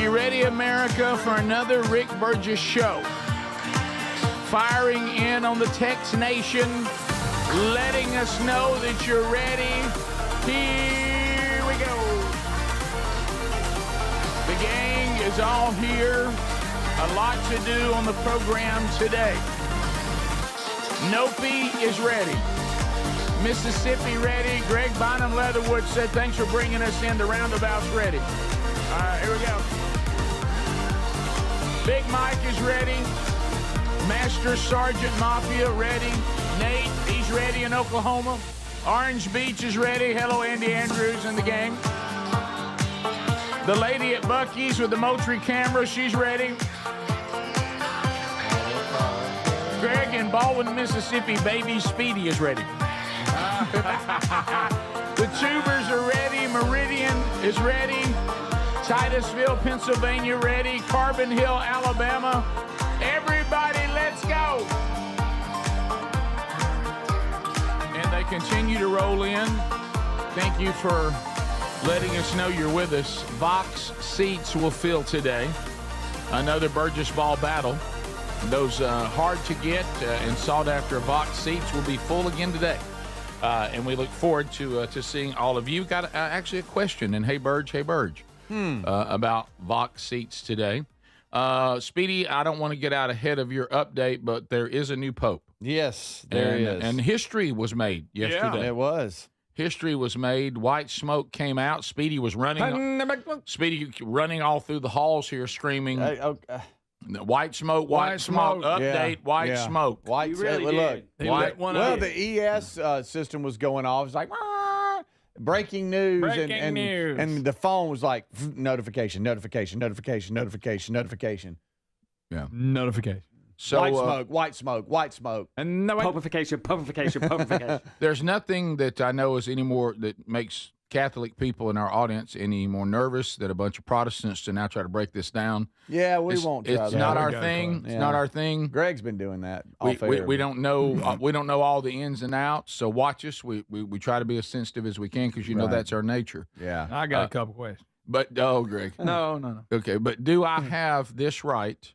you ready, America, for another Rick Burgess show? Firing in on the Tex Nation, letting us know that you're ready. Here we go. The gang is all here. A lot to do on the program today. Nopi is ready. Mississippi ready. Greg Bynum Leatherwood said, thanks for bringing us in. The roundabout's ready. All right, here we go. Big Mike is ready. Master Sergeant Mafia ready. Nate, he's ready in Oklahoma. Orange Beach is ready. Hello, Andy Andrews in the game. The lady at Buc-ee's with the Moultrie camera, she's ready. Greg in Baldwin, Mississippi, baby Speedy is ready. The Tubers are ready. Meridian is ready. Titusville, Pennsylvania ready. Carbon Hill, Alabama. Everybody, let's go. And they continue to roll in. Thank you for letting us know you're with us. Vox seats will fill today. Another Burgess Ball battle. Those hard to get and sought after Vox seats will be full again today. And we look forward to seeing all of you. Got actually a question. And hey, Burge, about Vox seats today. Speedy, I don't want to get out ahead of your update, but there is a new pope. Yes, there is. And history was made yesterday. Yeah, it was. History was made. White smoke came out. Speedy was running. Speedy running all through the halls here, screaming. White smoke, white smoke. Update, yeah, white smoke. White really look. did. The ES system was going off. It's like breaking news, and the phone was like notification. Yeah, so white smoke, and no pumpification. There's nothing that I know is anymore that makes Catholic people in our audience any more nervous that a bunch of Protestants to now try to break this down. Yeah, we won't try It's that. not our thing. It's not our thing. Greg's been doing that. We don't know. We don't know all the ins and outs. So watch us. We try to be as sensitive as we can because you know that's our nature. Yeah. I got a couple questions. But Greg. No. Okay, but do I have this right?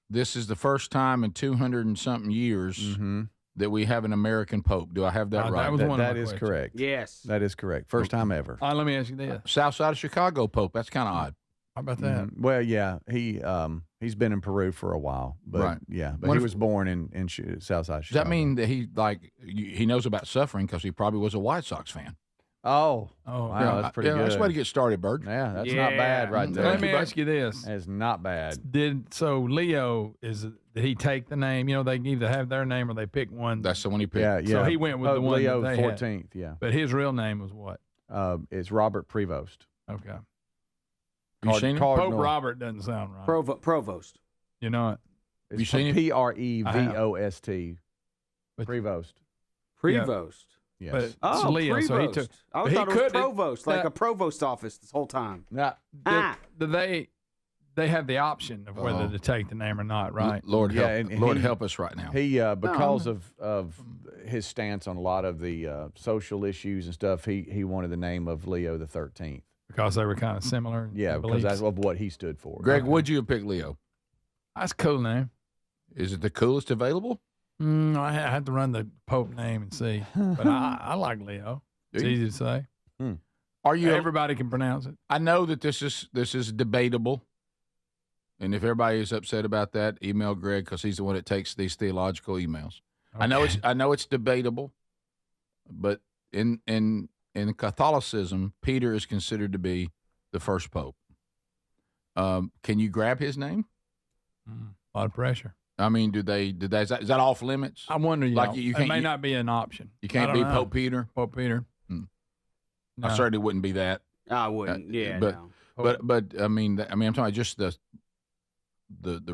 This is the first time in 200 and something years that we have an American pope. Do I have that right? That was one of my That is questions. correct. Yes. That is correct. First time ever. Let me ask you this. South side of Chicago pope. That's kind of odd. How about that? Well, yeah, he's been in Peru for a while, but Right. but he was born in South Side Chicago. Does that mean that he knows about suffering because he probably was a White Sox fan? Oh, Oh, wow, yeah. that's pretty good. That's the way to get started, Bird. Yeah, that's not bad right there. Let me ask you this. That's not bad. So Leo, did he take the name? You know, they can either have their name or they pick one. That's the one he picked. Yeah. So he went with the one Leo that they had. 14th, yeah. But his real name was what? It's Robert Prevost. Okay. You seen it? Cardinal. Pope Robert doesn't sound right. Provost. You know it? It's You seen it? Prevost. But- Prevost. Prevost. Yes. But it's Oh, Leo, Prevost. so he took. I but he thought it was could- Provost, like that- a provost office this whole time. Now, Do they have the option of whether to take the name or not, right? Lord help, and Lord he- help us right now. he because of his stance on a lot of the social issues and stuff, he wanted the name of Leo the 13th. Because they were kind of similar. in Yeah, because beliefs. that's of what he stood for. Greg, would you have picked Leo? That's a cool name. Is it the coolest available? I had to run the Pope name and see, but I like Leo. It's Do you? easy to say. Are you? Everybody can pronounce it. I know that this is debatable, and if everybody is upset about that, email Greg because he's the one that takes these theological emails. Okay. I know it's debatable, but in Catholicism, Peter is considered to be the first pope. Can you grab his name? A lot of pressure. I mean, is that off limits? I wonder. Like it may not be an option. You can't be Pope Peter. Pope Peter. I certainly wouldn't be that. I wouldn't. but no. but I mean I'm talking about just the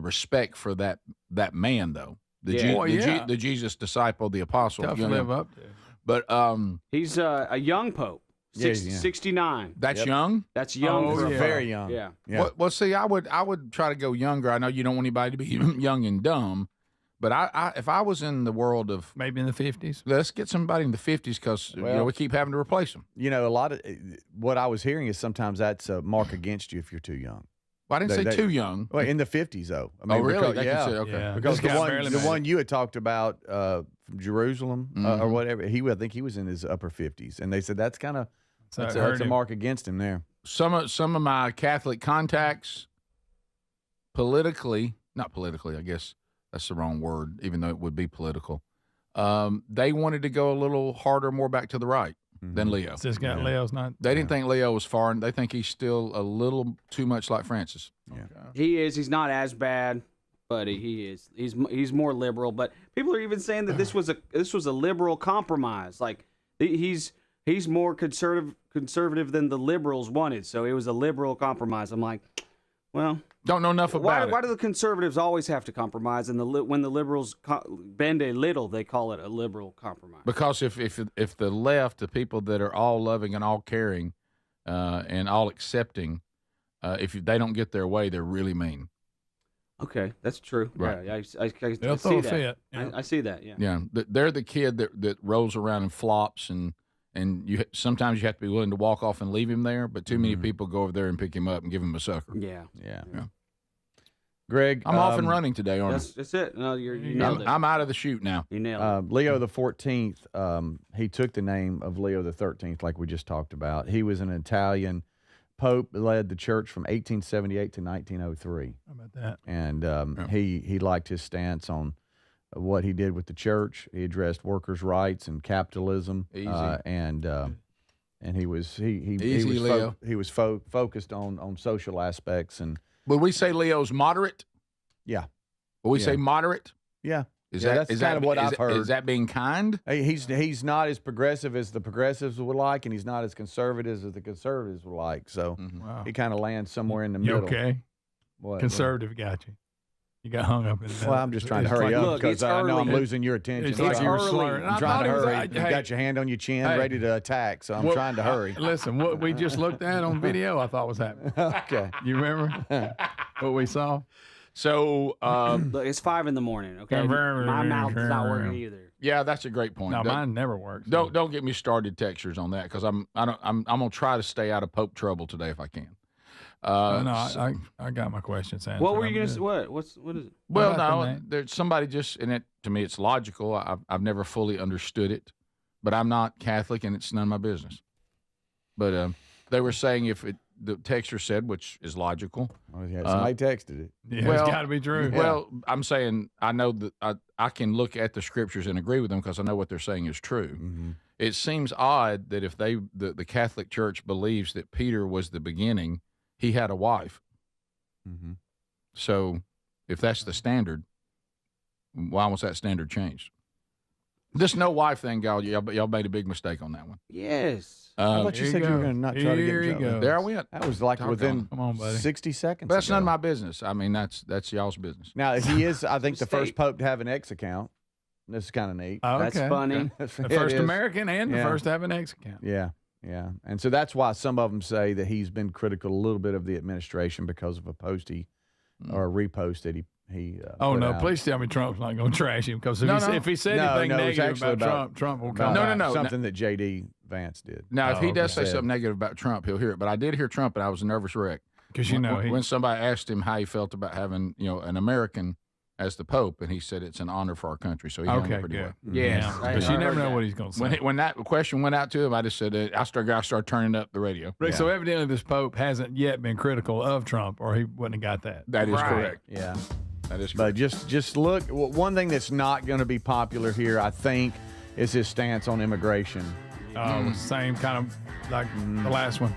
respect for that man though. The Jesus disciple, the apostle. Tough to live up to. But He's a young pope. Yeah. 69. that's young. That's young. Oh, for a yeah. pope. Very young. Yeah. Well, see, I would try to go younger. I know you don't want anybody to be young and dumb, but I if I was in the world of Maybe in the 50s. let's get somebody in the 50s because we keep having to replace them. You know, a lot of what I was hearing is sometimes that's a mark against you if you're too young. Well, I didn't say too young. Well, in the 50s, though. I mean, really? Because, Okay. Yeah. Because This guy barely the made one you had talked about from Jerusalem or whatever, I think he was in his upper 50s, and they said that's a mark against him there. Some of my Catholic contacts, not politically, I guess that's the wrong word, even though it would be political. They wanted to go a little harder, more back to the right than Leo. This guy Leo's not. They didn't think Leo was far, and they think he's still a little too much like Francis. Yeah. He is. He's not as bad, but he is. He's more liberal. But people are even saying that this was a liberal compromise. Like he's more conservative than the liberals wanted. So it was a liberal compromise. I'm like, well, don't know enough about it. Why do the conservatives always have to compromise? And when the liberals bend a little, they call it a liberal compromise. Because if the left, the people that are all loving and all caring and all accepting, if they don't get their way, they're really mean. Okay, that's true. Right. Yeah, I They'll see throw a that. fit. Yeah. I see that. Yeah. Yeah, they're the kid that rolls around and flops, and sometimes you have to be willing to walk off and leave him there. But too many people go over there and pick him up and give him a sucker. Yeah. Greg, I'm off and running today, aren't I? That's it. No, you nailed it. I'm out of the chute now. You nailed it. Leo the 14th, he took the name of Leo the 13th, like we just talked about. He was an Italian pope, led the church from 1878 to 1903. How about that? And he liked his stance on what he did with the church. He addressed workers' rights and capitalism. Easy. And he was focused on social aspects. And Would we say Leo's moderate? yeah, Would we say moderate? yeah. That's kind of what I've heard. Is that being kind? He's not as progressive as the progressives would like, and he's not as conservative as the conservatives would like. So Wow. he kind of lands somewhere in the You middle. okay? What? Conservative got you. You got hung up in that. Well, I'm just trying to It's hurry like- up look, because it's I know I'm early. losing your attention. It's like you were early. slurring. I'm I trying thought to it was- hurry. I- You've got your hand on your chin, Hey. ready to attack. So I'm What- trying to hurry. Listen, what we just looked at on video, I thought was happening. Okay. You remember what we saw? So, Look, it's 5 a.m. Okay, my mouth is not working either. yeah, that's a great point. No, Don't- mine never works. Don't get me started, textures, on that because I'm gonna try to stay out of Pope trouble today if I can. I got my questions answered. What were you I'm going to say? good. What is it? Well, about the no, name? there's somebody just, and it to me it's logical. I've never fully understood it, but I'm not Catholic and it's none of my business. But they were saying the texture said, which is logical. Oh, yeah, somebody texted it. Yeah, Well, it's got to be true. Well, I'm saying I know that I can look at the scriptures and agree with them because I know what they're saying is true. Mm-hmm. It seems odd that if the Catholic Church believes that Peter was the beginning, he had a wife. Mm-hmm. So if that's the standard, why was that standard changed? This no wife thing, y'all made a big mistake on that one. Yes. I thought you Here said you you were go. going to not try to Here get you in trouble. go. There I went. That was like Doggone. within Come on, buddy. 60 seconds. But that's ago. none of my business. I mean, that's y'all's business. Now, he is, I think, the first Mistake. pope to have an X account. This is kind of neat. Oh, That's okay. funny. The It first is. American and the Yeah. first to have an X account. Yeah, yeah. And so that's why some of them say that he's been critical a little bit of the administration because of a post or a repost that he Oh put no! out. Please tell me Trump's not going to trash him because No, if he said No, anything no, it's negative actually about about- Trump will about come. No, no. something that J.D. Vance did. Now, if he does say okay. something negative about Trump, he'll hear it. But I did hear Trump, and I was a nervous wreck. Because you know when somebody asked him how he felt about having an American as the Pope, and he said it's an honor for our country. So he handled it okay, pretty good. well. Yes. Yeah. I But you never heard know that. what he's going to say. When that question went out to him, I just said I started turning up the radio. Rick, so evidently this Pope hasn't yet been critical of Trump, or he wouldn't have got that. That is Right. correct. Yeah. That is But correct. just look. One thing that's not going to be popular here, I think, is his stance on immigration. Same kind of like the last one.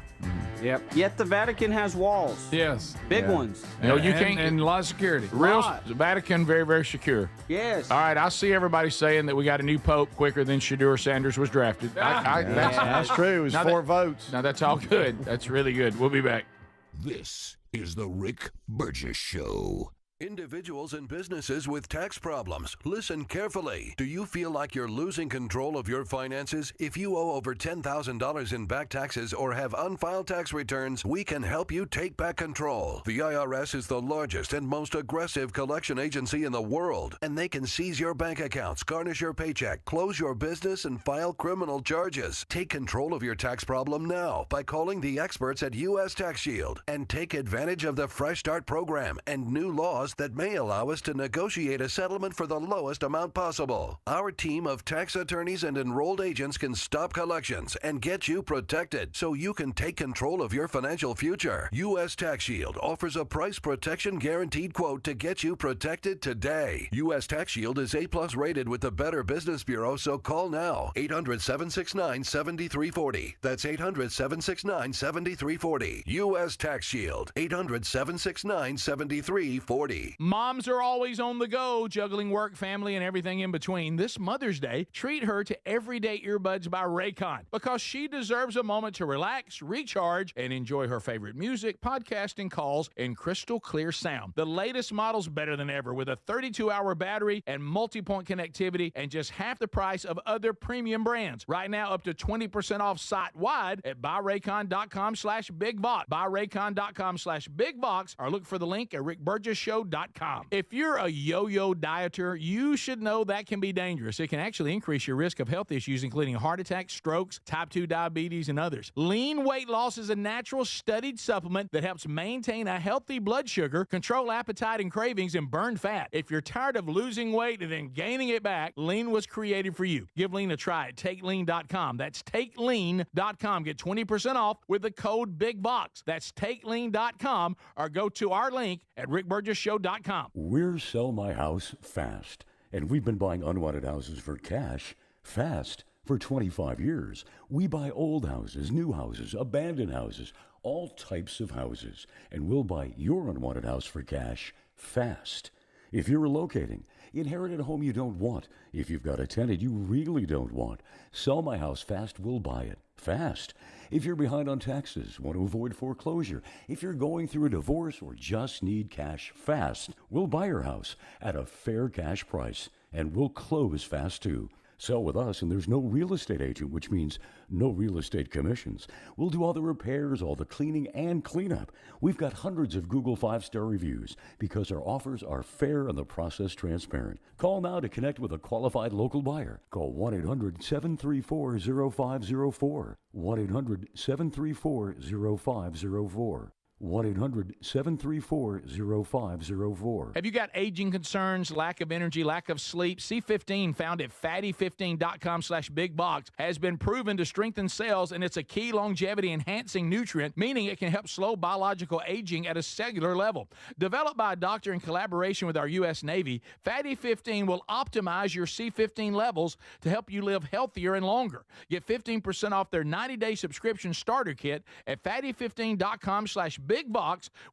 Yep. Yet the Vatican has walls. Yes. Big Yeah. ones. You And- can't. and a lot of security. Lot. The Vatican, very, very secure. Yes. All right, I see everybody saying that we got a new pope quicker than Shadur Sanders was drafted. That's true. It was Now 4 votes. Now, that's all good. That's really good. We'll be back. This is the Rick Burgess Show. Individuals and businesses with tax problems, listen carefully. Do you feel like you're losing control of your finances? If you owe over $10,000 in back taxes or have unfiled tax returns, we can help you take back control. The IRS is the largest and most aggressive collection agency in the world, and they can seize your bank accounts, garnish your paycheck, close your business, and file criminal charges. Take control of your tax problem now by calling the experts at U.S. Tax Shield and take advantage of the Fresh Start program and new laws that may allow us to negotiate a settlement for the lowest amount possible. Our team of tax attorneys and enrolled agents can stop collections and get you protected so you can take control of your financial future. U.S. Tax Shield offers a price protection guaranteed quote to get you protected today. U.S. Tax Shield is A+ rated with the Better Business Bureau, so call now. 800-769-7340. That's 800-769-7340. U.S. Tax Shield. 800-769-7340. Moms are always on the go, juggling work, family, and everything in between. This Mother's Day, treat her to Everyday Earbuds by Raycon because she deserves a moment to relax, recharge, and enjoy her favorite music, podcasting, calls, and crystal clear sound. The latest model's better than ever with a 32-hour battery and multi-point connectivity and just half the price of other premium brands. Right now, up to 20% off site-wide at buyraycon.com/bigbox. buyraycon.com/bigbox or look for the link at rickburgesshow.com. If you're a yo-yo dieter, you should know that can be dangerous. It can actually increase your risk of health issues, including heart attacks, strokes, type 2 diabetes, and others. Lean weight loss is a natural studied supplement that helps maintain a healthy blood sugar, control appetite and cravings, and burn fat. If you're tired of losing weight and then gaining it back, Lean was created for you. Give Lean a try at TakeLean.com. That's TakeLean.com. Get 20% off with the code BIGBOX. That's TakeLean.com or go to our link at rickburgesshow.com. We're Sell My House Fast, and we've been buying unwanted houses for cash fast for 25 years. We buy old houses, new houses, abandoned houses, all types of houses, and we'll buy your unwanted house for cash fast. If you're relocating, inherited a home you don't want, if you've got a tenant you really don't want, Sell My House Fast will buy it fast. If you're behind on taxes, want to avoid foreclosure, if you're going through a divorce or just need cash fast, we'll buy your house at a fair cash price, and we'll close fast too. Sell with us, and there's no real estate agent, which means no real estate commissions. We'll do all the repairs, all the cleaning, and cleanup. We've got hundreds of Google 5-star reviews because our offers are fair and the process transparent. Call now to connect with a qualified local buyer. Call 1-800-734-0504. 1-800-734-0504. 1-800-734-0504. Have you got aging concerns, lack of energy, lack of sleep? C15, found at fatty15.com/bigbox, has been proven to strengthen cells, and it's a key longevity enhancing nutrient, meaning it can help slow biological aging at a cellular level. Developed by a doctor in collaboration with our U.S. Navy, Fatty 15 will optimize your C15 levels to help you live healthier and longer. Get 15% off their 90-day subscription starter kit at fatty15.com/bigbox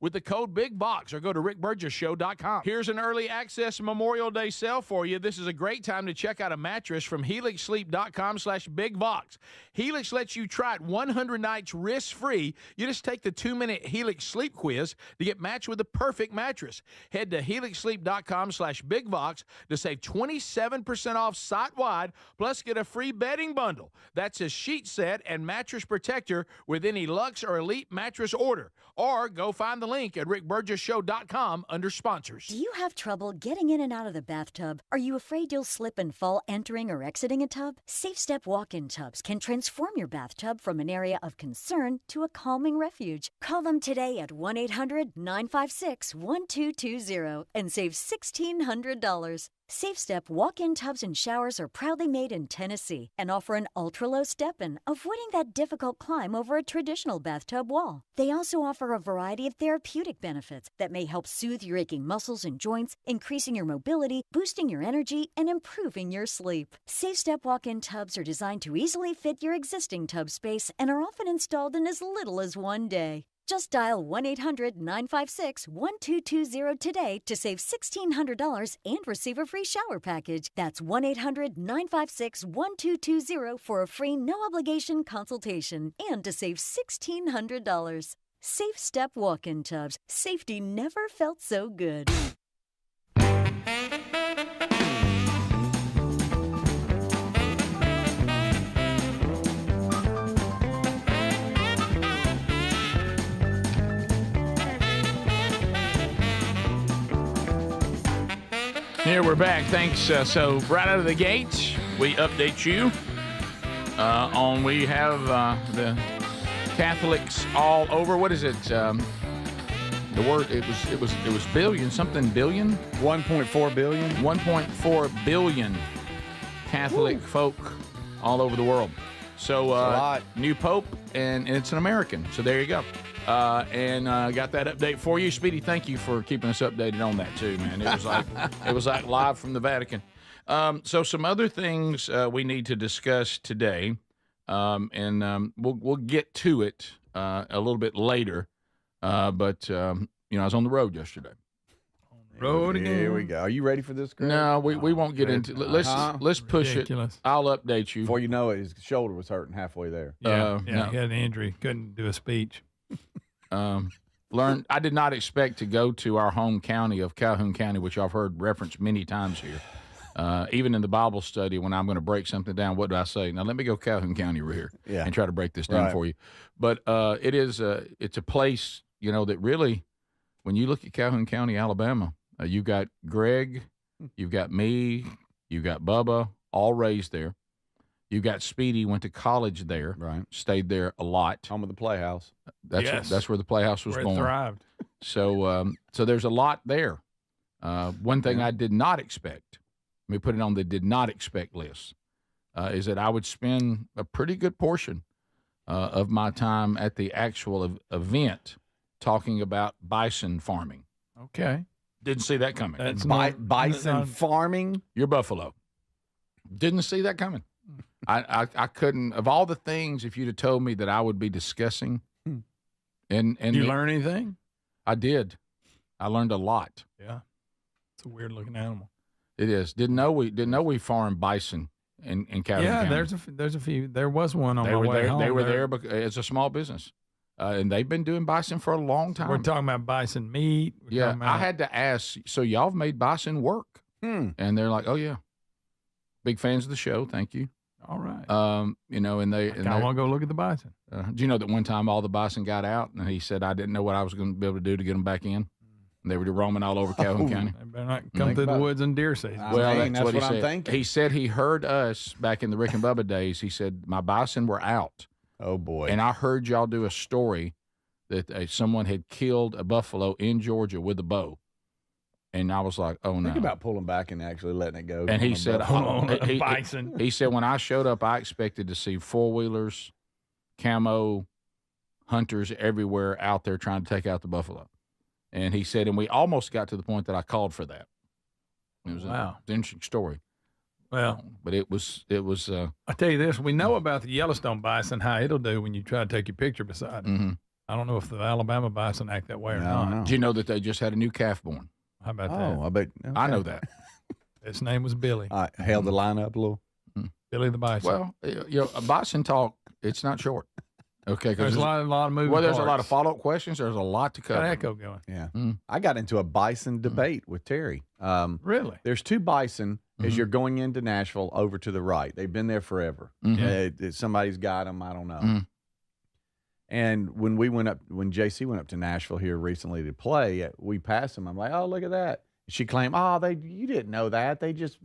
with the code BIGBOX or go to rickburgesshow.com. Here's an early access Memorial Day sale for you. This is a great time to check out a mattress from helixsleep.com/bigbox. Helix lets you try it 100 nights risk-free. You just take the 2-minute Helix sleep quiz to get matched with the perfect mattress. Head to helixsleep.com/bigbox to save 27% off site-wide, plus get a free bedding bundle. That's a sheet set and mattress protector with any Luxe or Elite mattress order. Or go find the link at rickburgesshow.com under sponsors. Do you have trouble getting in and out of the bathtub? Are you afraid you'll slip and fall entering or exiting a tub? Safe Step walk-in tubs can transform your bathtub from an area of concern to a calming refuge. Call them today at 1-800-956-1220 and save $1,600. Safe Step walk-in tubs and showers are proudly made in Tennessee and offer an ultra-low step-in, avoiding that difficult climb over a traditional bathtub wall. They also offer a variety of therapeutic benefits that may help soothe your aching muscles and joints, increasing your mobility, boosting your energy, and improving your sleep. Safe Step walk-in tubs are designed to easily fit your existing tub space and are often installed in as little as one day. Just dial 1-800-956-1220 today to save $1,600 and receive a free shower package. That's 1-800-956-1220 for a free no-obligation consultation and to save $1,600. Safe Step walk-in tubs. Safety never felt so good. Yeah, we're back. Thanks. So right out of the gate, we update you we have the Catholics all over. What is it? The word it was billion, something billion. 1.4 billion. 1.4 billion Catholic folk all over the world. So new Pope, and it's an American. So there you go. And got that update for you, Speedy. Thank you for keeping us updated on that too, man. It was like live from the Vatican. So some other things we need to discuss today, and we'll get to it a little bit later. But I was on the road yesterday. Road again. Here we go. Are you ready for this, Greg? No, we won't get into. Let's push Ridiculous. it. I'll update you. Before you know it, his shoulder was hurting halfway there. Yeah, no. he had an injury. Couldn't do a speech. I did not expect to go to our home county of Calhoun County, which I've heard referenced many times here. Even in the Bible study, when I'm going to break something down, what do I say? Now let me go Calhoun County over here and try to break this down for you. But it's a place that really, when you look at Calhoun County, Alabama, you've got Greg, you've got me, you've got Bubba, all raised there. You've got Speedy, went to college there, Right. Stayed there a lot. Home of the Playhouse. That's where the Playhouse was Where born. it thrived. So there's a lot there. One thing I did not expect, let me put it on the did not expect list, is that I would spend a pretty good portion of my time at the actual event talking about bison farming. Okay. Didn't see that coming. That's Bison farming. You're Buffalo. Didn't see that coming. I couldn't, of all the things, if you'd have told me that I would be discussing. And Did you learn anything? I did. I learned a lot. Yeah. It's a weird looking animal. It is. Didn't know we farm bison in Calhoun County. There's a few. There was one on They my were way there. home. They were there as a small business, and they've been doing bison for a long time. We're talking about bison meat. Yeah, I had to ask. So y'all have made bison work? And they're like, "Oh yeah, big fans of the show. Thank you." All right. And they. I want to go look at the bison. Do you know that one time all the bison got out, and he said I didn't know what I was going to be able to do to get them back in. And they were roaming all over Calhoun County. They better not come through the woods in deer season. That's what he said. I'm thinking. He said he heard us back in the Rick and Bubba days. He said my bison were out. Oh boy. And I heard y'all do a story that someone had killed a buffalo in Georgia with a bow. And I was like, oh no. Think about pulling back and actually letting it go. And he said, bison. He said, when I showed up, I expected to see four-wheelers, camo, hunters everywhere out there trying to take out the buffalo. And he said, and we almost got to the point that I called for that. It was an interesting story. Well, but it was. I tell you this: we know about the Yellowstone bison, how it'll do when you try to take your picture beside it. Mm-hmm. I don't know if the Alabama bison act that way or not. Do you know that they just had a new calf born? How about that? Oh, I bet. Okay. I know that. Its name was Billy. I held the line up a little. Billy the bison. Well, a bison talk, it's not short. Okay, there's a lot of moving there's parts. a lot of follow-up questions. There's a lot to cover. Got echo going. Yeah. I got into a bison debate with Terry. Really? There's two bison as you're going into Nashville over to the right. They've been there forever. Somebody's got them. I don't know. And when JC went up to Nashville here recently to play, we passed them. I'm like, oh, look at that. She claimed, you didn't know that. They just,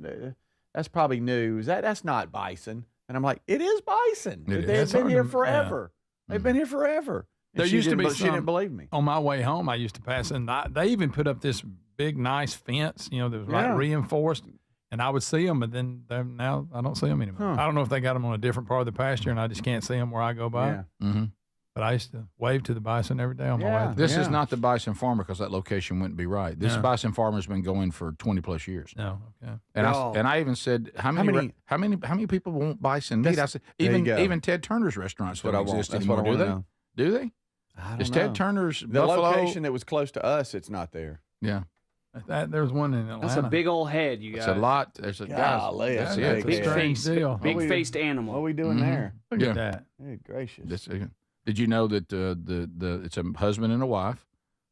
that's probably news. That's not bison. And I'm like, it is bison. They've been here forever. They've been here forever. There used to be she didn't believe me. On my way home, I used to pass, and they even put up this big, nice fence, that was like reinforced. And I would see them, but then now I don't see them anymore. I don't know if they got them on a different part of the pasture, and I just can't see them where I go by. Yeah. Mm-hmm. But I used to wave to the bison every day on my way. This is not the bison farmer because that location wouldn't be right. This bison farmer's been going for 20 plus years. No, okay. And I even said, how many people want bison meat? I said, even Ted Turner's restaurants don't exist anymore, do they? Do they? I don't Is know. Ted Turner's the Buffalo? location that was close to us? It's not there. Yeah. There was one in Atlanta. That's a big old head, you guys. It's a lot. There's a Golly, that's that's it. Big strange face, deal. big faced animal. What are we doing there? Look at that. Hey, gracious. Did you know that it's a husband and a wife?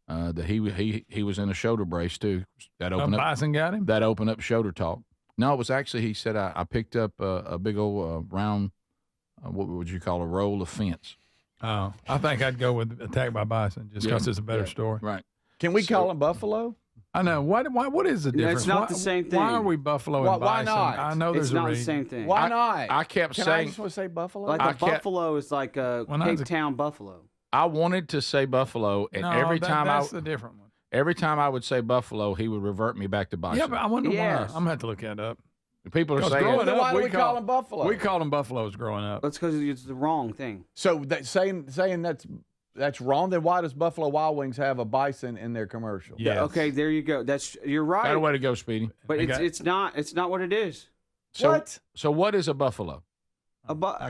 That he was in a shoulder brace too. That opened up. Bison got him. That opened up shoulder talk. No, it was actually he said I picked up a big old round. What would you call a roll of fence? Oh, I think I'd go with Attacked by Bison just because it's a better story. Right. Can we call him Buffalo? I know. What is the difference? It's not the same thing. Why are we buffalo and Why bison? not? I know there's It's a not the reason. same thing. Why not? I kept Can I saying just want to say buffalo? Like I a can't- buffalo is like a Well, no, Cape it's a- Town buffalo. I wanted to say buffalo, and No, every time that's the different one. every time I would say buffalo, he would revert me back to bison. Yeah, but I wonder Yes. why. I'm gonna have to look that up. People are Because saying growing Then up, why do we we call them buffalo? We called them buffaloes growing up. That's because it's the wrong thing. So saying that's wrong. Then why does Buffalo Wild Wings have a bison in their commercial? Yes. Okay, there you go. You're right. that way to go, Speedy. But I got- it's not what it is. So, What? So what is a buffalo?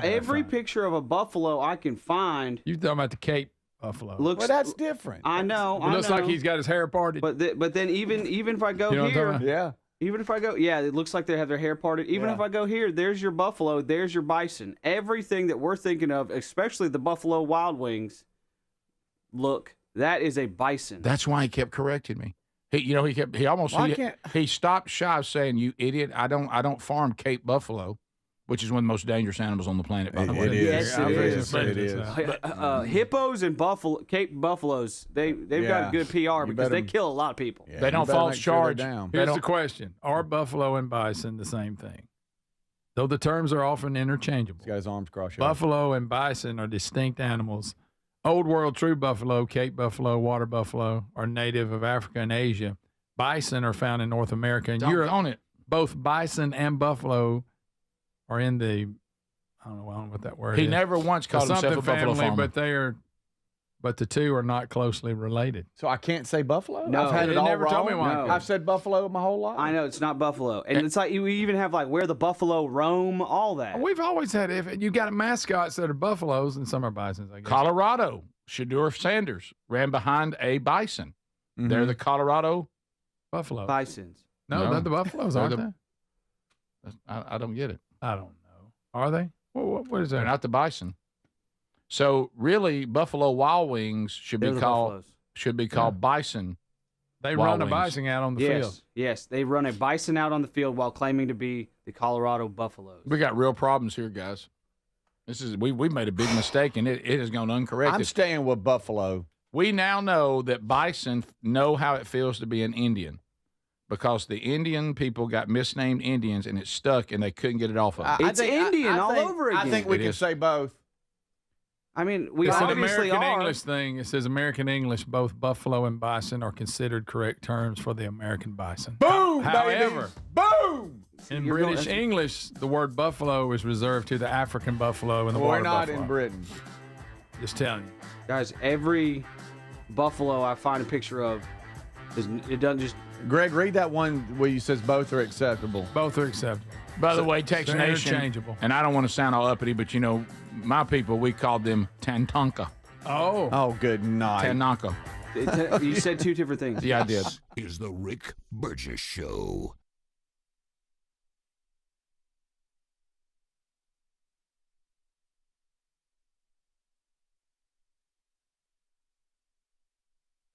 Every picture of a buffalo I can find You talking about the Cape buffalo? looks. Well, that's different. I know. It looks like he's got his hair parted. But then even if I go You know what I'm here, talking Yeah. even if I go, yeah, it looks like they have their hair parted. Even if I go here, there's your buffalo, there's your bison. Everything that we're thinking of, especially the Buffalo Wild Wings, look, that is a bison. That's why he kept correcting me. He stopped shy of saying, "You idiot! I don't farm Cape buffalo," which is one of the most dangerous animals on the planet. By the way, It is. Yes, It it is. is. It is. Hippos and Cape buffaloes, they've got good PR You because better- they kill a lot of people. Yeah, They you don't better false make sure they're charge. down. They Here's don't- the question: Are buffalo and bison the same thing? Though the terms are often interchangeable, This guy's arms crossed. buffalo and bison are distinct animals. Old World true buffalo, Cape buffalo, water buffalo are native of Africa and Asia. Bison are found in North America and Europe. on it. Both bison and buffalo are in the I don't know what that word He is. never once The called himself something a buffalo family, farmer. but the two are not closely related. So I can't say buffalo? No. I've had They it all never wrong. told me why. No. I've said buffalo my whole life. I know it's not buffalo, and it's like we even have like where the buffalo roam, all that. We've always had if you got mascots that are buffaloes and some are bisons. I guess. Colorado, Shedeur Sanders ran behind a bison. Mhm. They're the Colorado. buffalo. Bisons. No, No. they're the buffaloes, They're aren't the- they? I don't get it. I don't know. Are they? What is They're that? not the bison. So really, Buffalo Wild Wings should They're be the called buffaloes. bison. They Wild run a Wings. bison out on the field. Yes, they run a bison out on the field while claiming to be the Colorado Buffaloes. We got real problems here, guys. We made a big mistake, and it has gone uncorrected. I'm staying with buffalo. We now know that bison know how it feels to be an Indian because the Indian people got misnamed Indians, and it stuck, and they couldn't get it off of them. It's Indian all think- over I again. think we It can is. say both. I mean, we It's an obviously American are. English thing. It says American English, both buffalo and bison are considered correct terms for the American bison. Boom, However, baby. Boom. in You're going- British English, the word buffalo is reserved to the African buffalo and the We're water not buffalo. in Britain. Just telling you. Guys, every buffalo I find a picture of, it doesn't just. Greg, read that one where you says both are acceptable. Both are acceptable. By the way, Tex they're Nation, interchangeable. and I don't want to sound all uppity, but my people, we called them Tantanka. Oh. Oh, good night. Tanaka. You said two different things. Yeah, I did. Is the Rick Burgess Show.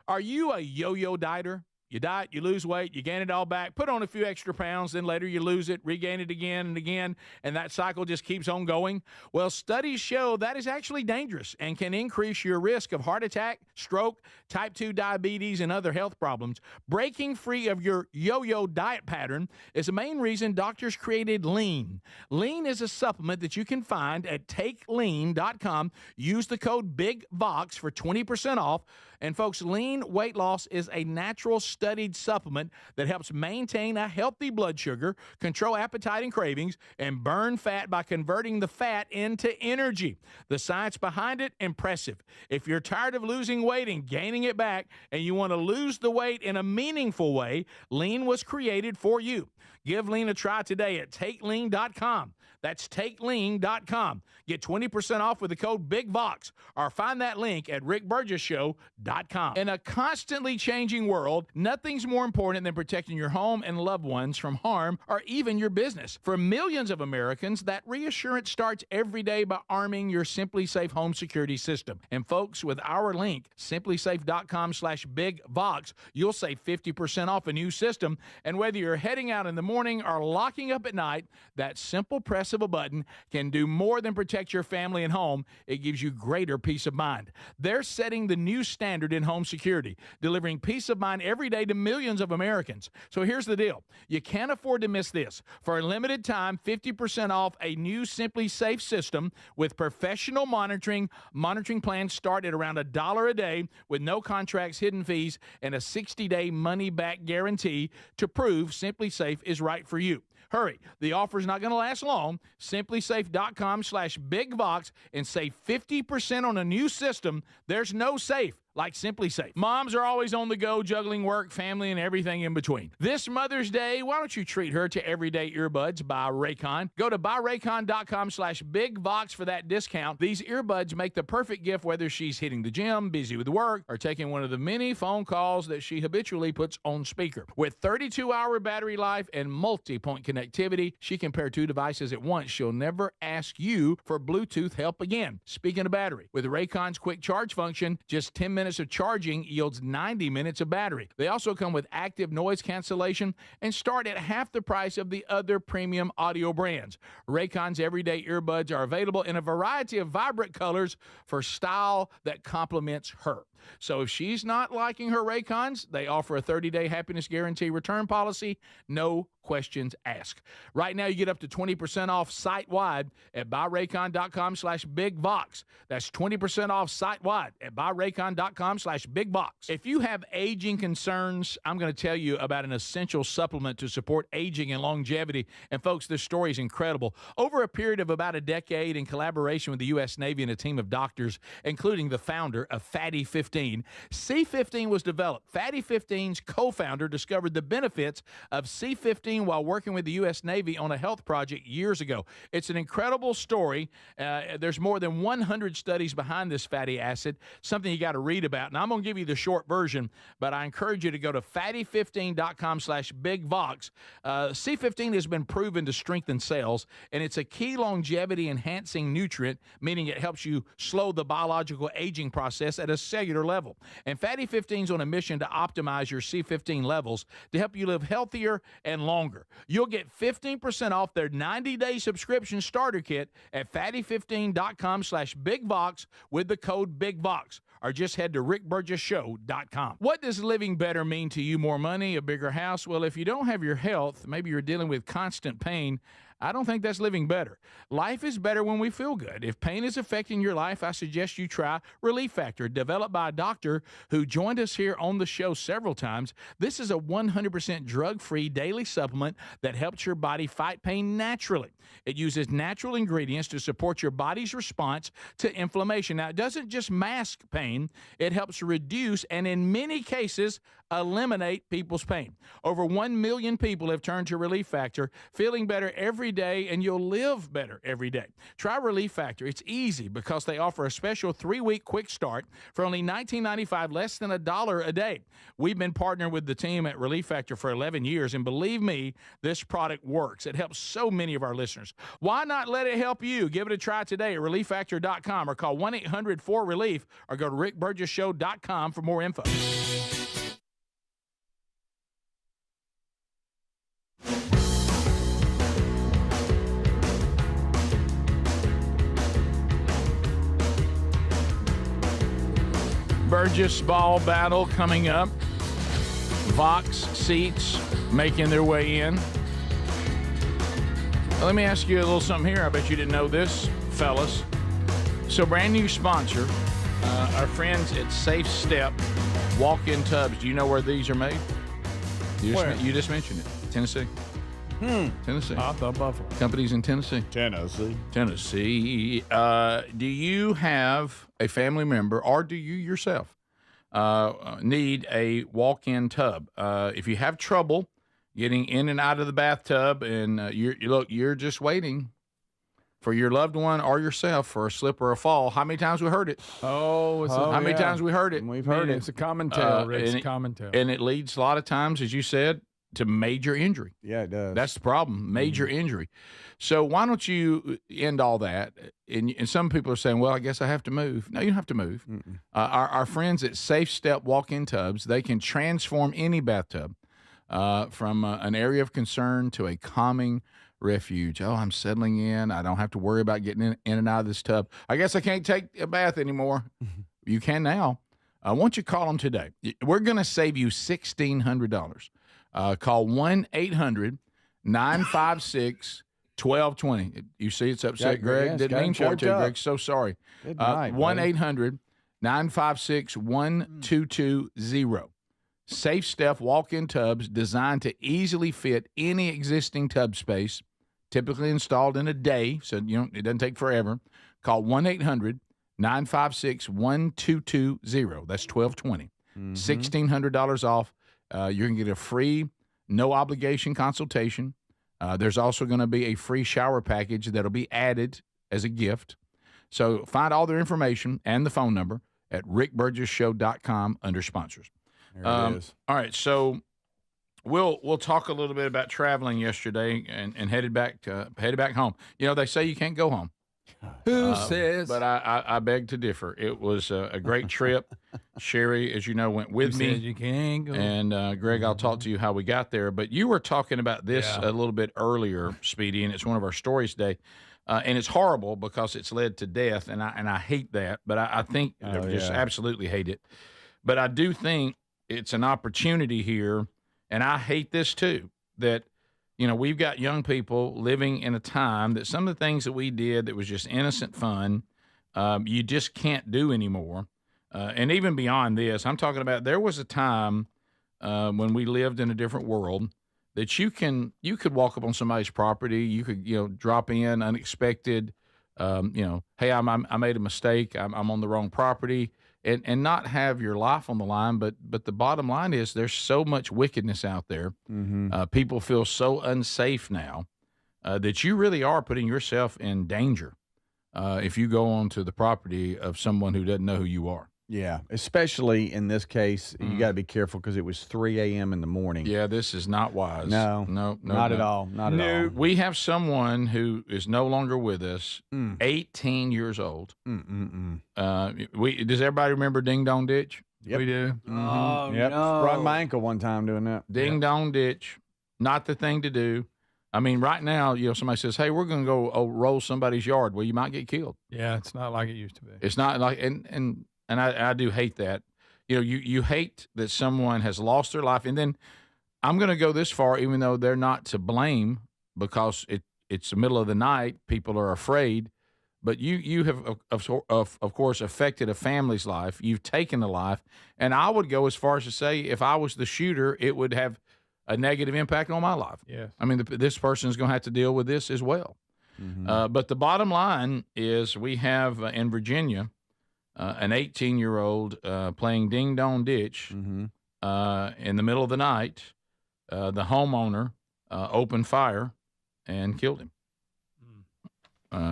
Are you a yo-yo dieter? You diet, you lose weight, you gain it all back, put on a few extra pounds, then later you lose it, regain it again and again, and that cycle just keeps on going? Well, studies show that is actually dangerous and can increase your risk of heart attack, stroke, type 2 diabetes, and other health problems. Breaking free of your yo-yo diet pattern is the main reason doctors created Lean. Lean is a supplement that you can find at takelean.com. Use the code BIGVOX for 20% off. And folks, Lean weight loss is a natural studied supplement that helps maintain a healthy blood sugar, control appetite and cravings, and burn fat by converting the fat into energy. The science behind it, impressive. If you're tired of losing weight and gaining it back, and you want to lose the weight in a meaningful way, Lean was created for you. Give Lean a try today at takelean.com. That's takelean.com. Get 20% off with the code BIGVOX or find that link at rickburgessshow.com. In a constantly changing world, nothing's more important than protecting your home and loved ones from harm or even your business. For millions of Americans, that reassurance starts every day by arming your Simply Safe home security system. And folks, with our link, simplysafe.com/BigVox, you'll save 50% off a new system. And whether you're heading out in the morning or locking up at night, that simple press press of a button can do more than protect your family and home. It gives you greater peace of mind. They're setting the new standard in home security, delivering peace of mind every day to millions of Americans. So here's the deal. You can't afford to miss this. For a limited time, 50% off a new Simply Safe system with professional monitoring. Monitoring plans start at around $1 a day with no contracts, hidden fees, and a 60-day money-back guarantee to prove Simply Safe is right for you. Hurry. The offer's not going to last long. SimplySafe.com/BigVox and save 50% on a new system. There's no safe like Simply Safe. Moms are always on the go, juggling work, family, and everything in between. This Mother's Day, why don't you treat her to everyday earbuds by Raycon? Go to buyraycon.com/BigVox for that discount. These earbuds make the perfect gift whether she's hitting the gym, busy with work, or taking one of the many phone calls that she habitually puts on speaker. With 32-hour battery life and multi-point connectivity, she can pair 2 devices at once. She'll never ask you for Bluetooth help again. Speaking of battery, with Raycon's quick charge function, just 10 minutes of charging yields 90 minutes of battery. They also come with active noise cancellation and start at half the price of the other premium audio brands. Raycon's everyday earbuds are available in a variety of vibrant colors for style that complements her. So if she's not liking her Raycons, they offer a 30-day happiness guarantee return policy, no questions asked. Right now, you get up to 20% off site-wide at buyraycon.com/BigVox. That's 20% off site-wide at buyraycon.com/BigVox. If you have aging concerns, I'm going to tell you about an essential supplement to support aging and longevity. And folks, this story is incredible. Over a period of about a decade, in collaboration with the U.S. Navy and a team of doctors, including the founder of Fatty 15, C15 was developed. Fatty 15's co-founder discovered the benefits of C15 while working with the U.S. Navy on a health project years ago. It's an incredible story. There's more than 100 studies behind this fatty acid, something you got to read about. And I'm going to give you the short version, but I encourage you to go to fatty15.com/BigVox. C15 has been proven to strengthen cells, and it's a key longevity-enhancing nutrient, meaning it helps you slow the biological aging process at a cellular level. And Fatty 15 is on a mission to optimize your C15 levels to help you live healthier and longer. You'll get 15% off their 90-day subscription starter kit at fatty15.com/BigVox with the code BigVox, or just head to rickburgessshow.com. What does living better mean to you? More money, a bigger house? Well, if you don't have your health, maybe you're dealing with constant pain, I don't think that's living better. Life is better when we feel good. If pain is affecting your life, I suggest you try Relief Factor, developed by a doctor who joined us here on the show several times. This is a 100% drug-free daily supplement that helps your body fight pain naturally. It uses natural ingredients to support your body's response to inflammation. Now, it doesn't just mask pain. It helps reduce and, in many cases, eliminate people's pain. Over 1 million people have turned to Relief Factor, feeling better every day, and you'll live better every day. Try Relief Factor. It's easy because they offer a special 3-week quick start for only $19.95, less than $1 a day. We've been partnering with the team at Relief Factor for 11 years, and believe me, this product works. It helps so many of our listeners. Why not let it help you? Give it a try today at ReliefFactor.com or call 1-800-4RELIEF or go to rickburgessshow.com for more info. Burgess ball battle coming up. Vox seats making their way in. Let me ask you a little something here. I bet you didn't know this, fellas. So brand new sponsor, our friends at Safe Step walk-in tubs. Do you know where these are made? You just mentioned it. Tennessee. Tennessee. I thought Buffalo. Companies in Tennessee. Tennessee. Do you have a family member, or do you yourself need a walk-in tub? If you have trouble getting in and out of the bathtub, and you're just waiting for your loved one or yourself for a slip or a fall. How many times we heard it? How many times we heard it? We've heard it. It's a common tale, Rick. It's a common tale. And it leads a lot of times, as you said, to major injury. Yeah, it does. That's the problem, major injury. So why don't you end all that? And some people are saying, well, I guess I have to move. No, you don't have to move. Our friends at Safe Step Walk-In Tubs, they can transform any bathtub from an area of concern to a calming, refuge. Oh, I'm settling in. I don't have to worry about getting in and out of this tub. I guess I can't take a bath anymore. You can now. Why don't you call them today? We're going to save you $1,600. Call 1-800-956-1220. You see it's upset, Greg. Yes, Didn't mean for it to, Greg. So sorry. 1-800-956-1220. Safe Steph walk-in tubs designed to easily fit any existing tub space, typically installed in a day, so it doesn't take forever. Call 1-800-956-1220. That's 1220. $1,600 off. You're going to get a free, no-obligation consultation. There's also going to be a free shower package that'll be added as a gift. So find all their information and the phone number at rickburgessshow.com under sponsors. There it is. All right, so we'll talk a little bit about traveling yesterday and headed back home. They say you can't go home. Who says? But I beg to differ. It was a great trip. Sherry, as you know, went with me. You can't go. And Greg, I'll talk to you how we got there. But you were talking about this a little bit earlier, Speedy, and it's one of our stories today. And it's horrible because it's led to death, and I hate that. But I think I just absolutely hate it. But I do think it's an opportunity here, and I hate this too, that, we've got young people living in a time that some of the things that we did that was just innocent fun, you just can't do anymore. And even beyond this, I'm talking about there was a time when we lived in a different world that you could walk up on somebody's property, you could, drop in unexpected, hey, I made a mistake, I'm on the wrong property. And not have your life on the line, but the bottom line is there's so much wickedness out there. People feel so unsafe now that you really are putting yourself in danger if you go onto the property of someone who doesn't know who you are. Yeah, especially in this case, you got to be careful because it was 3 a.m. in the morning. Yeah, this is not wise. No, not at all. Not at all. We have someone who is no longer with us, 18 years old. Does everybody remember Ding Dong Ditch? Yep. We do. Oh, Yep. no. Broke my ankle one time doing that. Ding Dong Ditch, not the thing to do. I mean, right now, somebody says, hey, we're going to go roll somebody's yard. Well, you might get killed. Yeah, it's not like it used to be. It's not like, and I do hate that. You hate that someone has lost their life. And then I'm going to go this far, even though they're not to blame because it's the middle of the night, people are afraid. But you have, of course, affected a family's life. You've taken a life. And I would go as far as to say if I was the shooter, it would have a negative impact on my life. Yes. I mean, this person is going to have to deal with this as well. But the bottom line is we have in Virginia an 18-year-old playing Ding Dong Ditch in the middle of the night. The homeowner opened fire and killed him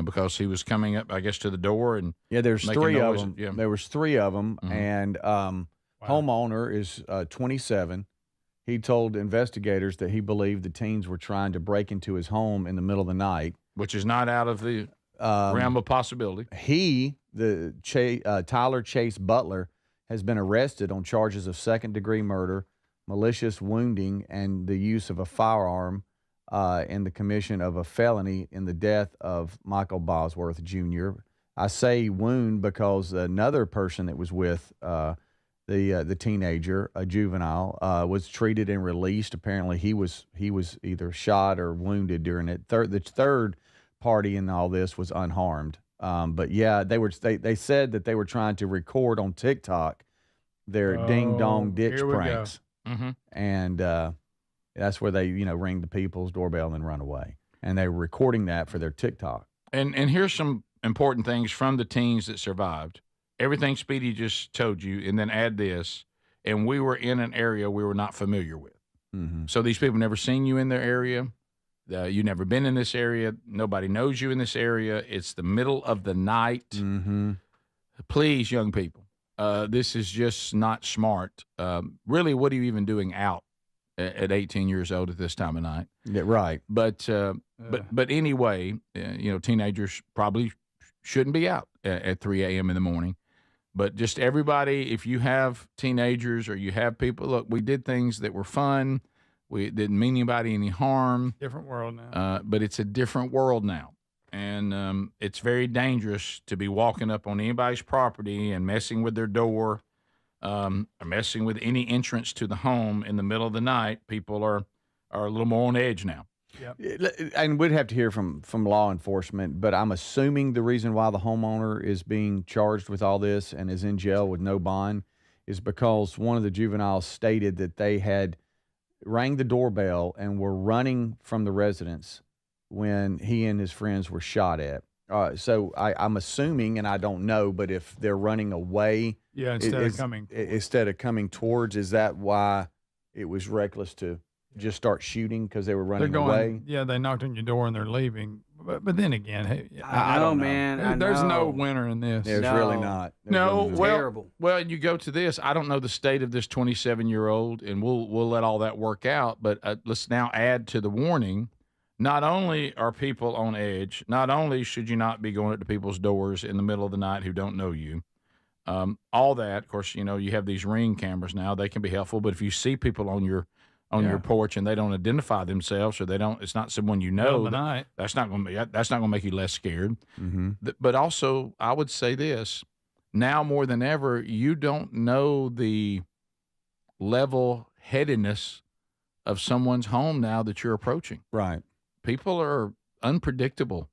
because he was coming up, I guess, to the door and there's making three noise. of them. Yeah. There was three of them, and homeowner is 27. He told investigators that he believed the teens were trying to break into his home in the middle of the night, which is not out of the realm of possibility. Tyler Chase Butler, has been arrested on charges of second-degree murder, malicious wounding, and the use of a firearm in the commission of a felony in the death of Michael Bosworth Jr. I say wound because another person that was with the teenager, a juvenile, was treated and released. Apparently, he was either shot or wounded during it. The third party in all this was unharmed. But yeah, they said that they were trying to record on TikTok their Ding Dong Ditch pranks, and that's where they ring the people's doorbell and run away. And they were recording that for their TikTok. And here's some important things from the teens that survived. Everything Speedy just told you, and then add this, and we were in an area we were not familiar with. So these people never seen you in their area. You've never been in this area. Nobody knows you in this area. It's the middle of the night. Please, young people, this is just not smart. Really, what are you even doing out at 18 years old at this time of night? Yeah, right. But anyway, teenagers probably shouldn't be out at 3 a.m. in the morning. But just everybody, if you have teenagers or you have people, look, we did things that were fun. We didn't mean anybody any harm. Different world now. But it's a different world now. And it's very dangerous to be walking up on anybody's property and messing with their door, or messing with any entrance to the home in the middle of the night. People are a little more on edge now. Yep. And we'd have to hear from law enforcement, but I'm assuming the reason why the homeowner is being charged with all this and is in jail with no bond is because one of the juveniles stated that they had rang the doorbell and were running from the residence when he and his friends were shot at. So I'm assuming, and I don't know, but if they're running away, instead of coming towards, is that why it was reckless to just start shooting because they were running away? Yeah, they knocked on your door and they're leaving. But then again, hey, I don't know, man. There's no winner in this. There's really not. Terrible. Well, you go to this. I don't know the state of this 27-year-old, and we'll let all that work out. But let's now add to the warning. Not only are people on edge, not only should you not be going up to people's doors in the middle of the night who don't know you, all that, of course, you have these Ring cameras now. They can be helpful. But if you see people on your porch and they don't identify themselves, or it's not someone you know, that's not going to make you less scared. Mm-hmm. But also, I would say this: now more than ever, you don't know the level-headedness of someone's home now that you're approaching. Right. People are unpredictable.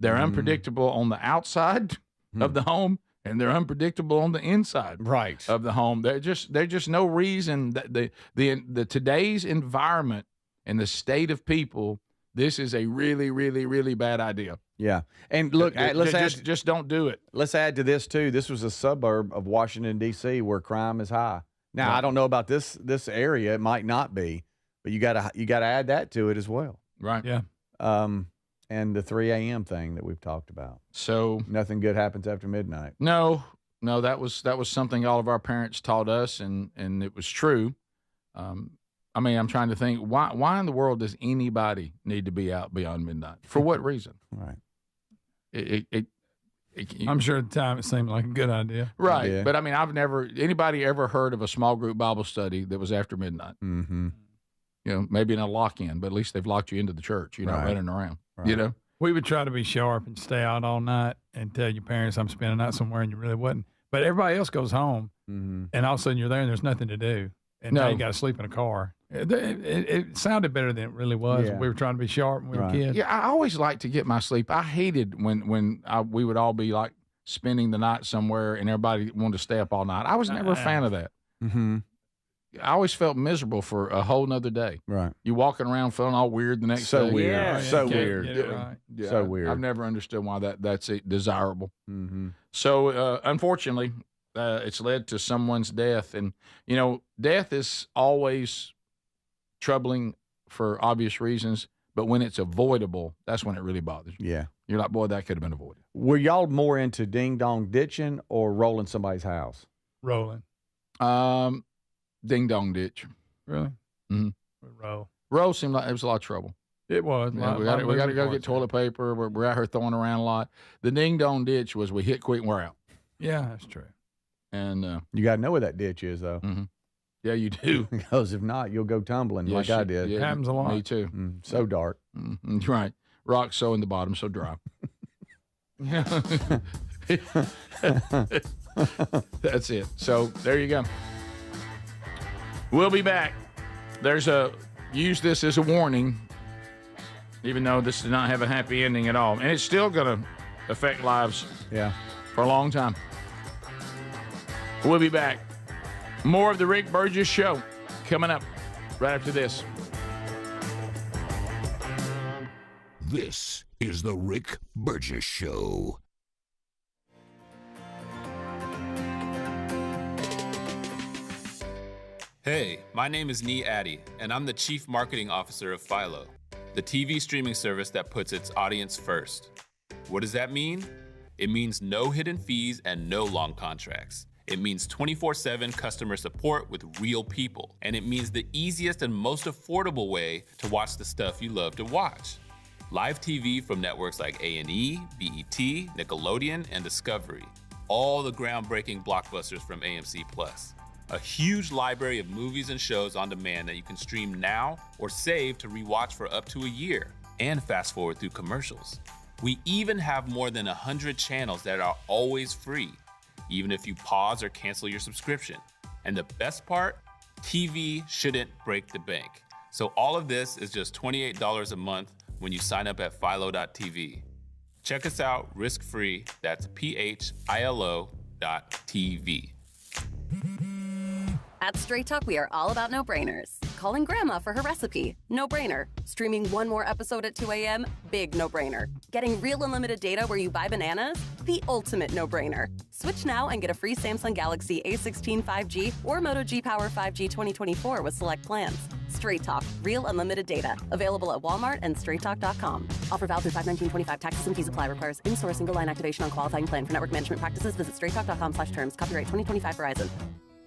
They're unpredictable on the outside of the home, and they're unpredictable on the inside of the home. There's just no reason that the today's environment and the state of people, this is a really, really, really bad idea. Yeah. And look, just don't do it. Let's add to this too. This was a suburb of Washington, D.C., where crime is high. Now, I don't know about this area. It might not be, but you gotta add that to it as well. Right. Yeah. And the 3 a.m. thing that we've talked about. So nothing good happens after midnight. No, that was something all of our parents taught us, and it was true. I mean, I'm trying to think, why in the world does anybody need to be out beyond midnight? For what reason? Right. I'm sure at the time it seemed like a good idea. Right. Yeah. But I mean, anybody ever heard of a small group Bible study that was after midnight? Mm-hmm. Maybe in a lock-in, but at least they've locked you into the church. You're not running around, Right. We would try to be sharp and stay out all night and tell your parents I'm spending the night somewhere, and you really wouldn't. But everybody else goes home, and all of a sudden you're there and there's nothing to do. And now you got to sleep in a car. It sounded better than it really was. Yeah. We were trying to be sharp when we were kids. Yeah, I always like to get my sleep. I hated when we would all be like spending the night somewhere and everybody wanted to stay up all night. I was never a fan of that. Mm-hmm. I always felt miserable for a whole nother day. Right. You walking around feeling all weird the next day. So weird. Yeah. So Get weird. it right. Yeah, So weird. I've never understood why that's desirable. Mm-hmm. So unfortunately, it's led to someone's death. And, death is always troubling for obvious reasons. But when it's avoidable, that's when it really bothers you. Yeah. You're like, boy, that could have been avoided. Were y'all more into ding-dong ditching or rolling somebody's house? Rolling. Ding dong ditch. Really? Mm-hmm. Roll. Roll seemed like it was a lot of trouble. It was. Yeah, we got to go get toilet paper. We're out here throwing around a lot. The ding dong ditch was we hit quick and we're out. Yeah, that's true. And you got to know where that ditch is, though. Mm-hmm. Yeah, you do. Because if not, you'll go tumbling like I did. It happens a lot. Me too. So dark. Mm-hmm. Right. Rock so in the bottom, so dry. That's it. So there you go. We'll be back. Use this as a warning, even though this does not have a happy ending at all. And it's still going to affect lives for a long time. We'll be back. More of the Rick Burgess Show coming up right after this. This is the Rick Burgess Show. Hey, my name is Nee Addy, and I'm the Chief Marketing Officer of Philo, the TV streaming service that puts its audience first. What does that mean? It means no hidden fees and no long contracts. It means 24/7 customer support with real people. And it means the easiest and most affordable way to watch the stuff you love to watch. Live TV from networks like A&E, BET, Nickelodeon, and Discovery. All the groundbreaking blockbusters from AMC+. a huge library of movies and shows on demand that you can stream now or save to rewatch for up to a year, and fast forward through commercials. We even have more than 100 channels that are always free, even if you pause or cancel your subscription. And the best part, TV shouldn't break the bank. So all of this is just $28 a month when you sign up at philo.tv. Check us out risk-free. That's philo.tv. At Straight Talk, we are all about no-brainers. Calling grandma for her recipe, no-brainer. Streaming one more episode at 2 a.m., big no-brainer. Getting real unlimited data where you buy bananas, the ultimate no-brainer. Switch now and get a free Samsung Galaxy A16 5G or Moto G Power 5G 2024 with select plans. Straight Talk, real unlimited data. Available at Walmart and straighttalk.com. Offer valid through 5/19/25. Taxes and fees apply. Requires in-store single line activation on qualifying plan. For network management practices, visit straighttalk.com/terms. Copyright 2025 Verizon.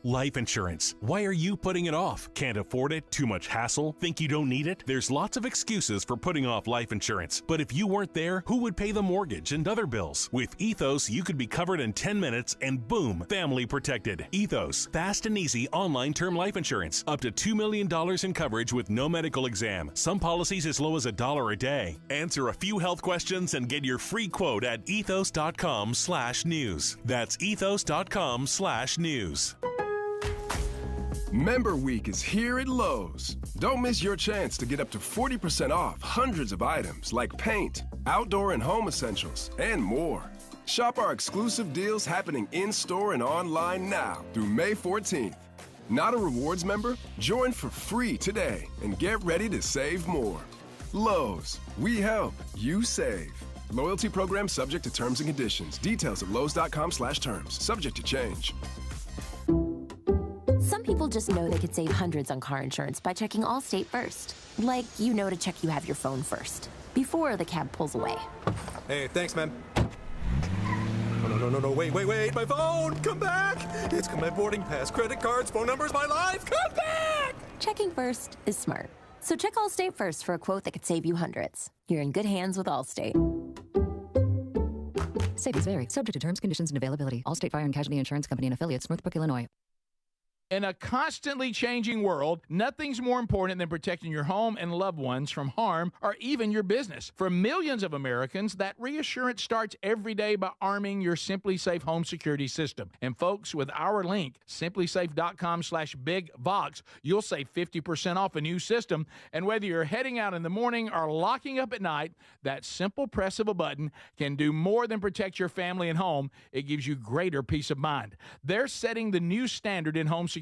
Life insurance. Why are you putting it off? Can't afford it? Too much hassle? Think you don't need it? There's lots of excuses for putting off life insurance. But if you weren't there, who would pay the mortgage and other bills? With Ethos, you could be covered in 10 minutes and boom, family protected. Ethos, fast and easy online term life insurance. Up to $2 million in coverage with no medical exam. Some policies as low as $1 a day. Answer a few health questions and get your free quote at ethos.com/news. That's ethos.com/news. Member Week is here at Lowe's. Don't miss your chance to get up to 40% off hundreds of items like paint, outdoor and home essentials, and more. Shop our exclusive deals happening in-store and online now through May 14th. Not a rewards member? Join for free today and get ready to save more. Lowe's, we help, you save. Loyalty program subject to terms and conditions. Details at lowes.com/terms. Subject to change. Some people just know they could save hundreds on car insurance by checking Allstate first. Like, you know to check you have your phone first, before the cab pulls away. Hey, thanks, man. Oh, no, wait, my phone! Come back! It's got my boarding pass, credit cards, phone numbers, my life! Come back! Checking first is smart. So check Allstate first for a quote that could save you hundreds. You're in good hands with Allstate. Savings vary. Subject to terms, conditions, and availability. Allstate Fire and Casualty Insurance Company and affiliates, Northbrook, Illinois. In a constantly changing world, nothing's more important than protecting your home and loved ones from harm or even your business. For millions of Americans, that reassurance starts every day by arming your Simply Safe home security system. And folks, with our link, simplysafe.com/bigvox, you'll save 50% off a new system. And whether you're heading out in the morning or locking up at night, that simple press of a button can do more than protect your family and home. It gives you greater peace of mind. They're setting the new standard in home security,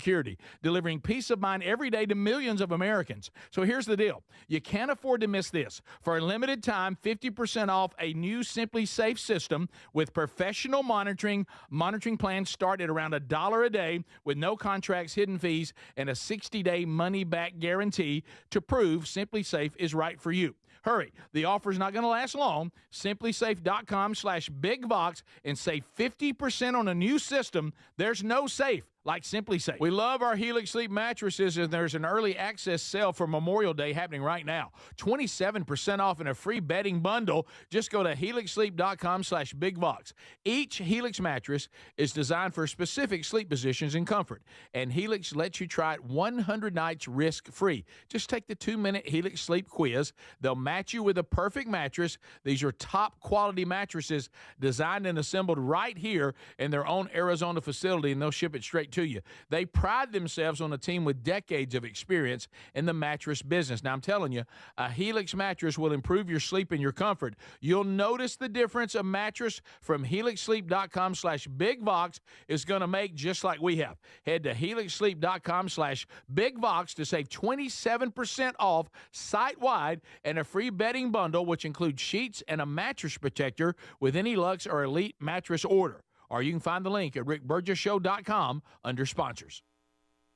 delivering peace of mind every day to millions of Americans. So here's the deal. You can't afford to miss this. For a limited time, 50% off a new Simply Safe system with professional monitoring. Monitoring plans start at around $1 a day with no contracts, hidden fees, and a 60-day money-back guarantee to prove Simply Safe is right for you. Hurry. The offer's not going to last long. Simplysafe.com/bigvox and save 50% on a new system. There's no safe like Simply Safe. We love our Helix Sleep mattresses, and there's an early access sale for Memorial Day happening right now. 27% off and a free bedding bundle. Just go to helixsleep.com/bigvox. Each Helix mattress is designed for specific sleep positions and comfort, and Helix lets you try it 100 nights risk-free. Just take the 2-minute Helix Sleep quiz. They'll match you with a perfect mattress. These are top-quality mattresses designed and assembled right here in their own Arizona facility, and they'll ship it straight to you. They pride themselves on a team with decades of experience in the mattress business. Now, I'm telling you, a Helix mattress will improve your sleep and your comfort. You'll notice the difference a mattress from helixsleep.com/bigvox is going to make, just like we have. Head to helixsleep.com/bigvox to save 27% off site-wide and a free bedding bundle, which includes sheets and a mattress protector with any Luxe or Elite mattress order. Or you can find the link at rickburgessshow.com under sponsors.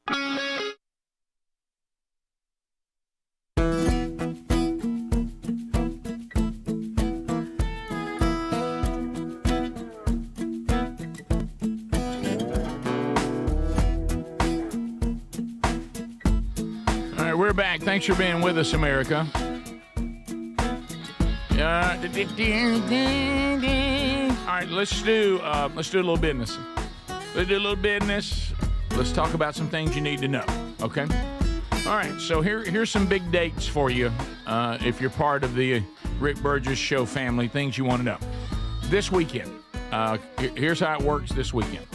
All right, we're back. Thanks for being with us, America. All right, let's do a little business. Let's do a little business. Let's talk about some things you need to know, okay? All right, so here's some big dates for you if you're part of the Rick Burgess Show family, things you want to know. This weekend, here's how it works this weekend.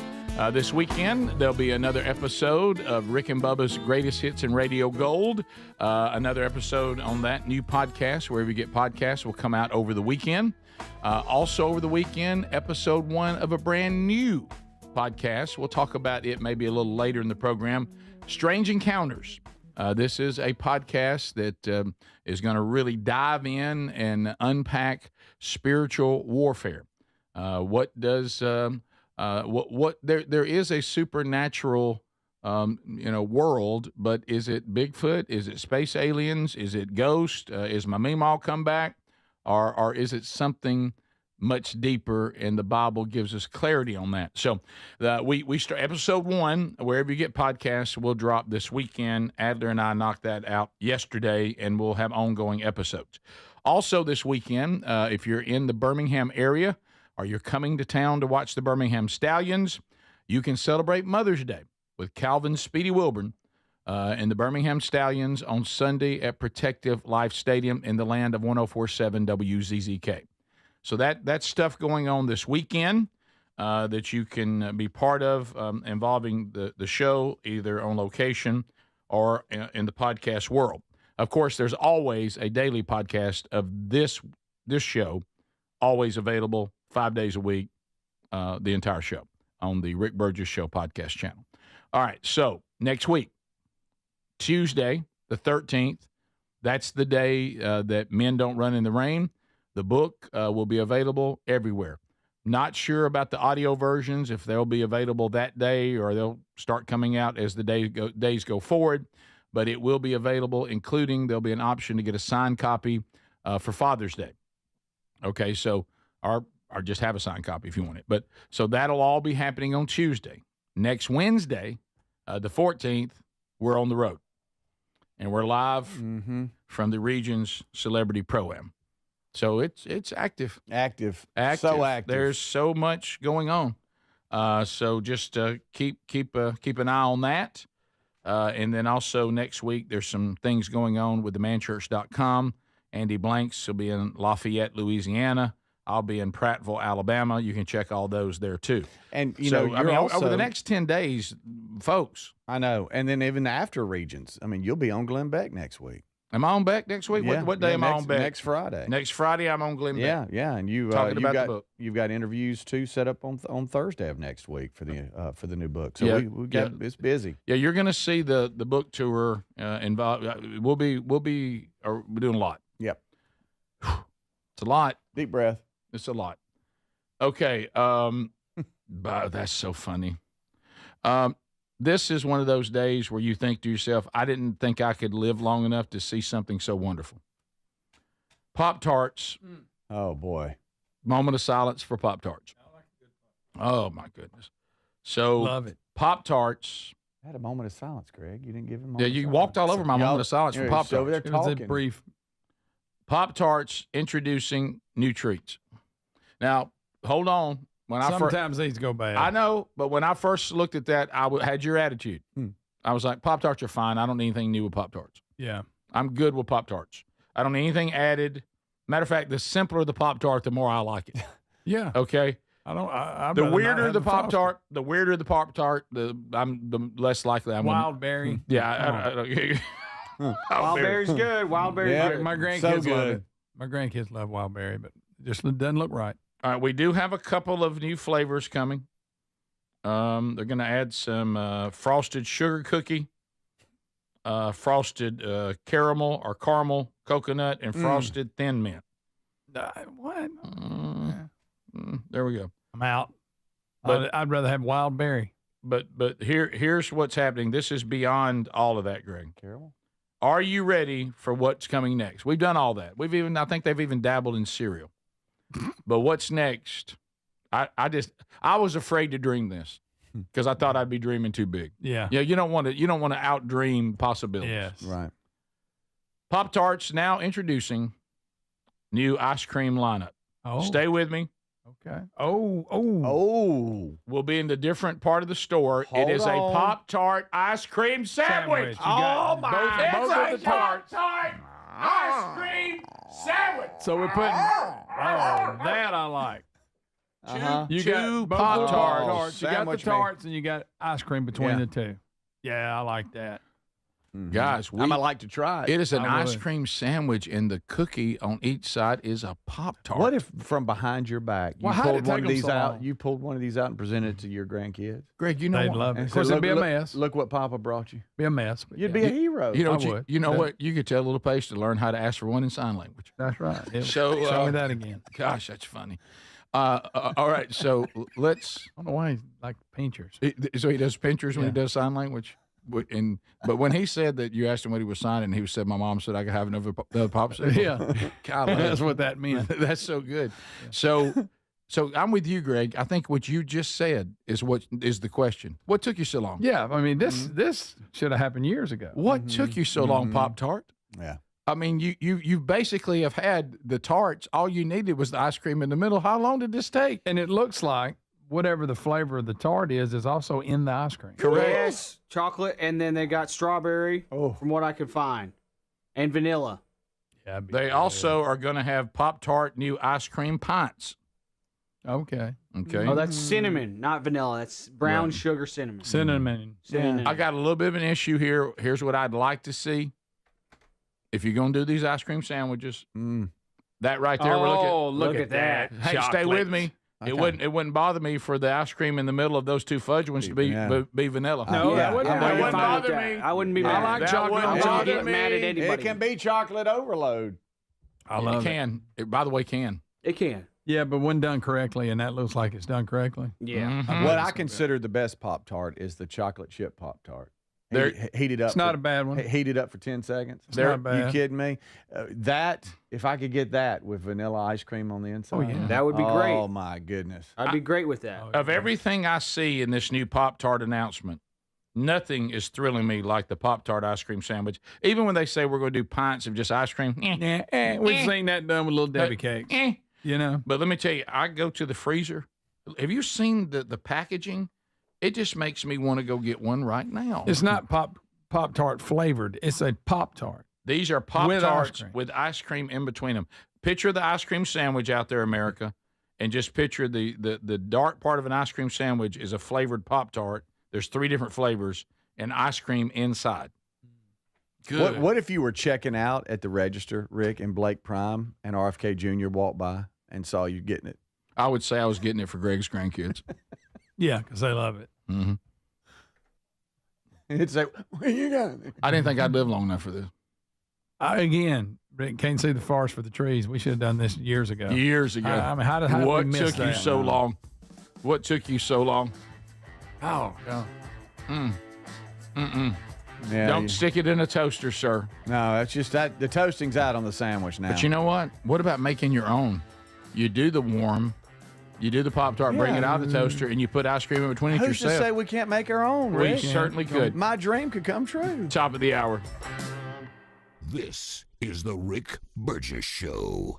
This weekend, there'll be another episode of Rick and Bubba's Greatest Hits in Radio Gold. Another episode on that new podcast, wherever you get podcasts, will come out over the weekend. Also over the weekend, episode 1 of a brand new podcast. We'll talk about it maybe a little later in the program. Strange Encounters. This is a podcast that is going to really dive in and unpack spiritual warfare. What there is a supernatural world, but is it Bigfoot? Is it space aliens? Is it ghosts? Is my Meemaw come back? Or is it something much deeper, and the Bible gives us clarity on that. So we start episode 1, wherever you get podcasts, will drop this weekend. Adler and I knocked that out yesterday, and we'll have ongoing episodes. Also this weekend, if you're in the Birmingham area or you're coming to town to watch the Birmingham Stallions, you can celebrate Mother's Day with Calvin Speedy Wilburn and the Birmingham Stallions on Sunday at Protective Life Stadium in the land of 104.7 WZZK. So that's stuff going on this weekend that you can be part of involving the show, either on location or in the podcast world. Of course, there's always a daily podcast of this show, always available 5 days a week, the entire show on the Rick Burgess Show podcast channel. All right, so next week, Tuesday, the 13th, that's the day that Men Don't Run in the Rain. The book will be available everywhere. Not sure about the audio versions, if they'll be available that day or they'll start coming out as the days go forward, but it will be available, including there'll be an option to get a signed copy for Father's Day. Okay, so or just have a signed copy if you want it. But so that'll all be happening on Tuesday. Next Wednesday, the 14th, we're on the road. And we're live from the region's Celebrity Pro-Am. So it's active. Active. So active. There's so much going on. So just keep an eye on that. And then also next week, there's some things going on with themanchurch.com. Andy Blanks will be in Lafayette, Louisiana. I'll be in Prattville, Alabama. You can check all those there too. And over the next 10 days, folks. I know. And then even after Regions, you'll be on Glenn Beck next week. Am I on Beck next week? Yeah, what day am I on Beck? Next Friday. Next Friday, I'm on Glenn Beck. Yeah. And you've got interviews too set up on Thursday of next week for the new book. So we got it's busy. Yeah, you're going to see the book tour involved. We'll be doing a lot. Yep. It's a lot. Deep breath. It's a lot. Okay. That's so funny. This is one of those days where you think to yourself, I didn't think I could live long enough to see something so wonderful. Pop-Tarts. Oh, boy. Moment of silence for Pop-Tarts. Oh, my goodness. So, love it. Pop-Tarts. I had a moment of silence, Greg. You didn't give him. Yeah, you walked all over my moment of silence for Pop-Tarts. Over there talking. It was a brief. Pop-Tarts introducing new treats. Now, hold on. Sometimes these go bad. I know, but when I first looked at that, I had your attitude. I was like, Pop-Tarts are fine. I don't need anything new with Pop-Tarts. Yeah. I'm good with Pop-Tarts. I don't need anything added. Matter of fact, the simpler the Pop-Tart, the more I like it. Yeah. Okay? The weirder the Pop-Tart, I'm the less likely I'm Wild berry. Yeah. Wild berry's good. Wild berry's good. My grandkids love it. My grandkids love wild berry, but it just doesn't look right. All right, we do have a couple of new flavors coming. They're going to add some frosted sugar cookie, frosted caramel coconut, and frosted thin mint. What? There we go. I'm out. But I'd rather have wild berry. But here's what's happening. This is beyond all of that, Greg. Caramel? Are you ready for what's coming next? We've done all that. I think they've even dabbled in cereal. But what's next? I was afraid to dream this because I thought I'd be dreaming too big. Yeah. Yeah. You don't want to outdream possibilities. Yes. Right. Pop-Tarts now introducing new ice cream lineup. Oh. Stay with me. Okay. Oh. We'll be in the different part of the store. Hold it is on. a Pop-Tart ice cream sandwich. You got Oh, my. both It's of the a tarts. Pop-Tart ice cream sandwich. So we're putting. Oh, that I like. Uh-huh. You Two got both Pop-Tarts. Tarts. You got the Sandwich me. tarts and you got ice cream between Yeah. the two. Yeah, I like that. Guys, I might like to try it. it is an I ice would. cream sandwich, and the cookie on each side is a Pop-Tart. What if from behind your back you Well, how'd pulled it one take of 'em these so out? long? You pulled one of these out and presented it to your grandkids. Greg, you know They'd what? love it. And Of course, said, it'd be a look, mess. Look what Papa brought you. Be a mess. But You'd yeah. be a hero. You know, I what would. you know what? You could tell little Paige to learn how to ask for one in sign language. That's right. Yeah. So, Show me that again. Gosh, that's funny. All right, so let's. I don't know why he like pinchers. So he does pinchers when he Yeah. does sign language. But when he said that you asked him what he was signing, he said, "My mom said I could have another popsicle." Yeah. God, That's what that meant. that's so good. So I'm with you, Greg. I think what you just said is what is the question. What took you so long? Yeah, I mean this should have happened years ago. What took you so long, Pop-Tart? Yeah. I mean, you basically have had the tarts. All you needed was the ice cream in the middle. How long did this take? And it looks like whatever the flavor of the tart is also in the ice cream. Correct. Yes, chocolate, and then they got strawberry, from what I could find, and vanilla. Yeah, They also are going to have Pop-Tart new ice cream pints. Okay. Okay. Oh, that's cinnamon, not vanilla. That's brown sugar cinnamon. Cinnamon. Cinnamon. I got a little bit of an issue here. Here's what I'd like to see. If you're going to do these ice cream sandwiches, that right there, Oh, look at that. Hey, stay with me. Okay. It wouldn't bother me for the ice cream in the middle of those two fudge ones to be Yeah. be vanilla. No, that wouldn't- I that would wouldn't bother that. me. I wouldn't be I mad. like That chocolate. wouldn't Bother get mad at me. anybody. It can be chocolate overload. I love it it. can. It, by the way, can. It can. Yeah, but when done correctly, and that looks like it's done correctly. Yeah. Mhm. What I consider the best Pop-Tart is the chocolate chip Pop-Tart. Heat it up. It's not a bad one. Heat it up for 10 seconds. It's not bad. You kidding me? That, if I could get that with vanilla ice cream on the inside. Oh, yeah. That would be great. Oh, my goodness. I'd be great with that. Of everything I see in this new Pop-Tart announcement, nothing is thrilling me like the Pop-Tart ice cream sandwich. Even when they say we're going to do pints of just ice cream. We've seen that done with little Debbie cakes. You know? But let me tell you, I go to the freezer. Have you seen the packaging? It just makes me want to go get one right now. It's not Pop-Tart flavored. It's a Pop-Tart. These are With ice Pop-Tarts cream. with ice cream in between them. Picture the ice cream sandwich out there, America, and just picture the dark part of an ice cream sandwich is a flavored Pop-Tart. There's 3 different flavors and ice cream inside. Good. What if you were checking out at the register, Rick, and Blake Prime and RFK Jr. walked by and saw you getting it? I would say I was getting it for Greg's grandkids. Yeah, because they love it. Mm-hmm. It's like, where you going? I didn't think I'd live long enough for this. Again, Rick, can't see the forest for the trees. We should have done this years ago. Years ago. I mean, how did we what miss took you that? so long? What took you so long? Oh, God. Yeah, Don't stick it in a toaster, sir. No, it's just that the toasting's out on the sandwich now. But you know what? What about making your own? You do the warm, you do the Pop-Tart, bring it out of the toaster, and you put ice cream in between it Who's to yourself. say we can't make our own, We Rick? certainly could. My dream could come true. Top of the hour. This is the Rick Burgess Show.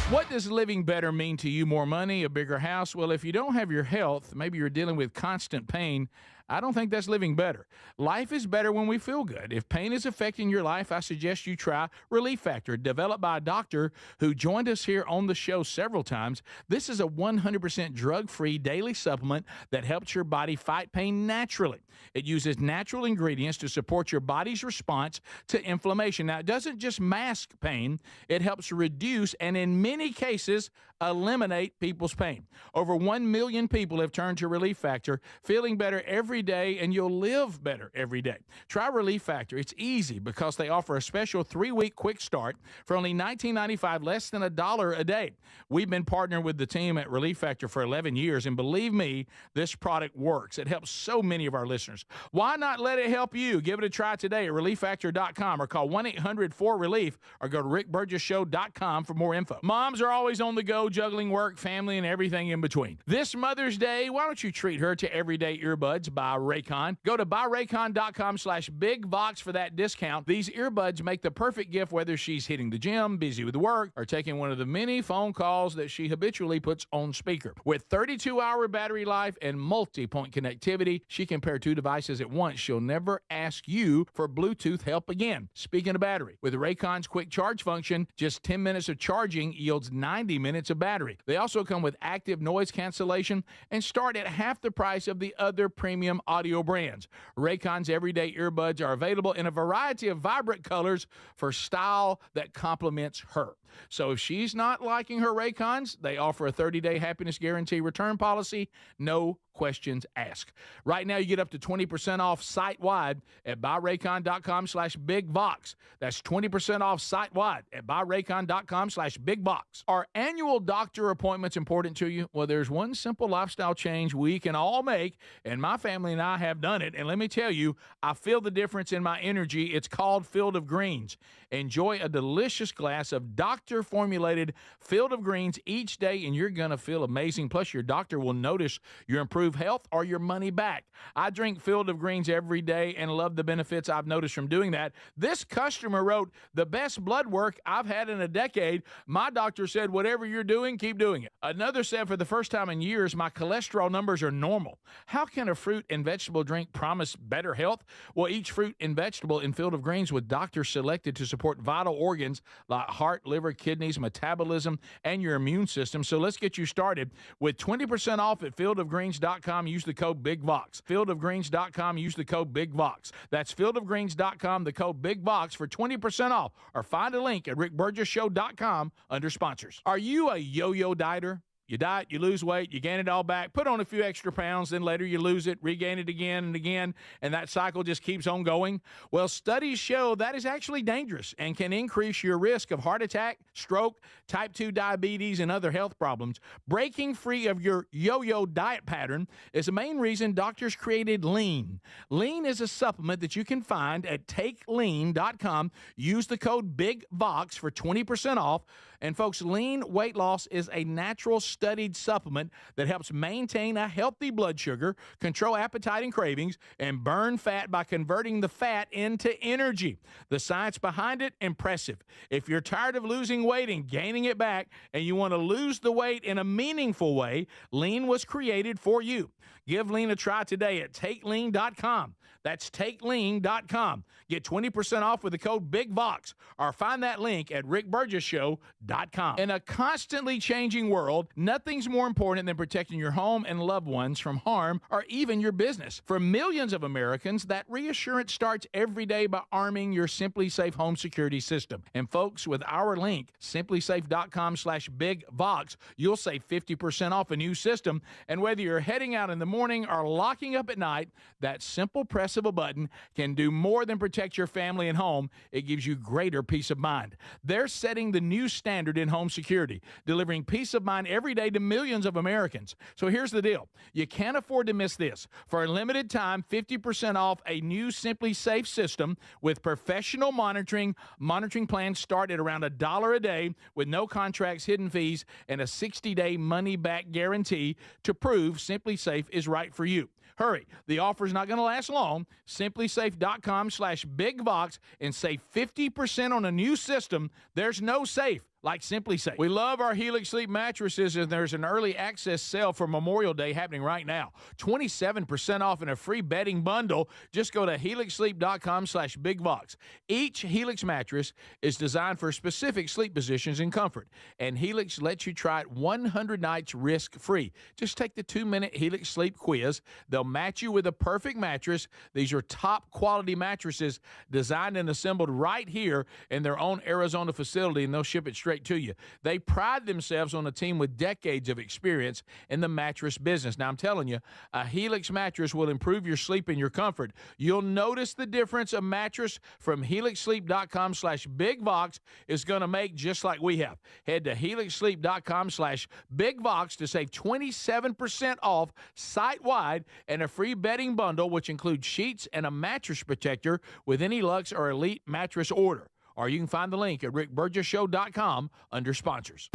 What does living better mean to you? More money, a bigger house? Well, if you don't have your health, maybe you're dealing with constant pain, I don't think that's living better. Life is better when we feel good. If pain is affecting your life, I suggest you try Relief Factor, developed by a doctor who joined us here on the show several times. This is a 100% drug-free daily supplement that helps your body fight pain naturally. It uses natural ingredients to support your body's response to inflammation. Now, it doesn't just mask pain, it helps reduce and in many cases eliminate people's pain. Over 1 million people have turned to Relief Factor, feeling better every day, and you'll live better every day. Try Relief Factor. It's easy because they offer a special 3-week quick start for only $19.95, less than $1 a day. We've been partnering with the team at Relief Factor for 11 years, and believe me, this product works. It helps so many of our listeners. Why not let it help you? Give it a try today at ReliefFactor.com or call 1-800-4RELIEF or go to RickBurgessShow.com for more info. Moms are always on the go. juggling work, family, and everything in between. This Mother's Day, why don't you treat her to everyday earbuds by Raycon? Go to buyraycon.com/bigvox for that discount. These earbuds make the perfect gift whether she's hitting the gym, busy with work, or taking one of the many phone calls that she habitually puts on speaker. With 32-hour battery life and multi-point connectivity, she can pair 2 devices at once. She'll never ask you for Bluetooth help again. Speaking of battery, with Raycon's quick charge function, just 10 minutes of charging yields 90 minutes of battery. They also come with active noise cancellation and start at half the price of the other premium audio brands. Raycon's everyday earbuds are available in a variety of vibrant colors for style that complements her. So if she's not liking her Raycons, they offer a 30-day happiness guarantee return policy, no questions asked. Right now, you get up to 20% off site-wide at buyraycon.com/bigvox. That's 20% off site-wide at buyraycon.com/bigvox. Are annual doctor appointments important to you? Well, there's one simple lifestyle change we can all make, and my family and I have done it. And let me tell you, I feel the difference in my energy. It's called Field of Greens. Enjoy a delicious glass of doctor-formulated Field of Greens each day, and you're going to feel amazing. Plus, your doctor will notice your improved health or your money back. I drink Field of Greens every day and love the benefits I've noticed from doing that. This customer wrote, the best blood work I've had in a decade. My doctor said, whatever you're doing, keep doing it. Another said, for the first time in years, my cholesterol numbers are normal. How can a fruit and vegetable drink promise better health? Well, each fruit and vegetable in Field of Greens with doctors selected to support vital organs like heart, liver, kidneys, metabolism, and your immune system. So let's get you started with 20% off at fieldofgreens.com. Use the code BIGVOX. Fieldofgreens.com. Use the code BIGVOX. That's fieldofgreens.com, the code BIGVOX for 20% off. Or find a link at rickburgesshow.com under sponsors. Are you a yo-yo dieter? You diet, you lose weight, you gain it all back, put on a few extra pounds, then later you lose it, regain it again and again, and that cycle just keeps on going. Well, studies show that is actually dangerous and can increase your risk of heart attack, stroke, type 2 diabetes, and other health problems. Breaking free of your yo-yo diet pattern is the main reason doctors created Lean. Lean is a supplement that you can find at takelean.com. Use the code BIGVOX for 20% off. And folks, Lean weight loss is a natural studied supplement that helps maintain a healthy blood sugar, control appetite and cravings, and burn fat by converting the fat into energy. The science behind it, impressive. If you're tired of losing weight and gaining it back, and you want to lose the weight in a meaningful way, Lean was created for you. Give Lean a try today at takelean.com. That's takelean.com. Get 20% off with the code BIGVOX, or find that link at rickburgesshow.com. In a constantly changing world, nothing's more important than protecting your home and loved ones from harm or even your business. For millions of Americans, that reassurance starts every day by arming your Simply Safe home security system. And folks, with our link, simplysafe.com/BigVox, you'll save 50% off a new system. And whether you're heading out in the morning or locking up at night, that simple press of a button can do more than protect your family and home. It gives you greater peace of mind. They're setting the new standard in home security, delivering peace of mind every day to millions of Americans. So here's the deal. You can't afford to miss this. For a limited time, 50% off a new Simply Safe system with professional monitoring. Monitoring plans start at around $1 a day with no contracts, hidden fees, and a 60-day money-back guarantee to prove Simply Safe is right for you. Hurry. The offer is not going to last long. Simplysafe.com/BigVox and save 50% on a new system. There's no safe like Simply Safe. We love our Helix Sleep mattresses, and there's an early access sale for Memorial Day happening right now. 27% off and a free bedding bundle. Just go to helixsleep.com/BigVox. Each Helix mattress is designed for specific sleep positions and comfort, and Helix lets you try it 100 nights risk-free. Just take the 2-minute Helix Sleep quiz. They'll match you with a perfect mattress. These are top-quality mattresses designed and assembled right here in their own Arizona facility, and they'll ship it straight to you. They pride themselves on a team with decades of experience in the mattress business. Now, I'm telling you, a Helix mattress will improve your sleep and your comfort. You'll notice the difference a mattress from helixsleep.com/BigVox is going to make, just like we have. Head to helixsleep.com/BigVox to save 27% off site-wide and a free bedding bundle, which includes sheets and a mattress protector with any Luxe or Elite mattress order. Or you can find the link at rickburgesshow.com under sponsors.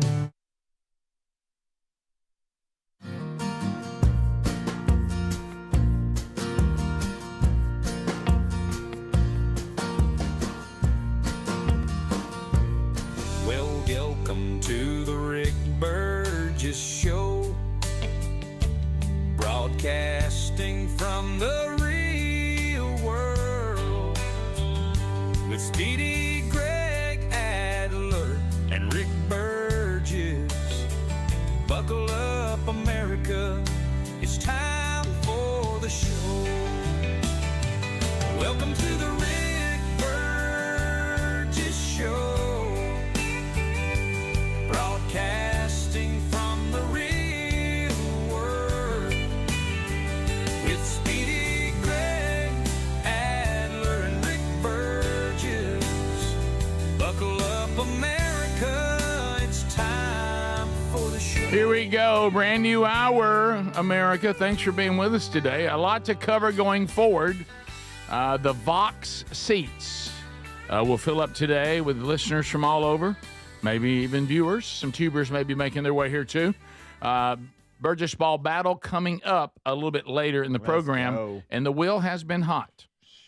Speedy, Greg Adler, and Rick Burgess. Buckle up, America. It's time for the show. Welcome to the Rick Burgess Show. Broadcasting from the real world. With Speedy, Greg Adler, and Rick Burgess. Buckle up, America. It's time for the show. Here we go, brand new hour, America. Thanks for being with us today. A lot to cover going forward. The Vox seats will fill up today with listeners from all over, maybe even viewers. Some tubers may be making their way here too. Burgess Ball Battle coming up a little bit later in the program, and the wheel has been hot.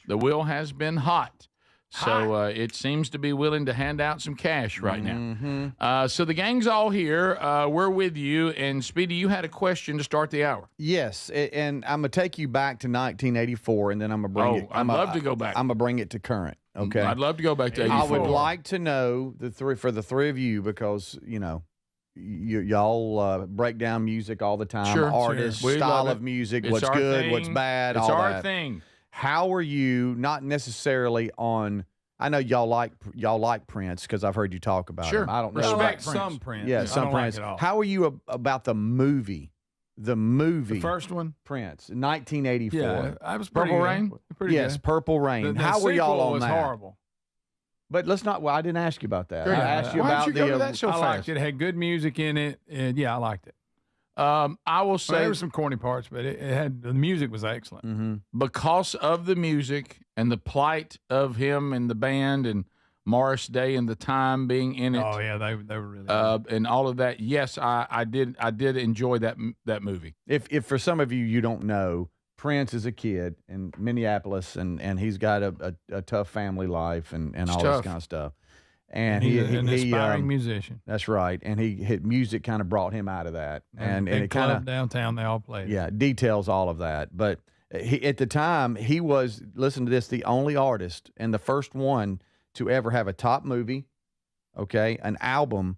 The wheel has been hot. So it seems to be willing to hand out some cash right now. So the gang's all here. We're with you. And, Speedy, you had a question to start the hour. Yes, and I'm going to take you back to 1984, and then I'm going to bring it. I'd love to go back. I'm going to bring it to current, okay? I'd love to go back to 84. I would like to know, for the three of you, because, you know, y'all break down music all the time. Sure, artists, sure. style of music, what's good, thing. what's bad, it's all our that. thing. How are you, not necessarily on, I know y'all like Prince because I've heard you talk about him. I don't know. Respect some Prince. Yeah, some Prince. Like it all. How are you about the movie? The first one? Prince, 1984. Yeah, I was pretty Purple good. Rain? Pretty Yes, good. Purple Rain. The How were y'all on was that? horrible. But let's not, well, I didn't ask you about that. Great. I asked you Why about did you go to the, that so I fast? liked it. It had good music in it. And yeah, I liked it. I will say, There were some corny parts, but it had the music was excellent. because of the music and the plight of him and the band and Morris Day and the time being in it. Oh yeah, they were really good. And all of that. Yes, I did enjoy that movie. if for some of you don't know, Prince is a kid in Minneapolis, and he's got a tough family life and all tough. this kind of stuff. And He's an aspiring musician. That's right. And he hit music kind of brought him out of that. And big it kind club of downtown they all played. Yeah, details all of that. But at the time, he was, listen to this, the only artist and the first one to ever have a top movie, okay, an album,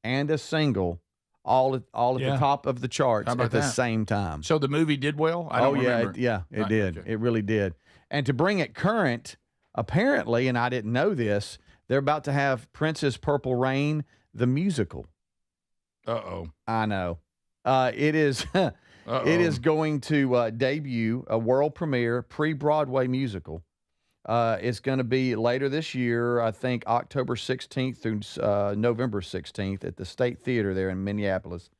and a single all at the top of the charts at the same time. So the movie did well? I don't remember. It did. Okay. It really did. And to bring it current, apparently, and I didn't know this, they're about to have Prince's Purple Rain, the musical. Uh-oh. I know. It is it is going to debut a world premiere pre-Broadway musical. It's going to be later this year, I think October 16th through November 16th at the State Theater there in Minneapolis.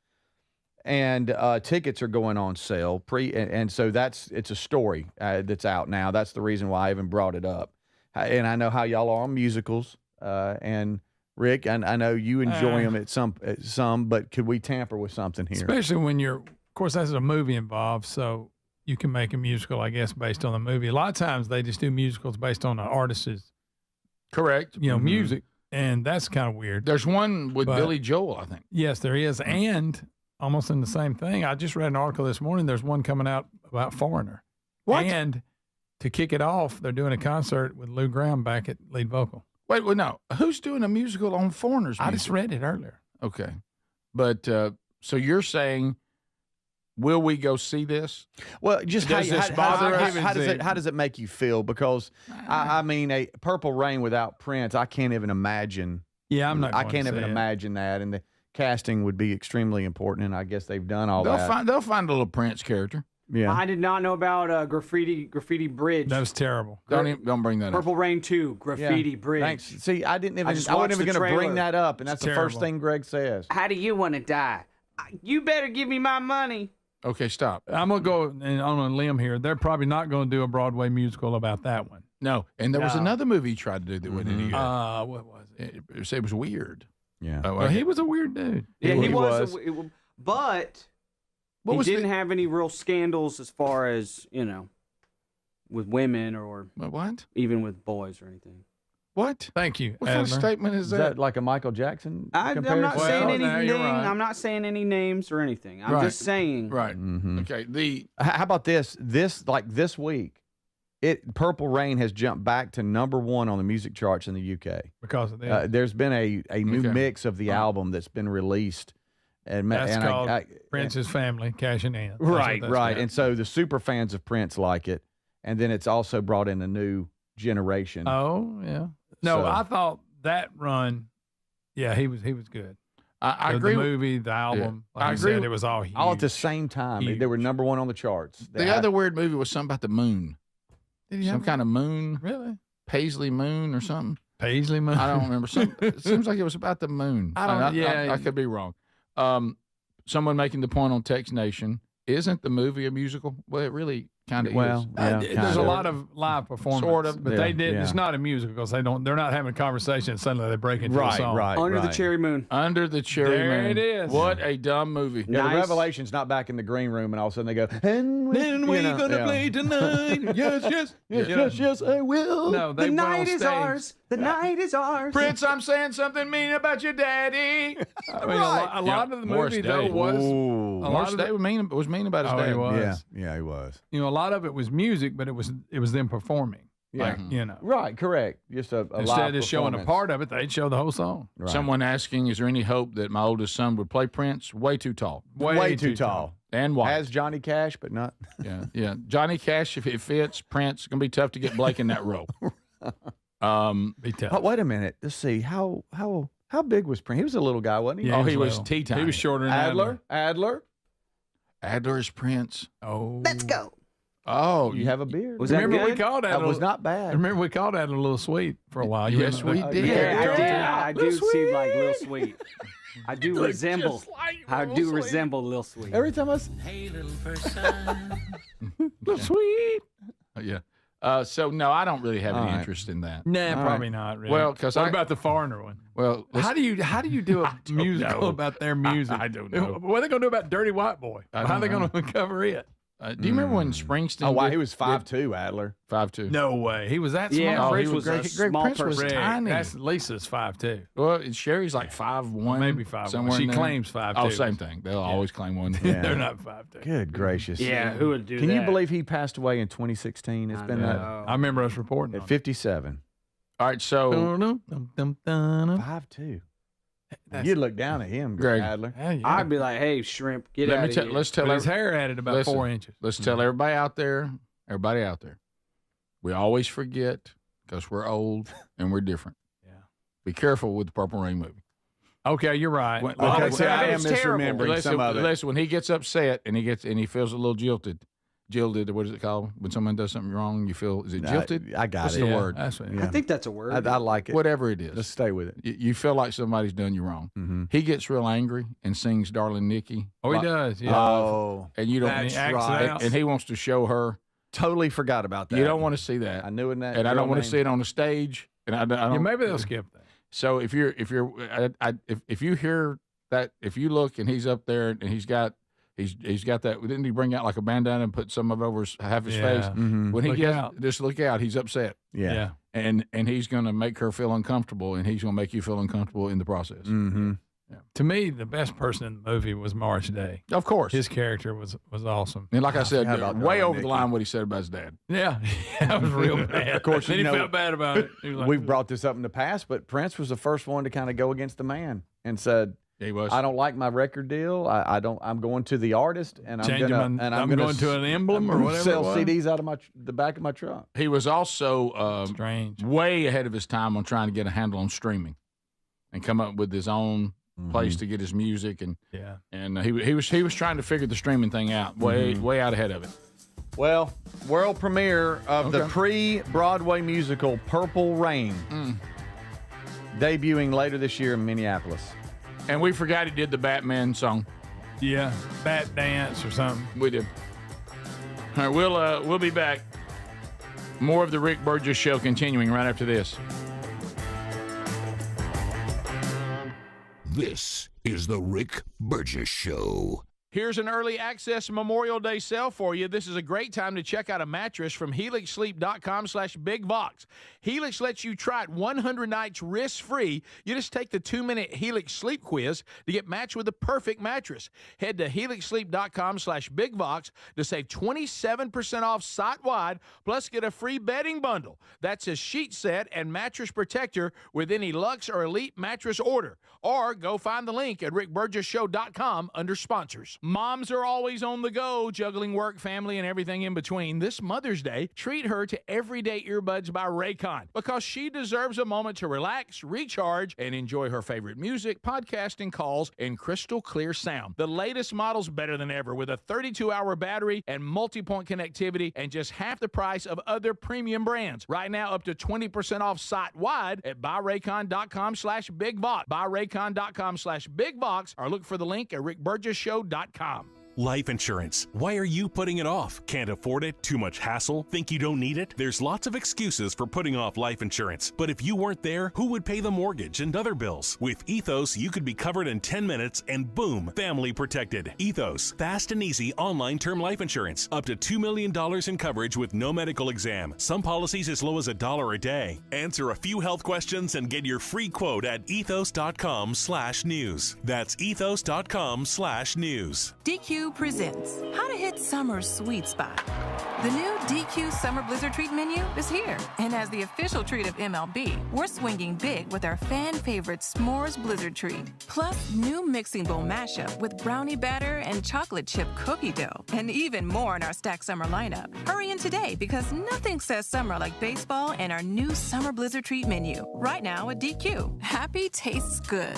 And tickets are going on sale. And so it's a story that's out now. That's the reason why I even brought it up. And I know how y'all are on musicals. And Rick, I know you enjoy them at some, but could we tamper with something here? Especially when of course, there's a movie involved, so you can make a musical, I guess, based on the movie. A lot of times they just do musicals based on the artist's correct, music, and that's kind of weird. There's one with Billy Joel, I think. Yes, there is, and almost in the same thing. I just read an article this morning. There's one coming out about Foreigner. What? And to kick it off, they're doing a concert with Lou Gramm back at lead vocal. Wait, no. Who's doing a musical on Foreigner's music? I just read it earlier. Okay. But so you're saying, will we go see this? Well, just does this bother us? How does it make you feel? Because I mean, a Purple Rain without Prince, I can't even imagine. Yeah, I can't even imagine that, and the casting would be extremely important. And I guess they've done all that. They'll find a little Prince character. Yeah, I did not know about Graffiti Bridge. That was terrible. Don't bring that up. Purple Rain 2, Graffiti Bridge. Thanks. See, I wasn't even going to bring that up, and that's the first thing Greg says. How do you want to die? You better give me my money. Okay, stop. I'm going to go on a limb here. They're probably not going to do a Broadway musical about that one. No, and there was another movie he tried to do that went any good. What was it? It was weird. Yeah. Well, he was a weird dude. Yeah, he was. But he didn't have any real scandals as far as, with women or what? Even with boys or anything. What? Thank you. What kind of statement is that? Is that like a Michael Jackson I'm not saying anything. Right. I'm not saying any names or anything. I'm just saying. Right. Mm-hmm. Okay. How about this? This week, Purple Rain has jumped back to #1 on the music charts in the UK because of that. There's been a new mix of the album that's been released, and That's called Prince's Family cashing in. Right. And so the super fans of Prince like it, and then it's also brought in a new generation. Oh yeah. No, So- I thought that run. Yeah, he was good. I agree. The with- movie, the album. Yeah. Like I you agree said, with- it was all huge. All at the same time. Huge. They were #1 on the charts. The other weird movie was something about the moon. Did he Some have kind of moon. Really? Paisley Moon or something. Paisley Moon? I don't remember. It seems like it was about the moon. I could be wrong. Someone making the point on Text Nation, isn't the movie a musical? Well, it really kind of is. There's a lot of live performance, Sort of. but Yeah, they did. yeah. It's not a musical because they're not having a conversation. And suddenly they break into a song. Under the Cherry Moon. Under the Cherry There Moon. it is. What a dumb movie. Yeah, Nice. the Revelation's not back in the green room, and all of a sudden they go, and we're gonna play tonight. yes, I will. No, they The went on night is stage. ours. The night is ours. Prince, I'm saying something mean about your daddy. I mean, a lot of the Morris movie though Day. was Ooh. a lot Morris of Day was mean about his Oh, dad. he was. Yeah, he was. a lot of it was music, but it was them performing. Yeah. Like, Right, correct. Just a instead live of just showing a performance. part of it, they'd show the whole song. Right. Someone asking, is there any hope that my oldest son would play Prince? Way too tall. Way too tall. And white. As Johnny Cash, but not. Yeah. Johnny Cash, if it fits, Prince, it's going to be tough to get Blake in that role. Be tough. Oh, wait a minute. Let's see. How big was Prince? He was a little guy, wasn't he? Yeah, he was little. tea-tiny. He was shorter than Adler. Adler's Prince. Oh, Let's go. Oh, You have a beard. Was that remember we good? called That Adler? was not bad. Remember we called Adler a little sweet for a while. You Yes, remember we that? did. Yeah, I do Little seem like Lil Sweet. I do resemble. I do resemble Lil Sweet. Every time Hey, little person. Little sweet. Yeah. So, no, I don't really have any interest in that. Nah, probably not. Really. Well, 'cause what I- about the foreigner one? Well, How do you do a musical know. about their music? I don't know. What are they going to do about Dirty White Boy? I How are they don't going to cover it? do you remember when Springsteen? Oh, wow. did- He was 5'2", Adler. 5'2". No way. He was that small. Yeah, Oh, Prince he was was a great. Greg small Prince was person. Greg, tiny. that's Lisa's 5'2". Well, Sherry's like 5'1". Maybe 5'1". somewhere She in there. claims 5'2". Oh, same thing. They'll always claim one. Yeah. They're not 5'2". Good gracious. Yeah, who would do Can that? you believe he passed away in 2016? It's I been know. I remember us reporting at on 57. All right, so 5'2". You'd look down at him, Greg. Adler. it. I'd be like, hey, shrimp, get let out me of tell. here. Let's tell But his every- hair added about listen, 4 inches. Let's tell everybody out there. We always forget because we're old and we're different. Yeah. Be careful with the Purple Rain movie. Okay, you're right. When- Okay, when- see, I am it's terrible. misremembering listen, some of it. listen, when he gets upset and he feels a little jilted, what is it called? When someone does something wrong, you feel, is it jilted? I got What's it. the Yeah, word? That's what. Yeah. I think that's a word. I like it. Whatever it is. Let's stay with it. You feel like somebody's done you wrong. Mm-hmm. He gets real angry and sings "Darling Nikki." Oh, he Like- does. Yeah. Oh, and you don't. That's and, right. and he wants to show her. totally forgot about that. You don't want to see that. I knew in that. And I don't girl want to name. see it on the stage. And I don't. Yeah, maybe they'll skip that. So if you hear that, if you look and he's up there and he's got that. Didn't he bring out like a bandana and put some of over half his face? Mhm. When he Look gets, out. just look out. He's upset. Yeah. And he's going to make her feel uncomfortable, and he's going to make you feel uncomfortable in the process. Mm-hmm. To me, the best person in the movie was Morris Day. Of course. His character was awesome. And like I said, forgot about way Darling over the Nikki. line what he said about his dad. Yeah, that was real bad. Of course, then you he know, felt bad about it. He was like, We've brought this up in the past, but Prince was the first one to kind of go against the man and said, He was. "I don't like my record deal. I don't. I'm going to the artist, and I'm Changing going my- to. And I'm gonna going to an emblem I'm or gonna whatever Sell it was." CDs out of the back of my truck. He was also strange, way ahead of his time on trying to get a handle on streaming, and come up with his own place to get his music, and Yeah. and he was trying to figure the streaming thing out way out ahead of it. Well, world premiere of the Okay. pre-Broadway musical Purple Rain, debuting later this year in Minneapolis. And we forgot he did the Batman song. Yeah, Bat Dance or something. We did. All right, we'll be back. More of the Rick Burgess Show continuing right after this. This is the Rick Burgess Show. Here's an early access Memorial Day sale for you. This is a great time to check out a mattress from HelixSleep.com/BigVox. Helix lets you try it 100 nights risk-free. You just take the 2-minute Helix Sleep Quiz to get matched with the perfect mattress. Head to HelixSleep.com/BigVox to save 27% off site-wide, plus get a free bedding bundle. That's a sheet set and mattress protector with any Luxe or Elite mattress order. Or go find the link at rickburgessshow.com under sponsors. Moms are always on the go, juggling work, family, and everything in between. This Mother's Day, treat her to Everyday Earbuds by Raycon, because she deserves a moment to relax, recharge, and enjoy her favorite music, podcasting, calls, and crystal clear sound. The latest model's better than ever, with a 32-hour battery and multi-point connectivity, and just half the price of other premium brands. Right now, up to 20% off site-wide at buyraycon.com/BigVox. Buyraycon.com/BigVox, or look for the link at rickburgessshow.com. Life insurance. Why are you putting it off? Can't afford it? Too much hassle? Think you don't need it? There's lots of excuses for putting off life insurance. But if you weren't there, who would pay the mortgage and other bills? With Ethos, you could be covered in 10 minutes and boom, family protected. Ethos, fast and easy online term life insurance. Up to $2 million in coverage with no medical exam. Some policies as low as $1 a day. Answer a few health questions and get your free quote at ethos.com/news. That's ethos.com/news. DQ presents How to Hit Summer's Sweet Spot. The new DQ Summer Blizzard Treat menu is here. And as the official treat of MLB, we're swinging big with our fan favorite S'mores Blizzard Treat. Plus, new mixing bowl mashup with brownie batter and chocolate chip cookie dough. And even more in our Stack Summer lineup. Hurry in today, because nothing says summer like baseball and our new Summer Blizzard Treat menu. Right now at DQ. Happy tastes good.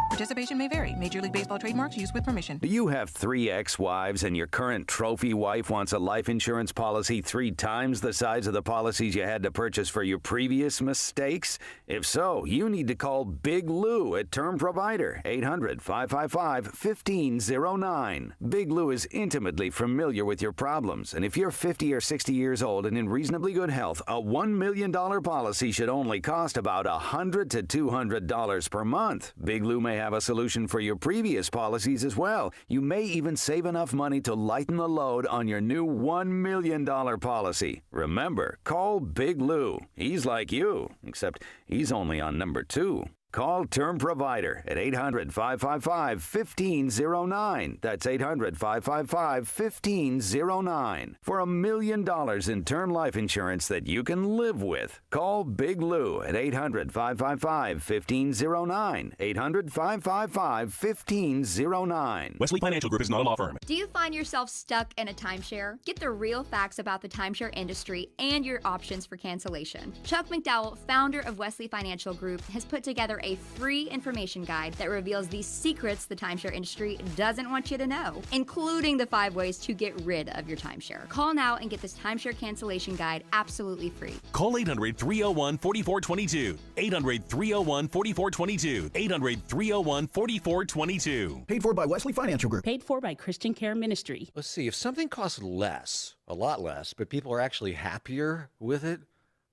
Participation may vary. Major League Baseball trademarks used with permission. Do you have 3 ex-wives and your current trophy wife wants a life insurance policy 3 times the size of the policies you had to purchase for your previous mistakes? If so, you need to call Big Lou at Term Provider, 800-555-1509. Big Lou is intimately familiar with your problems, and if you're 50 or 60 years old and in reasonably good health, a $1 million policy should only cost about $100 to $200 per month. Big Lou may have a solution for your previous policies as well. You may even save enough money to lighten the load on your new $1 million policy. Remember, call Big Lou. He's like you, except he's only on number 2. Call Term Provider at 800-555-1509. That's 800-555-1509. For $1 million in term life insurance that you can live with. Call Big Lou at 800-555-1509. 800-555-1509. Wesley Financial Group is not a law firm. Do you find yourself stuck in a timeshare? Get the real facts about the timeshare industry and your options for cancellation. Chuck McDowell, founder of Wesley Financial Group, has put together a free information guide that reveals the secrets the timeshare industry doesn't want you to know, including the 5 ways to get rid of your timeshare. Call now and get this timeshare cancellation guide absolutely free. Call 800-301-4422. 800-301-4422. 800-301-4422. Paid for by Wesley Financial Group. Paid for by Christian Care Ministry. Let's see, if something costs less, a lot less, but people are actually happier with it,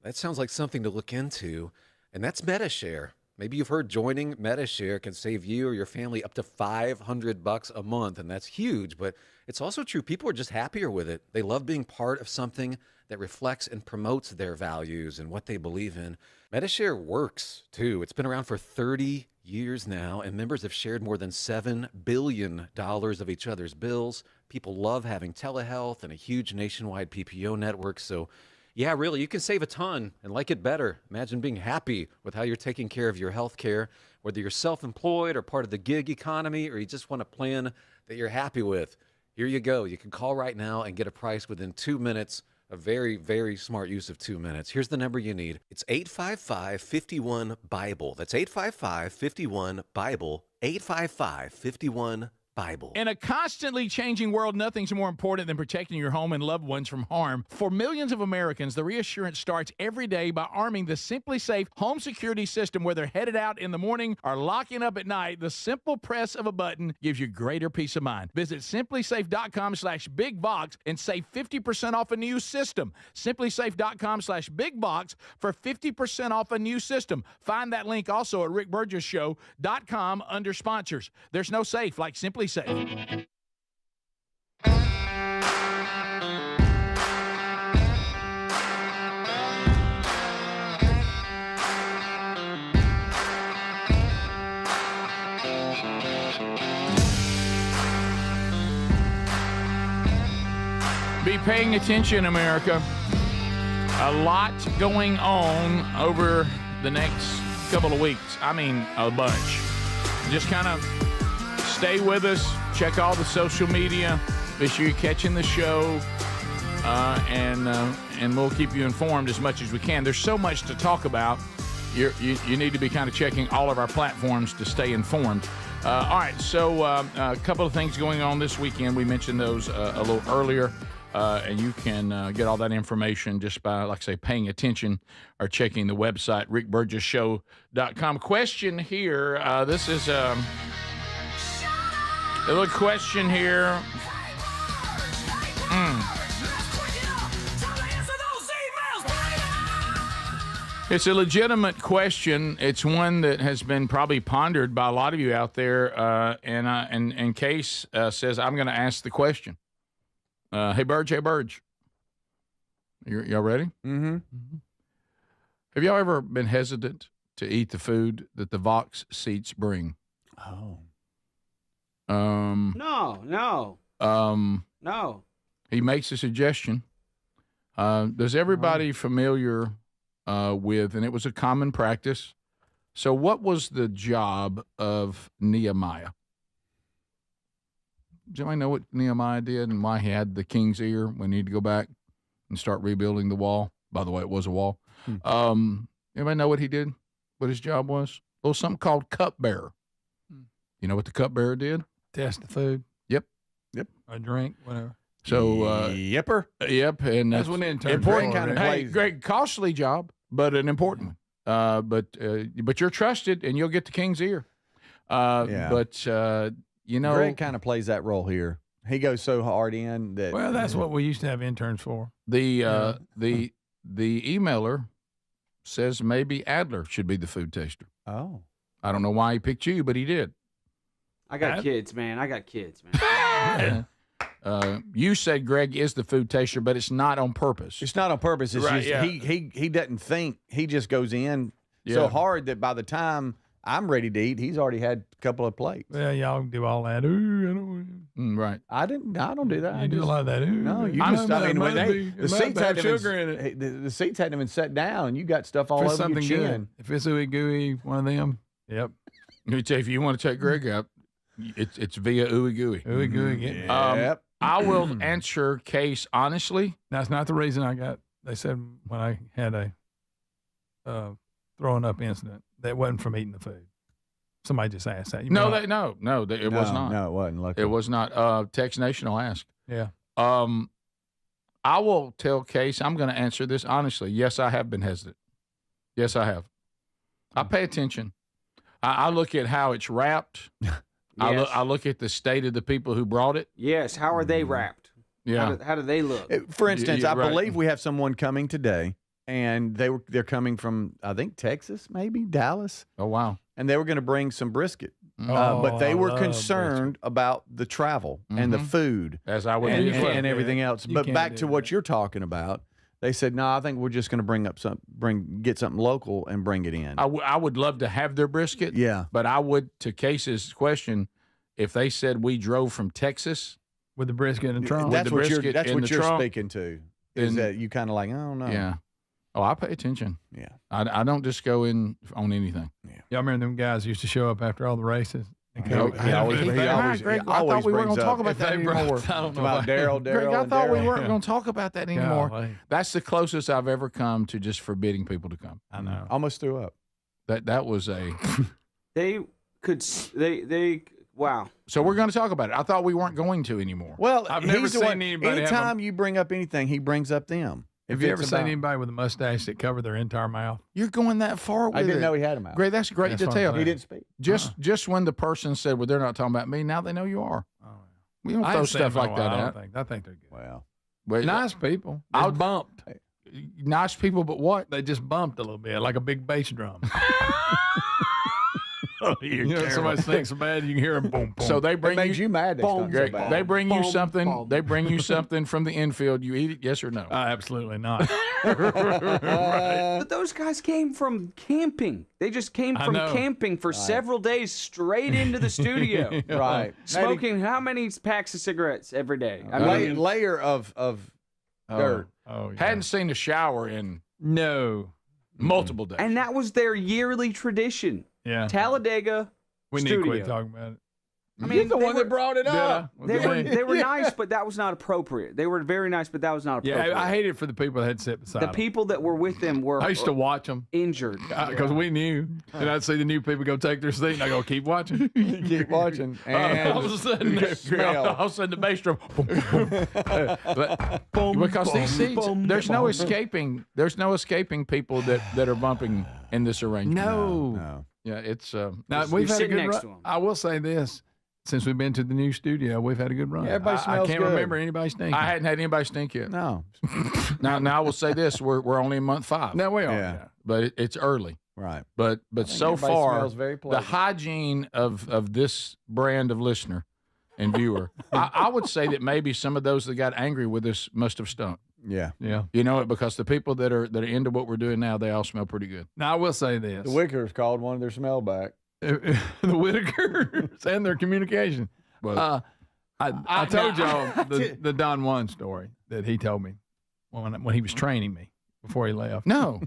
that sounds like something to look into, and that's MediShare. Maybe you've heard joining MediShare can save you or your family up to $500 a month, and that's huge, but it's also true. People are just happier with it. They love being part of something that reflects and promotes their values and what they believe in. MediShare works, too. It's been around for 30 years now, and members have shared more than $7 billion of each other's bills. People love having telehealth and a huge nationwide PPO network, so yeah, really, you can save a ton and like it better. Imagine being happy with how you're taking care of your health care, whether you're self-employed or part of the gig economy, or you just want a plan that you're happy with. Here you go. You can call right now and get a price within 2 minutes. A very, very smart use of 2 minutes. Here's the number you need. It's 855-51-BIBLE. That's 855-51-BIBLE. 855-51-BIBLE. In a constantly changing world, nothing's more important than protecting your home and loved ones from harm. For millions of Americans, the reassurance starts every day by arming the Simply Safe home security system. Whether headed out in the morning or locking up at night, the simple press of a button gives you greater peace of mind. Visit simplysafe.com/BigVox and save 50% off a new system. Simplysafe.com/BigVox for 50% off a new system. Find that link also at rickburgessshow.com under sponsors. There's no safe like Simply safe. Be paying attention, America. A lot going on over the next couple of weeks. I mean, a bunch. Just kind of stay with us. Check all the social media. Be sure you're catching the show, and we'll keep you informed as much as we can. There's so much to talk about. You need to be kind of checking all of our platforms to stay informed. All right, so a couple of things going on this weekend. We mentioned those a little earlier. And you can get all that information just by, like I say, paying attention or checking the website, rickburgessshow.com. Question here. This is a little question here. It's a legitimate question. It's one that has been probably pondered by a lot of you out there. And Case says, I'm going to ask the question. Hey, Burge. Y'all ready? Mm-hmm. Have y'all ever been hesitant to eat the food that the Vox seats bring? Oh. No. He makes a suggestion. Does everybody familiar with, and it was a common practice, so what was the job of Nehemiah? Does anybody know what Nehemiah did and why he had the king's ear when he needed to go back and start rebuilding the wall? By the way, it was a wall. Anybody know what he did? What his job was? Well, something called cupbearer. You know what the cupbearer did? Test the food. Yep. A drink, whatever. So, Yep, and that's when interns important kind of hey, great, costly job, but an important one. But you're trusted, and you'll get the king's ear. But you know, Greg kind of plays that role here. He goes so hard in that. Well, that's what we used to have interns for. The emailer says maybe Adler should be the food taster. Oh, I don't know why he picked you, but he did. I got kids, man. You said Greg is the food taster, but it's not on purpose. It's not on purpose. It's right, just he doesn't think. He just goes in so hard that by the time I'm ready to eat, he's already had a couple of plates. Well, y'all do all that. Ooh, I don't. Right. I don't do that. You do a lot of that. Ooh, no, you just. I mean, when the seats hadn't even the seats hadn't even sat down. You got stuff all over your chin. Good. If it's ooey gooey, one of them. Yep. Let me tell you, if you want to take Greg out, it's via ooey gooey. Ooey gooey. Yep. I will answer Case honestly. That's not the reason I got. They said when I had a throwing up incident, that wasn't from eating the food. Somebody just asked that. It was not. No, it wasn't. Lucky. It was not. Text Nation will ask. Yeah. I will tell Case, I'm going to answer this honestly. Yes, I have been hesitant. Yes, I have. I pay attention. I look at how it's wrapped. Yes. I look at the state of the people who brought it. Yes. How are they wrapped? Yeah. How do they look? For instance, I believe we have someone coming today, and they're coming from, I think, Texas, maybe Dallas. Oh, wow. And they were going to bring some brisket. But they were concerned about the travel and the food. As I would and everything else. But back to what you're talking about, they said, no, I think we're just going to get something local and bring it in. I would love to have their brisket. Yeah. But I would, to Case's question, if they said we drove from Texas with the brisket and trunk. That's what you're speaking to. Is that you kind of like, I don't know. Yeah. Oh, I pay attention. Yeah. I don't just go in on anything. Yeah. Y'all remember them guys used to show up after all the races? He always Greg, I thought we weren't going to talk about that anymore. About Daryl. Greg, I thought we weren't going to talk about that anymore. That's the closest I've ever come to just forbidding people to come. I know. Almost threw up. That was a. They wow. So we're going to talk about it. I thought we weren't going to anymore. Well, I've never seen anybody. Anytime you bring up anything, he brings up them. Have you ever seen anybody with a mustache that covered their entire mouth? You're going that far with it. I didn't know he had a mouth. Great, that's great detail. He didn't speak. Just when the person said, well, they're not talking about me, now they know you are. We don't throw stuff like that out. I think they're good. Well, nice people. Just bumped. Nice people, but what? They just bumped a little bit, like a big bass drum. You know, somebody stinks so bad you can hear them boom, boom. So they bring made you mad. They stunk so bad. They bring you Boom, something. boom. They bring you something from the infield. You eat it, yes or no? Absolutely not. But those guys came from camping. They just came I from know. camping for several days straight into the studio. Right. Smoking how many packs of cigarettes every day? I mean, Layer of dirt. Oh, yeah. Hadn't seen a shower in No. multiple days. and that was their yearly tradition. Yeah. Talladega We need studio. to quit talking about it. I mean, You're the they one were- that brought it Did I? up. Was They it were me? they were nice, but that was not appropriate. They were very nice, but that was not appropriate. Yeah, I hate it for the people that had to sit beside the them. people that were with them were I used to watch them injured. because we knew, and I'd see the new people go take their seat, and I go, keep watching. Keep watching. And all of a sudden, smell. All of a sudden, the bass drum. Because these seats, there's no escaping. There's no escaping people that are bumping in this arrangement. No. Yeah, it's. Now we've had a sitting good next run. to 'em. I will say this: since we've been to the new studio, we've had a good run. Yeah, everybody I smells can't good. remember anybody stinking. I hadn't had anybody stink yet. No. Now I will say this: we're only in month 5. No, we are. Yeah. But it's early. Right. But think so everybody far, smells very the pleasant. hygiene of this brand of listener and viewer, I would say that maybe some of those that got angry with us must have stunk. Yeah. Yeah. You know, because the people that are into what we're doing now, they all smell pretty good. Now I will say this: The Wickers called one of their smell back. the Whitakers and their communication. But I told y'all the Don Juan story that he told me when he was training me before he left. no,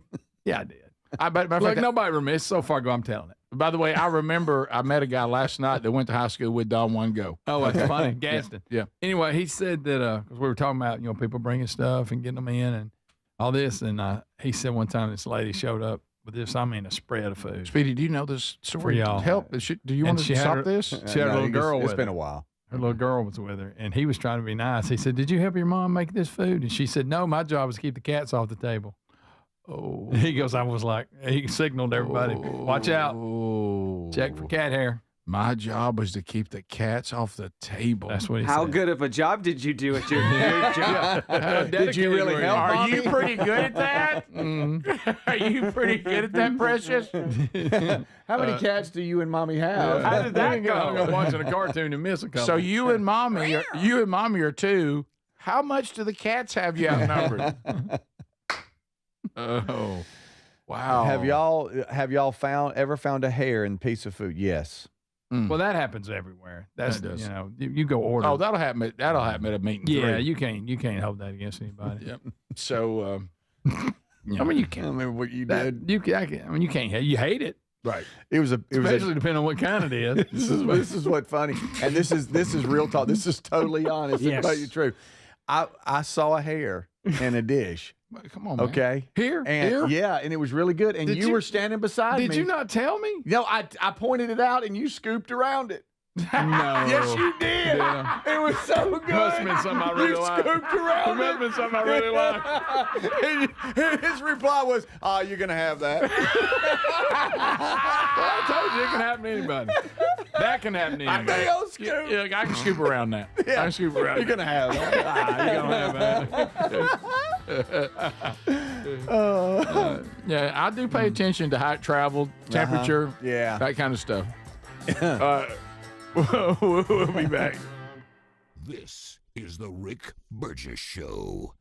Yeah, I did. matter of Look, fact, nobody remiss. So far, I'm telling it. by the way, I remember I met a guy last night that went to high school with Don Juan Go. Oh, that's funny. Gaston. Yeah. Anyway, he said that because we were talking about people bringing stuff and getting them in and all this, and he said one time this lady showed up with this. I mean, a spread of food. Speedy, do you know this story? For y'all. Help. Do you And want she to had stop her- this? She had a little girl with It's been her. a while. Her little girl was with her, and he was trying to be nice. He said, "Did you help your mom make this food?" And she said, "No, my job was to keep the cats off the table." Oh. He goes, I was like, he signaled everybody, watch out, check for cat hair. My job was to keep the cats off the table. That's what he How said. good of a job did you do at your job? Did you really help? Are you Mommy? pretty good at that? Are you pretty good at that, Precious? How many cats do you and Mommy have? How did that I'm go? watching a cartoon and miss a couple. So you and mommy are 2. How much do the cats have you outnumbered? Oh, wow. Have y'all ever found a hair in a piece of food? Yes. Well, that happens everywhere. That's That does. you go order. Oh, that'll happen. That'll happen at a meeting. yeah, 3. you can't hold that against anybody. Yep. So, I mean, you I can't. remember what you That, did. you can't. You hate it, right. It was especially depending on what kind it is. this is what's funny, and this is real talk. This is totally honest and Yes. tell you the truth. I saw a hair in a dish. Come on, man. Okay. Here, And yeah, and it was really good. And Did you you- were standing beside me. Did you not tell me? No, I pointed it out and you scooped around it. No. Yes, you did. Yeah. It was so good. Must have been something I really you liked. scooped It around must have been something I really liked. And his reply was, "Oh, you're gonna have that." Well, I told you it can happen to anybody. That can happen to anybody. Big old scoop. Yeah, I can scoop around that. I can scoop around You're gonna have that. You're gonna have that. Yeah, I do pay attention to height, travel, temperature, Yeah. that kind of stuff. We'll be back. This is the Rick Burgess Show.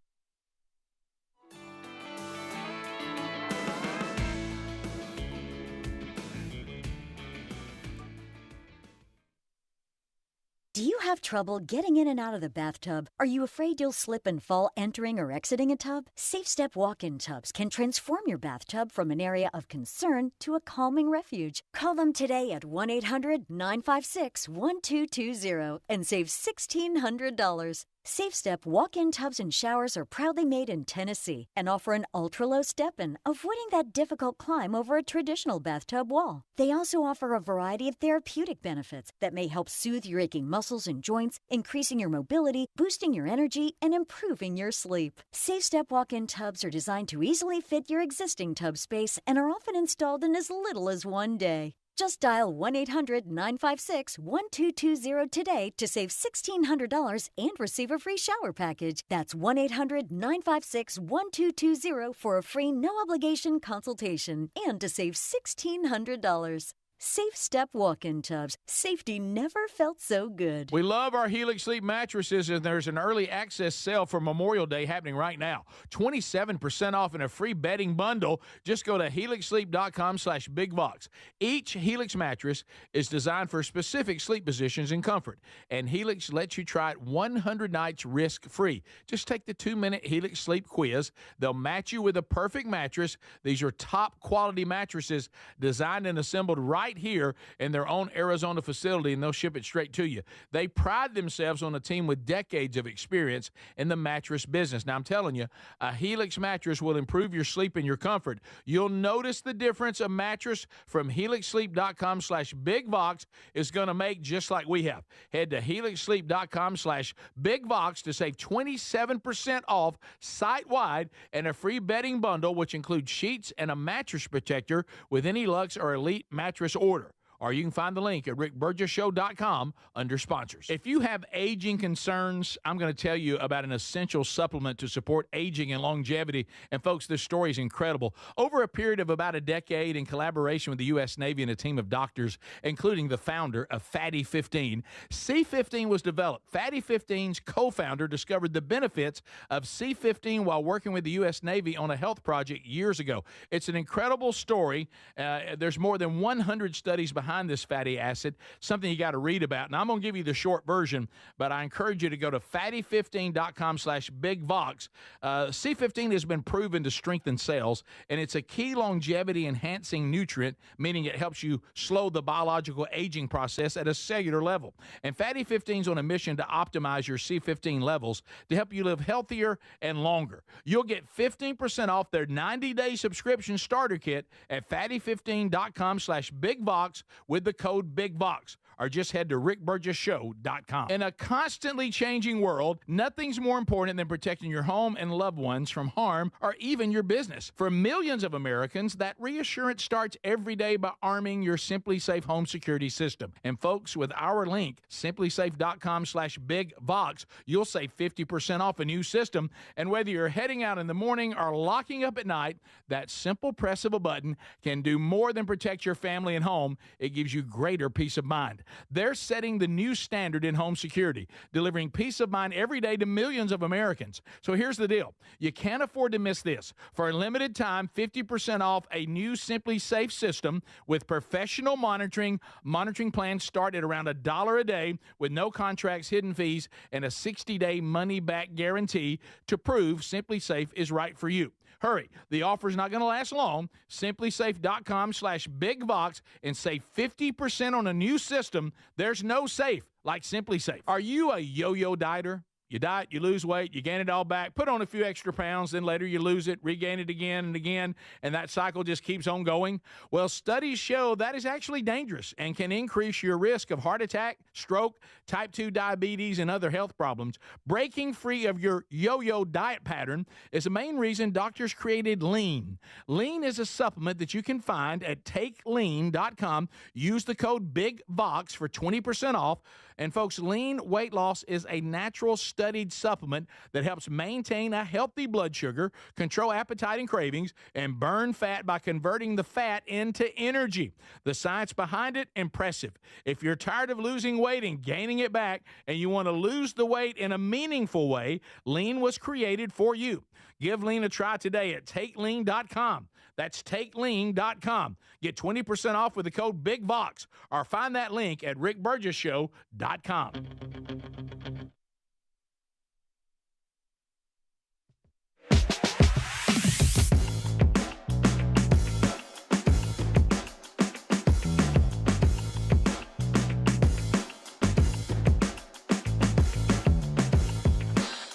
Do you have trouble getting in and out of the bathtub? Are you afraid you'll slip and fall entering or exiting a tub? Safe Step walk-in tubs can transform your bathtub from an area of concern to a calming refuge. Call them today at 1-800-956-1220 and save $1,600. Safe Step walk-in tubs and showers are proudly made in Tennessee and offer an ultra-low step-in, avoiding that difficult climb over a traditional bathtub wall. They also offer a variety of therapeutic benefits that may help soothe your aching muscles and joints, increasing your mobility, boosting your energy, and improving your sleep. Safe Step walk-in tubs are designed to easily fit your existing tub space and are often installed in as little as 1 day. Just dial 1-800-956-1220 today to save $1,600 and receive a free shower package. That's 1-800-956-1220 for a free no-obligation consultation and to save $1,600. Safe Step walk-in tubs. Safety never felt so good. We love our Helix Sleep mattresses, and there's an early access sale for Memorial Day happening right now. 27% off and a free bedding bundle. Just go to helixsleep.com/bigvox. Each Helix mattress is designed for specific sleep positions and comfort, and Helix lets you try it 100 nights risk-free. Just take the 2-minute Helix Sleep quiz. They'll match you with a perfect mattress. These are top-quality mattresses designed and assembled right here in their own Arizona facility, and they'll ship it straight to you. They pride themselves on a team with decades of experience in the mattress business. Now, I'm telling you, a Helix mattress will improve your sleep and your comfort. You'll notice the difference a mattress from helixsleep.com/bigvox is going to make, just like we have. Head to helixsleep.com/bigvox to save 27% off site-wide and a free bedding bundle, which includes sheets and a mattress protector with any Luxe or Elite mattress order. Or you can find the link at rickburgesshow.com under sponsors. If you have aging concerns, I'm going to tell you about an essential supplement to support aging and longevity. And folks, this story is incredible. Over a period of about a decade, in collaboration with the U.S. Navy and a team of doctors, including the founder of Fatty 15, C15 was developed. Fatty 15's co-founder discovered the benefits of C15 while working with the U.S. Navy on a health project years ago. It's an incredible story. There's more than 100 studies behind this fatty acid, something you got to read about. And I'm going to give you the short version, but I encourage you to go to fatty15.com/bigvox. C15 has been proven to strengthen cells, and it's a key longevity enhancing nutrient, meaning it helps you slow the biological aging process at a cellular level. And Fatty 15 is on a mission to optimize your C15 levels to help you live healthier and longer. You'll get 15% off their 90-day subscription starter kit at fatty15.com/bigvox with the code BIGVOX, or just head to rickburgesshow.com. In a constantly changing world, nothing's more important than protecting your home and loved ones from harm or even your business. For millions of Americans, that reassurance starts every day by arming your Simply Safe home security system. And folks, with our link, simplysafe.com/bigvox, you'll save 50% off a new system. And whether you're heading out in the morning or locking up at night, that simple press of a button can do more than protect your family and home. It gives you greater peace of mind. They're setting the new standard in home security, delivering peace of mind every day to millions of Americans. So here's the deal. You can't afford to miss this. For a limited time, 50% off a new Simply Safe system with professional monitoring. Monitoring plans start at around $1 a day with no contracts, hidden fees, and a 60-day money-back guarantee to prove Simply Safe is right for you. Hurry. The offer's not going to last long. Simplysafe.com/bigvox and save 50% on a new system. There's no safe like Simply Safe. Are you a yo-yo dieter? You diet, you lose weight, you gain it all back, put on a few extra pounds, then later you lose it, regain it again and again, and that cycle just keeps on going? Well, studies show that is actually dangerous and can increase your risk of heart attack, stroke, type 2 diabetes, and other health problems. Breaking free of your yo-yo diet pattern is the main reason doctors created Lean. Lean is a supplement that you can find at takelean.com. Use the code BIGVOX for 20% off. And folks, Lean weight loss is a natural studied supplement that helps maintain a healthy blood sugar, control appetite and cravings, and burn fat by converting the fat into energy. The science behind it, impressive. If you're tired of losing weight and gaining it back, and you want to lose the weight in a meaningful way, Lean was created for you. Give Lean a try today at takelean.com. That's takelean.com. Get 20% off with the code BIGVOX, or find that link at rickburgesshow.com.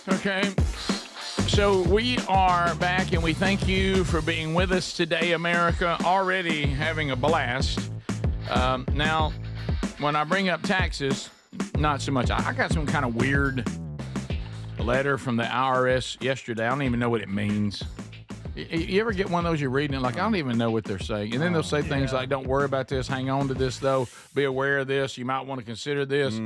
Okay. So we are back, and we thank you for being with us today, America. Already having a blast. Now, when I bring up taxes, not so much. I got some kind of weird letter from the IRS yesterday. I don't even know what it means. You ever get one of those you're reading and like, I don't even know what they're saying. And then they'll say things like, don't worry about this. Hang on to this, though. Be aware of this. You might want to consider this.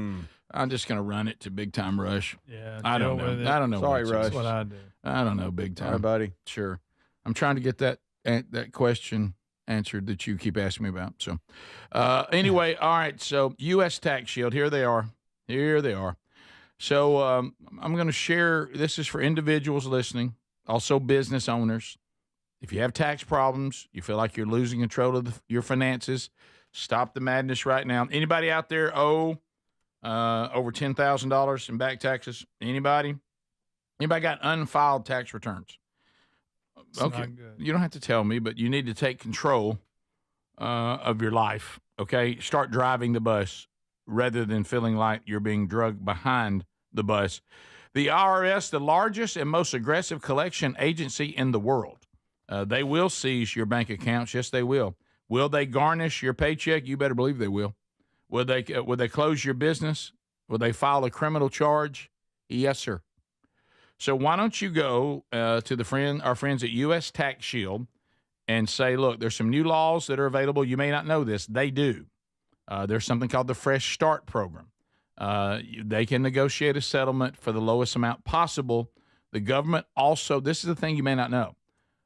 I'm just going to run it to Big Time Rush. Yeah, I don't know. I don't know. Sorry, Rush. That's what I do. I don't know, Big Time. All right, buddy. Sure. I'm trying to get that question answered that you keep asking me about. So anyway, all right. So U.S. Tax Shield, here they are. Here they are. So I'm going to share. This is for individuals listening, also business owners. If you have tax problems, you feel like you're losing control of your finances, stop the madness right now. Anybody out there owe over $10,000 in back taxes? Anybody? Anybody got unfiled tax returns? It's okay, not good. You don't have to tell me, but you need to take control of your life, okay? Start driving the bus rather than feeling like you're being drugged behind the bus. The IRS, the largest and most aggressive collection agency in the world, they will seize your bank accounts. Yes, they will. Will they garnish your paycheck? You better believe they will. Will they close your business? Will they file a criminal charge? Yes, sir. So why don't you go to our friends at U.S. Tax Shield and say, look, there's some new laws that are available. You may not know this. They do. There's something called the Fresh Start Program. They can negotiate a settlement for the lowest amount possible. The government also, this is the thing you may not know.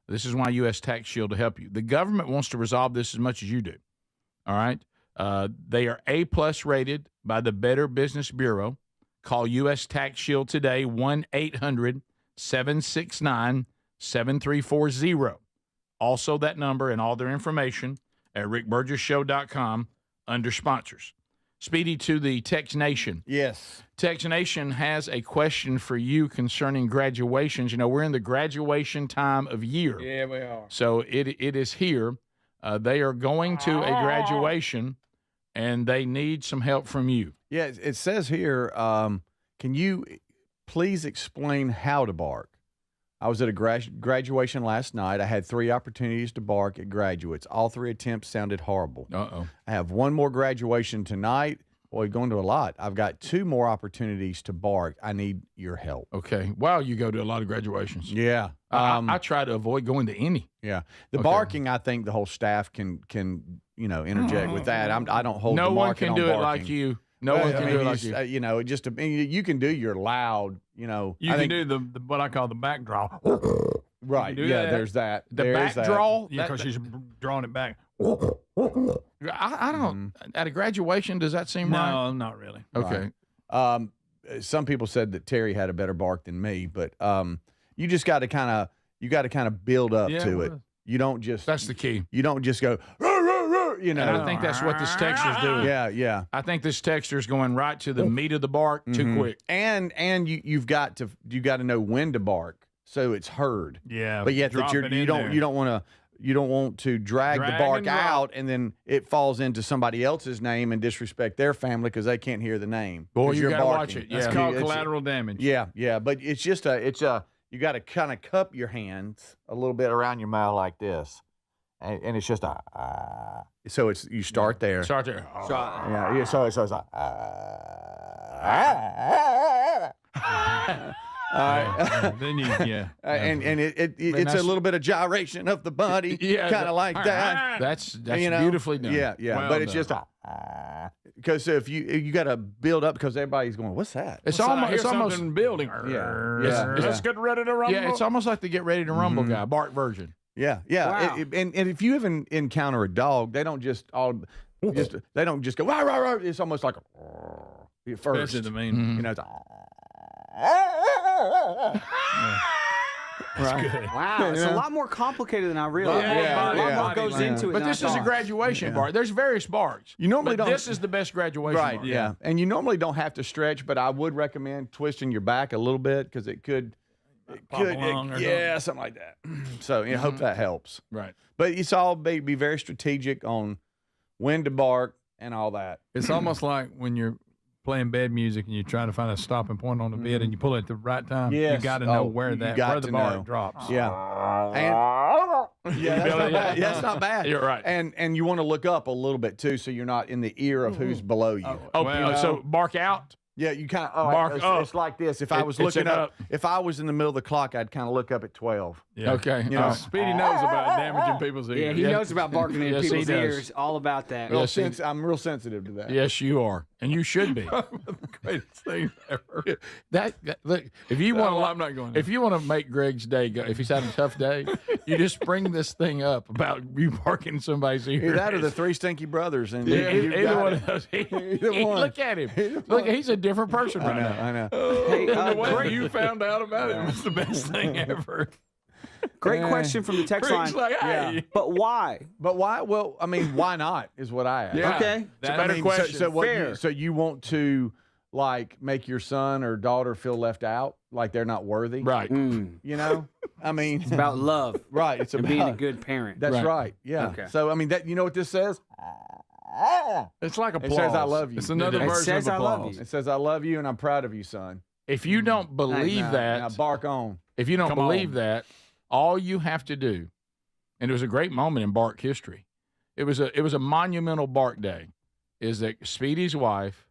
This is why U.S. Tax Shield to help you. The government wants to resolve this as much as you do. All right? They are A+ rated by the Better Business Bureau. Call U.S. Tax Shield today, 1-800-769-7340. Also that number and all their information at rickburgesshow.com under sponsors. Speedy, to the Tex Nation. Yes. Tex Nation has a question for you concerning graduations. You know, we're in the graduation time of year. Yeah, we are. So it is here. They are going to a graduation, and they need some help from you. Yeah, it says here, can you please explain how to bark? I was at a graduation last night. I had 3 opportunities to bark at graduates. All 3 attempts sounded horrible. Uh-oh. I have 1 more graduation tonight. Boy, going to a lot. I've got 2 more opportunities to bark. I need your help. Okay. Wow, you go to a lot of graduations. Yeah. I try to avoid going to any. Yeah. The barking, I think the whole staff can interject with that. I don't hold the market on barking. No one can do it like you. No one can do it like you. You can do your loud, You can do the what I call the back draw. Right. Yeah, there's that. Back draw? Yeah, because she's drawing it back. I don't. At a graduation, does that seem right? No, not really. Okay. Right. Some people said that Terry had a better bark than me, but you just got to kind of build up to it. You don't just. That's the key. You don't just go. And I think that's what this texter's doing. Yeah. I think this texter's going right to the meat of the bark too quick. And you've got to know when to bark so it's heard. Yeah. But yet that you don't want to drag the bark out and then it falls into somebody else's name and disrespect their family because they can't hear the name. Boy, you got to watch it. It's called collateral damage. Yeah. But it's just you got to kind of cup your hands a little bit around your mouth like this. And it's just so it's you start there. Start there. Yeah. So it's like Then you and it's a little bit of gyration of the body, kind of like that. That's beautifully done. Yeah. Well but it's done. just because if you got to build up because everybody's going, what's that? It's almost building. Yeah. Let's get ready to rumble. Yeah, it's almost like the get ready to rumble guy, bark version. Yeah. Wow. And if you even encounter a dog, they don't just go rah, rah, rah. It's almost like first. That's the main. It's That's good. Wow, it's a lot more complicated than I realized. A lot more goes into it. But than this I is a thought. graduation bark. There's various barks. You normally but don't. This is the best graduation right? bark. Yeah, and you normally don't have to stretch, but I would recommend twisting your back a little bit because it could. Something like that. So I hope that helps. Right. But it's all be very strategic on when to bark and all that. It's almost like when you're playing bad music and you're trying to find a stopping point on the bed and you pull it at the right time. Yes. You got to know where the bark drops. Yeah. That's not bad. You're right. And you want to look up a little bit too, so you're not in the ear of who's below you. So bark out. Yeah, you kind of bark up. It's like this. If I was looking up, if I was in the middle of the clock, I'd kind of look up at 12. Yeah. Okay. Speedy knows about damaging people's ears. Yeah, he knows about barking in people's ears. All about that. I'm real sensitive to that. Yes, you are. And you should be. The greatest thing ever. Look, if you want, I'm not going. If you want to make Greg's day go, if he's having a tough day, you just bring this thing up about you barking somebody's ear. Either that or the Three Stinky Brothers, and either one of those. Look at him. Look, he's a different person right now. I know. Hey, The way you found out about it was the best thing ever. Great question from the text line. Greg's like, hey. Yeah. But why? But why? Well, I mean, why not is what I ask. Yeah. Okay. It's a better question. So what? Fair. So you want to like make your son or daughter feel left out, like they're not worthy, Right. You know, I mean, It's about love. right? It's And about being a good parent. That's Right. right. Yeah. Okay. So I mean, that you know what this says? It's like applause. It says I love you. It's another It version says of I love applause. you. It says I love you and I'm proud of you, son. If you don't believe Now that, bark on. if you don't Come believe on. that, all you have to do, and it was a great moment in Bark history. It was a monumental Bark day. Is that Speedy's wife,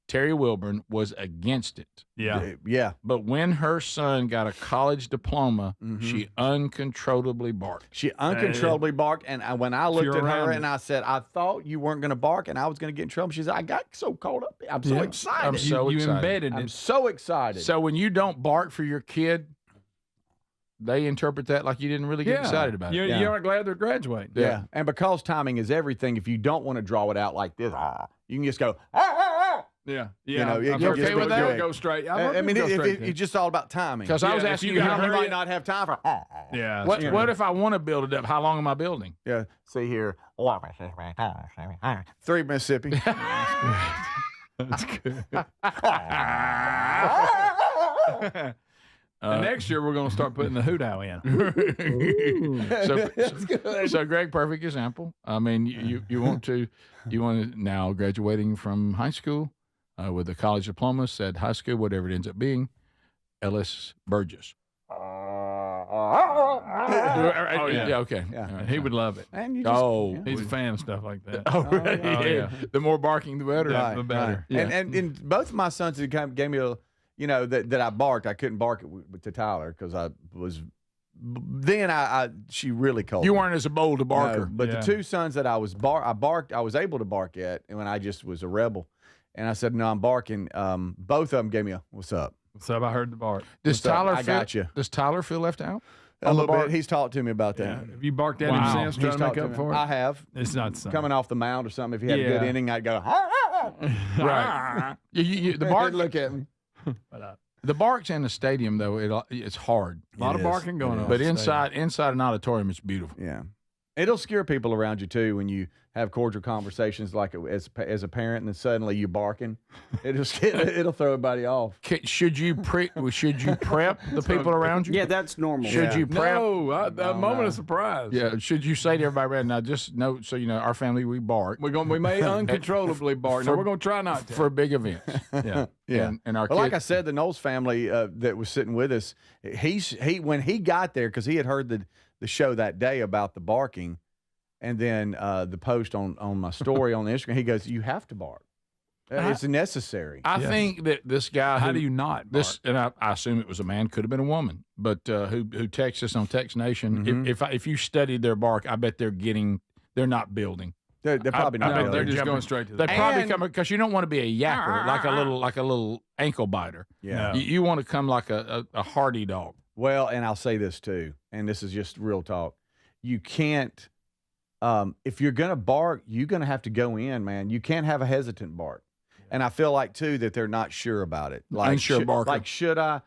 Terry Wilburn, was against it. Yeah. Yeah. But when her son got a college diploma, she uncontrollably barked. She uncontrollably barked, and when I looked You're at her around and I said, "I thought you weren't going to bark, and I was going to get in trouble." She said, "I got so caught up. I'm so Yeah. excited. I'm so You excited. embedded I'm it. so excited." So when you don't bark for your kid, they interpret that like you didn't really get excited about it. You aren't glad they're graduating. yeah, and because timing is everything, if you don't want to draw it out like this, you can just go. Yeah. You know, I'm you okay just with go that? quick. Go straight. I mean, it's just all about timing. Because I was Yeah, if asking you you, can how You many? might not have time for. Yeah. What if I want to build it up? How long am I building? Yeah. See here. 3 Mississippi. That's good. Next year, we're going to start putting the hoot owl in. So Greg, perfect example. I mean, you want to now graduating from high school with a college diploma, said high school, whatever it ends up being, Ellis Burgess. Yeah, okay. Yeah. All right, He fine. would love it. And you just, He's a fan of stuff like that. Oh, really? Oh, yeah. The more barking, the better. Yeah, the better. Right. And both of my sons who gave me a, that I barked. I couldn't bark it to Tyler because I was. Then she really called. You me. weren't as bold a barker. No, but Yeah. the two sons that I was able to bark at, and when I just was a rebel, and I said no, I'm barking. Both of them gave me a "What's up?" So I heard the bark. Does What's up? Tyler I got you. Does Tyler feel left out? A little bit. He's talked to me about that. Yeah. Have you barked at Wow. him since trying He's to make talked up me. for it? I have. It's not the same. Coming off the mound or something. If he had a Yeah. good inning, I'd go. Right. The bark. Look at me. The barks in the stadium though, it's hard. A lot It of is. barking going It on. But at the stadium. inside an auditorium, it's beautiful. Yeah. It'll scare people around you too when you have cordial conversations like as a parent, and then suddenly you barking. It'll throw everybody off. Should you prep the people around you? Yeah, that's normal. Should you prep? No, a moment of surprise. Yeah. Should you say to everybody around now, just know so you know our family we bark We may uncontrollably bark. Now we're going to try not to. for big events. Yeah. Yeah. And our Well, like I kids, said, the Knowles family that was sitting with us, he when he got there, because he had heard the show that day about the barking, and then the post on my story on Instagram, he goes, "You have to bark. It's necessary." I think that this guy. How who- do you not This, and I assume it was a man, could have been a woman, but who texts us on Text Nation. Mm-hmm. If you studied their bark, I bet they're not building. They're probably not. No, really. they're just jumping. going straight to the They bark. probably And- come because you don't want to be a yapper, like a little ankle biter. Yeah. You want to come like a hardy dog. Well, and I'll say this too, and this is just real talk. You can't, if you're going to bark, you're going to have to go in, man. You can't have a hesitant bark. And I feel like too that they're not sure about it. Like, Unsure barker. Like, should I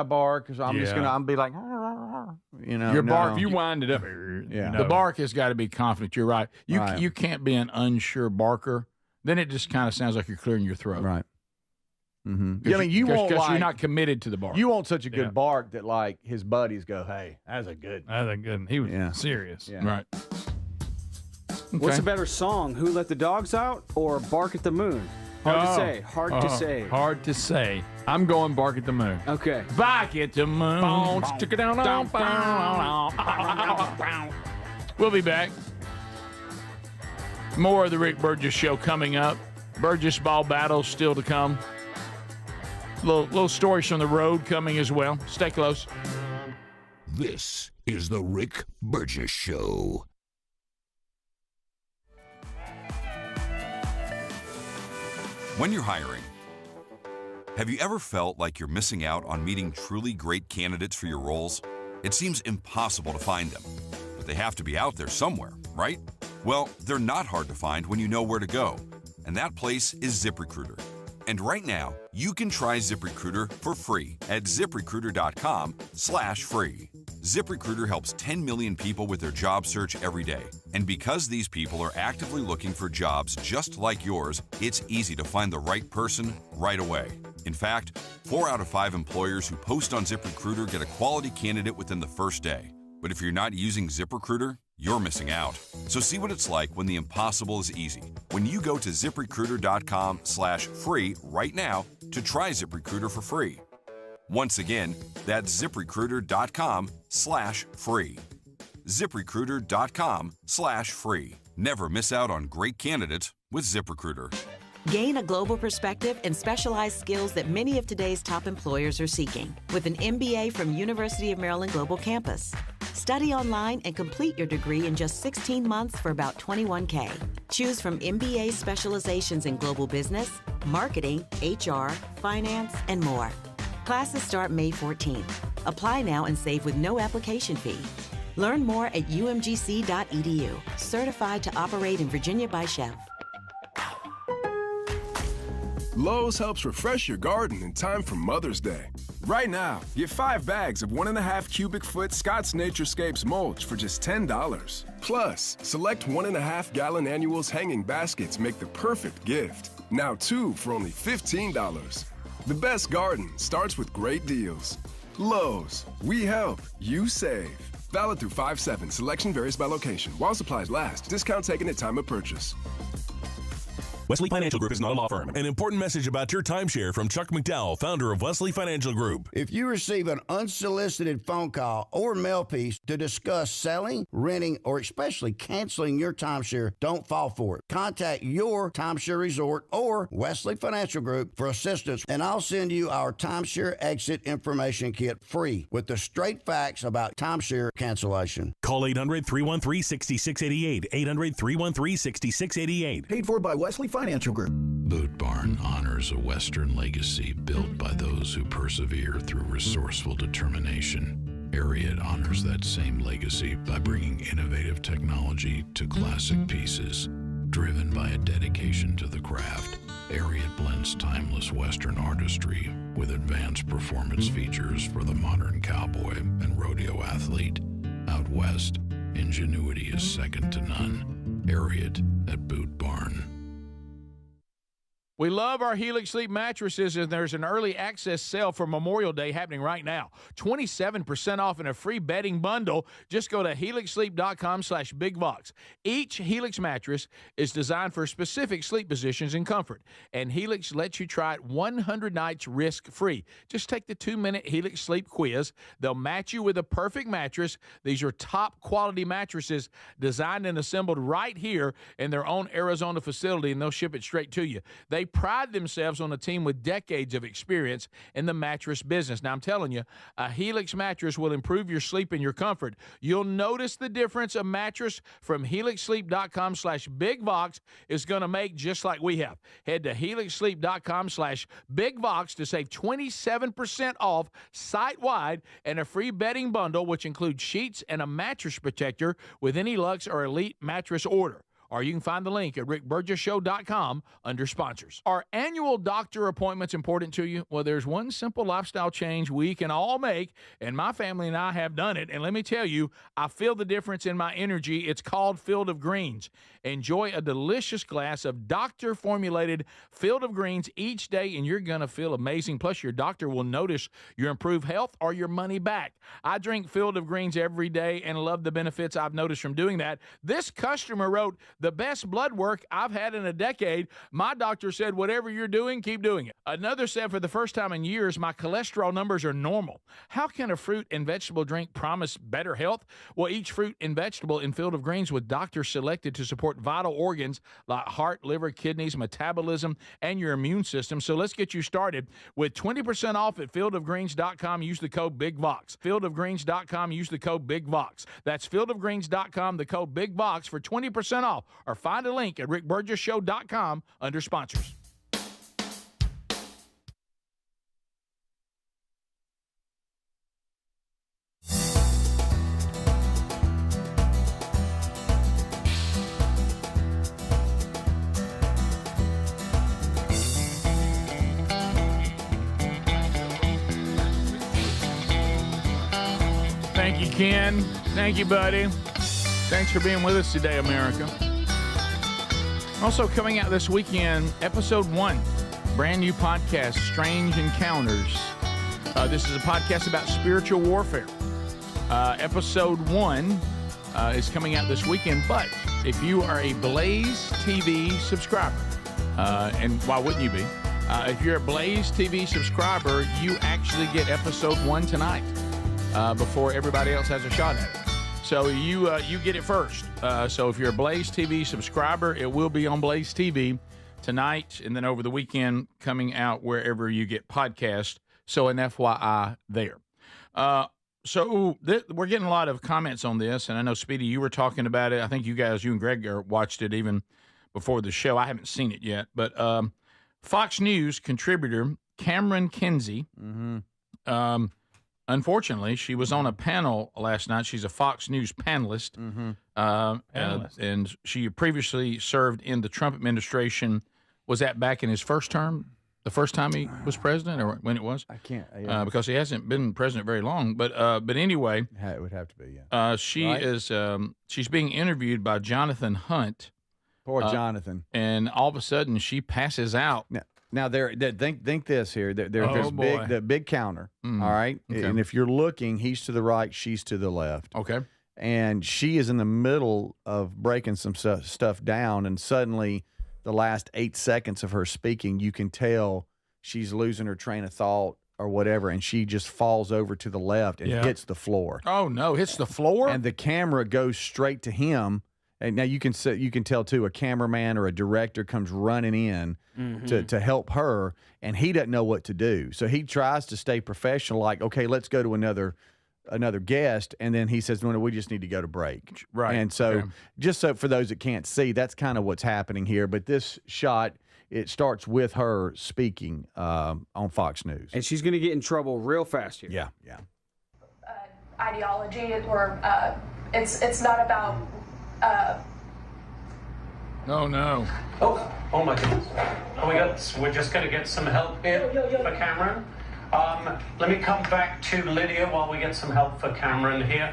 bark? Because I'm just Yeah. going to, I'm be like, Your bark, If you wind it up, Yeah. The bark has got to be confident. You're right. Right. You can't be an unsure barker. Then it just kind of sounds like you're clearing your throat. Right. Mm-hmm. 'Cause I mean, you won't because like, you're not committed to the bark. you want such a good Yeah. bark that like his buddies go, "Hey, that's a good." That's a good one. He was Yeah. serious. Yeah. Right. What's Okay. a better song? Who Let the Dogs Out or Bark at the Moon? Hard to say. Hard to say. Hard to say. I'm going Bark at the Moon. Okay. Back at the moon. Stick it down. We'll be back. More of the Rick Burgess Show coming up. Burgess ball battles still to come. Little stories from the road coming as well. Stay close. This is the Rick Burgess Show. When you're hiring, have you ever felt like you're missing out on meeting truly great candidates for your roles? It seems impossible to find them, but they have to be out there somewhere, right? Well, they're not hard to find when you know where to go, and that place is ZipRecruiter. And right now, you can try ZipRecruiter for free at ZipRecruiter.com/free. ZipRecruiter helps 10 million people with their job search every day. And because these people are actively looking for jobs just like yours, it's easy to find the right person right away. In fact, 4 out of 5 employers who post on ZipRecruiter get a quality candidate within the first day. But if you're not using ZipRecruiter, you're missing out. So see what it's like when the impossible is easy. When you go to ZipRecruiter.com/free right now to try ZipRecruiter for free. Once again, that's ZipRecruiter.com/free. ZipRecruiter.com/free. Never miss out on great candidates with ZipRecruiter. Gain a global perspective and specialized skills that many of today's top employers are seeking with an MBA from University of Maryland Global Campus. Study online and complete your degree in just 16 months for about $21K. Choose from MBA specializations in global business, marketing, HR, finance, and more. Classes start May 14th. Apply now and save with no application fee. Learn more at umgc.edu. Certified to operate in Virginia by Chef. Lowe's helps refresh your garden in time for Mother's Day. Right now, get 5 bags of 1.5 cubic foot Scott's Naturescapes mulch for just $10. Plus, select 1.5 gallon annuals hanging baskets make the perfect gift. Now 2 for only $15. The best garden starts with great deals. Lowe's, we help, you save. Valid through 5/7. Selection varies by location. While supplies last. Discount taken at time of purchase. Wesley Financial Group is not a law firm. An important message about your timeshare from Chuck McDowell, founder of Wesley Financial Group. If you receive an unsolicited phone call or mail piece to discuss selling, renting, or especially canceling your timeshare, don't fall for it. Contact your timeshare resort or Wesley Financial Group for assistance, and I'll send you our timeshare exit information kit free with the straight facts about timeshare cancellation. Call 800-313-6688. 800-313-6688. Paid for by Wesley Financial Group. Boot Barn honors a Western legacy built by those who persevere through resourceful determination. Ariat honors that same legacy by bringing innovative technology to classic pieces. Driven by a dedication to the craft, Ariat blends timeless Western artistry with advanced performance features for the modern cowboy and rodeo athlete. Out west, ingenuity is second to none. Ariat at Boot Barn. We love our Helix Sleep mattresses, and there's an early access sale for Memorial Day happening right now. 27% off and a free bedding bundle. Just go to helixsleep.com/bigvox. Each Helix mattress is designed for specific sleep positions and comfort, and Helix lets you try it 100 nights risk-free. Just take the 2-minute Helix Sleep quiz. They'll match you with a perfect mattress. These are top-quality mattresses designed and assembled right here in their own Arizona facility, and they'll ship it straight to you. They pride themselves on a team with decades of experience in the mattress business. Now, I'm telling you, a Helix mattress will improve your sleep and your comfort. You'll notice the difference a mattress from helixsleep.com/bigvox is going to make, just like we have. Head to helixsleep.com/bigvox to save 27% off site-wide and a free bedding bundle, which includes sheets and a mattress protector with any Luxe or Elite mattress order. Or you can find the link at rickburgessshow.com under sponsors. Are annual doctor appointments important to you? Well, there's one simple lifestyle change we can all make, and my family and I have done it. And let me tell you, I feel the difference in my energy. It's called Field of Greens. Enjoy a delicious glass of doctor-formulated Field of Greens each day, and you're going to feel amazing. Plus, your doctor will notice your improved health or your money back. I drink Field of Greens every day and love the benefits I've noticed from doing that. This customer wrote, "The best blood work I've had in a decade. My doctor said, whatever you're doing, keep doing it." Another said, "For the first time in years, my cholesterol numbers are normal." How can a fruit and vegetable drink promise better health? Well, each fruit and vegetable in Field of Greens with doctors selected to support vital organs like heart, liver, kidneys, metabolism, and your immune system. So let's get you started with 20% off at fieldofgreens.com. Use the code BIGVOX. Fieldofgreens.com. Use the code BIGVOX. That's fieldofgreens.com, the code BIGVOX for 20% off. Or find a link at rickburgessshow.com under sponsors. Ken, thank you, buddy. Thanks for being with us today, America. Also coming out this weekend, episode 1, brand new podcast, Strange Encounters. This is a podcast about spiritual warfare. Episode 1 is coming out this weekend, but if you are a Blaze TV subscriber, and why wouldn't you be? If you're a Blaze TV subscriber, you actually get episode 1 tonight before everybody else has a shot at it. So you get it first. So if you're a Blaze TV subscriber, it will be on Blaze TV tonight and then over the weekend coming out wherever you get podcasts. So an FYI there. We're getting a lot of comments on this, and I know, Speedy, you were talking about it. I think you and Greg watched it even before the show. I haven't seen it yet. But Fox News contributor Cameron Kinsey, unfortunately, she was on a panel last night. She's a Fox News panelist. And she previously served in the Trump administration. Was that back in his first term? The first time he was president, or when it was? I can't. Because he hasn't been president very long. But anyway. It would have to be, yeah. She's being interviewed by Jonathan Hunt. Poor Jonathan. And all of a sudden, she passes out. Now think this here. There's the big counter, all right? Okay. And if you're looking, he's to the right, she's to the left. Okay. And she is in the middle of breaking some stuff down, and suddenly the last 8 seconds of her speaking, you can tell she's losing her train of thought or whatever, and she just falls over to the left and hits the floor. Oh, no, hits the floor? And the camera goes straight to him. And now you can tell, too, a cameraman or a director comes running in to help her, and he doesn't know what to do. So he tries to stay professional, like, okay, let's go to another guest, and then he says, no, we just need to go to break. Right. And so just so for those that can't see, that's kind of what's happening here. But this shot, it starts with her speaking on Fox News. And she's going to get in trouble real fast here. Yeah. Ideology, or it's not about... No. Oh my goodness. We're just going to get some help here for Cameron. Let me come back to Lydia while we get some help for Cameron here.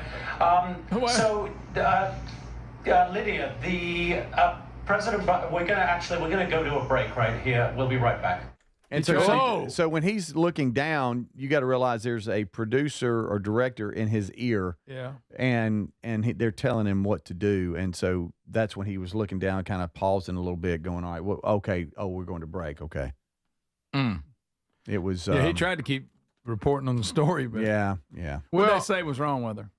Lydia, the President, we're going to go to a break right here. We'll be right back. And so when he's looking down, you got to realize there's a producer or director in his ear. Yeah. And they're telling him what to do. And so that's when he was looking down, kind of pausing a little bit, going, all right, well, okay. Oh, we're going to break. Okay. It was. He tried to keep reporting on the story, but yeah. What did they say was wrong with her?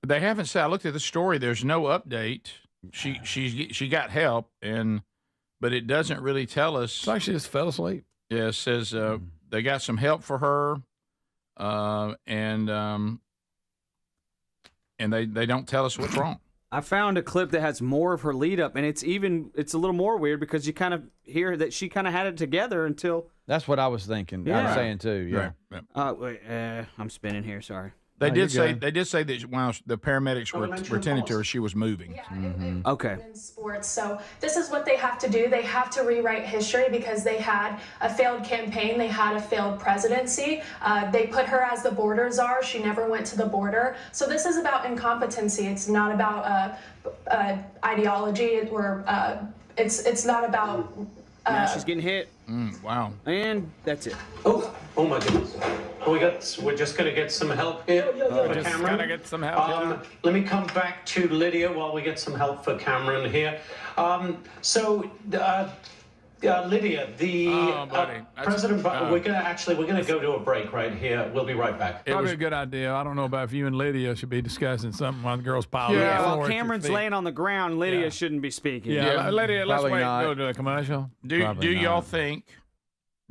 They haven't said. I looked at the story. There's no update. She got help, but it doesn't really tell us. It's like she just fell asleep. Yeah, it says they got some help for her, and they don't tell us what's wrong. I found a clip that has more of her lead up, and it's a little more weird because you kind of hear that she kind of had it together until. That's what I was thinking. I was saying too. Yeah. Wait, I'm spinning here. Sorry. They did say that while the paramedics were tending to her, she was moving. Yeah, okay. In sports, so this is what they have to do. They have to rewrite history because they had a failed campaign. They had a failed presidency. They put her as the border czar. She never went to the border. So this is about incompetency. It's not about ideology. It's not about. Now she's getting hit. Wow. And that's it. Oh my goodness. We're just going to get some help here for just Cameron. gonna get some help. Let me come back to Lydia while we get some help for Cameron here. Lydia, the President, we're going to go to a break right here. We'll be right back. Probably a good idea. I don't know about if you and Lydia should be discussing something while the girls pile Yeah, on the while floor at your Cameron's feet. laying on the ground, Lydia shouldn't be speaking. Yeah, Lydia, let's probably wait not. and go to a commercial. Do y'all think?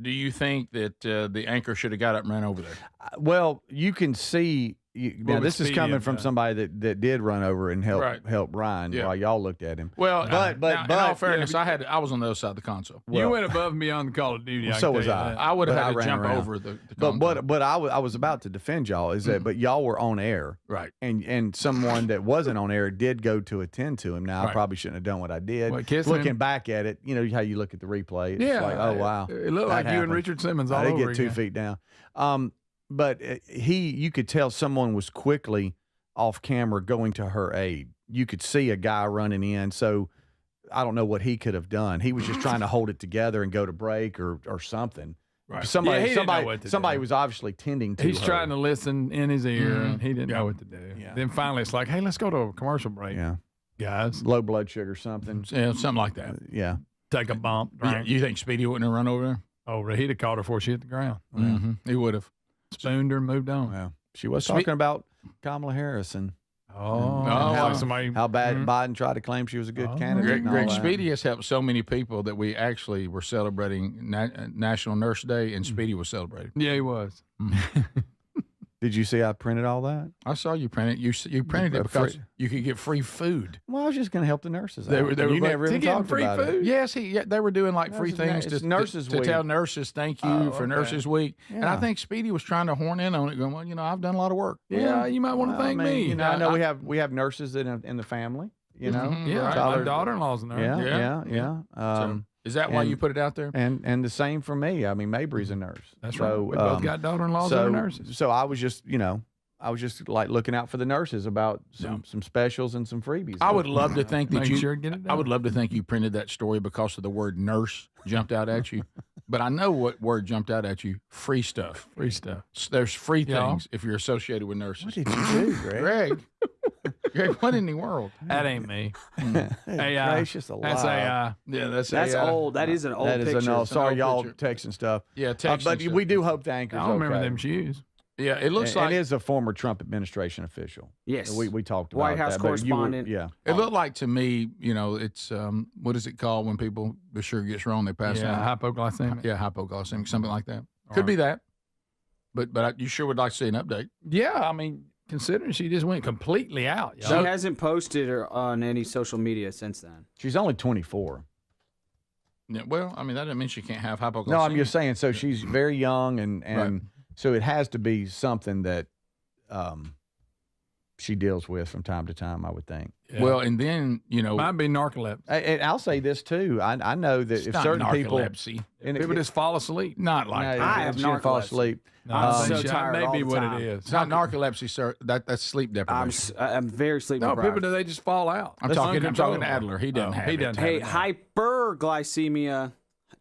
Do you think that the anchor should have got up and ran over there? Well, you can see. Now, this is coming from somebody that did run over and help Ryan while y'all looked at him. Well, but in all fairness, I was on the other side of the console. You went above and beyond the Call of Duty. So was I. I would have had to ran jump around. over the But I was about to defend y'all. But y'all were on air, right? And someone that wasn't on air did go to attend to him. Now I probably shouldn't have done what I did. Looking back at it, you know how you look at the replay. It's like, oh wow, it looked like you and Richard Simmons all I did over get 2 again. feet down. But you could tell someone was quickly off camera going to her aid. You could see a guy running in. So I don't know what he could have done. He was just trying to hold it together and go to break or something. Right. Somebody was obviously tending to He's her. trying to listen in his ear, and he didn't know what to do. Yeah. Then finally, it's like, hey, let's go to a commercial break. Yeah. Guys. Low blood sugar, something. Yeah, something like that. Yeah. Take a bump. Yeah, you think Speedy wouldn't have run over there? Oh, he'd have caught her before she hit the ground. Mm-hmm. He would have. Spooned her and moved on. Well, she was talking about Kamala Harris and like somebody, how bad Biden tried to claim she was a good candidate. Greg Speedy has helped so many people that we actually were celebrating National Nurse Day, and Speedy was celebrating. Yeah, he was. Did you see I printed all that? I saw you print it. You printed it because you could get free food. Well, I was just going to help the nurses. They were never even talked free about food? it. Yes, they were doing like free things to tell nurses thank you for Nurses Week. Yeah. And I think Speedy was trying to horn in on it, going, well, I've done a lot of work. Yeah, you might want to thank me. I know we have nurses in the family. Yeah, my daughter-in-law's a nurse. Yeah. So, is that why you put it out there? And the same for me. I mean, Mabry's a nurse. That's right. We both got daughter-in-laws that are nurses. So I was just, I was just like looking out for the nurses about some specials and some freebies. I would love to think that I would love to think you printed that story because of the word nurse jumped out at you. But I know what word jumped out at you: free stuff. Free stuff. There's free things if you're associated with nurses. What did you do, Greg? Greg, what in the world? That ain't me. Hey, gracious alive. That's old. That is an old picture. That is an old. Sorry, y'all texting stuff. Yeah, texting but stuff. we do hope the anchor's I don't remember okay. them shoes. Yeah, it looks like it is a former Trump administration official. Yes, we talked about White House that, correspondent. It looked like to me, it's what is it called when people the sugar gets wrong, they pass out? Hypoglycemic. Yeah, hypoglycemic, something like that. Could be that. But you sure would like to see an update. Yeah, I mean, considering she just went completely out. She hasn't posted on any social media since then. She's only 24. Yeah, well, I mean, that doesn't mean she can't have hypoglycemia. No, I'm just saying. So she's very young, and Right. so it has to be something that she deals with from time to time, I would think. Yeah. Well, and then, might be narcolepsy. And I'll say this too. I know that if not certain people narcolepsy. People just fall asleep. Not like that. I have she didn't fall asleep. No, I'm so tired That all may be the what time. it is. It's not narcolepsy, sir. That's sleep deprivation. I'm very sleep No, deprived. people they just fall out. I'm talking to Adler. He doesn't have it. Hey, hyperglycemia,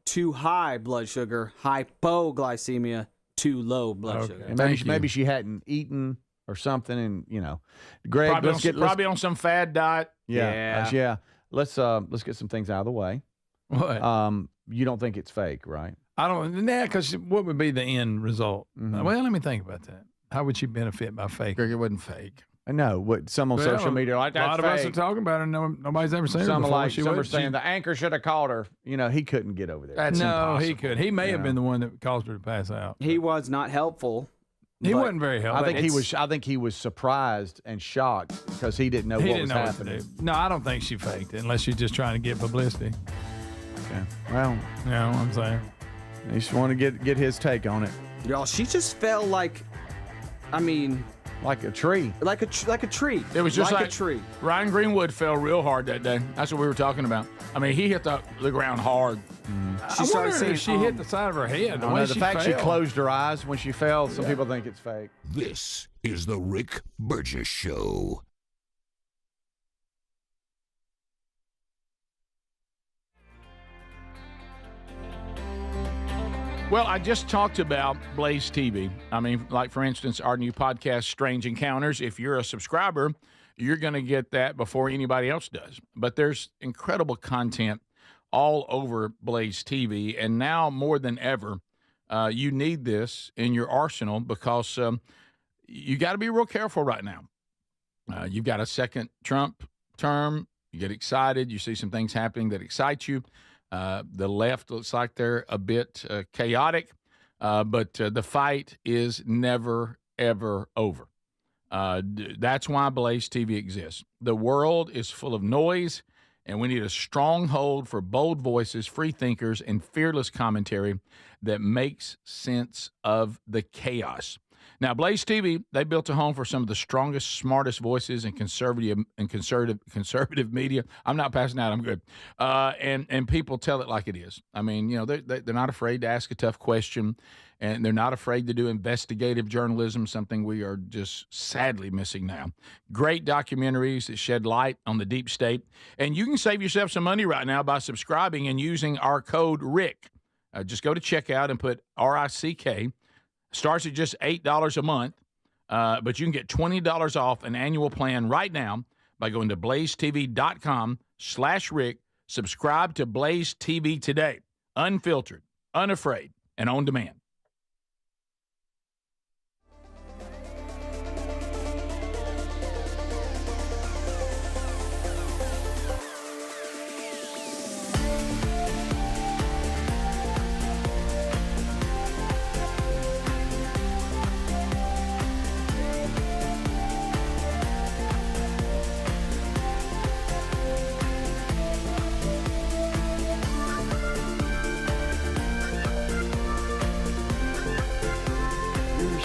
too high blood sugar. Hypoglycemia, too low blood sugar. And maybe she hadn't eaten or something, and Greg, probably on some fad diet. Yeah. Let's get some things out of the way. What? You don't think it's fake, right? I don't. Because what would be the end result? Mhm. Well, let me think about that. How would she benefit by fake? Greg, it wasn't fake. I know what some on social media are like. A lot of us are fake. talking about it. Nobody's ever seen her Some before. some are saying the anchor should have called her. He couldn't get over there. That's no, impossible. he could. He may have been the one that caused her to pass out. He was not helpful. He but wasn't very helpful. I think he was surprised and shocked because he didn't know He what didn't was know happening. what to do. No, I don't think she faked it unless she's just trying to get publicity. Okay. Well, You know what I'm saying? I just want to get his take on it. Y'all, she just fell like a tree. It was just like a tree. Ryan Greenwood fell real hard that day. That's what we were talking about. I mean, he hit the ground hard. She started saying she hit the side of her head. The fact she closed her eyes when she fell, some people think it's fake. This is the Rick Burgess Show. Well, I just talked about Blaze TV. I mean, like, for instance, our new podcast, Strange Encounters. If you're a subscriber, you're going to get that before anybody else does. But there's incredible content all over Blaze TV. And now more than ever, you need this in your arsenal because you got to be real careful right now. You've got a second Trump term. You get excited. You see some things happening that excite you. The left looks like they're a bit chaotic, but the fight is never, ever over. That's why Blaze TV exists. The world is full of noise, and we need a stronghold for bold voices, free thinkers, and fearless commentary that makes sense of the chaos. Now, Blaze TV, they built a home for some of the strongest, smartest voices in conservative media. I'm not passing out. I'm good. And people tell it like it is. I mean, they're not afraid to ask a tough question, and they're not afraid to do investigative journalism, something we are just sadly missing now. Great documentaries that shed light on the deep state. And you can save yourself some money right now by subscribing and using our code RICK. Just go to checkout and put RICK. Starts at just $8 a month, but you can get $20 off an annual plan right now by going to blazetv.com/Rick. Subscribe to Blaze TV today. Unfiltered, unafraid, and on demand.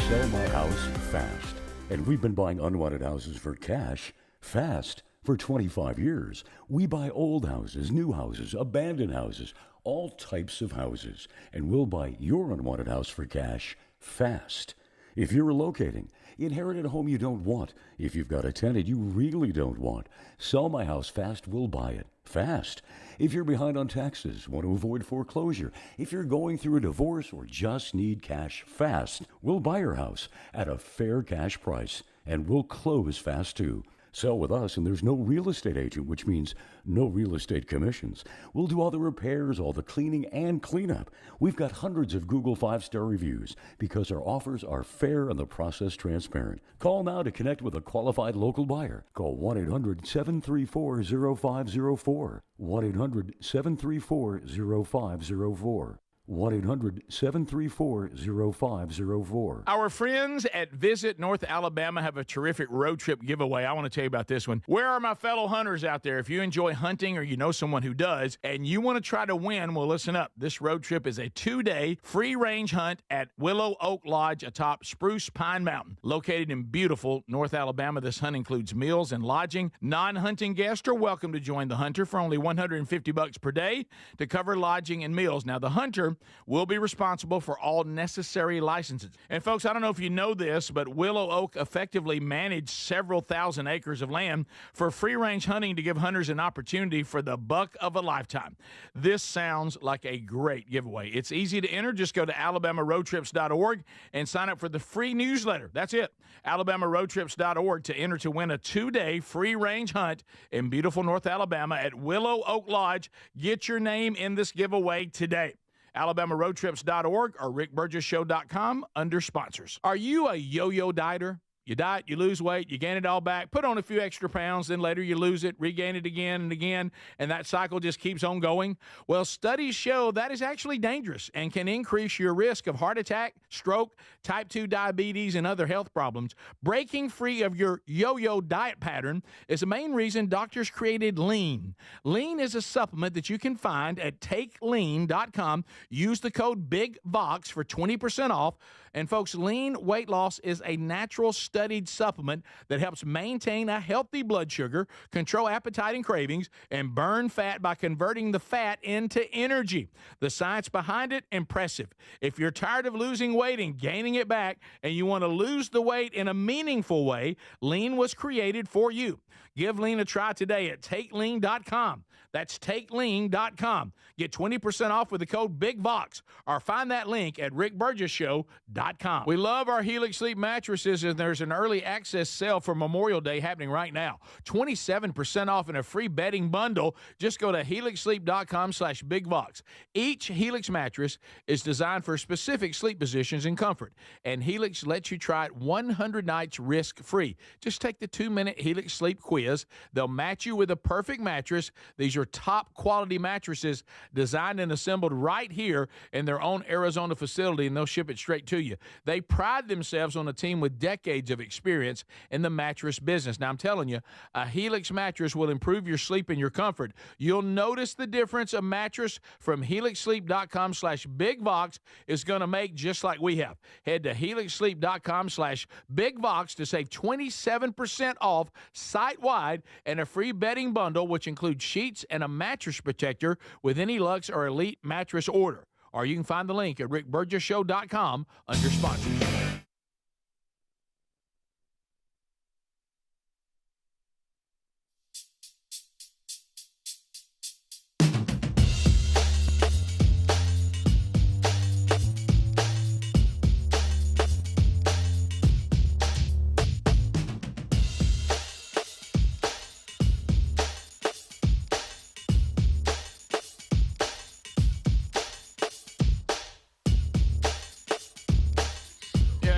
Sell my house fast. And we've been buying unwanted houses for cash fast for 25 years. We buy old houses, new houses, abandoned houses, all types of houses. And we'll buy your unwanted house for cash fast. If you're relocating, inherited a home you don't want. If you've got a tenant you really don't want. Sell my house fast, we'll buy it fast. If you're behind on taxes, want to avoid foreclosure, if you're going through a divorce or just need cash fast, we'll buy your house at a fair cash price, and we'll close fast too. Sell with us, and there's no real estate agent, which means no real estate commissions. We'll do all the repairs, all the cleaning, and cleanup. We've got hundreds of Google 5-star reviews because our offers are fair and the process transparent. Call now to connect with a qualified local buyer. Call 1-800-734-0504. 1-800-734-0504. 1-800-734-0504. Our friends at Visit North Alabama have a terrific road trip giveaway. I want to tell you about this one. Where are my fellow hunters out there? If you enjoy hunting or you know someone who does and you want to try to win, well, listen up. This road trip is a 2-day free-range hunt at Willow Oak Lodge atop Spruce Pine Mountain. Located in beautiful North Alabama, this hunt includes meals and lodging. Non-hunting guests are welcome to join the hunter for only $150 per day to cover lodging and meals. Now, the hunter will be responsible for all necessary licenses. And folks, I don't know if you know this, but Willow Oak effectively managed several thousand acres of land for free-range hunting to give hunters an opportunity for the buck of a lifetime. This sounds like a great giveaway. It's easy to enter. Just go to alabamaroadtrips.org and sign up for the free newsletter. That's it. alabamaroadtrips.org to enter to win a 2-day free-range hunt in beautiful North Alabama at Willow Oak Lodge. Get your name in this giveaway today. alabamaroadtrips.org or rickburgessshow.com under sponsors. Are you a yo-yo dieter? You diet, you lose weight, you gain it all back, put on a few extra pounds, then later you lose it, regain it again and again, and that cycle just keeps on going? Well, studies show that is actually dangerous and can increase your risk of heart attack, stroke, type 2 diabetes, and other health problems. Breaking free of your yo-yo diet pattern is the main reason doctors created Lean. Lean is a supplement that you can find at takelean.com. Use the code BIGVOX for 20% off. And folks, Lean weight loss is a natural studied supplement that helps maintain a healthy blood sugar, control appetite and cravings, and burn fat by converting the fat into energy. The science behind it, impressive. If you're tired of losing weight and gaining it back, and you want to lose the weight in a meaningful way, Lean was created for you. Give Lean a try today at takelean.com. That's takelean.com. Get 20% off with the code BIGVOX, or find that link at rickburgessshow.com. We love our Helix Sleep mattresses, and there's an early access sale for Memorial Day happening right now. 27% off in a free bedding bundle. Just go to helixsleep.com/BigVox. Each Helix mattress is designed for specific sleep positions and comfort, and Helix lets you try it 100 nights risk-free. Just take the 2-minute Helix Sleep quiz. They'll match you with a perfect mattress. These are top quality mattresses designed and assembled right here in their own Arizona facility, and they'll ship it straight to you. They pride themselves on a team with decades of of experience in the mattress business. Now, I'm telling you, a Helix mattress will improve your sleep and your comfort. You'll notice the difference a mattress from helixsleep.com/bigvox is going to make, just like we have. Head to helixsleep.com/bigvox to save 27% off site-wide and a free bedding bundle, which includes sheets and a mattress protector with any Luxe or Elite mattress order. Or you can find the link at rickburgessshow.com under sponsors.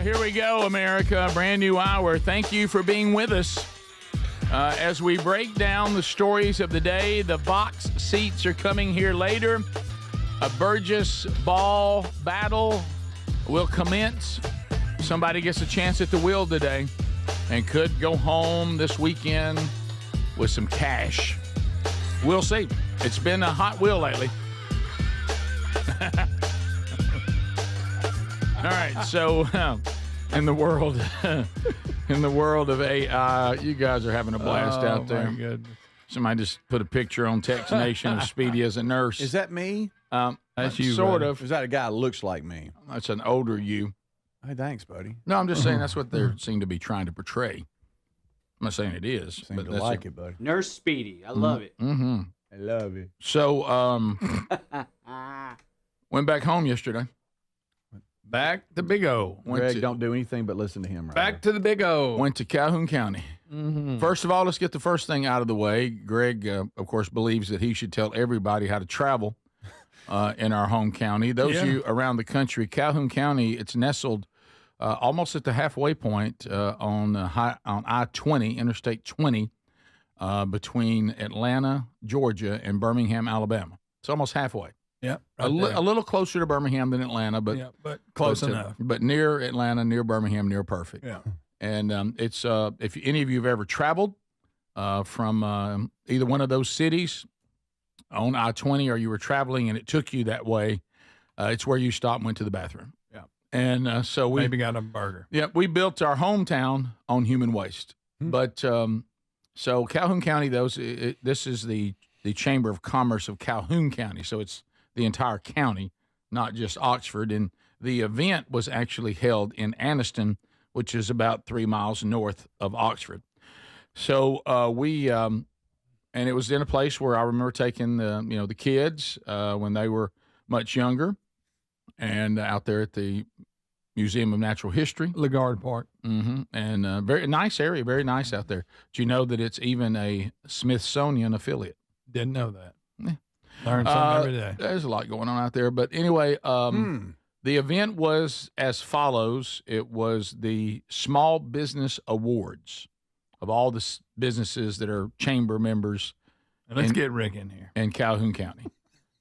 Here we go, America. Brand new hour. Thank you for being with us. As we break down the stories of the day, the box seats are coming here later. A Burgess ball battle will commence. Somebody gets a chance at the wheel today and could go home this weekend with some cash. We'll see. It's been a hot wheel lately. All right, so in the world of AI, you guys are having a blast out there. Somebody just put a picture on Text Nation of Speedy as a nurse. Is that me? That's you, sort of. Is that a guy that looks like me? That's an older you. Hey, thanks, buddy. No, I'm just saying that's what they seem to be trying to portray. I'm not saying it is. Seem but to that's like it, buddy. Nurse Speedy. I love it. Mm-hmm. I love it. So, went back home yesterday. Back to Big O. Greg, don't do anything but listen to him. Right Back to the Big O. Went to Calhoun County. Mm-hmm. First of all, let's get the first thing out of the way. Greg, of course, believes that he should tell everybody how to travel in our home county. Those of you around the country, Calhoun County, it's nestled almost at the halfway point on I-20, Interstate 20, between Atlanta, Georgia, and Birmingham, Alabama. It's almost halfway. Yeah, a little closer to Birmingham than Atlanta, but close enough. But near Atlanta, near Birmingham, near perfect. Yeah, and it's if any of you have ever traveled from either one of those cities on I-20, or you were traveling and it took you that way, it's where you stopped and went to the bathroom. Yeah, and so we maybe got a burger. Yeah, we built our hometown on human waste. But so Calhoun County, this is the Chamber of Commerce of Calhoun County, so it's the entire county, not just Oxford. And the event was actually held in Anniston, which is about 3 miles north of Oxford. So and it was in a place where I remember taking the kids when they were much younger, and out there at the Museum of Natural History, Lagarde Park. Mm-hmm. And very nice area, very nice out there. Do you know that it's even a Smithsonian affiliate? Didn't know that. Yeah. Learn something every day. There's a lot going on out there. But anyway, the event was as follows. It was the Small Business Awards of all the businesses that are chamber members. Let's get Rick in here. In Calhoun County.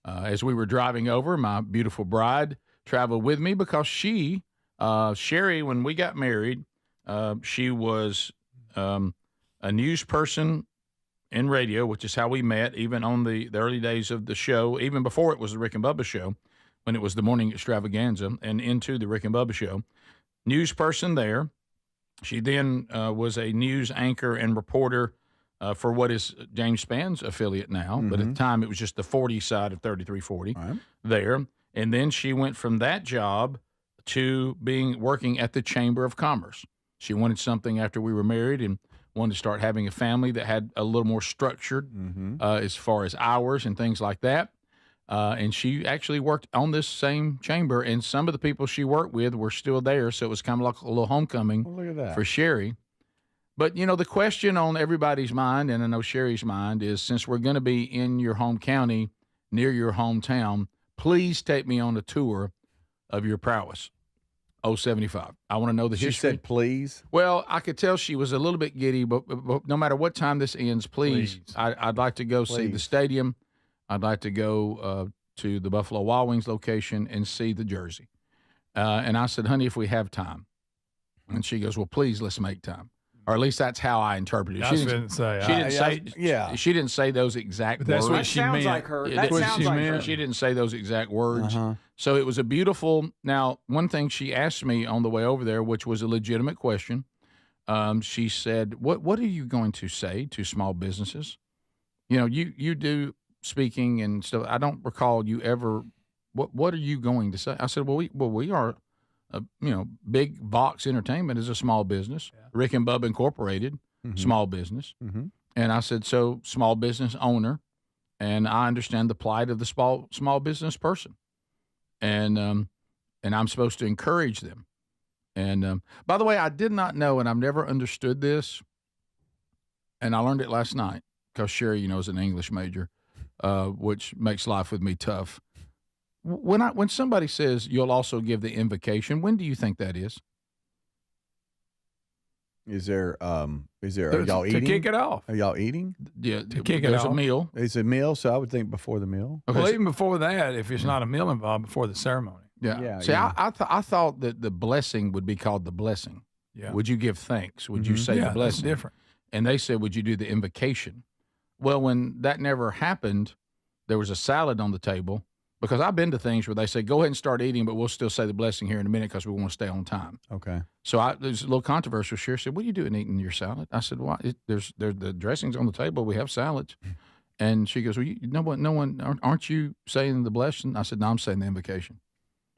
As we were driving over, my beautiful bride traveled with me because she, Sherry, when we got married, she was a news person in radio, which is how we met, even on the early days of the show, even before it was the Rick and Bubba show, when it was the morning extravaganza, and into the Rick and Bubba show. News person there. She then was a news anchor and reporter for what is James Spann's affiliate now, but at the time it was just the 40 side of 3340 there. And then she went from that job to working at the Chamber of Commerce. She wanted something after we were married and wanted to start having a family that had a little more structured as far as hours and things like that. And she actually worked on this same chamber, and some of the people she worked with were still there, so it was kind of like a little homecoming for Sherry. But, the question on everybody's mind, and I know Sherry's mind, is since we're going to be in your home county, near your hometown, please take me on a tour of your prowess. 075. I want to know the history. She said, please? Well, I could tell she was a little bit giddy, but no matter what time this ends, please. I'd like to go see the stadium. I'd like to go to the Buffalo Wild Wings location and see the jersey. And I said, honey, if we have time. And she goes, well, please, let's make time. Or at least that's how I interpreted it. I didn't say. She didn't say those exact words. That's what she meant. Like her. That's what she meant. She didn't say those exact words. So it was a beautiful. Now, one thing she asked me on the way over there, which was a legitimate question, she said, "What are you going to say to small businesses? You know, you do speaking and stuff. I don't recall you ever. What are you going to say?" I said, "Well, we are." Big Vox Entertainment is a small business. Yeah. Rick and Bubba Incorporated, small business. And I said, so small business owner, and I understand the plight of the small business person, and I'm supposed to encourage them. And by the way, I did not know, and I've never understood this, and I learned it last night because Sherry, is an English major, which makes life with me tough. When somebody says you'll also give the invocation, when do you think that is? Are y'all eating? To kick it off. Are y'all eating? Yeah, to kick it off. There's a meal. It's a meal, so I would think before the meal. Okay. Well, even before that, if it's not a meal involved, before the ceremony. Yeah. See, I thought that the blessing would be called the blessing. Yeah. Would you give thanks? Would you say the blessing? That's different. And they said, would you do the invocation? Well, when that never happened, there was a salad on the table. Because I've been to things where they say, go ahead and start eating, but we'll still say the blessing here in a minute because we want to stay on time. Okay. So there's a little controversial. Sherry said, what are you doing eating your salad? I said, well, there's the dressings on the table. We have salads. And she goes, well, no one, aren't you saying the blessing? I said, no, I'm saying the invocation.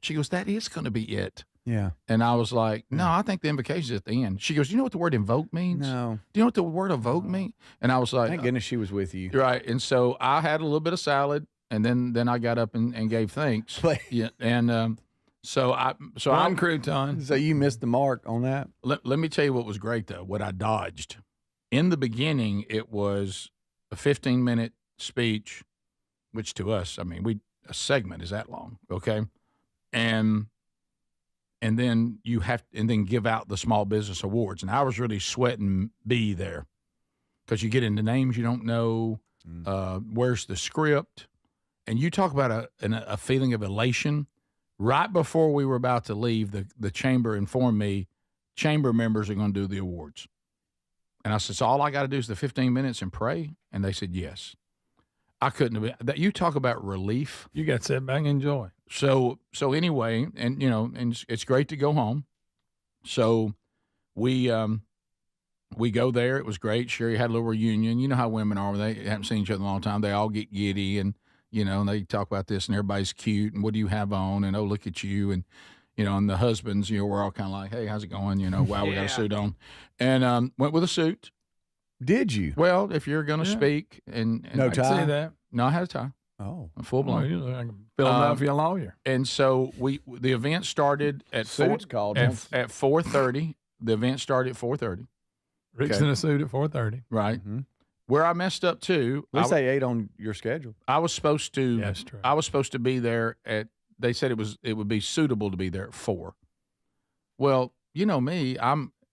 She goes, that is going to be it. Yeah. And I was like, no, I think the invocation is at the end. She goes, you know what the word invoke means? No. Do you know what the word evoke means? And I was like, thank goodness she was with you. Right. And so I had a little bit of salad. And then I got up and gave thanks. Yeah, and so one crouton. So you missed the mark on that. Let me tell you what was great though. What I dodged in the beginning, it was a 15-minute speech, which to us, I mean, a segment is that long, okay? And then then give out the small business awards. And I was really sweating B there because you get into names you don't know. Where's the script? And you talk about a feeling of elation. Right before we were about to leave, the chamber informed me chamber members are going to do the awards. And I said, so all I got to do is the 15 minutes and pray? And they said, yes. I couldn't have been. You talk about relief. You got to sit back and enjoy. So anyway, and and it's great to go home. So we go there. It was great. Sherry had a little reunion. You know how women are. They haven't seen each other in a long time. They all get giddy and, and they talk about this and everybody's cute and what do you have on? And, oh, look at you. And, and the husbands, we're all kind of like, hey, how's it going? Wow, we got a suit on. And went with a suit. Did you? Well, if you're going to speak and no tie? I can see that. No, I had a tie. Oh. A full blown. You look like a Philadelphia lawyer. And so the event started at Suits called at 4:30. The event started at 4:30. Rick's in a suit at 4:30. Right. Mm-hmm. Where I messed up too. At least they ate on your schedule. I was supposed to. Yeah, that's true. I was supposed to be there at. They said it would be suitable to be there at 4. Well, you know me.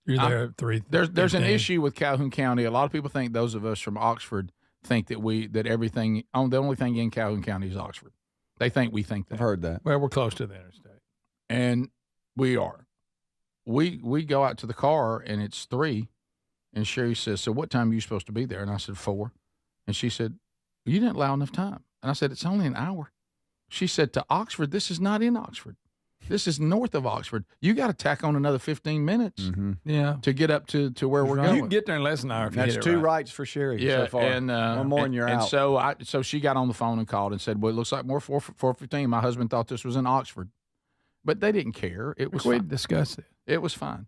You're there at 3. There's an issue with Calhoun County. A lot of people think those of us from Oxford think that everything. The only thing in Calhoun County is Oxford. They think we think that. I've heard that. Well, we're close to the interstate, and we are. We go out to the car and it's 3. And Sherry says, so what time are you supposed to be there? And I said, 4. And she said, you didn't allow enough time. And I said, it's only an hour. She said, to Oxford, this is not in Oxford. This is north of Oxford. You got to tack on another 15 minutes to get up to where we're going. You can get there in less than an hour if That's you hit two it right. rights for Sherry yeah, so far. And, one more and you're out. And so she got on the phone and called and said, well, it looks like more 4:15. My husband thought this was in Oxford. But they didn't care. It was We fine. discussed it. It was fine.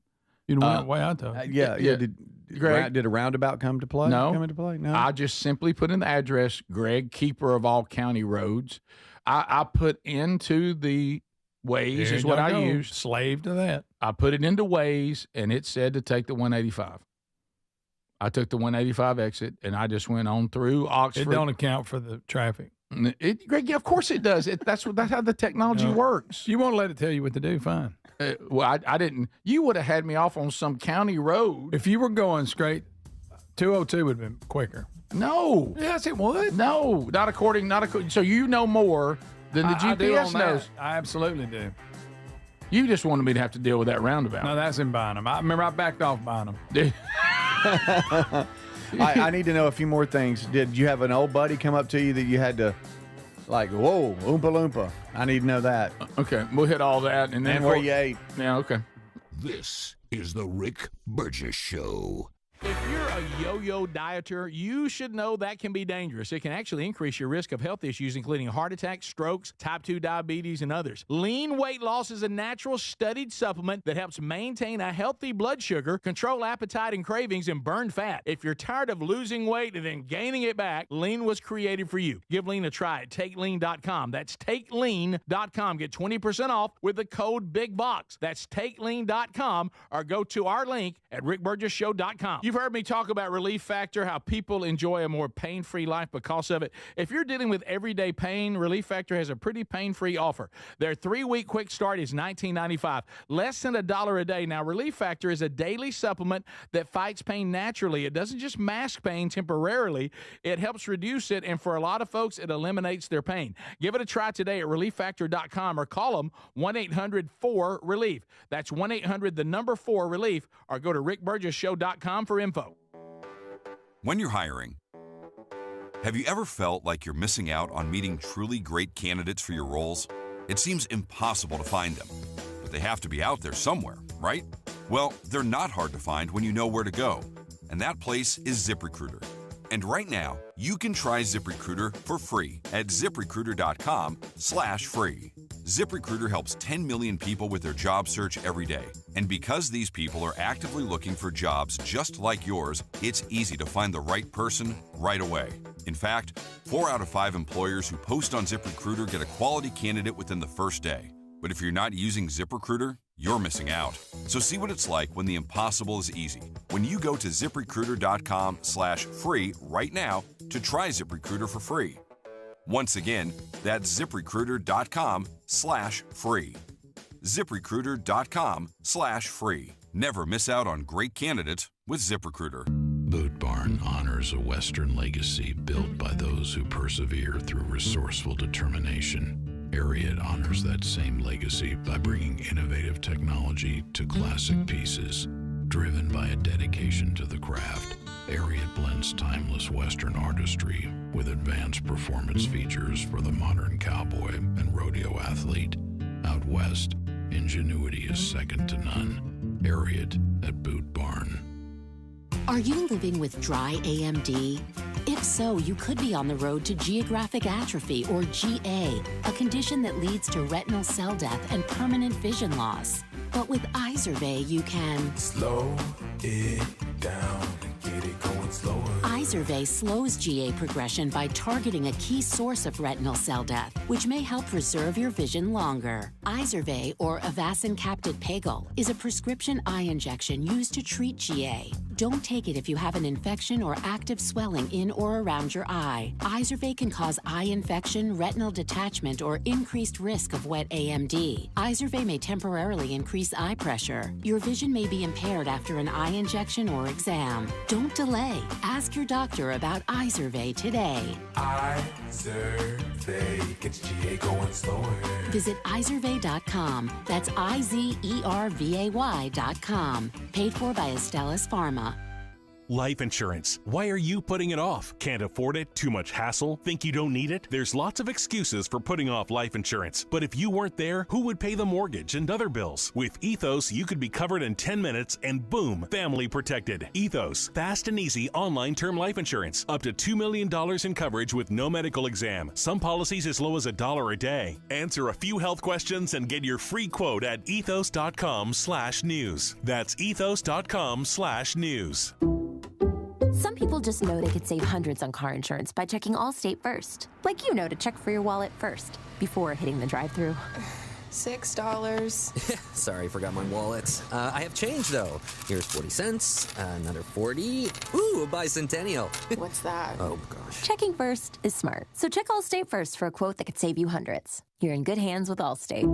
You went way out though. Yeah. Did a roundabout come to play? No. Come into play? No. I just simply put in the address, Greg, keeper of all county roads. I put into the Waze is what I used. Slave to that. I put it into Waze, and it said to take the 185. I took the 185 exit, and I just went on through Oxford. It don't account for the traffic. Greg, yeah, of course it does. That's how the technology works. You won't let it tell you what to do, fine. Well, I didn't. You would have had me off on some county road. If you were going straight, 202 would have been quicker. No. Yes, it would. No, not according. So you know more than the GPS knows. I absolutely do. You just wanted me to have to deal with that roundabout. No, that's him buying them. I remember I backed off buying them. I need to know a few more things. Did you have an old buddy come up to you that you had to, like, whoa, Oompa Loompa? I need to know that. Okay, we'll hit all that. And then and where you ate. Yeah, okay. This is the Rick Burgess Show. If you're a yo-yo dieter, you should know that can be dangerous. It can actually increase your risk of health issues, including heart attacks, strokes, type 2 diabetes, and others. Lean weight loss is a natural studied supplement that helps maintain a healthy blood sugar, control appetite and cravings, and burn fat. If you're tired of losing weight and then gaining it back, Lean was created for you. Give Lean a try at TakeLean.com. That's TakeLean.com. Get 20% off with the code BIGBOX. That's TakeLean.com, or go to our link at RickBurgessShow.com. You've heard me talk about Relief Factor, how people enjoy a more pain-free life because of it. If you're dealing with everyday pain, Relief Factor has a pretty pain-free offer. Their 3-week quick start is $19.95, less than $1 a day. Now, Relief Factor is a daily supplement that fights pain naturally. It doesn't just mask pain temporarily. It helps reduce it, and for a lot of folks, it eliminates their pain. Give it a try today at ReliefFactor.com or call them 1-800-4-RELIEF. That's 1-800-4-RELIEF, or go to RickBurgessShow.com for info. When you're hiring, have you ever felt like you're missing out on meeting truly great candidates for your roles? It seems impossible to find them, but they have to be out there somewhere, right? Well, they're not hard to find when you know where to go, and that place is ZipRecruiter. And right now, you can try ZipRecruiter for free at ZipRecruiter.com/free. ZipRecruiter helps 10 million people with their job search every day. And because these people are actively looking for jobs just like yours, it's easy to find the right person right away. In fact, 4 out of 5 employers who post on ZipRecruiter get a quality candidate within the first day. But if you're not using ZipRecruiter, you're missing out. So see what it's like when the impossible is easy. When you go to ZipRecruiter.com/free right now to try ZipRecruiter for free. Once again, that's ZipRecruiter.com/free. ZipRecruiter.com/free. Never miss out on great candidates with ZipRecruiter. Boot Barn honors a Western legacy built by those who persevere through resourceful determination. Ariat honors that same legacy by bringing innovative technology to classic pieces. Driven by a dedication to the craft, Ariat blends timeless Western artistry with advanced performance features for the modern cowboy and rodeo athlete. Out west, ingenuity is second to none. Ariat at Boot Barn. Are you living with dry AMD? If so, you could be on the road to geographic atrophy, or GA, a condition that leads to retinal cell death and permanent vision loss. But with Izervay, you can slow it down and get it going slower. Izervay slows GA progression by targeting a key source of retinal cell death, which may help preserve your vision longer. Izervay, or Avastin Capted Pagel, is a prescription eye injection used to treat GA. Don't take it if you have an infection or active swelling in or around your eye. Izervay can cause eye infection, retinal detachment, or increased risk of wet AMD. Izervay may temporarily increase eye pressure. Your vision may be impaired after an eye injection or exam. Don't delay. Ask your doctor about Izervay today. Izervay gets GA going slower. Visit Izervay.com. That's IZERVAY.com. Paid for by Astellas Pharma. Life insurance. Why are you putting it off? Can't afford it? Too much hassle? Think you don't need it? There's lots of excuses for putting off life insurance. But if you weren't there, who would pay the mortgage and other bills? With Ethos, you could be covered in 10 minutes and boom, family protected. Ethos, fast and easy online term life insurance. Up to $2 million in coverage with no medical exam. Some policies as low as $1 a day. Answer a few health questions and get your free quote at ethos.com/news. That's ethos.com/news. Some people just know they could save hundreds on car insurance by checking Allstate first. Like you know to check for your wallet first, before hitting the drive-thru. $6. Sorry, forgot my wallet. I have change, though. Here's 40 cents, another 40. Ooh, a bicentennial. What's that? Oh, gosh. Checking first is smart. So check Allstate first for a quote that could save you hundreds. You're in good hands with Allstate.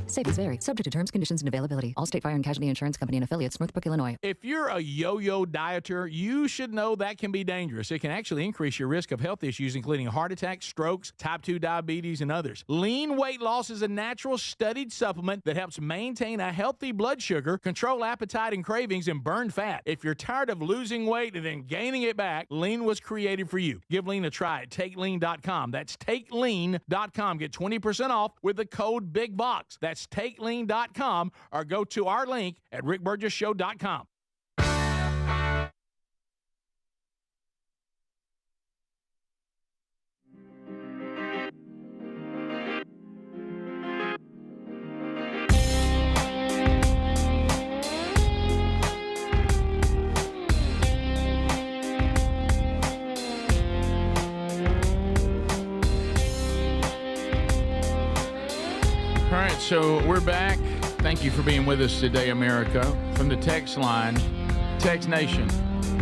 Savings vary, subject to terms, conditions, and availability. Allstate Fire and Casualty Insurance Company and affiliates, Northbrook, Illinois. If you're a yo-yo dieter, you should know that can be dangerous. It can actually increase your risk of health issues, including heart attacks, strokes, type 2 diabetes, and others. Lean weight loss is a natural studied supplement that helps maintain a healthy blood sugar, control appetite and cravings, and burn fat. If you're tired of losing weight and then gaining it back, Lean was created for you. Give Lean a try at TakeLean.com. That's TakeLean.com. Get 20% off with the code BIGBOX. That's TakeLean.com, or go to our link at rickburgessshow.com. All right, so we're back. Thank you for being with us today, America. From the text line, Text Nation,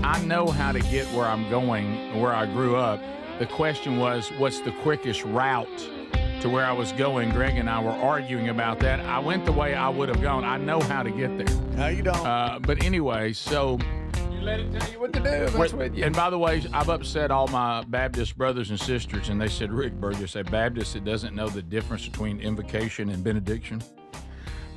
I know how to get where I'm going, where I grew up. The question was, what's the quickest route to where I was going? Greg and I were arguing about that. I went the way I would have gone. I know how to get there. No, you don't. But anyway, so... Let it tell you what to do. That's with you. And by the way, I've upset all my Baptist brothers and sisters, and they said, Rick Burgess, a Baptist that doesn't know the difference between invocation and benediction.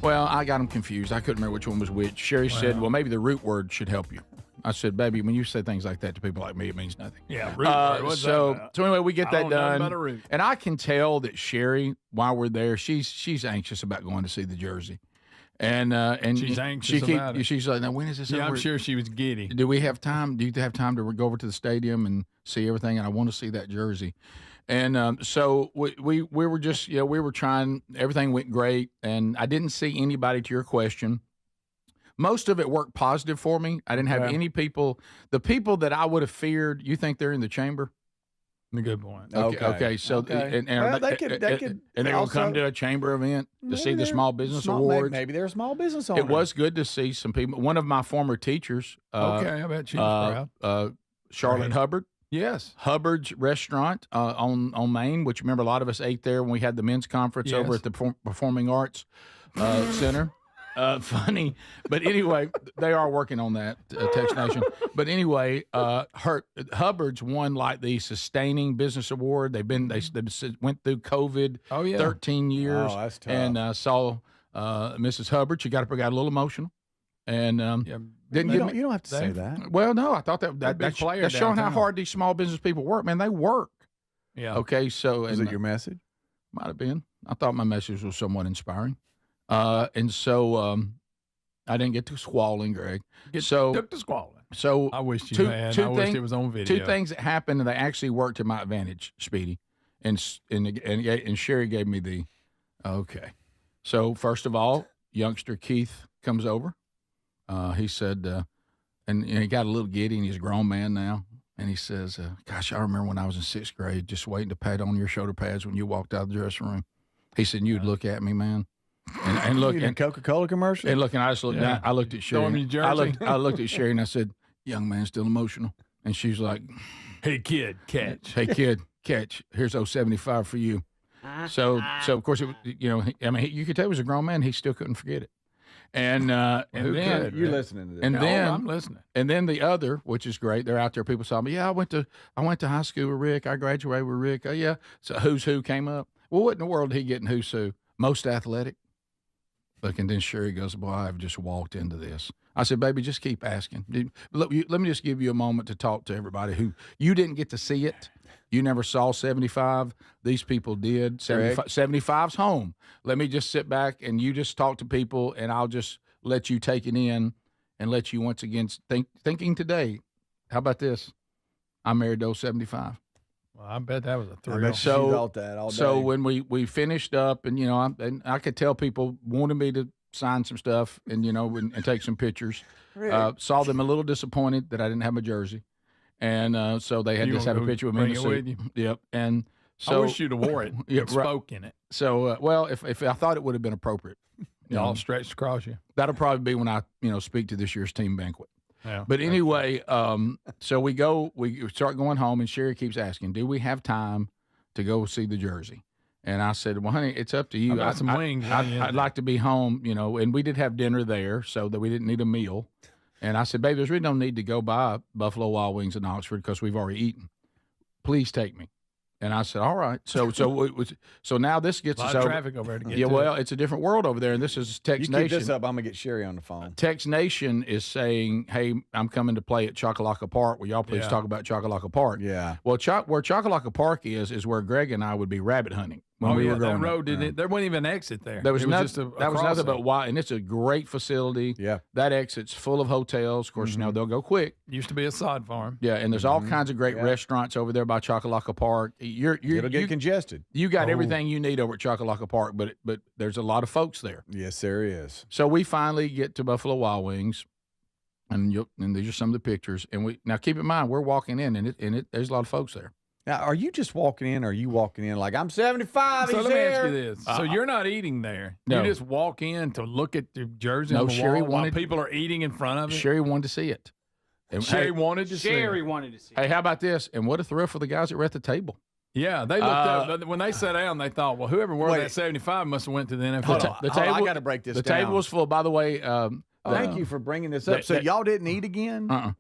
Well, I got them confused. I couldn't remember which one was which. Sherry said, well, maybe the root word should help you. I said, baby, when you say things like that to people like me, it means nothing. Yeah, root word. What's that about? So anyway, we get that done. About a root. And I can tell that Sherry, while we're there, she's anxious about going to see the jersey. And she's anxious about it. She's like, now when is this over? I'm sure she was giddy. Do we have time? Do you have time to go over to the stadium and see everything? And I want to see that jersey. And so we were just, we were trying. Everything went great, and I didn't see anybody, to your question. Most of it worked positive for me. I didn't have any people. The people that I would have feared, you think they're in the chamber? A good point. Okay. So and they could and they're gonna come to a chamber event to see the small business awards. Maybe they're a small business owner. It was good to see some people. One of my former teachers. I bet she's proud. Charlotte Hubbard. Yes. Hubbard's Restaurant on Main, which remember a lot of us ate there when we had the men's conference over at the Performing Arts Center. Funny, but anyway, they are working on that, Text Nation. But anyway, Hubbard's won like the Sustaining Business Award. They went through COVID, 13 years. Oh, that's tough. And saw Mrs. Hubbard. She got a little emotional, and didn't you don't have to say that. Well, no, I thought that's showing how hard these small business people work. Man, they work. Yeah. Okay, so is it your message? Might have been. I thought my message was somewhat inspiring. And so I didn't get to squalling, Greg. Took to squalling. So I wish you had. I wish it was on video. Two things that happened, and they actually worked to my advantage, Speedy. And Sherry gave me the okay. So first of all, youngster Keith comes over. He said, and he got a little giddy, and he's a grown man now. And he says, gosh, I remember when I was in 6th grade, just waiting to pat on your shoulder pads when you walked out of the dressing room. He said, you'd look at me, man. And look, and Coca-Cola commercial. And look, and I just looked down. I looked at Sherry. I looked at Sherry, and I said, "Young man, still emotional." And she's like, "Hey kid, catch. Hey kid, catch. Here's 075 for you." So of course, it, you could tell he was a grown man. He still couldn't forget it. And then you're listening to this. And then I'm listening. And then the other, which is great, they're out there. People saw me. Yeah, I went to high school with Rick. I graduated with Rick. Oh yeah. So who's who came up? Well, what in the world did he get in who's who? Most athletic. Look, and then Sherry goes, boy, I've just walked into this. I said, baby, just keep asking. Let me just give you a moment to talk to everybody who you didn't get to see it. You never saw 75. These people did. 75's home. Let me just sit back and you just talk to people, and I'll just let you take it in and let you once again thinking today. How about this? I'm married to 75. Well, I bet that was a thrill. So when we finished up, and I could tell people wanted me to sign some stuff and and take some pictures. Saw them a little disappointed that I didn't have my jersey, and so they had to have a picture with me in the suit. Yep. And so I wish you'd have wore it. And spoke in it. So well, if I thought it would have been appropriate, all stretched across you. That'll probably be when I speak to this year's team banquet. Yeah, but anyway, so we start going home, and Sherry keeps asking, do we have time to go see the jersey? And I said, well, honey, it's up to you. I got some wings. I'd like to be home, and we did have dinner there so that we didn't need a meal. And I said, babe, there's really no need to go buy Buffalo Wild Wings in Oxford because we've already eaten. Please take me. And I said, all right. So now this gets us us over. over. Traffic over there to get Yeah, to well, it's a different world over there, and this is Tex Nation. You keep this up, I'm going to get Sherry on the phone. Tex Nation is saying, hey, I'm coming to play at Chocolaca Park. Will y'all please talk about Chocolaca Park? Yeah. Well, where Chocolaca Park is where Greg and I would be rabbit hunting. When we were growing that road up. didn't. There wasn't even an exit there. There was, it was just a that was nothing but wide, and it's a great facility. Yeah. That exit's full of hotels. Of course, they'll go quick. Used to be a sod farm. Yeah, and there's all kinds of great restaurants over there by Chocolaca Park. It'll get congested. You got everything you need over at Chocolaca Park, but there's a lot of folks there. Yes, there is. So we finally get to Buffalo Wild Wings, and these are some of the pictures. And we now keep in mind we're walking in, and there's a lot of folks there. Now, are you just walking in, or are you walking in like, I'm 75, So he's let me here? ask you this. So you're not eating there. No. You just walk in to look at the jersey on No, the Sherry wall while wanted- people are eating in front of it? Sherry wanted to see it. And Sherry wanted to see Sherry it. wanted to see. Hey, how about this? And what a thrill for the guys that were at the table. Yeah, they looked up. When they sat down, they thought, well, whoever wore Wait. that 75 must have went to the NFL. Hold on. The table, I got to break this the down. table was full. By the way, Thank you for bringing this up. So y'all didn't eat again?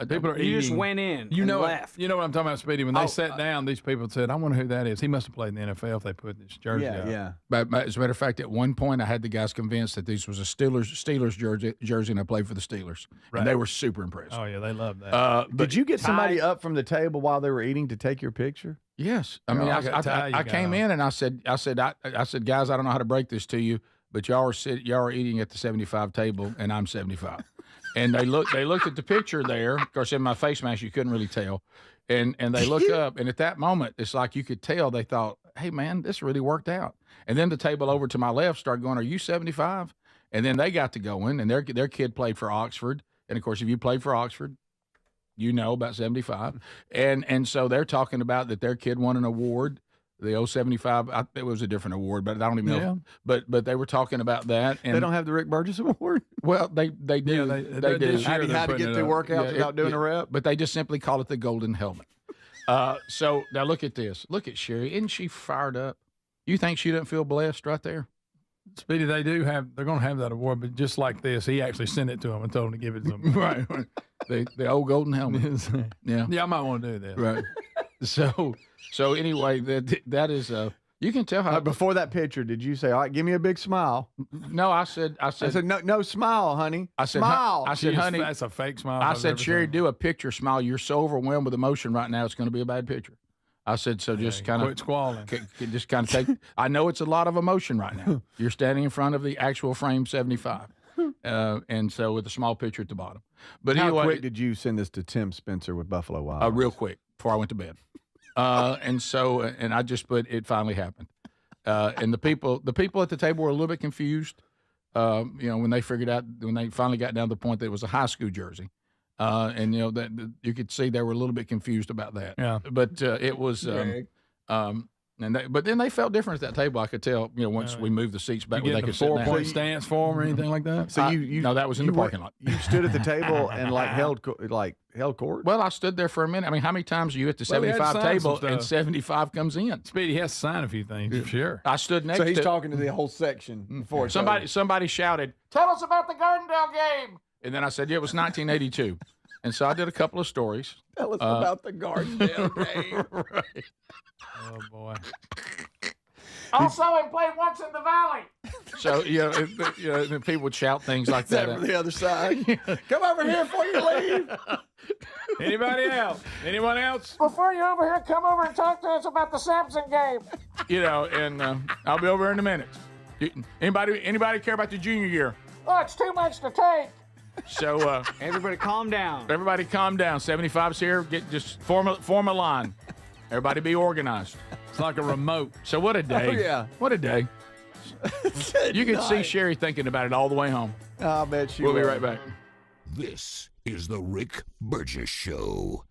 People are You eating. just went in. You and know, left. you know what I'm talking about, Speedy. When they sat down, these people said, "I wonder who that is. He must have played in the NFL if they put this jersey Yeah, out." yeah. But as a matter of fact, at one point, I had the guys convinced that this was a Steelers jersey, and I played for the Steelers, and they were super impressed. Oh yeah, they love that. Did you get somebody up from the table while they were eating to take your picture? Yes, I mean, I I came in and I said, guys, I don't know how to break this to you, but y'all are eating at the 75 table, and I'm 75. And they looked at the picture there. Of course, in my face mask, you couldn't really tell. And they look up, and at that moment, it's like you could tell they thought, hey, man, this really worked out. And then the table over to my left started going, are you 75? And then they got to going, and their kid played for Oxford. And, of course, if you played for Oxford, you know about 75. And so they're talking about that their kid won an award. The 075, it was a different award, but I don't even know. But they were talking about that. And They don't have the Rick Burgess Award? Well, they do. Yeah, they do. this year How to get through workouts without doing a rep? But they just simply call it the golden helmet. So now look at this. Look at Sherry. Isn't she fired up? You think she doesn't feel blessed right there? Speedy, they're going to have that award, but just like this, he actually sent it to them and told them to give it to them. Right. The old golden helmet. Yeah. Yeah, I might want to do that. Right. So anyway, that is you can tell how Before that picture, did you say, all right, give me a big smile? No, I said no smile, honey. I said smile. I said, honey, that's a fake smile. I I've said, ever Sherry, seen. do a picture smile. You're so overwhelmed with emotion right now, it's going to be a bad picture. I said, so just kind of quit squalling. Just kind of take. I know it's a lot of emotion right now. You're standing in front of the actual frame 75, and so with a small picture at the bottom. But How anyway, quick did you send this to Tim Spencer with Buffalo Wild? real quick before I went to bed. And I just put it finally happened. And the people at the table were a little bit confused. When they finally got down to the point that it was a high school jersey. And that you could see they were a little bit confused about that. Yeah. But it was but then they felt different at that table. I could tell. Once we moved the seats back, where they could sit down. 4-point stance for them or anything like that. So no, that was in the parking lot. You stood at the table and held court. Well, I stood there for a minute. I mean, how many times are you at the 75 table and 75 comes in? Speedy has to sign a few things for sure. I stood next. So he's to talking to the whole section before somebody shouted, "Tell us about the Gardendale game!" And then I said, "Yeah, it was 1982." And so I did a couple of stories. Tell us about the Gardendale game. Right. Oh boy. Also, he played once in the Valley. So people would shout things like that. From the other side. Come over here before you leave. Anybody else? Anyone else? Before you're over here, come over and talk to us about the Samson game. And I'll be over in a minute. Anybody care about the junior year? Oh, it's too much to take. So everybody calm down. Everybody calm down. 75's here. Just form a line. Everybody be organized. It's like a remote. So what a day. Oh, yeah. What a day. You can see Sherry thinking about it all the way home. I bet she will. will. Be right back. This is the Rick Burgess Show.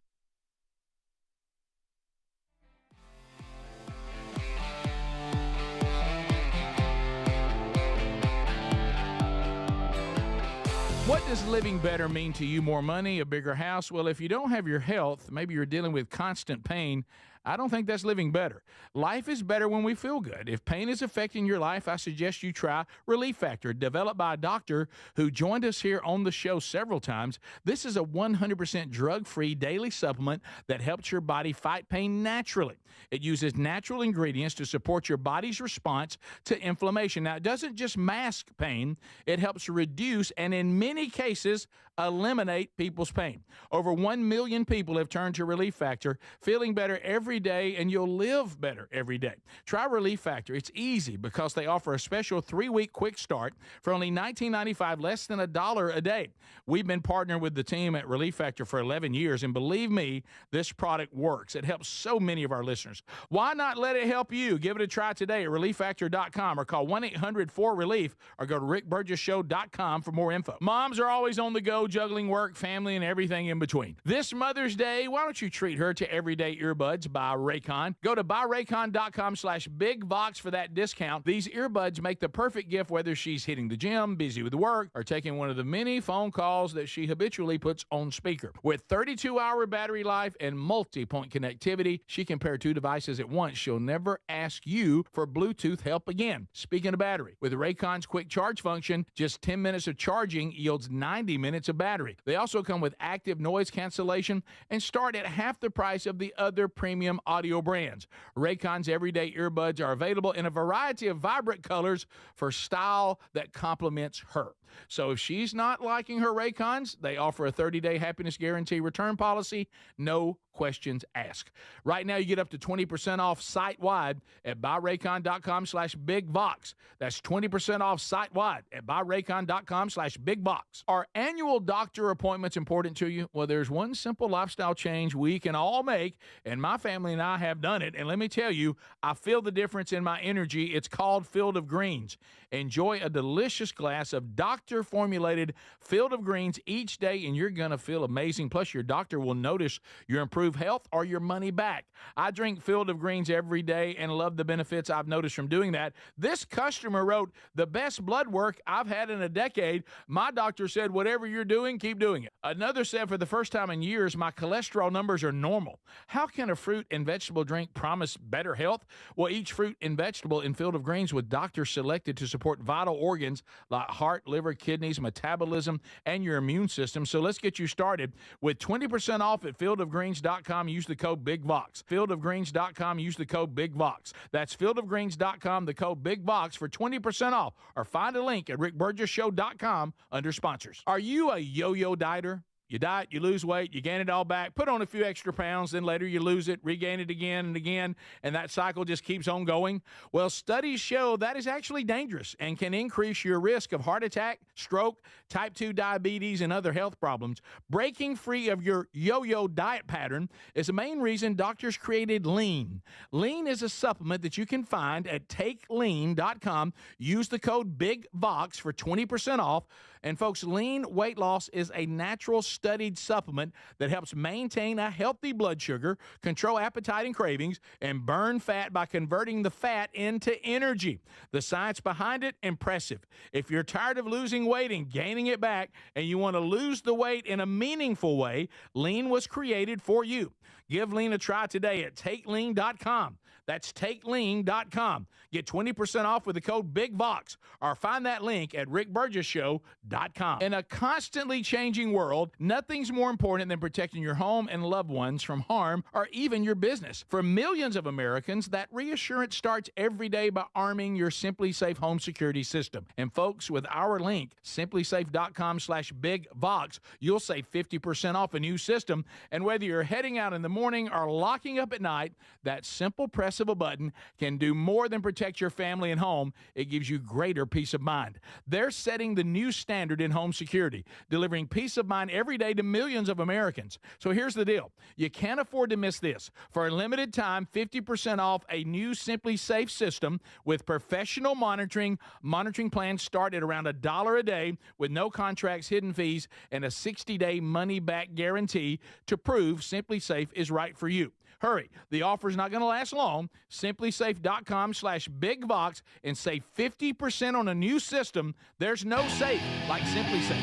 What does living better mean to you? More money, a bigger house? Well, if you don't have your health, maybe you're dealing with constant pain, I don't think that's living better. Life is better when we feel good. If pain is affecting your life, I suggest you try Relief Factor, developed by a doctor who joined us here on the show several times. This is a 100% drug-free daily supplement that helps your body fight pain naturally. It uses natural ingredients to support your body's response to inflammation. Now, it doesn't just mask pain, it helps reduce and in many cases eliminate people's pain. Over 1 million people have turned to Relief Factor, feeling better every day, and you'll live better every day. Try Relief Factor. It's easy because they offer a special 3-week quick start for only $19.95, less than $1 a day. We've been partnering with the team at Relief Factor for 11 years, and believe me, this product works. It helps so many of our listeners. Why not let it help you? Give it a try today at relieffactor.com or call 1-800-4RELIEF or go to rickburgessshow.com for more info. Moms are always on the go, juggling work, family, and everything in between. This Mother's Day, why don't you treat her to everyday earbuds by Raycon? Go to buyraycon.com/bigbox for that discount. These earbuds make the perfect gift whether she's hitting the gym, busy with work, or taking one of the many phone calls that she habitually puts on speaker. With 32-hour battery life and multi-point connectivity, she can pair 2 devices at once. She'll never ask you for Bluetooth help again. Speaking of battery, with Raycon's quick charge function, just 10 minutes of charging yields 90 minutes of battery. They also come with active noise cancellation and start at half the price of the other premium audio brands. Raycon's everyday earbuds are available in a variety of vibrant colors for style that complements her. So if she's not liking her Raycons, they offer a 30-day happiness guarantee return policy, no questions asked. Right now, you get up to 20% off site-wide at buyraycon.com/bigbox. That's 20% off site-wide at buyraycon.com/bigbox. Are annual doctor appointments important to you? Well, there's one simple lifestyle change we can all make, and my family and I have done it. And let me tell you, I feel the difference in my energy. It's called Field of Greens. Enjoy a delicious glass of doctor-formulated Field of Greens each day, and you're going to feel amazing. Plus, your doctor will notice your improved health or your money back. I drink Field of Greens every day and love the benefits I've noticed from doing that. This customer wrote, "The best blood work I've had in a decade. My doctor said, whatever you're doing, keep doing it." Another said, "For the first time in years, my cholesterol numbers are normal." How can a fruit and vegetable drink promise better health? Well, each fruit and vegetable in Field of Greens with doctors selected to support vital organs like heart, liver, kidneys, metabolism, and your immune system. So let's get you started with 20% off at fieldofgreens.com. Use the code BIGVOX. Fieldofgreens.com. Use the code BIGVOX. That's fieldofgreens.com, the code BIGVOX for 20% off. Or find a link at rickburgessshow.com under sponsors. Are you a yo-yo dieter? You diet, you lose weight, you gain it all back, put on a few extra pounds, then later you lose it, regain it again and again, and that cycle just keeps on going. Well, studies show that is actually dangerous and can increase your risk of heart attack, stroke, type 2 diabetes, and other health problems. Breaking free of your yo-yo diet pattern is the main reason doctors created Lean. Lean is a supplement that you can find at takelean.com. Use the code BIGVOX for 20% off. And folks, Lean weight loss is a natural studied supplement that helps maintain a healthy blood sugar, control appetite and cravings, and burn fat by converting the fat into energy. The science behind it, impressive. If you're tired of losing weight and gaining it back, and you want to lose the weight in a meaningful way, Lean was created for you. Give Lean a try today at takelean.com. That's takelean.com. Get 20% off with the code BIGVOX, or find that link at rickburgessshow.com. In a constantly changing world, nothing's more important than protecting your home and loved ones from harm or even your business. For millions of Americans, that reassurance starts every day by arming your Simply Safe home security system. And folks, with our link, simplysafe.com/BigVox, you'll save 50% off a new system. And whether you're heading out in the morning or locking up at night, that simple press of a button can do more than protect your family and home. It gives you greater peace of mind. They're setting the new standard in home security, delivering peace of mind every day to millions of Americans. So here's the deal. You can't afford to miss this. For a limited time, 50% off a new Simply Safe system with professional monitoring. Monitoring plans start at around $1 a day with no contracts, hidden fees, and a 60-day money-back guarantee to prove Simply Safe is right for you. Hurry. The offer's not going to last long. Simplysafe.com/BigVox and save 50% on a new system. There's no safe like Simply Safe.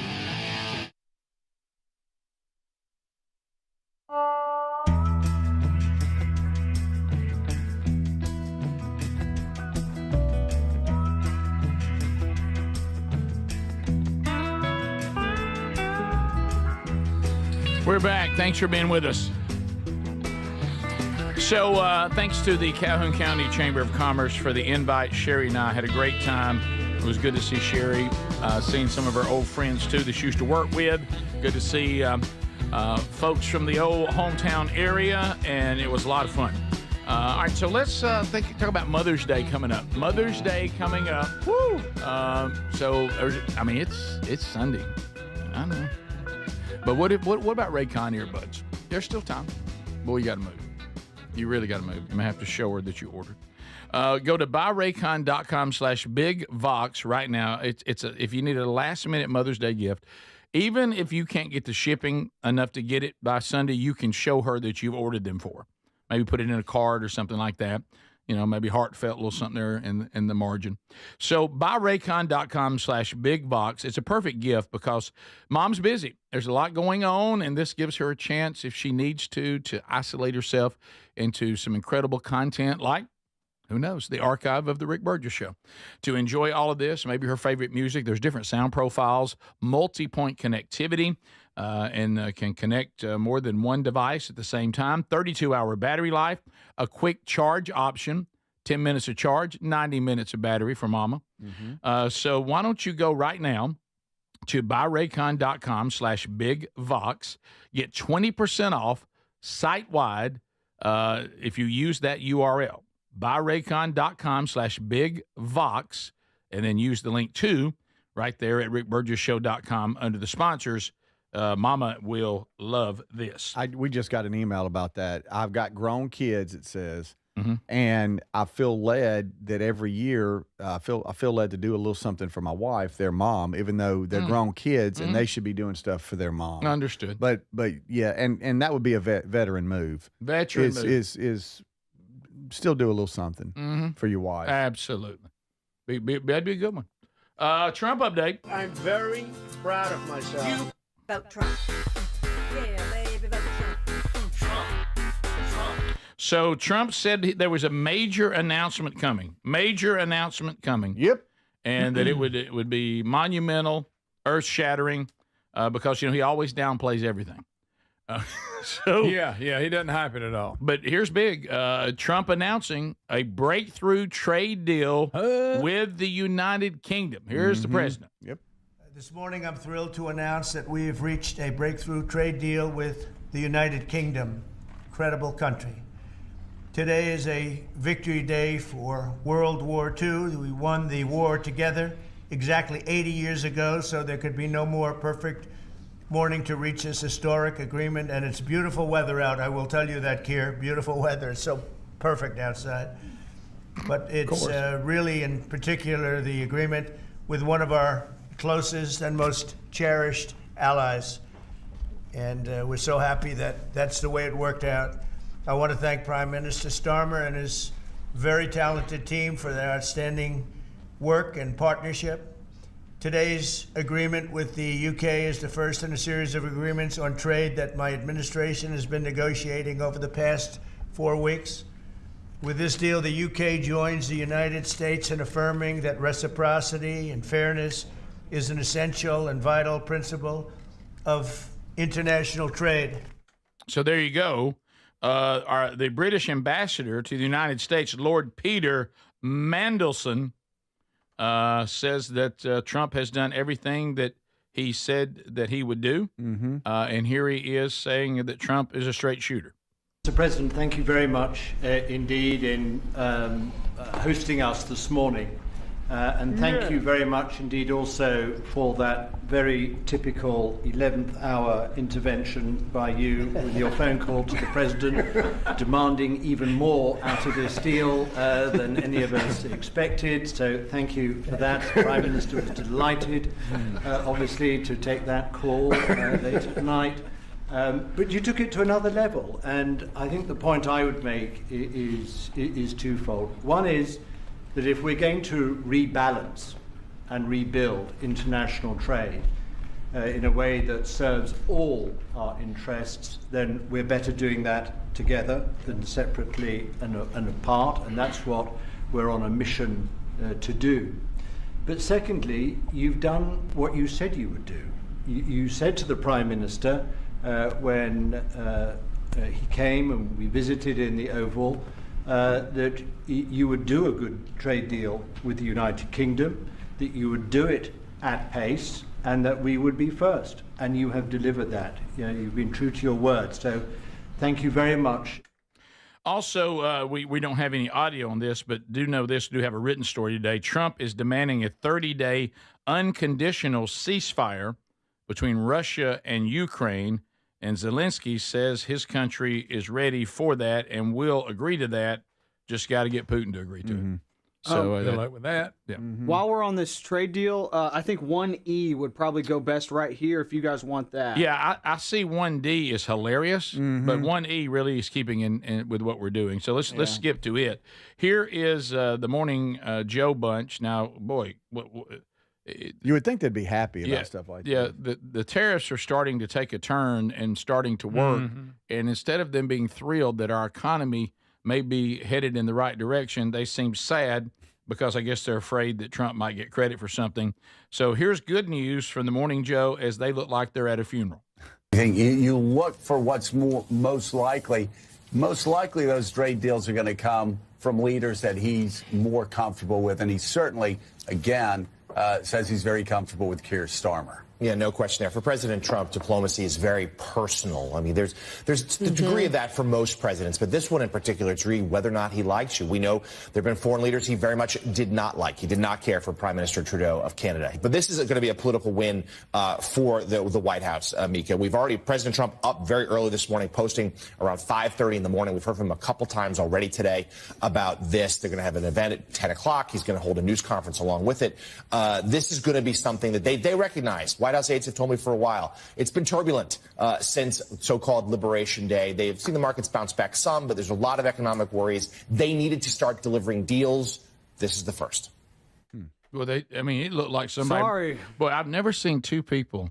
We're back. Thanks for being with us. So thanks to the Calhoun County Chamber of Commerce for the invite. Sherry and I had a great time. It was good to see Sherry, seeing some of her old friends, too, that she used to work with. Good to see folks from the old hometown area, and it was a lot of fun. All right, so let's talk about Mother's Day coming up. Mother's Day coming up. Woo! It's Sunday. I know. But what about Raycon earbuds? There's still time. Boy, you got to move. You really got to move. You may have to show her that you ordered. Go to buyraycon.com/bigvox right now. If you need a last-minute Mother's Day gift, even if you can't get the shipping enough to get it by Sunday, you can show her that you've ordered them for her. Maybe put it in a card or something like that. You know, maybe heartfelt, a little something there in the margin. So buyraycon.com/bigvox. It's a perfect gift because mom's busy. There's a lot going on, and this gives her a chance, if she needs to isolate herself into some incredible content like, who knows, the archive of The Rick Burgess Show. To enjoy all of this, maybe her favorite music. There's different sound profiles, multi-point connectivity, and can connect more than one device at the same time. 32-hour battery life, a quick charge option, 10 minutes of charge, 90 minutes of battery for mama. Mm-hmm. So why don't you go right now to buyraycon.com/bigvox. Get 20% off site-wide if you use that URL. buyraycon.com/bigvox, and then use the link 2 right there at rickburgessshow.com under the sponsors. Mama will love this. We just got an email about that. I've got grown kids, it says, mm-hmm. and I feel led that every year I feel led to do a little something for my wife, their mom, even though they're grown kids and they should be doing stuff for their mom. Understood. But yeah, and that would be a veteran move. Veteran move is still do a little something for your wife. Absolutely. That'd be a good one. Trump update. I'm very proud of myself. Vote Trump. Yeah, baby, vote Trump. So Trump said there was a major announcement coming. Yep. And that it would be monumental, earth-shattering, because he always downplays everything. Yeah, he doesn't hype it at all. But here's big. Trump announcing a breakthrough trade deal with the United Kingdom. Here's the president. Yep. This morning, I'm thrilled to announce that we have reached a breakthrough trade deal with the United Kingdom. Incredible country. Today is a victory day for World War II. We won the war together exactly 80 years ago, so there could be no more perfect morning to reach this historic agreement. And it's beautiful weather out. I will tell you that, Keir. Beautiful weather. It's so perfect outside. But it's really, in particular, the agreement with one of our closest and most cherished allies. And we're so happy that that's the way it worked out. I want to thank Prime Minister Starmer and his very talented team for their outstanding work and partnership. Today's agreement with the UK is the first in a series of agreements on trade that my administration has been negotiating over the past 4 weeks. With this deal, the UK joins the United States in affirming that reciprocity and fairness is an essential and vital principle of international trade. So there you go. The British ambassador to the United States, Lord Peter Mandelson, says that Trump has done everything that he said that he would do. And here he is saying that Trump is a straight shooter. Mr. President, thank you very much indeed in hosting us this morning. And thank you very much indeed also for that very typical 11th hour intervention by you with your phone call to the President, demanding even more out of this deal than any of us expected. So thank you for that. The Prime Minister was delighted, obviously, to take that call later tonight. But you took it to another level. And I think the point I would make is twofold. One is that if we're going to rebalance and rebuild international trade in a way that serves all our interests, then we're better doing that together than separately and apart, and that's what we're on a mission to do. But secondly, you've done what you said you would do. You said to the Prime Minister, when he came and we visited in the Oval, that you would do a good trade deal with the United Kingdom, that you would do it at pace, and that we would be first. And you have delivered that. You've been true to your word. So thank you very much. Also, we don't have any audio on this, but do know this, do have a written story today. Trump is demanding a 30-day unconditional ceasefire between Russia and Ukraine, and Zelensky says his country is ready for that and will agree to that. Just got to get Putin to agree to it. So good luck with that. Yeah. While we're on this trade deal, I think 1E would probably go best right here if you guys want that. Yeah, I see 1D is hilarious, but 1E really is keeping in with what we're doing. So let's skip to it. Here is the Morning Joe bunch. Now, boy, you would think they'd be happy about stuff like that. Yeah, the tariffs are starting to take a turn and starting to work. And instead of them being thrilled that our economy may be headed in the right direction, they seem sad because I guess they're afraid that Trump might get credit for something. So here's good news from the Morning Joe as they look like they're at a funeral. You look for what's most likely. Most likely those trade deals are going to come from leaders that he's more comfortable with. And he certainly, again, says he's very comfortable with Keir Starmer. Yeah, no question there. For President Trump, diplomacy is very personal. I mean, there's the degree of that for most presidents, but this one in particular, it's really whether or not he likes you. We know there have been foreign leaders he very much did not like. He did not care for Prime Minister Trudeau of Canada. But this is going to be a political win for the White House, Mika. President Trump up very early this morning, posting around 5:30 in the morning. We've heard from him a couple times already today about this. They're going to have an event at 10 o'clock. He's going to hold a news conference along with it. This is going to be something that they recognize. White House aides have told me for a while. It's been turbulent since so-called Liberation Day. They've seen the markets bounce back some, but there's a lot of economic worries. They needed to start delivering deals. This is the first. Well, it looked like somebody. Sorry. Boy, I've never seen two people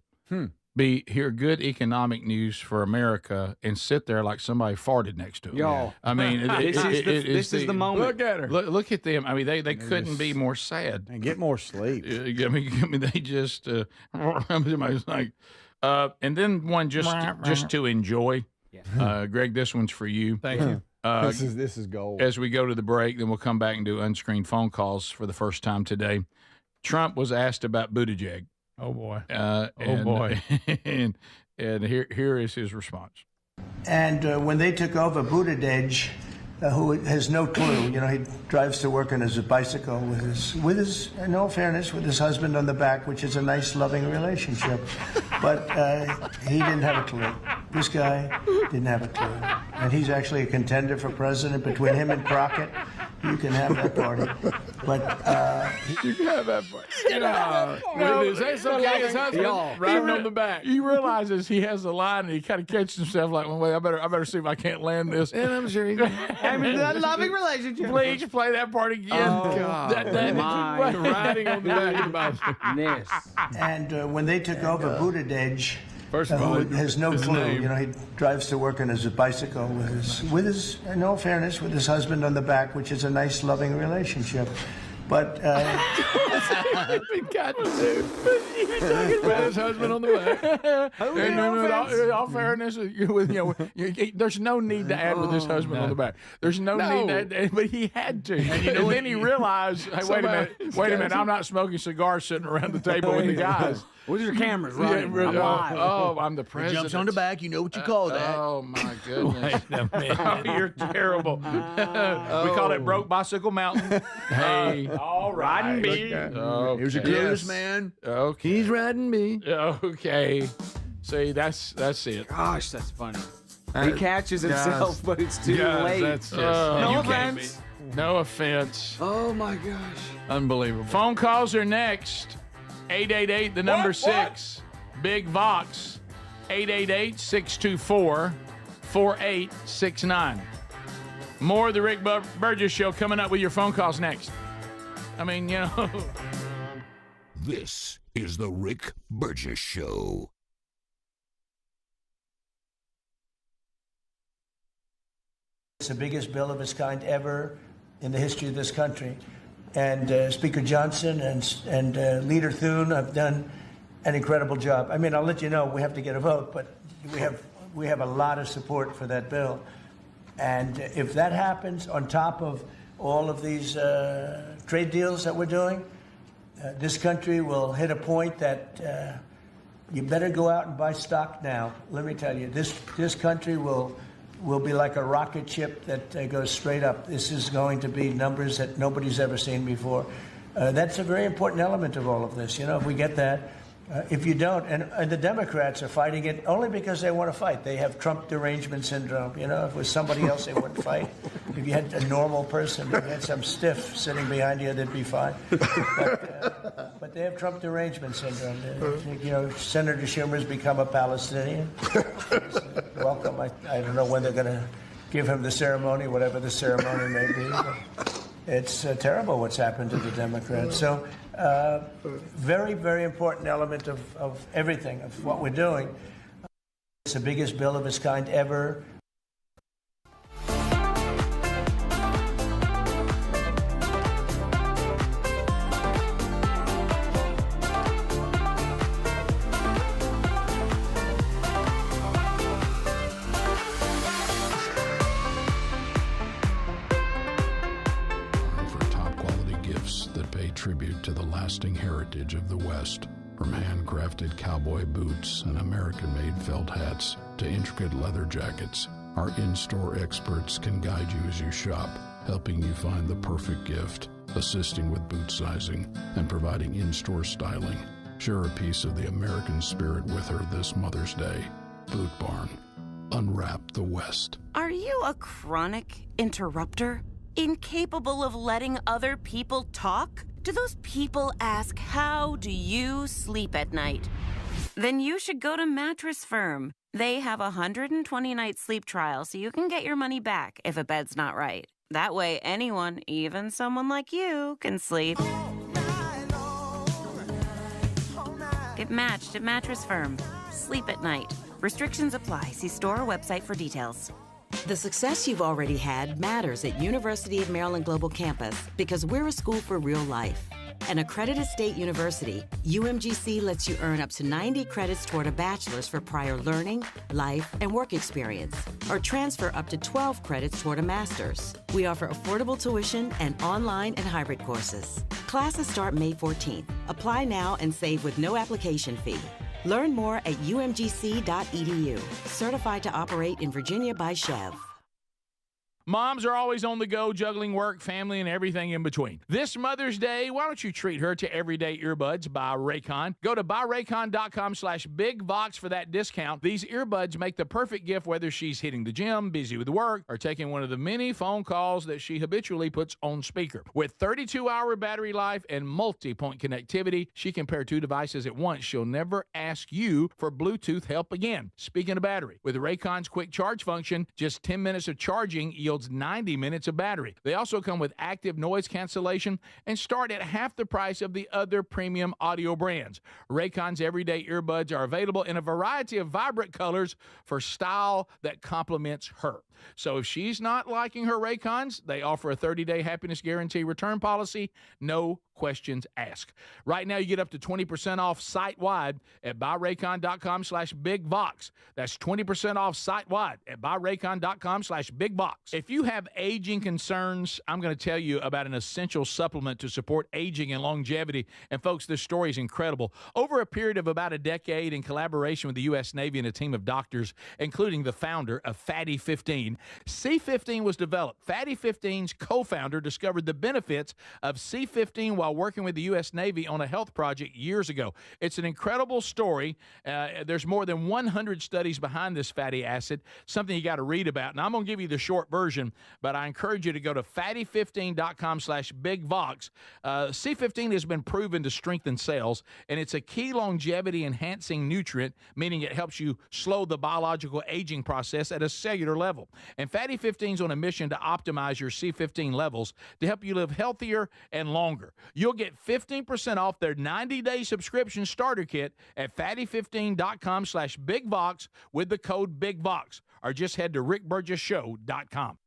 hear good economic news for America and sit there like somebody farted next to them. Y'all. I mean, this is the moment. Look at her. Look at them. I mean, they couldn't be more sad. And get more sleep. I mean, they just. Somebody's like, and then one just to enjoy. Yeah. Greg, this one's for you. Thank you. This is gold. As we go to the break, then we'll come back and do unscreened phone calls for the first time today. Trump was asked about Buttigieg. Oh boy! Boy! and here is his response. And when they took over, Buttigieg, who has no clue, he drives to work on his bicycle with his, in all fairness, with his husband on the back, which is a nice, loving relationship. But he didn't have a clue. This guy didn't have a clue, and he's actually a contender for president. Between him and Crockett, you can have that party. But you can have that party. That's okay. His husband riding on the back. He realizes he has a line, and he kind of catches himself like, "Well, wait, I better see if I can't land this." And I'm sure he. I'm in a loving relationship. Please play that part again. Oh, God. Riding on the back of the bicycle. And when they took over, Buttigieg, first of all, who has no clue, he drives to work on his bicycle with his, in all fairness, with his husband on the back, which is a nice, loving relationship. But got to do. With his husband on the back. In all fairness, there's no need to add with his husband on the back. There's no need to add, but he had to. And then he realized, hey, wait a minute, I'm not smoking cigars sitting around the table with the guys. Where's your cameras? Right. I'm live. Oh, I'm the president. Jumps on the back. You know what you call that. Oh, my goodness. Wait a minute. Oh, you're terrible. We call it Broke Bicycle Mountain. Hey. All right. Riding me. Okay. Here's a cruise, man. Okay. He's riding me. Okay. See, that's it. Gosh, that's funny. He catches himself, but it's too late. That's just, no offense. No offense. Oh, my gosh. Unbelievable. Phone calls are next. 888, the number 6. Big Vox. 888-624-4869. More of the Rick Burgess Show coming up with your phone calls next. I mean, This is the Rick Burgess Show. it's the biggest bill of its kind ever in the history of this country. And Speaker Johnson and Leader Thune have done an incredible job. I mean, I'll let you know we have to get a vote, but we have a lot of support for that bill. And if that happens on top of all of these trade deals that we're doing, this country will hit a point that you better go out and buy stock now. Let me tell you, this country will be like a rocket ship that goes straight up. This is going to be numbers that nobody's ever seen before. That's a very important element of all of this. If we get that. If you don't, and the Democrats are fighting it only because they want to fight. They have Trump derangement syndrome. If it was somebody else, they wouldn't fight. If you had a normal person, if you had some stiff sitting behind you, they'd be fine. But they have Trump derangement syndrome. Senator Schumer's become a Palestinian. Welcome. I don't know when they're going to give him the ceremony, whatever the ceremony may be. But it's terrible what's happened to the Democrats. So. Very, very important element of everything, of what we're doing. It's the biggest bill of its kind ever. Tribute to the lasting heritage of the West. From handcrafted cowboy boots and American-made felt hats to intricate leather jackets, our in-store experts can guide you as you shop, helping you find the perfect gift, assisting with boot sizing, and providing in-store styling. Share a piece of the American spirit with her this Mother's Day. Boot Barn. Unwrap the West. Are you a chronic interrupter? Incapable of letting other people talk? Do those people ask, how do you sleep at night? Then you should go to Mattress Firm. They have a 120-night sleep trial so you can get your money back if a bed's not right. That way anyone, even someone like you, can sleep. Get matched at Mattress Firm. Sleep at night. Restrictions apply. See store or website for details. The success you've already had matters at University of Maryland Global Campus because we're a school for real life. An accredited state university, UMGC lets you earn up to 90 credits toward a bachelor's for prior learning, life, and work experience, or transfer up to 12 credits toward a master's. We offer affordable tuition and online and hybrid courses. Classes start May 14th. Apply now and save with no application fee. Learn more at umgc.edu. Certified to operate in Virginia by Chev. Moms are always on the go, juggling work, family, and everything in between. This Mother's Day, why don't you treat her to everyday earbuds by Raycon? Go to buyraycon.com/bigvox for that discount. These earbuds make the perfect gift whether she's hitting the gym, busy with work, or taking one of the many phone calls that she habitually puts on speaker. With 32-hour battery life and multi-point connectivity, she can pair two devices at once. She'll never ask you for Bluetooth help again. Speaking of battery, with Raycon's quick charge function, just 10 minutes of charging yields 90 minutes of battery. They also come with active noise cancellation and start at half the price of the other premium audio brands. Raycon's everyday earbuds are available in a variety of vibrant colors for style that complements her. So if she's not liking her Raycons, they offer a 30-day happiness guarantee return policy, no questions asked. Right now, you get up to 20% off site-wide at buyraycon.com/bigvox. That's 20% off site-wide at buyraycon.com/bigvox. If you have aging concerns, I'm going to tell you about an essential supplement to support aging and longevity. And folks, this story is incredible. Over a period of about a decade, in collaboration with the U.S. Navy and a team of doctors, including the founder of Fatty 15, C15 was developed. Fatty 15's co-founder discovered the benefits of C15 while working with the U.S. Navy on a health project years ago. It's an incredible story. There's more than 100 studies behind this fatty acid, something you got to read about. And I'm going to give you the short version, but I encourage you to go to fatty15.com/bigvox. C15 has been proven to strengthen cells, and it's a key longevity-enhancing nutrient, meaning it helps you slow the biological aging process at a cellular level. And Fatty 15 is on a mission to optimize your C15 levels to help you live healthier and longer. You'll get 15% off their 90-day subscription starter kit at fatty15.com/bigvox with the code BIGVOX, or just head to rickburgessshow.com.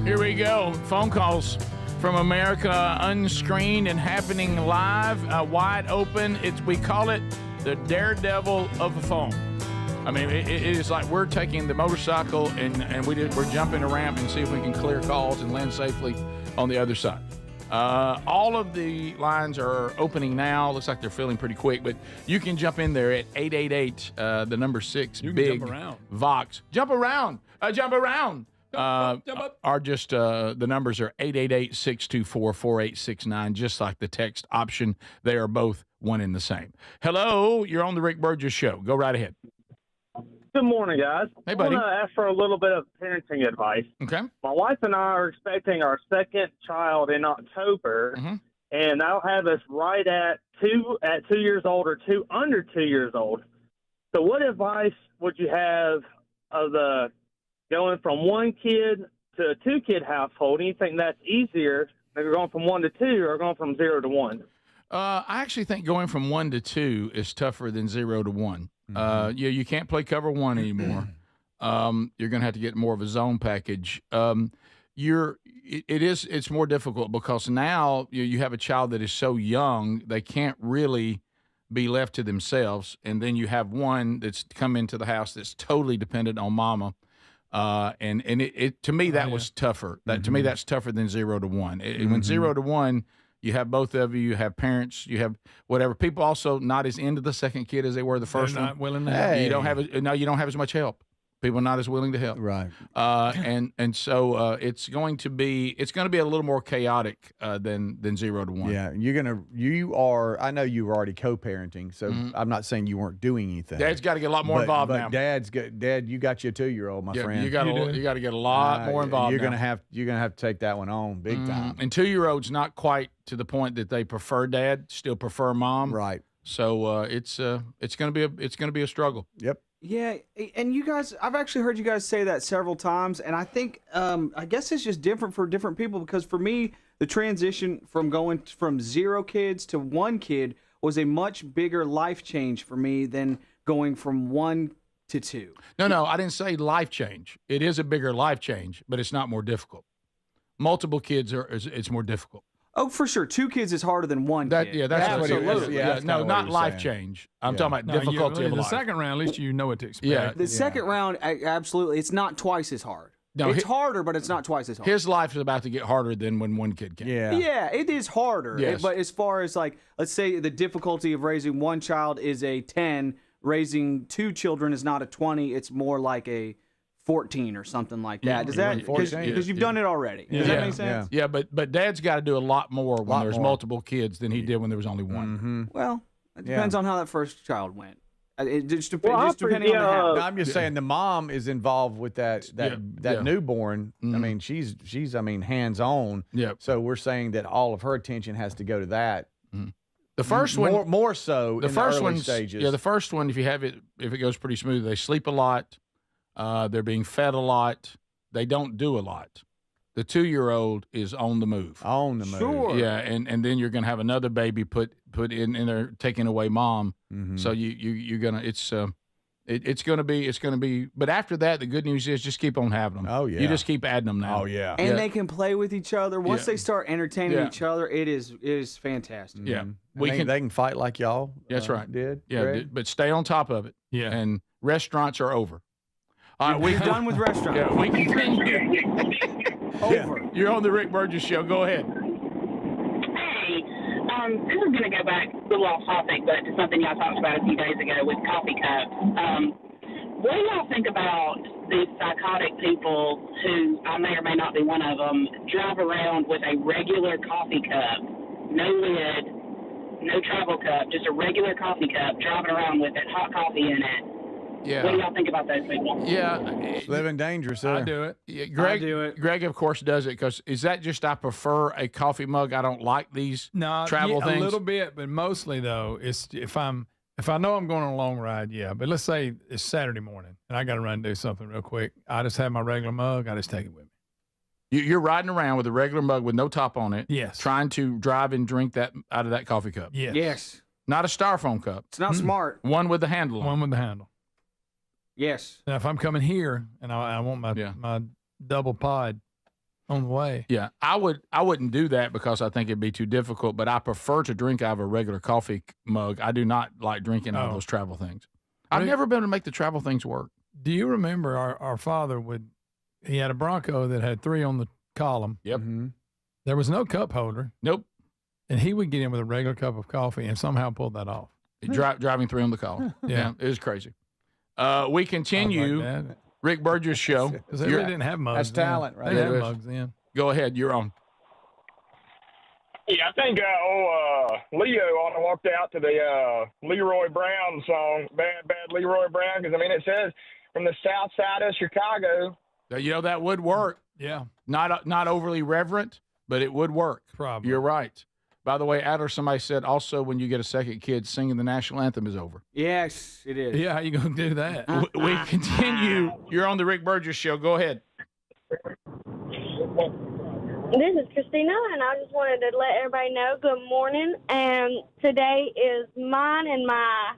Here we go. Phone calls from America, Unscreened and happening live, wide open. We call it the daredevil of the phone. I mean, it is like we're taking the motorcycle and we're jumping a ramp and see if we can clear calls and land safely on the other side. All of the lines are opening now. Looks like they're filling pretty quick, but you can jump in there at 888, the number 6, you big jump around. Vox. Jump around. Jump around. Jump up. Are just the numbers are 888-624-4869, just like the text option. They are both one and the same. Hello, you're on the Rick Burgess Show. Go right ahead. Good morning, guys. Hey, buddy. I want to ask for a little bit of parenting advice. Okay. My wife and I are expecting our second child in October, and that'll have us right at 2 years old or 2 under 2 years old. So what advice would you have of the going from 1 kid to a 2-kid household? Do you think that's easier than going from 1 to 2 or going from 0 to 1? I actually think going from 1 to 2 is tougher than 0 to 1. You can't play cover 1 anymore. You're going to have to get more of a zone package. It's more difficult because now you have a child that is so young they can't really be left to themselves, and then you have one that's come into the house that's totally dependent on mama. And it to me that was tougher. To me that's tougher than 0 to 1. When 0 to 1. You have both of you. You have parents. You have whatever. People also not as into the second kid as they were the first one. They're not willing to help. You don't have you don't have as much help. People are not as willing to help. Right. And so it's going to be a little more chaotic than 0 to 1. Yeah, I know you were already co-parenting, so I'm not saying you weren't doing anything. Dad's got to get a lot more involved now. Dad, you got your 2-year-old, my friend. You got to get a lot more involved. You're gonna have to take that one on big time. And 2-year-olds not quite to the point that they prefer dad, still prefer mom. Right. So it's gonna be a struggle. Yep. Yeah, and you guys, I've actually heard you guys say that several times, and I think, I guess it's just different for different people, because for me, the transition from going from 0 kids to 1 kid was a much bigger life change for me than going from 1 to 2. No, I didn't say life change. It is a bigger life change, but it's not more difficult. Multiple kids it's more difficult. Oh, for sure. 2 kids is harder than 1 kid. Yeah, that's absolutely. No, not life change. I'm talking about difficulty of life. The second round, at least you know what to expect. Yeah. The second round, absolutely, it's not twice as hard. No, it's harder, but it's not twice as hard. His life is about to get harder than when 1 kid came. Yeah, it is harder. Yes. But as far as, like, let's say the difficulty of raising 1 child is a 10, raising 2 children is not a 20. It's more like a 14 or something like that. Does that, because you've done it already. Does that make sense? Yeah, but Dad's got to do a lot more when there's multiple kids than he did when there was only 1. Well, it depends on how that first child went. It just depends depending on the house. No, I'm just saying the mom is involved with that newborn. I mean, she's hands on. Yeah. So we're saying that all of her attention has to go to that. The first one more so. The in first the early one stages. Yeah, the first one, if it goes pretty smooth, they sleep a lot. They're being fed a lot. They don't do a lot. The 2-year-old is on the move. On the move. Sure. Yeah, and then you're gonna have another baby put in there, taking away mom. So you're gonna it's gonna be. But after that, the good news is just keep on having them. Oh yeah. You just keep adding them now. Oh yeah. And they can play with each other. Once they start entertaining each other, it is fantastic. Yeah. They can fight like y'all. That's right. Did. Yeah, Greg? but stay on top of it. Yeah. And restaurants are over. All right, we're done with restaurants. Yeah, we continue. Over. You're on the Rick Burgess Show. Go ahead. Hey, this is going to go back a little off topic, but to something y'all talked about a few days ago with coffee cups. What do y'all think about these psychotic people who, I may or may not be one of them, drive around with a regular coffee cup, no lid, no travel cup, just a regular coffee cup, driving around with it, hot coffee in it? Yeah. What do y'all think about those people? Yeah. It's living dangerous. I do it. Yeah, Greg, I do it. Greg, of course, does it because is that just I prefer a coffee mug? I don't like these travel things. A little bit, but mostly though, it's if I know I'm going on a long ride, yeah. But let's say it's Saturday morning and I got to run and do something real quick. I just have my regular mug. I just take it with me. You're riding around with a regular mug with no top on it. Yes. Trying to drive and drink that out of that coffee cup. Yes. Yes. Not a styrofoam cup. It's not smart. One with the handle on. One with the handle. Yes. Now, if I'm coming here and I want my double pod, on the way. Yeah, I wouldn't do that because I think it'd be too difficult. But I prefer to drink out of a regular coffee mug. I do not like drinking out of those travel things. I've never been able to make the travel things work. Do you remember our father he had a Bronco that had 3 on the column. Yep. Mm-hmm. There was no cup holder. Nope. And he would get in with a regular cup of coffee and somehow pull that off. Driving 3 on the column. Yeah, it was crazy. We continue. Like Rick Burgess show. Because they really didn't have mugs. That's talent, right? They didn't have mugs then. Go ahead. You're on. Yeah, I think Leo ought to walk out to the Leroy Brown song, Bad Leroy Brown, because, I mean, it says from the south side of Chicago. You know, that would work. Yeah. Not overly reverent, but it would work. Probably. You're right. By the way, Adler, somebody said also when you get a second kid, singing the national anthem is over. Yes, it is. Yeah, how you going to do that? We continue. You're on the Rick Burgess show. Go ahead. This is Christina, and I just wanted to let everybody know good morning. And today is mine and my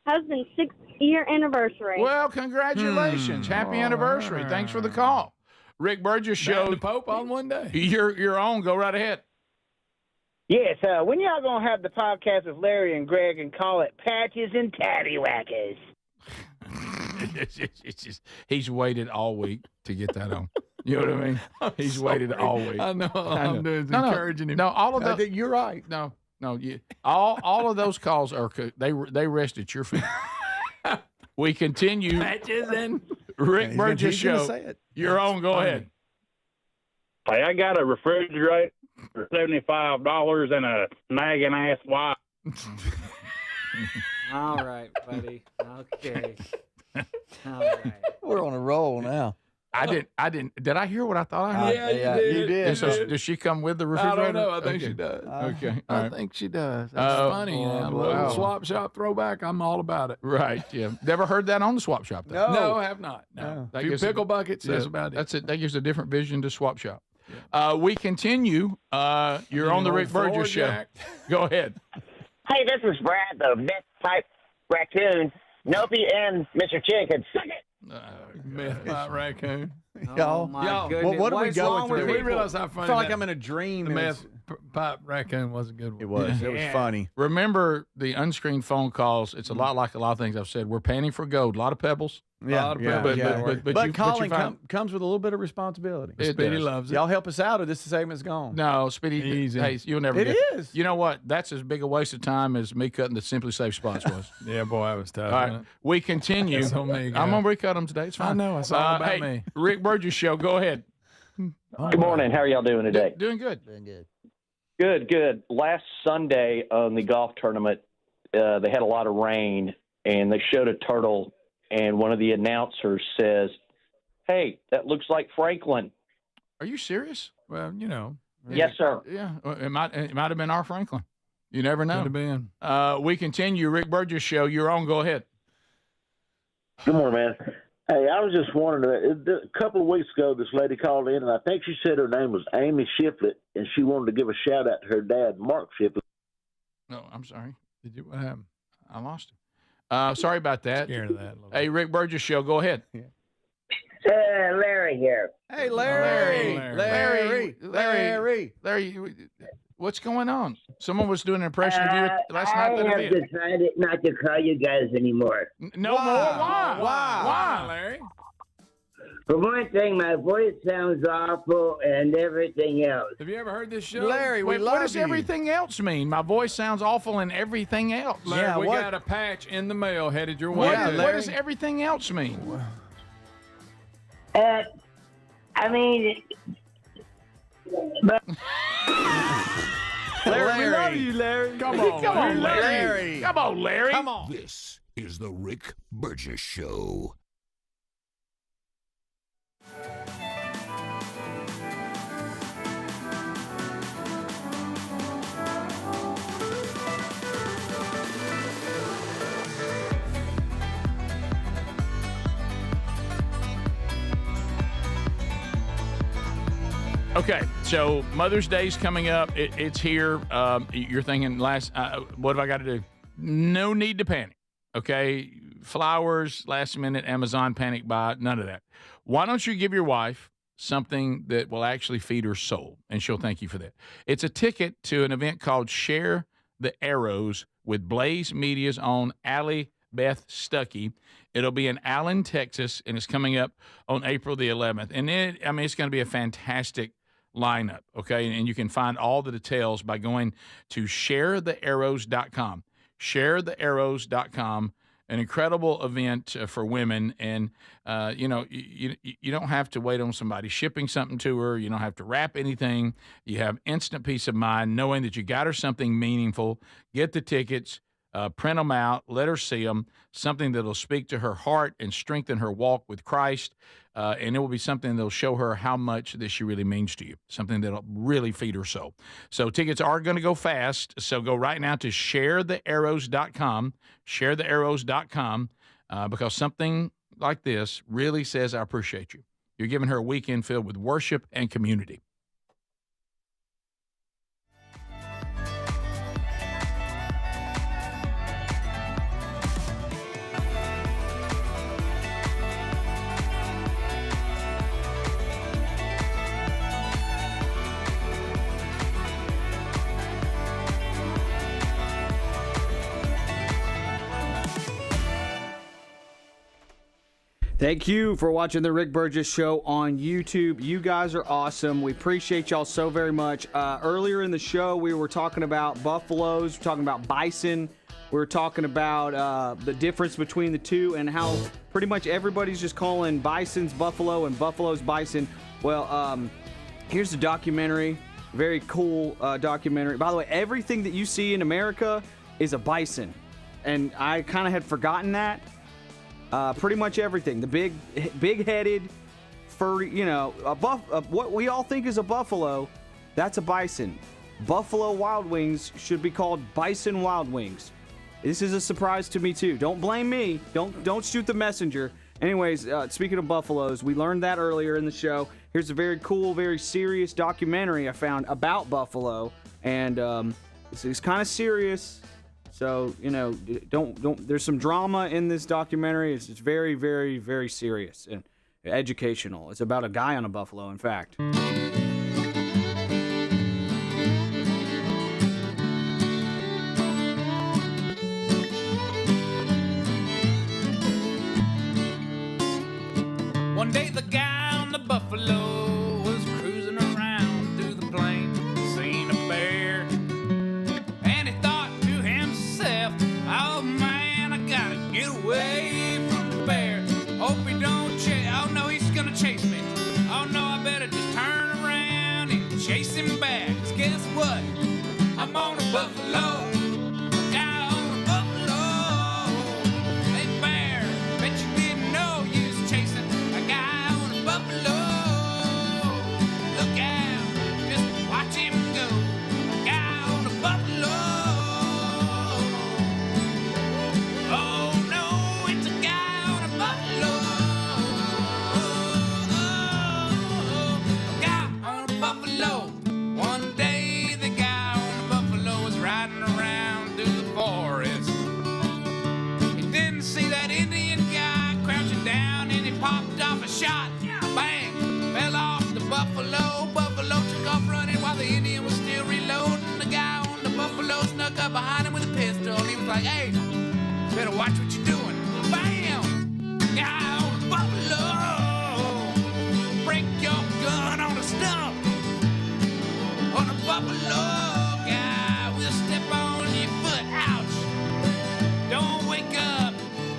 husband's 6-year anniversary. Well, congratulations. Happy anniversary. Thanks for the call. Rick Burgess show. The Pope on one day. You're on. Go right ahead. Yes, when y'all gonna have the podcast with Larry and Greg and call it Patches and Tattywhackers? He's waited all week to get that on. You know what I mean? He's waited all week. I know. All I'm doing is encouraging him. No, all of that. You're right. No. All of those calls are they rest at your feet. We continue. Patches and Rick Burgess show. You're on. Go ahead. Hey, I got a refrigerator for $75 and a nagging ass wife. All right, buddy. Okay. All right. We're on a roll now. I didn't. Did I hear what I thought I heard? Yeah, you did. So, does she come with the refrigerator? I don't know. I think Okay. she does. Okay. I think she does. That's funny. A little swap shop throwback. I'm all about it. Right. Yeah. Never heard that on the swap shop, though. No, I have not. No. That A few gives pickle buckets. That's about it. That's it. That gives a different vision to swap shop. We continue. You're on the Rick Burgess show. Go ahead. Hey, this is Brad, the meth pipe raccoon. Nope, and Mr. Chicken. Suck it. Meth pipe raccoon. Oh, my goodness. What are we What's going wrong with through? We people? realize how funny I feel like that- I'm in a dream. The and meth pipe raccoon was a good one. It was. It was funny. Remember the unscreened phone calls. It's a lot like a lot of things I've said. We're panning for gold. A lot of pebbles. Yeah, But calling comes with a little bit of responsibility. Speedy loves it. Y'all help us out, or this segment's gone. No, Speedy. Easy. Hey, you'll never. It get is. You know what? That's as big a waste of time as me cutting the Simply Safe spots was. Yeah, boy, that was tough. All right, wasn't we continue. That's on me, I'm guy. gonna recut them today. It's fine. I know. It's all about hey, me. Rick Burgess show. Go ahead. Good morning. How are y'all doing today? Doing good. Good. Last Sunday on the golf tournament, they had a lot of rain, and they showed a turtle, and one of the announcers says, "Hey, that looks like Franklin." Are you serious? Well, you know. Yes, sir. Yeah, it might have been our Franklin. You never know. Could have been. We continue. Rick Burgess show. You're on. Go ahead. Good morning, man. Hey, I was just wondering, a couple of weeks ago, this lady called in, and I think she said her name was Amy Shiflett, and she wanted to give a shout-out to her dad, Mark Shiflett. No, I'm sorry. Did you? What happened? I lost him. Sorry about that. Scared of that. Hey, Rick Burgess show. Go ahead. Larry here. Hey, Larry. Larry, what's going on? Someone was doing an impression of you last night. I have decided not to call you guys anymore. No more. Why? Why, Larry? For one thing, my voice sounds awful and everything else. Have you ever heard this show? Larry, Wait, what does everything else mean? My voice sounds awful and everything else. Larry, we got a patch in the mail headed your way. What does everything else mean? I mean, but Larry, we love you, Larry. Come on, Larry. Come on, Larry. Come on. This is the Rick Burgess Show. Okay, so Mother's Day's coming up. It's here. You're thinking, what have I got to do? No need to panic, okay? Flowers, last minute Amazon panic buy, none of that. Why don't you give your wife something that will actually feed her soul, and she'll thank you for that. It's a ticket to an event called Share the Arrows with Blaze Media's own Allie Beth Stuckey. It'll be in Allen, Texas, and it's coming up on April the 11th. And it's going to be a fantastic lineup, okay? And you can find all the details by going to sharethearrows.com. Sharethearrows.com. An incredible event for women, and you don't have to wait on somebody shipping something to her. You don't have to wrap anything. You have instant peace of mind knowing that you got her something meaningful. Get the tickets, print them out, let her see them, something that'll speak to her heart and strengthen her walk with Christ, and it will be something that'll show her how much that she really means to you, something that'll really feed her soul. So tickets are going to go fast, so go right now to sharethearrows.com, sharethearrows.com, because something like this really says, I appreciate you. You're giving her a weekend filled with worship and community. Thank you for watching the Rick Burgess Show on YouTube. You guys are awesome. We appreciate y'all so very much. Earlier in the show, we were talking about buffaloes, we're talking about bison. We were talking about the difference between the two and how pretty much everybody's just calling bisons buffalo and buffaloes bison. Well, here's a documentary, very cool documentary. By the way, everything that you see in America is a bison, and I kind of had forgotten that. Pretty much everything. The big-headed, furry, what we all think is a buffalo, that's a bison. Buffalo Wild Wings should be called Bison Wild Wings. This is a surprise to me too. Don't blame me. Don't shoot the messenger. Anyways, speaking of buffaloes, we learned that earlier in the show. Here's a very cool, very serious documentary I found about buffalo, and it's kind of serious. So, don't. There's some drama in this documentary. It's very, very, very serious and educational. It's about a guy on a buffalo, in fact. One day the guy on the buffalo was cruising around through the plains, seen a bear, and he thought to himself, oh man, I gotta get away from the bear. Hope he don't chase, oh no, he's gonna chase me. Oh no, I better just turn around and chase him back. 'Cause guess what? I'm on a buffalo. Shot, bang, fell off the buffalo. Buffalo took off running while the Indian was still reloading. The guy on the buffalo snuck up behind him with a pistol. He was like, hey, better watch what you're doing. Bam! Guy on the buffalo. Break your gun on the stump. On the buffalo, guy will step on your foot. Ouch! Don't wake up.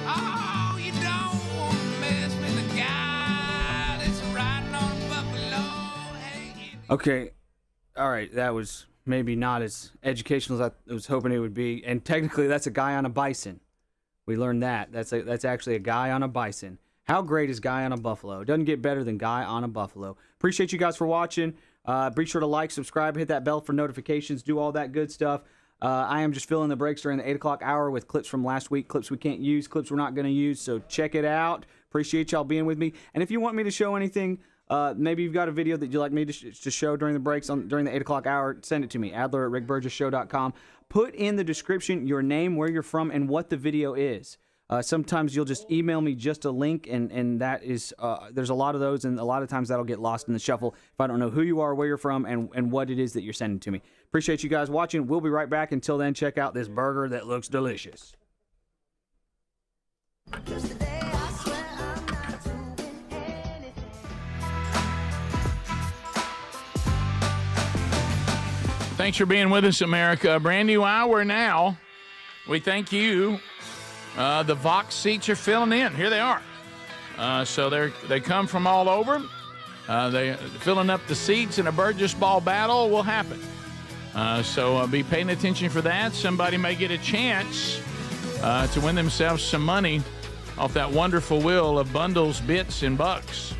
Oh, you don't want to mess with the guy. Okay, all right, that was maybe not as educational as I was hoping it would be, and technically that's a guy on a bison. We learned that. That's actually a guy on a bison. How great is guy on a buffalo? It doesn't get better than guy on a buffalo. Appreciate you guys for watching. Be sure to like, subscribe, hit that bell for notifications, do all that good stuff. I am just filling the breaks during the 8 o'clock hour with clips from last week, clips we can't use, clips we're not going to use, so check it out. Appreciate y'all being with me. And if you want me to show anything, maybe you've got a video that you'd like me to show during the breaks during the 8 o'clock hour, send it to me, Adler@rickburgessshow.com. Put in the description your name, where you're from, and what the video is. Sometimes you'll just email me just a link, and that is there's a lot of those, and a lot of times that'll get lost in the shuffle if I don't know who you are, where you're from, and what it is that you're sending to me. Appreciate you guys watching. We'll be right back. Until then, check out this burger that looks delicious. Thanks for being with us, America. A brand new hour now. We thank you. The Vox seats are filling in. Here they are. So they come from all over. They're filling up the seats, and a Burgess Ball battle will happen. So be paying attention for that. Somebody may get a chance to win themselves some money off that wonderful wheel of bundles, bits, and bucks.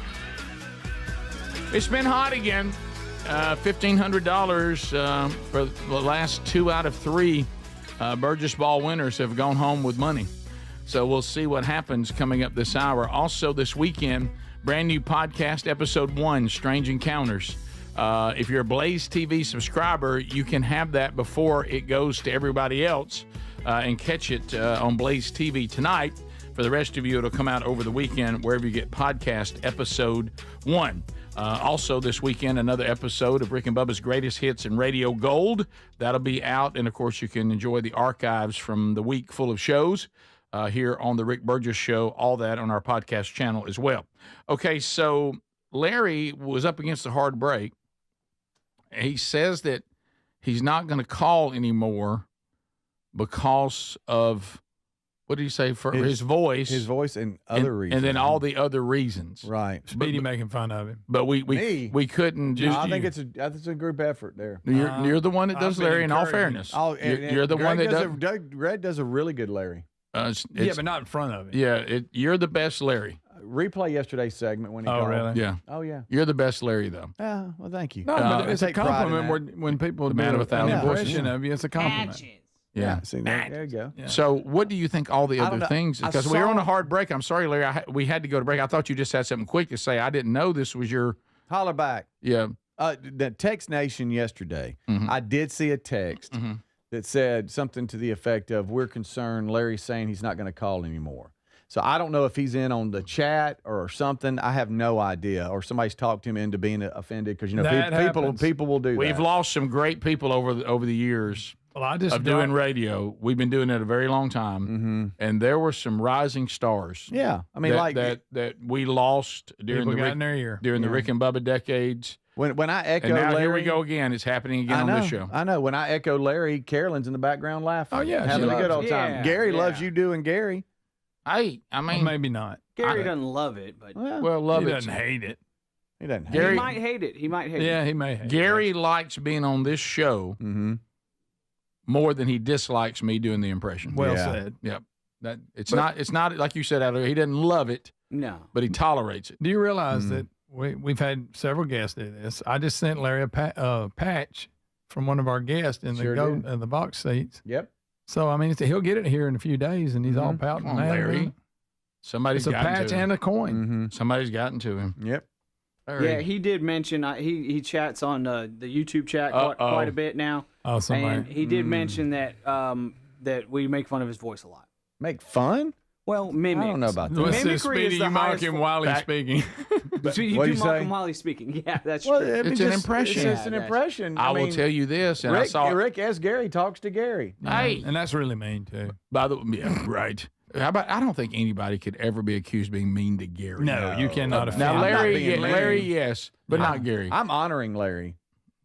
It's been hot again. $1,500 for the last 2 out of 3 Burgess Ball winners have gone home with money. So we'll see what happens coming up this hour. Also this weekend, brand new podcast, episode 1, Strange Encounters. If you're a Blaze TV subscriber, you can have that before it goes to everybody else and catch it on Blaze TV tonight. For the rest of you, it'll come out over the weekend wherever you get podcast episode 1. Also this weekend, another episode of Rick and Bubba's Greatest Hits and Radio Gold. That'll be out, and of course you can enjoy the archives from the week full of shows here on the Rick Burgess Show, all that on our podcast channel as well. Okay, so Larry was up against a hard break. He says that he's not going to call anymore because of, what did he say, for his voice? His voice and other reasons. And then all the other reasons. Right. Speedy making fun of him. But we couldn't just. No, I think it's a group effort there. You're the one that does Larry, in all fairness. Oh, you're the one that does. Greg does a really good Larry. Yeah, but not in front of it. Yeah, you're the best Larry. Replay yesterday's segment when he called. Really? Yeah. Oh, yeah. You're the best Larry, though. Yeah, well, thank you. No, but it's a compliment when people do man of a thousand an impression of you. It's a compliment. Yeah. See, there you go. Yeah. So what do you think all the other things, because we were on a hard break. I'm sorry, Larry, we had to go to break. I thought you just had something quick to say. I didn't know this was your. Holler back. Yeah. The Text Nation yesterday, I did see a text that said something to the effect of, we're concerned Larry's saying he's not going to call anymore. So I don't know if he's in on the chat or something. I have no idea. Or somebody's talked him into being offended because, people will do that. We've lost some great people over the years. Well, I just doing radio. We've been doing it a very long time, and there were some rising stars. Yeah, I mean, that we lost during the Rick and Bubba decades. When I echo and now Larry, here we go again. It's happening again on this show. I know. When I echo Larry, Carolyn's in the background laughing. Oh yeah, having a good old time. Gary loves you doing Gary. I mean, well, maybe not. Gary doesn't love it, but love he it. doesn't hate it. He doesn't. He might hate it. He might hate it. Yeah, he may. Hate Gary likes being on this show more than he dislikes me doing the impression. Well said. Yep. It's not like you said out there. He doesn't love it. No. But he tolerates it. Do you realize that we've had several guests do this? I just sent Larry a patch from one of our guests in the box seats. Yep. So I mean, he'll get it here in a few days, and he's all pouting. Come on, Larry. Somebody's it's a patch and a coin. Somebody's gotten to him. Yep. Yeah, he did mention he chats on the YouTube chat quite a bit now. Oh, somebody. And he did mention that that we make fun of his voice a lot. Make fun? Well, mimic. I don't know about that. Mimicry is the you mock highest him while he's speaking. You do mock him while he's speaking. Yeah, that's true. It's an impression. It's just an impression. I will tell you this, and Rick S. Gary talks to Gary. Hey, and that's really mean too. By the way, right. How about? I don't think anybody could ever be accused of being mean to Gary. No, you cannot offend. Now, Larry, yes, but not Gary. I'm honoring Larry.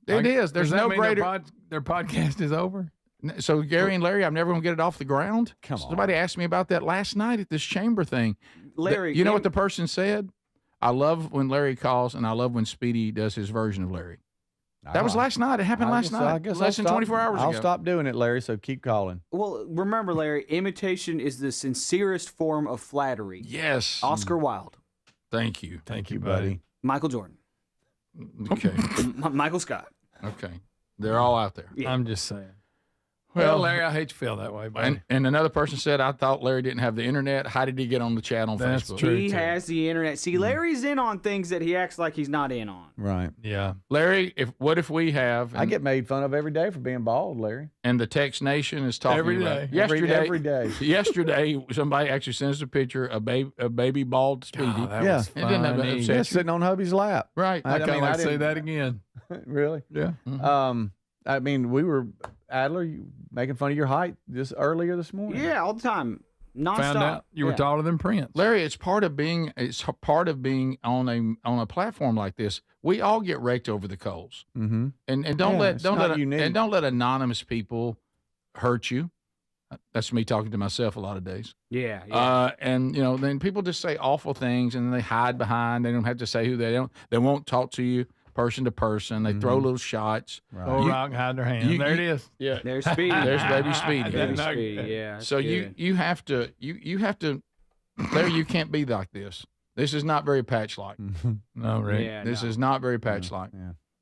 It is. There's no greater. Their podcast is over. So Gary and Larry, I'm never going to get it off the ground. Come on. Somebody asked me about that last night at this chamber thing. Larry, you know what the person said? I love when Larry calls, and I love when Speedy does his version of Larry. That was last night. It happened last night. I guess less than 24 hours ago. I'll stop doing it, Larry, so keep calling. Well, remember, Larry, imitation is the sincerest form of flattery. Yes. Oscar Wilde. Thank you. Thank you, buddy. Michael Jordan. Okay. Michael Scott. Okay. They're all out there. Yeah. I'm just saying. Well, Larry, I hate to feel that way, buddy. And another person said, I thought Larry didn't have the internet. How did he get on the chat on That's Facebook? true. He has the internet. See, Larry's in on things that he acts like he's not in on. Right. Yeah. Larry, what if we have? I get made fun of every day for being bald, Larry. And the Text Nation is talking Every about day. Every day. Yesterday, somebody actually sent us a picture of a baby bald Speedy. Oh, that was It didn't have funny. upset Yeah, you. sitting on hubby's lap. Right. I kind of like to say didn't- that again. Really? Yeah. I mean, we were Adler you making fun of your height just earlier this morning. Yeah, all the time. Nonstop. Found out you were taller than Prince. Larry, it's part of being on a platform like this. We all get raked over the coals, Mm-hmm. and don't Yeah, let it's don't not let unique. and don't let anonymous people hurt you. That's me talking to myself a lot of days. Yeah. yeah. And then people just say awful things, and they hide behind. They don't have to say who they don't. They won't talk to you person to person. They throw little shots. Right. Oh, rock, hide their hand. There it is. Yeah, There's Speedy. there's baby Speedy. Baby Yeah. Speedy, yeah. So you have to Larry, you can't be like this. This is not very patch-like. No, Rick. Yeah, This no. is not very patch-like.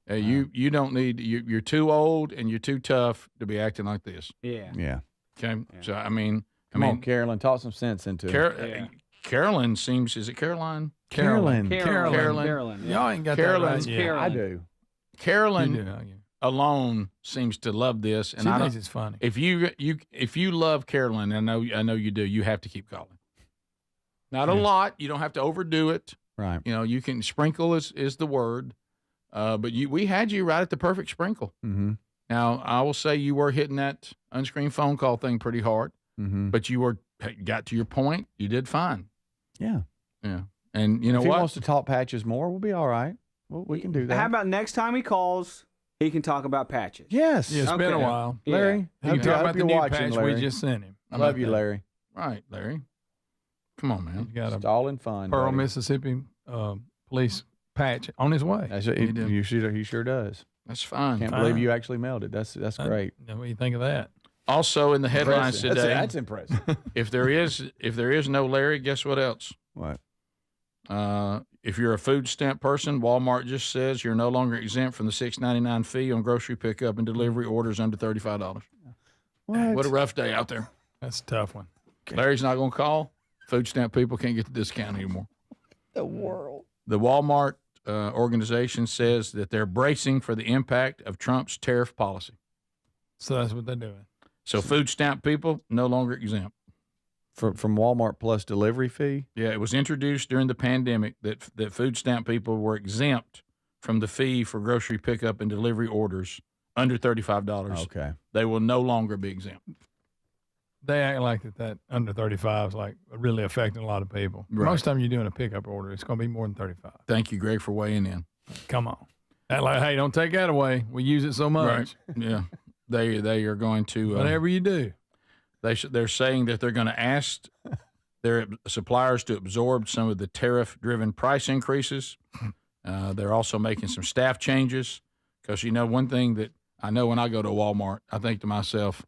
Yeah. You don't need. You're too old and you're too tough to be acting like this. Yeah. Yeah. Okay. So I mean, Come on, Carolyn, talk some sense into it. Carolyn seems. Is it Caroline? Carolyn. Carolyn. Y'all ain't got Carolyn. that right yet. I do. Carolyn You do, don't you? alone seems to love this, and She I thinks don't, it's funny. if you love Carolyn, I know you do. You have to keep calling. Not a lot. You don't have to overdo it. Right. You can sprinkle is the word, but we had you right at the perfect sprinkle. Mm-hmm. Now I will say you were hitting that unscreened phone call thing pretty hard, Mm-hmm. but you got to your point. You did fine. Yeah. Yeah. And you know if he what? wants to talk patches more, we'll be all right. Well, we can do that. How about next time he calls, he can talk about patches? Yes. Yeah, it's been a Okay. while. Larry, You hope talk about hope the you're new watching, patch Larry. we just sent him. I love you, Larry. Right, Larry. Come on, man. He's got It's a all in fun. Pearl, buddy. Mississippi police patch on his way. That's what he sure does. That's fine. Can't believe you actually mailed it. That's great. What do you think of that? Also in the headlines Impressive. today, That's impressive. if there is no Larry, guess what else? What? If you're a food stamp person, Walmart just says you're no longer exempt from the $6.99 fee on grocery pickup and delivery orders under $35. What a rough day out there. That's a tough one. Larry's not going to call. Food stamp people can't get the discount anymore. The world. The Walmart organization says that they're bracing for the impact of Trump's tariff policy. So that's what they're doing. So food stamp people no longer exempt. From Walmart plus delivery fee? Yeah, it was introduced during the pandemic that food stamp people were exempt from the fee for grocery pickup and delivery orders under $35. Okay. They will no longer be exempt. They act like that under 35 is like really affecting a lot of people. Right. Most time you're doing a pickup order, it's going to be more than 35. Thank you, Greg, for weighing in. Come on. Act like, hey, don't take that away. We use it so much. Right. Yeah. They are going to Whatever you do. They're saying that they're going to ask their suppliers to absorb some of the tariff-driven price increases. They're also making some staff changes because, one thing that I know when I go to Walmart, I think to myself,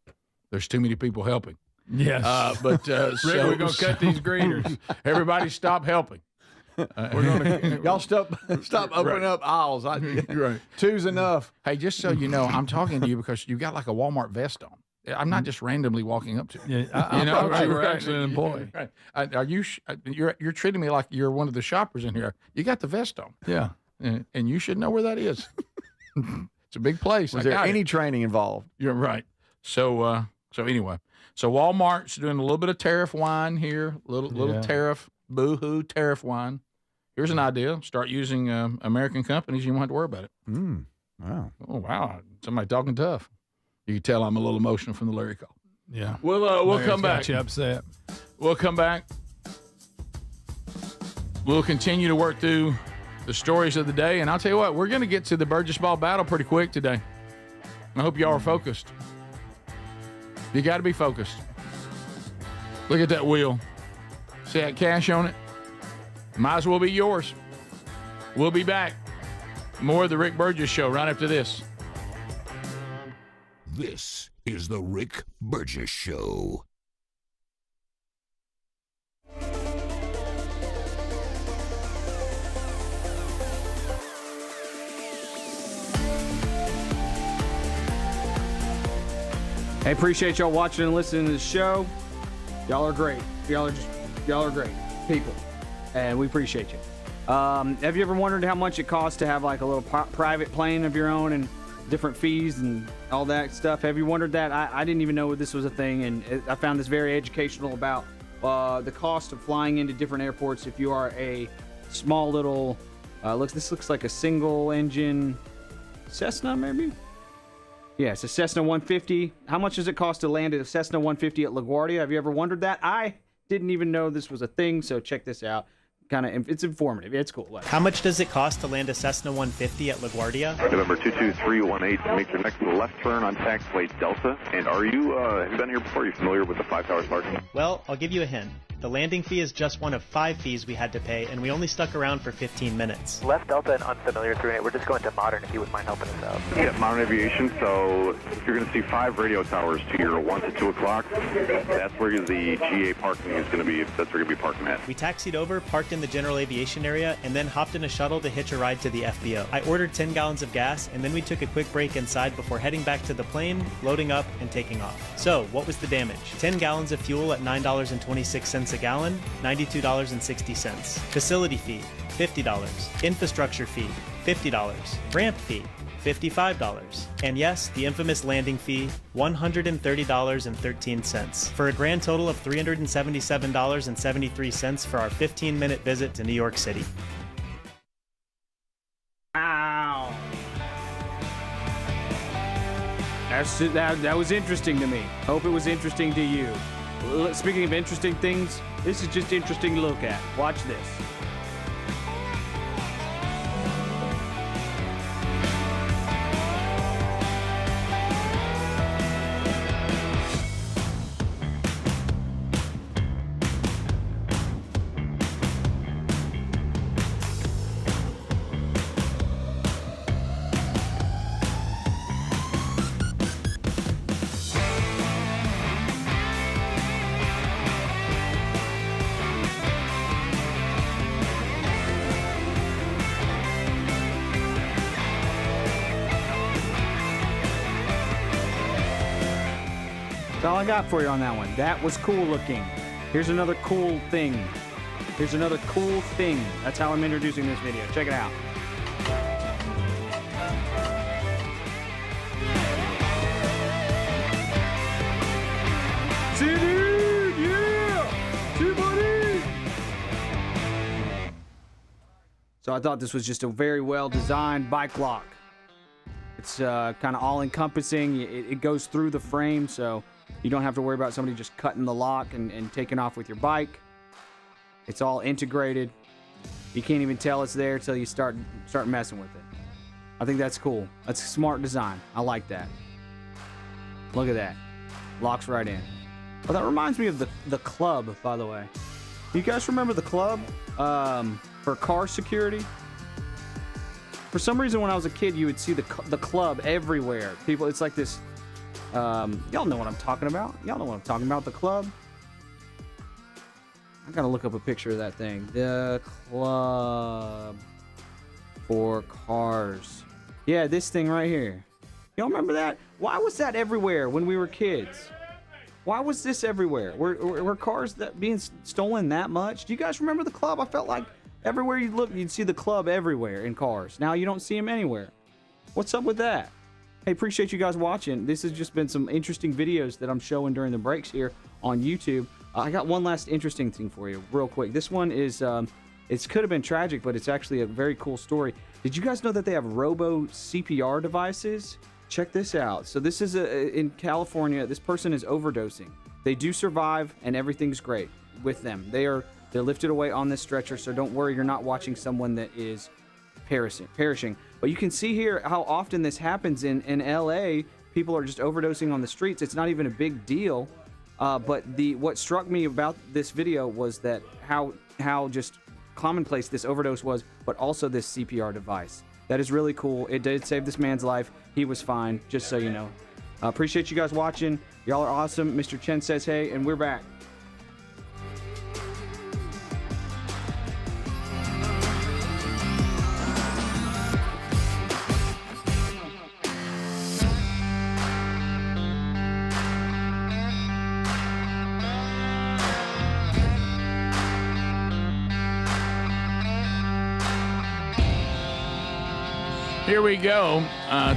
there's too many people helping. Yes. But Rick, we're going to cut these greeters. Everybody stop helping. We're gonna y'all stop opening up aisles. Right. Two's enough. Hey, just so you know, I'm talking to you because you got like a Walmart vest on. I'm not just randomly walking up to you. Yeah, I thought you were actually an employee. Right. Are you? You're treating me like you're one of the shoppers in here. You got the vest on. Yeah. And you should know where that is. It's a big place. Was there any training involved? You're right. So anyway, so Walmart's doing a little bit of tariff wine here, little tariff, boo-hoo tariff wine. Here's an idea. Start using American companies. You won't have to worry about it. Wow. Oh, wow. Somebody talking tough. You can tell I'm a little emotional from the Larry call. Yeah. We'll come back. Got you upset. We'll come back. We'll continue to work through the stories of the day. And I'll tell you what, we're going to get to the Burgess Ball battle pretty quick today. I hope y'all are focused. You got to be focused. Look at that wheel. See that cash on it? Might as well be yours. We'll be back. More of the Rick Burgess Show right after this. This is the Rick Burgess Show. Hey, appreciate y'all watching and listening to the show. Y'all are great. Y'all are great people, and we appreciate you. Have you ever wondered how much it costs to have like a little private plane of your own and different fees and all that stuff? Have you wondered that? I didn't even know this was a thing, and I found this very educational about the cost of flying into different airports if you are a small little. This looks like a single engine Cessna, maybe. Yeah, it's a Cessna 150. How much does it cost to land a Cessna 150 at LaGuardia? Have you ever wondered that? I didn't even know this was a thing, so check this out. It's informative. It's cool. How much does it cost to land a Cessna 150 at LaGuardia? November 22318, make your next left turn on taxiway Delta. And have you been here before? Are you familiar with the 5 Towers parking? Well, I'll give you a hint. The landing fee is just one of 5 fees we had to pay, and we only stuck around for 15 minutes. Left Delta and unfamiliar through it. We're just going to Modern if you wouldn't mind helping us out. Yeah, Modern Aviation. So you're going to see 5 radio towers to your 1 to 2 o'clock. That's where the GA parking is going to be. That's where you're going to be parking at. We taxied over, parked in the general aviation area, and then hopped in a shuttle to hitch a ride to the FBO. I ordered 10 gallons of gas, and then we took a quick break inside before heading back to the plane, loading up, and taking off. So, what was the damage? 10 gallons of fuel at $9.26 a gallon, $92.60. Facility fee, $50. Infrastructure fee, $50. Ramp fee, $55. And yes, the infamous landing fee, $130.13, for a grand total of $377.73 for our 15-minute visit to New York City. Wow. That was interesting to me. Hope it was interesting to you. Speaking of interesting things, this is just interesting to look at. Watch this. That's all I got for you on that one. That was cool looking. Here's another cool thing. Here's another cool thing. That's how I'm introducing this video. Check it out. See, dude! Yeah! See, buddy! So I thought this was just a very well-designed bike lock. It's kind of all-encompassing. It goes through the frame, so you don't have to worry about somebody just cutting the lock and taking off with your bike. It's all integrated. You can't even tell it's there until you start messing with it. I think that's cool. That's a smart design. I like that. Look at that. Locks right in. Oh, that reminds me of the club, by the way. You guys remember the club for car security? For some reason, when I was a kid, you would see the club everywhere. People, it's like this. Y'all know what I'm talking about. Y'all know what I'm talking about. The club. I gotta look up a picture of that thing. The club for cars. Yeah, this thing right here. Y'all remember that? Why was that everywhere when we were kids? Why was this everywhere? Were cars that being stolen that much? Do you guys remember the club? I felt like everywhere you look, you'd see the club everywhere in cars. Now you don't see them anywhere. What's up with that? Hey, appreciate you guys watching. This has just been some interesting videos that I'm showing during the breaks here on YouTube. I got one last interesting thing for you real quick. This one is, it could have been tragic, but it's actually a very cool story. Did you guys know that they have robo CPR devices? Check this out. So this is in California. This person is overdosing. They do survive, and everything's great with them. They're lifted away on this stretcher, so don't worry. You're not watching someone that is perishing. But you can see here how often this happens in LA. People are just overdosing on the streets. It's not even a big deal. But what struck me about this video was that how just commonplace this overdose was, but also this CPR device. That is really cool. It did save this man's life. He was fine, just so you know. Appreciate you guys watching. Y'all are awesome. Mr. Chen says hey, and we're back. Here we go.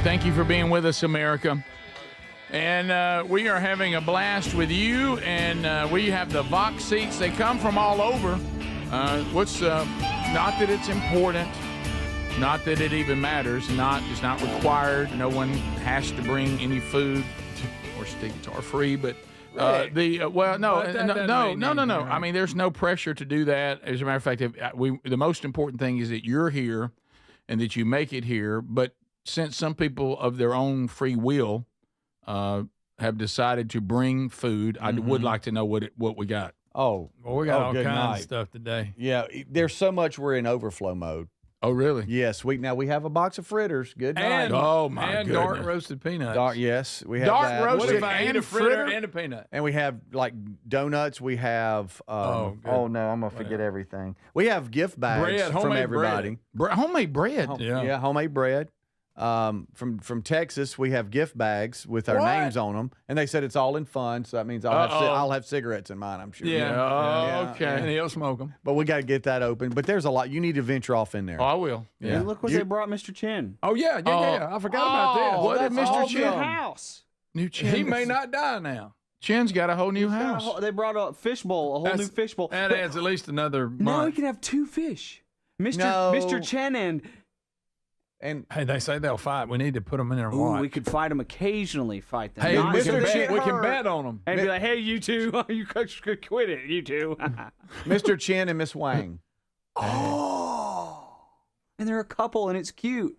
Thank you for being with us, America. And we are having a blast with you, and we have the Vox seats. They come from all over. Not that it's important, not that it even matters, it's not required. No one has to bring any food. Or seats are free, but no. I mean, there's no pressure to do that. As a matter of fact, the most important thing is that you're here and that you make it here. But since some people of their own free will have decided to bring food, I would like to know what we got. Oh, well, we got all kinds of stuff today. Yeah, there's so much we're in overflow mode. Oh, really? Yes. Now we have a box of fritters. Good night. And, and dark roasted peanuts. Yes, we have dark that. roasted. What if I eat a fritter and a peanut? And we have like donuts. We have. Oh no, I'm gonna forget everything. We have gift bags from everybody. Homemade bread. Yeah, homemade bread. From Texas, we have gift bags with our names on them, and they said it's all in fun. So that means I'll have cigarettes in mine. I'm sure. Yeah. Okay. And he'll smoke them. But we got to get that open. But there's a lot. You need to venture off in there. Oh, I will. Yeah. And look what they brought, Mr. Chin. Oh yeah. I forgot about this. What did Mr. Chin? House. New Chin. He may not die now. Chin's got a whole new house. They brought a fish bowl, a whole new fish bowl. That adds at least another month. Now we can have 2 fish. Mr. Chen and hey, they say they'll fight. We need to put them in there and watch. We could fight them occasionally. Fight them. Hey, we can bet on them and be like, "Hey, you two, you could quit it, you two." Mr. Chen and Miss Wang. Oh, and they're a couple, and it's cute.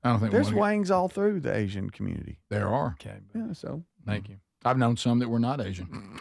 I don't think there's Wangs all through the Asian community. There are. Okay, yeah. So thank you. I've known some that were not Asian.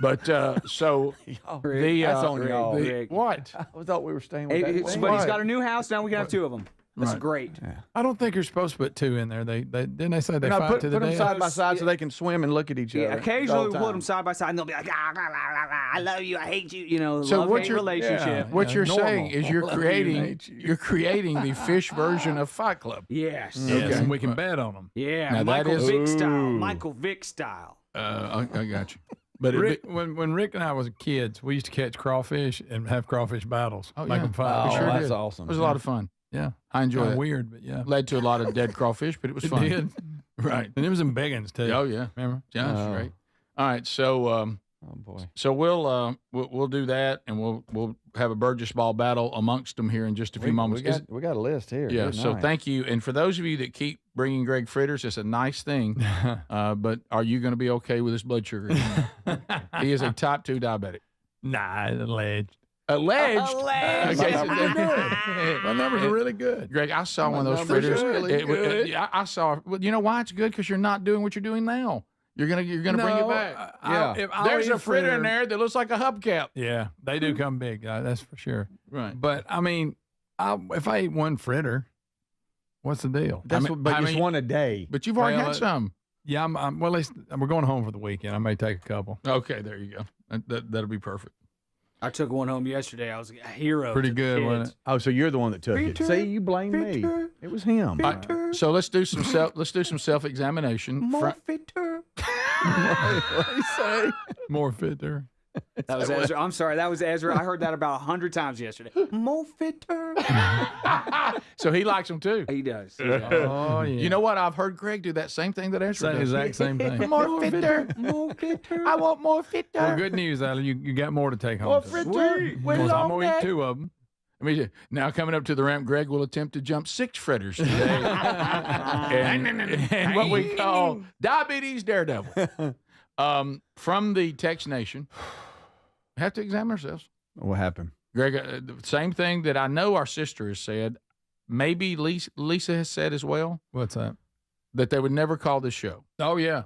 But so that's on y'all. What? I thought we were staying with that. But he's got a new house now. We can have 2 of them. That's great. Yeah. I don't think you're supposed to put 2 in there. They didn't they say they fight put to the them death? side by side so they can swim and look at each other. Occasionally we put them side by side and they'll be like, I love you, I hate you. You know, so love-hate relationship. What you're saying is you're creating the fish version of Fight Club. Yes. Okay. And we can bet on them. Yeah. Now Michael Vick style. Michael Vick style. I got you. But when Rick and I was kids, we used to catch crawfish and have crawfish battles. Oh, make them fight. That's awesome. It was a lot of fun. Yeah, I enjoyed it. Weird, but yeah, led to a lot of dead crawfish, but it was fun. It did. Right, and it was in big ones too. Oh yeah, remember? Yeah, that's great. All right, so oh boy, so we'll do that, and we'll have a Burgess ball battle amongst them here in just a few moments. We got a list here. Yeah, so thank you, and for those of you that keep bringing Greg fritters, it's a nice thing. But are you going to be okay with his blood sugar? He is a type 2 diabetic. Nah, alleged. Alleged. My numbers are really good. Greg, I saw one of those fritters. I saw. You know why it's good? Because you're not doing what you're doing now. You're gonna bring it back. There's a fritter in there that looks like a hubcap. Yeah, they do come big. That's for sure. Right. But I mean, if I eat one fritter, what's the deal? Just one a day. But you've already had some. Yeah, I'm well. At least we're going home for the weekend. I may take a couple. Okay, there you go. That'll be perfect. I took one home yesterday. I was a hero. Pretty good, wasn't it? Oh, so you're the one that took it. See, you blame me. It was him. So let's do some self-examination. More fitter. What did he say? More fitter. That was Ezra. I'm sorry. That was Ezra. I heard that about 100 times yesterday. More fitter. So he likes them too. He does. Oh, yeah. You know what? I've heard Greg do that same thing that Ezra does. Exact same thing. More fitter. More fitter. I want more fitter. Well, good news, Alan. You got more to take home. More fitter. I'm going to eat 2 of them. Now coming up to the ramp, Greg will attempt to jump 6 fritters today. and what we call diabetes daredevil. From the Tex Nation, we have to examine ourselves. What happened? Greg, same thing that I know our sister has said. Maybe Lisa has said as well. What's that? That they would never call this show. Oh, yeah.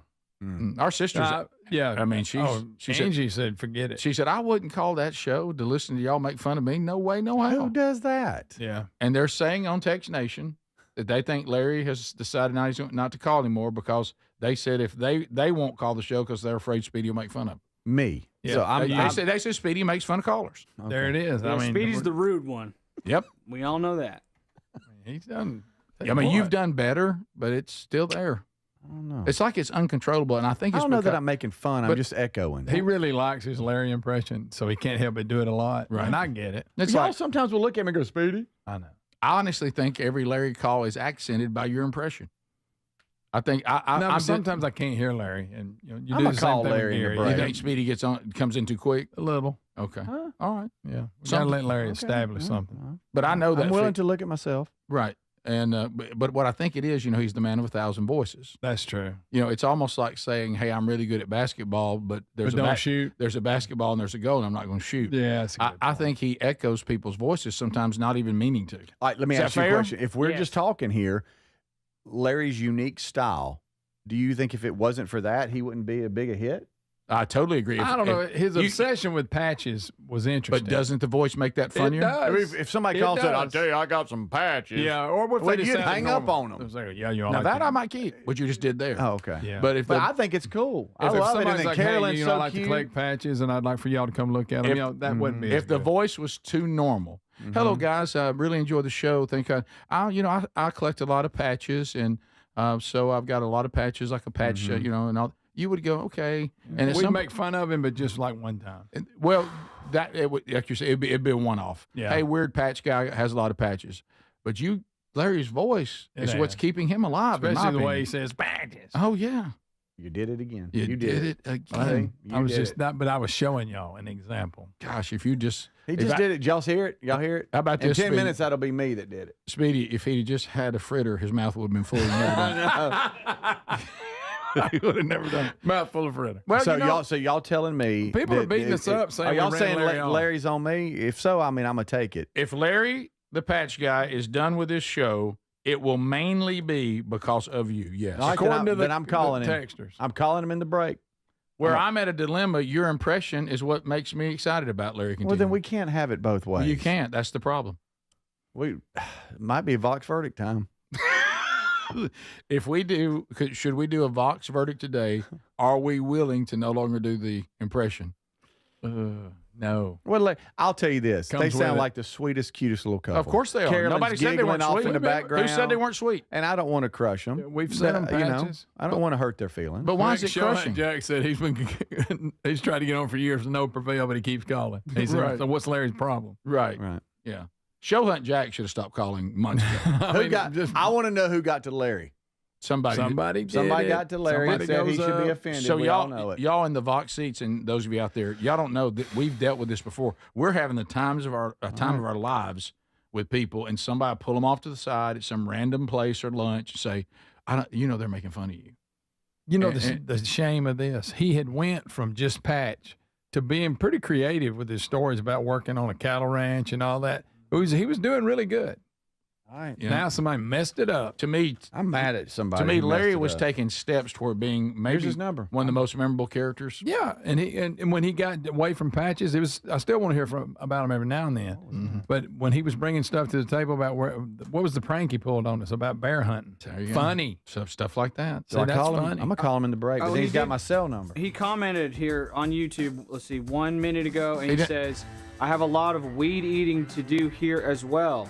Our sister's. Yeah. I mean, she Angie said, forget it. She said, I wouldn't call that show to listen to y'all make fun of me. No way, no how. Who does that? Yeah. And they're saying on Tex Nation that they think Larry has decided not to call anymore because they said if they won't call the show because they're afraid Speedy will make fun of them. Me. Yeah. So they say Speedy makes fun of callers. Okay. There it is. Well, Speedy's the rude one. Yep. We all know that. He's done. You've done better, but it's still there. I don't know. It's like it's uncontrollable, and I think it's. I don't know that I'm making fun. I'm just echoing. He really likes his Larry impression, so he can't help but do it a lot. Right. And I get it. Y'all sometimes will look at me and go, Speedy. I know. I honestly think every Larry call is accented by your impression. I think sometimes I can't hear Larry, and you do I'm the gonna same call thing Larry in with the Gary. break. You think Speedy comes in too quick? A little. Okay. Huh? All right. Yeah. We gotta let Larry establish something. But I know that I'm willing to look at myself. Right. And but what I think it is, he's the man of 1,000 voices. That's true. It's almost like saying, "Hey, I'm really good at basketball, but there's shoot. There's a basketball and there's a goal, and I'm not going to shoot." Yeah, that's a good I think he echoes people's voices sometimes, not even meaning to. All right, let me Is ask that you a fair? question. If we're just talking here, Larry's unique style, do you think if it wasn't for that, he wouldn't be a big a hit? I totally agree. I don't know. His obsession with patches was interesting. But doesn't the voice make that funnier? It does. If somebody calls it, I'll tell you, I got some patches. Yeah, or what well, if you'd hang up on them. Yeah, you all Now like that I might keep, what you just did there. Oh, okay. Yeah. But I think it's cool. I If love it. And somebody's then like, Carolyn's hey, so I like cute. to collect patches, and I'd like for y'all to come look at them. That wouldn't be. If the voice was too normal. Hello, guys. I really enjoy the show. I collect a lot of patches, and so I've got a lot of patches, like a patch, and all. You would go, okay. And we'd make fun of him, but just like one time. Well, like you said, it'd be a one-off. Yeah. Hey, weird patch guy has a lot of patches. But Larry's voice is what's keeping him alive. Especially the way he says patches. Oh, yeah. You did it again. You did it again. I was just not, but I was showing y'all an example. Gosh, if you just. He just did it. Y'all hear it? Y'all hear it? How about In this? 10 Speedy? minutes, that'll be me that did it. Speedy, if he'd just had a fritter, his mouth would have been full. He would have never done it. Mouth full of fritter. Well, so y'all telling me people are beating us up saying are y'all we ran saying Larry on. Larry's on me? If so, I mean I'm gonna take it. If Larry, the patch guy, is done with this show, it will mainly be because of you. Yes. According to then I'm calling him. texters. I'm calling him in the break. Where I'm at a dilemma, your impression is what makes me excited about Larry. Well, then we can't have it both ways. You can't. That's the problem. It might be Vox verdict time. If we do, should we do a Vox verdict today? Are we willing to no longer do the impression? No. Well, I'll tell you this. Comes They sound with it. like the sweetest, cutest little couple. Of course they are. Carolyn's Nobody said they giggling weren't off sweet. in the background. Who said they weren't sweet? And I don't want to crush them. We've sent them patches. I don't want to hurt their feelings. But why is it Sean crushing? Jack said he's tried to get on for years with no prevail, but he keeps calling. He said, Right. so what's Larry's problem? Right. Right. Yeah. Show Hunt Jack should have stopped calling months ago. I want to know who got to Larry. Somebody got to Larry and said he should be offended. So we all know it. y'all in the Vox seats, and those of you out there, y'all don't know that we've dealt with this before. We're having the time of our lives with people, and somebody pull them off to the side at some random place or lunch and say, they're making fun of you. The shame of this. He had went from just patch to being pretty creative with his stories about working on a cattle ranch and all that. He was doing really good. All right. Now somebody messed it up. To me, I'm mad at somebody. To me, who messed Larry it was up. taking steps toward being maybe his number. one of the most memorable characters. Yeah, and when he got away from patches, it was. I still want to hear about him every now and then. Mm-hmm. But when he was bringing stuff to the table about what was the prank he pulled on us about bear hunting? Funny stuff like that. So that's I'm funny. gonna call him in the break. But then he's got my cell number. He commented here on YouTube, let's see, 1 minute ago, and He he did- says, I have a lot of weed eating to do here as well.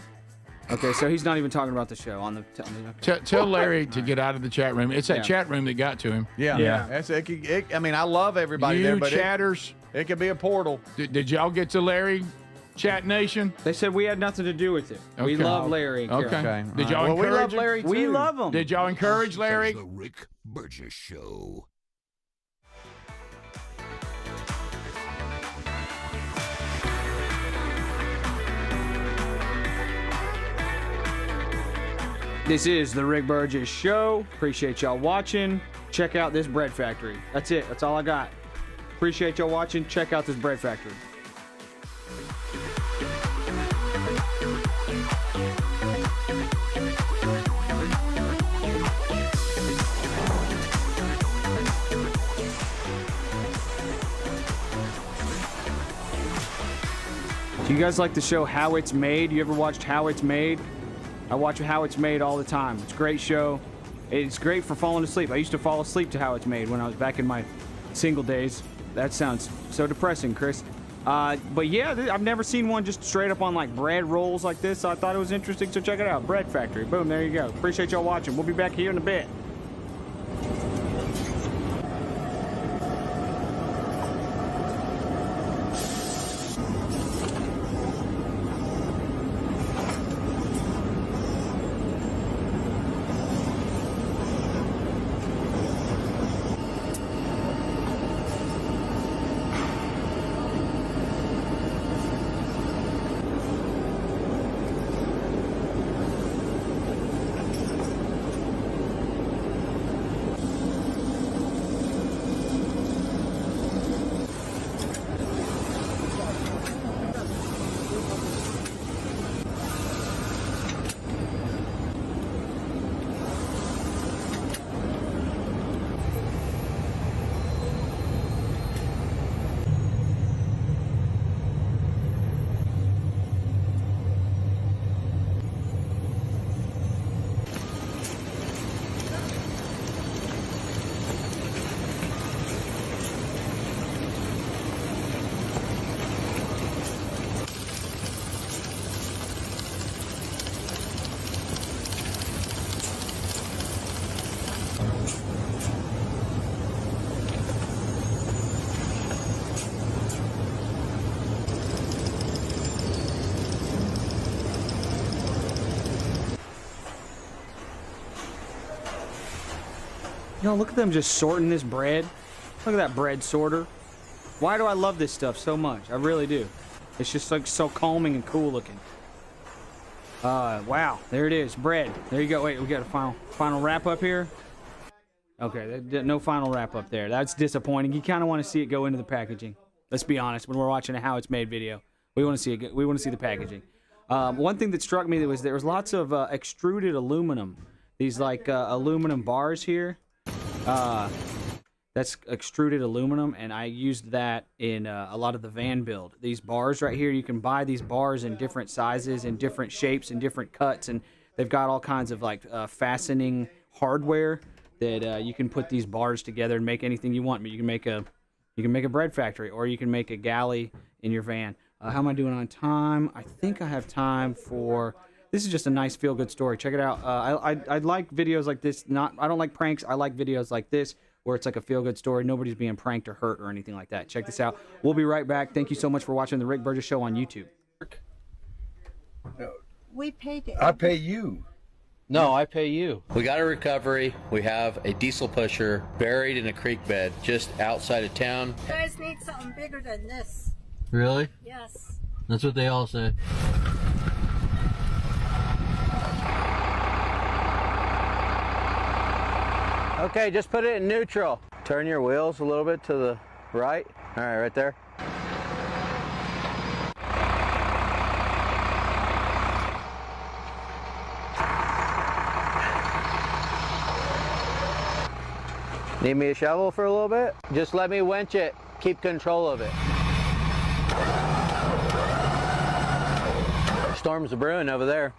Okay, so he's not even talking about the show on the. Tell Larry to get out of the chat room. It's that Yeah. chat room that got to him. Yeah. That's it. I mean, I love everybody You there, but chatters. it could be a portal. Did y'all get to Larry, Chat Nation? They said we had nothing to do with it. We Okay. love Larry. and Okay. Carol. Did y'all Well, we encourage love him? Larry We too. love him. Did y'all encourage Larry? The Rick Burgess Show. This is the Rick Burgess Show. Appreciate y'all watching. Check out this bread factory. That's it. That's all I got. Appreciate y'all watching. Check out this bread factory. Do you guys like the show How It's Made? You ever watched How It's Made? I watch How It's Made all the time. It's a great show. It's great for falling asleep. I used to fall asleep to How It's Made when I was back in my single days. That sounds so depressing, Chris. But yeah, I've never seen one just straight up on like bread rolls like this. So I thought it was interesting, so check it out. Bread Factory. Boom, there you go. Appreciate y'all watching. We'll be back here in a bit. Yo, look at them just sorting this bread. Look at that bread sorter. Why do I love this stuff so much? I really do. It's just like so calming and cool looking. Wow, there it is, bread. There you go. Wait, we got a final wrap up here. Okay, no final wrap up there. That's disappointing. You kind of want to see it go into the packaging. Let's be honest. When we're watching a how it's made video, we want to see it. We want to see the packaging. One thing that struck me was there was lots of extruded aluminum. These like aluminum bars here. That's extruded aluminum, and I used that in a lot of the van build. These bars right here, you can buy these bars in different sizes, in different shapes, and different cuts, and they've got all kinds of like fastening hardware that you can put these bars together and make anything you want. But you can make a bread factory, or you can make a galley in your van. How am I doing on time? I think I have time for. This is just a nice feel-good story. Check it out. I like videos like this. I don't like pranks. I like videos like this where it's like a feel-good story. Nobody's being pranked or hurt or anything like that. Check this out. We'll be right back. Thank you so much for watching the Rick Burgess Show on YouTube. We paid it. I pay you. No, I pay you. We got a recovery. We have a diesel pusher buried in a creek bed just outside of town. You guys need something bigger than this. Really? Yes. That's what they all say. Okay, just put it in neutral. Turn your wheels a little bit to the right. All right, right there. Need me a shovel for a little bit? Just let me winch it. Keep control of it. Storms are brewing over there.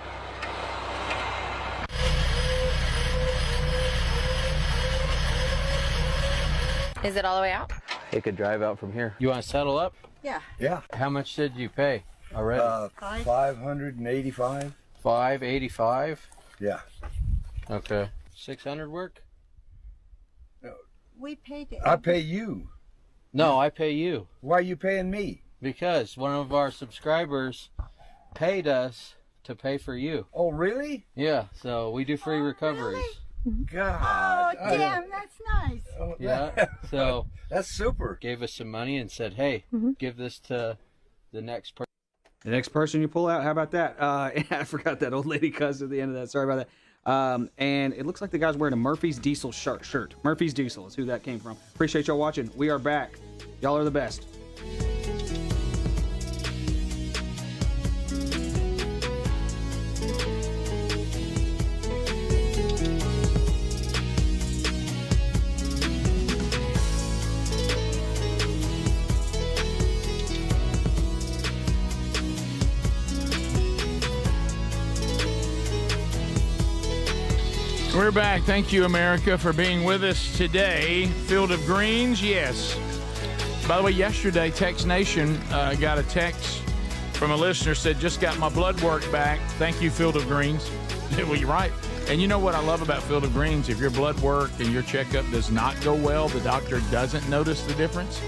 Is it all the way out? It could drive out from here. You want to settle up? Yeah. Yeah. How much did you pay already? $585. $585? Yeah. Okay. 600 work? We paid it. I pay you. No, I pay you. Why are you paying me? Because one of our subscribers paid us to pay for you. Oh, really? Yeah, so we do free recoveries. Really? God. Oh, damn, that's nice. Oh, Yeah, so that's super. Gave us some money and said, hey, give this to the next person. The next person you pull out, how about that? I forgot that old lady cuss at the end of that. Sorry about that. And it looks like the guy's wearing a Murphy's Diesel shirt. Murphy's Diesel is who that came from. Appreciate y'all watching. We are back. Y'all are the best. We're back. Thank you, America, for being with us today. Field of Greens, yes. By the way, yesterday, Text Nation got a text from a listener, said, just got my blood work back. Thank you, Field of Greens. Well, you're right. And you know what I love about Field of Greens? If your blood work and your checkup does not go well, the doctor doesn't notice the difference,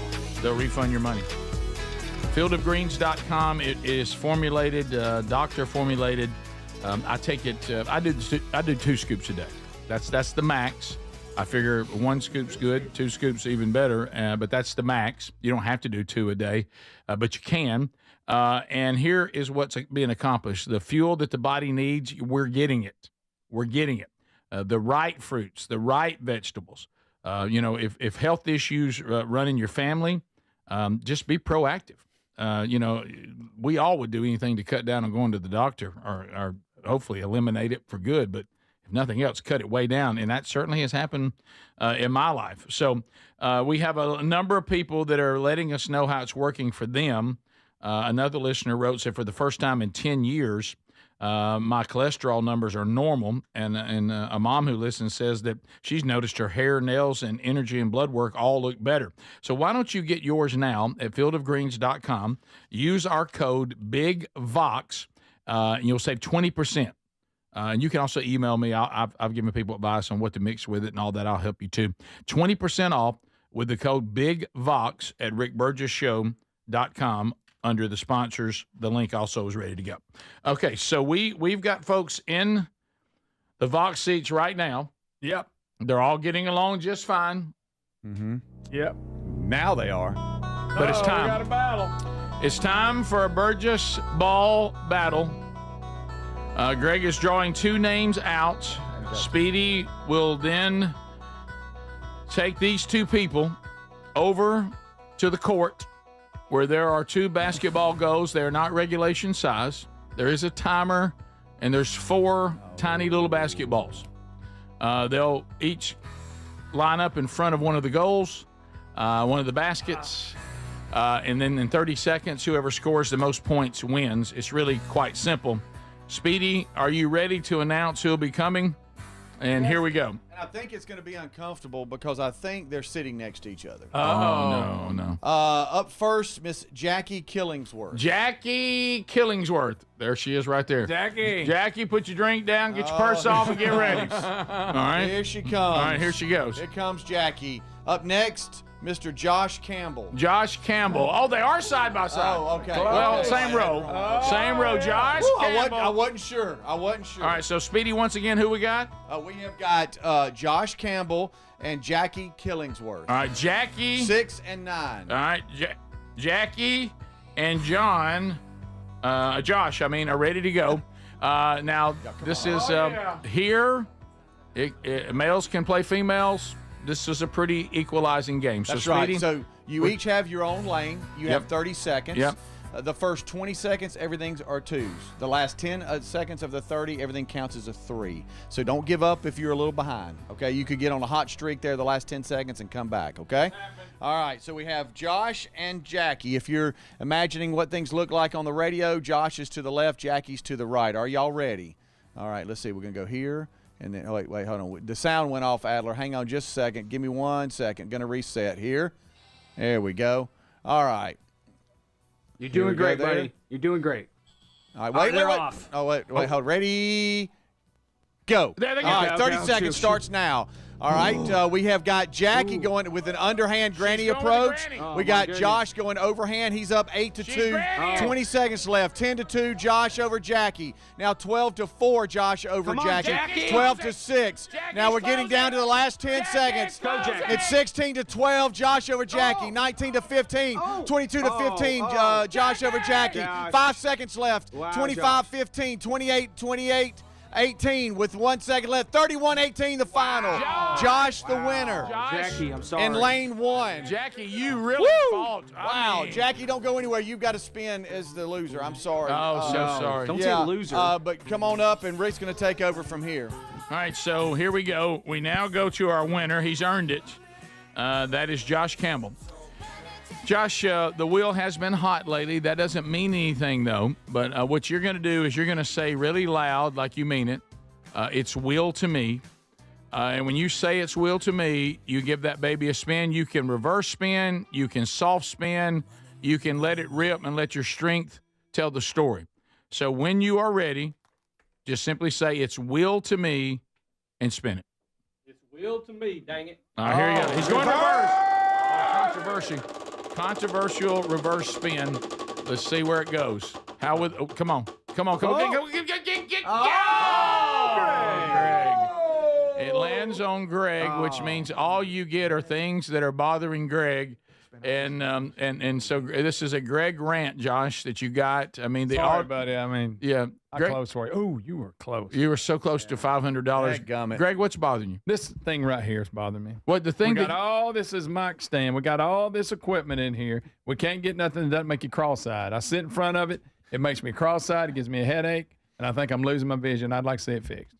they'll refund your money. Fieldofgreens.com. It is formulated, doctor formulated. I take it. I do 2 scoops a day. That's the max. I figure 1 scoop's good, 2 scoops even better. But that's the max. You don't have to do 2 a day, but you can. And here is what's being accomplished: the fuel that the body needs. We're getting it. We're getting it. The right fruits, the right vegetables. If health issues run in your family, just be proactive. We all would do anything to cut down on going to the doctor or hopefully eliminate it for good. But if nothing else, cut it way down. And that certainly has happened in my life. So we have a number of people that are letting us know how it's working for them. Another listener wrote, said, for the first time in 10 years, my cholesterol numbers are normal. And a mom who listens says that she's noticed her hair, nails, and energy and blood work all look better. So why don't you get yours now at fieldofgreens.com. Use our code BIGVOX, and you'll save 20%. And you can also email me. I've given people advice on what to mix with it and all that. I'll help you too. 20% off with the code BIGVOX at rickburgesshow.com. Under the sponsors. The link also is ready to go. Okay, so we've got folks in the Vox seats right now. Yep. They're all getting along just fine. Mm-hmm. Yep. Now they are. But it's time. We got a battle. It's time for a Burgess ball battle. Greg is drawing 2 names out. Speedy will then take these 2 people over to the court where there are 2 basketball goals. They are not regulation size. There is a timer, and there's 4 tiny little basketballs. They'll each line up in front of one of the goals, one of the baskets, and then in 30 seconds, whoever scores the most points wins. It's really quite simple. Speedy, are you ready to announce who'll be coming? And here we go. And I think it's going to be uncomfortable because I think they're sitting next to each other. Oh, no. Up first, Miss Jackie Killingsworth. Jackie Killingsworth. There she is right there. Jackie, put your drink down, get your purse off, and get ready. All right. Here she comes. All right, here she goes. Here comes Jackie. Up next, Mr. Josh Campbell. Josh Campbell. Oh, they are side by side. Oh, okay. Well, Okay. same row. Same row. Josh Campbell. I wasn't sure. All right, so Speedy, once again, who we got? We have got Josh Campbell and Jackie Killingsworth. All right, Jackie. 6 and 9. All right, Jackie and Josh, are ready to go. Now, this is here. Males can play females. This is a pretty equalizing game. That's so, right. Speedy, So you each have your own lane. You have 30 seconds. Yep. The first 20 seconds, everything's are 2s. The last 10 seconds of the 30, everything counts as a 3. So don't give up if you're a little behind, okay? You could get on a hot streak there the last 10 seconds and come back, okay? All right, so we have Josh and Jackie. If you're imagining what things look like on the radio, Josh is to the left, Jackie's to the right. Are y'all ready? All right, let's see. We're going to go here. And then, wait, hold on. The sound went off, Adler. Hang on just a second. Give me 1 second. Going to reset here. There we go. All right. You're doing great, buddy. You're doing great. All right, wait. Off. Oh, wait, hold. Ready, go. There they go. All right, 30 Okay. seconds starts now. All right, we have got Jackie going with an underhand granny approach. We got Josh going overhand. He's up 8-2. 20 seconds left. 10-2, Josh over Jackie. Now 12-4, Josh over Jackie. 12-6. Now we're getting down to the last 10 seconds. It's 16-12, Josh over Jackie. 19-15. 22-15, Josh over Jackie. 5 seconds left. 25-15. 28-28. 18 with 1 second left. 31-18 the final. Josh the winner. Jackie, I'm sorry. In lane 1. Jackie, you really fought. Wow, Jackie, don't go anywhere. You've got to spin as the loser. I'm sorry. Oh, so sorry. Don't say loser. But come on up, and Rick's going to take over from here. All right, so here we go. We now go to our winner. He's earned it. That is Josh Campbell. Josh, the wheel has been hot lately. That doesn't mean anything, though. But what you're going to do is you're going to say really loud, like you mean it, it's wheel to me. And when you say it's wheel to me, you give that baby a spin. You can reverse spin. You can soft spin. You can let it rip and let your strength tell the story. So when you are ready, just simply say it's wheel to me and spin it. It's wheel to me, dang it. All right, here you go. He's going reverse. Controversial reverse spin. Let's see where it goes. How with? Oh, come on. Get. Greg. It lands on Greg, which means all you get are things that are bothering Greg. And so this is a Greg rant, Josh, that you got. I mean, Sorry, buddy. I mean, yeah. Greg, close for you. Oh, you were close. You were so close to $500. Greg, what's bothering you? This thing right here is bothering me. What the thing? We got all this is mic stand. We got all this equipment in here. We can't get nothing that doesn't make you cross-eyed. I sit in front of it. It makes me cross-eyed. It gives me a headache. And I think I'm losing my vision. I'd like to see it fixed.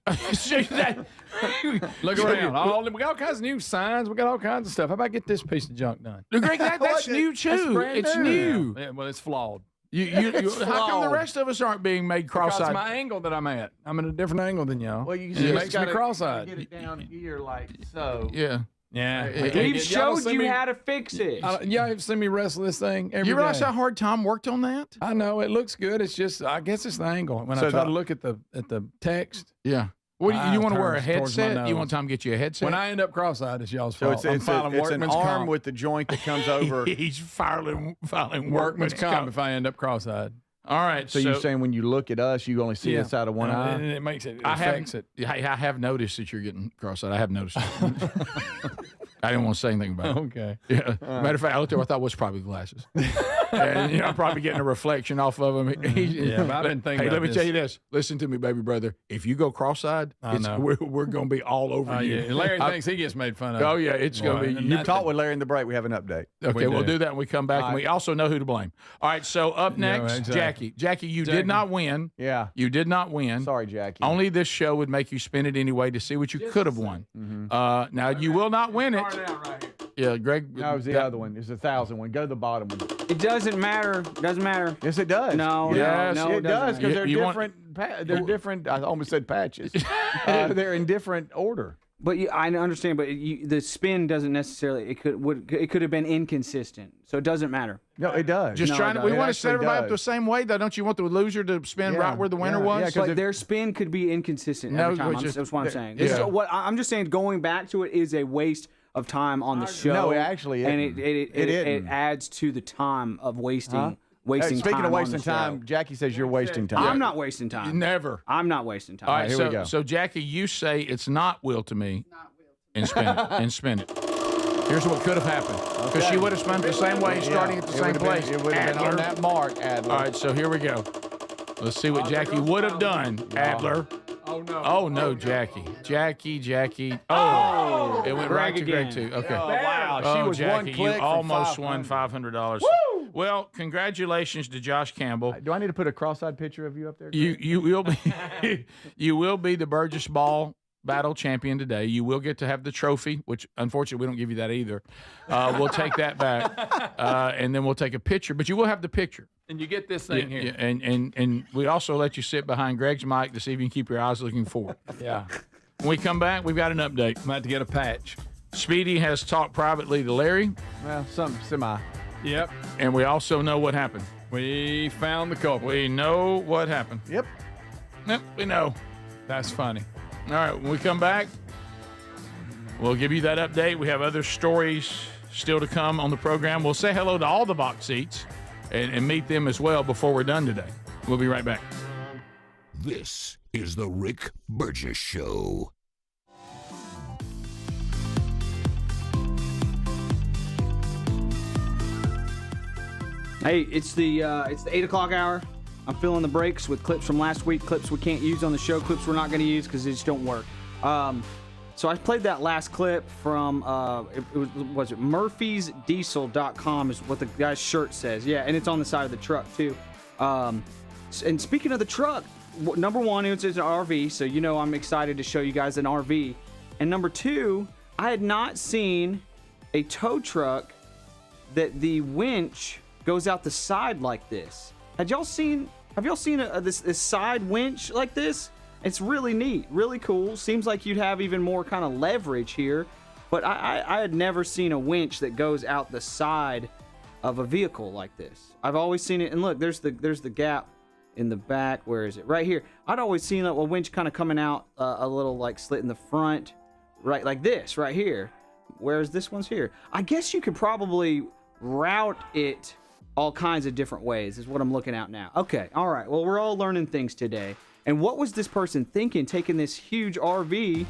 Look around. We got all kinds of new signs. We got all kinds of stuff. How about get this piece of junk done? Greg, that's new too. It's new. Yeah, well, it's flawed. How come the rest of us aren't being made cross-eyed? Because my angle that I'm at. I'm at a different angle than y'all. Well, you it makes me cross-eyed. Get it down here like so. Yeah. Yeah. He showed you how to fix it. Y'all have seen me wrestle this thing every You realize day. how hard Tom worked on that? I know. It looks good. It's just, I guess it's the angle. When I try to look at the text. Yeah. What do you want to wear a turns towards my headset? You nose. want Tom to get you a headset? When I end up cross-eyed, it's y'all's So fault. it's an arm with the joint that comes over. He's filing workman's workman's comp if I end up cross-eyed. All right. So you're saying when you look at us, you only see us out of one eye? And it makes it, affects it. I have noticed that you're getting cross-eyed. I have noticed it. I didn't want to say anything about it. Okay. Yeah. Matter of fact, I looked there. I thought it was probably glasses. And I'm probably getting a reflection off of him. But I've been thinking Hey, about let me this. tell you this. Listen to me, baby brother. If you go cross-eyed, we're going to be all over you. Yeah. Larry thinks he gets made fun of. Oh, yeah. It's going to be. You talked with Larry in the break. We have an update. Okay, we'll do that when we come back. And we also know who to blame. All right, so up next, exactly. Jackie. Jackie, you did not win. Yeah. You did not win. Sorry, Jackie. Only this show would make you spin it anyway to see what you could have won. Now, you will not win it. Yeah, Greg. No, it was the other one. It's the 1,000 one. Go to the bottom one. It doesn't matter. Doesn't matter. Yes, it does. No, Yes, no, it does because they're You want- different. They're different. I almost said patches. They're in different order. But I understand. But the spin doesn't necessarily. It could have been inconsistent. So it doesn't matter. No, it does. Just No, trying to. it We does. want to set It everybody up does. the same way, though. Don't you want the loser to spin Yeah, right where the winner yeah, was? yeah, 'cause But their spin could be inconsistent every time. That's what I'm saying. yeah. So what I'm just saying, going back to it is a waste of time on the show. No, it actually and isn't. it isn't. adds to the time of wasting. Huh? Wasting Speaking time of on wasting the show. time, Jackie says you're wasting time. I'm not wasting time. Never. I'm not wasting time. All right, here so, we go. So, Jackie, you say it's not will to me. And spin it. And spin it. Here's what could have happened. Because she would have spun it the same way, starting at the same place. It would have been on that mark, Adler. All right, so here we go. Let's see what Jackie would have done, Adler. Oh, no. Oh, no, Jackie. Jackie. Oh, it went right to Greg, again. too. Okay. Oh, wow. She Oh, was Jackie, one click you from almost 500. won $500. Woo! Well, congratulations to Josh Campbell. Do I need to put a cross-eyed picture of you up there? You will be you will be the Burgess Ball Battle champion today. You will get to have the trophy, which unfortunately we don't give you that either. We'll take that back, and then we'll take a picture. But you will have the picture. And you get this thing here. Yeah, and we also let you sit behind Greg's mic to see if you can keep your eyes looking forward. Yeah. When we come back, we've got an update. I'm about to get a patch. Speedy has talked privately to Larry. Well, some semi. Yep. And we also know what happened. We found the culprit. We know what happened. Yep. Yep, we know. That's funny. All right, when we come back, we'll give you that update. We have other stories still to come on the program. We'll say hello to all the box seats and meet them as well before we're done today. We'll be right back. This is the Rick Burgess Show. Hey, it's the 8 o'clock hour. I'm filling the breaks with clips from last week, clips we can't use on the show, clips we're not going to use because they just don't work. So I played that last clip from was it murphysdiesel.com is what the guy's shirt says. Yeah, and it's on the side of the truck too. And speaking of the truck, number one, it's an RV, so you know I'm excited to show you guys an RV. And number two, I had not seen a tow truck that the winch goes out the side like this. Have y'all seen this side winch like this? It's really neat, really cool. Seems like you'd have even more kind of leverage here, but I had never seen a winch that goes out the side of a vehicle like this. I've always seen it, and look, there's the gap in the back. Where is it? Right here. I'd always seen a winch kind of coming out a little like slit in the front, right like this right here. Whereas this one's here. I guess you could probably route it all kinds of different ways is what I'm looking at now. Okay, all right. Well, we're all learning things today. And what was this person thinking, taking this huge RV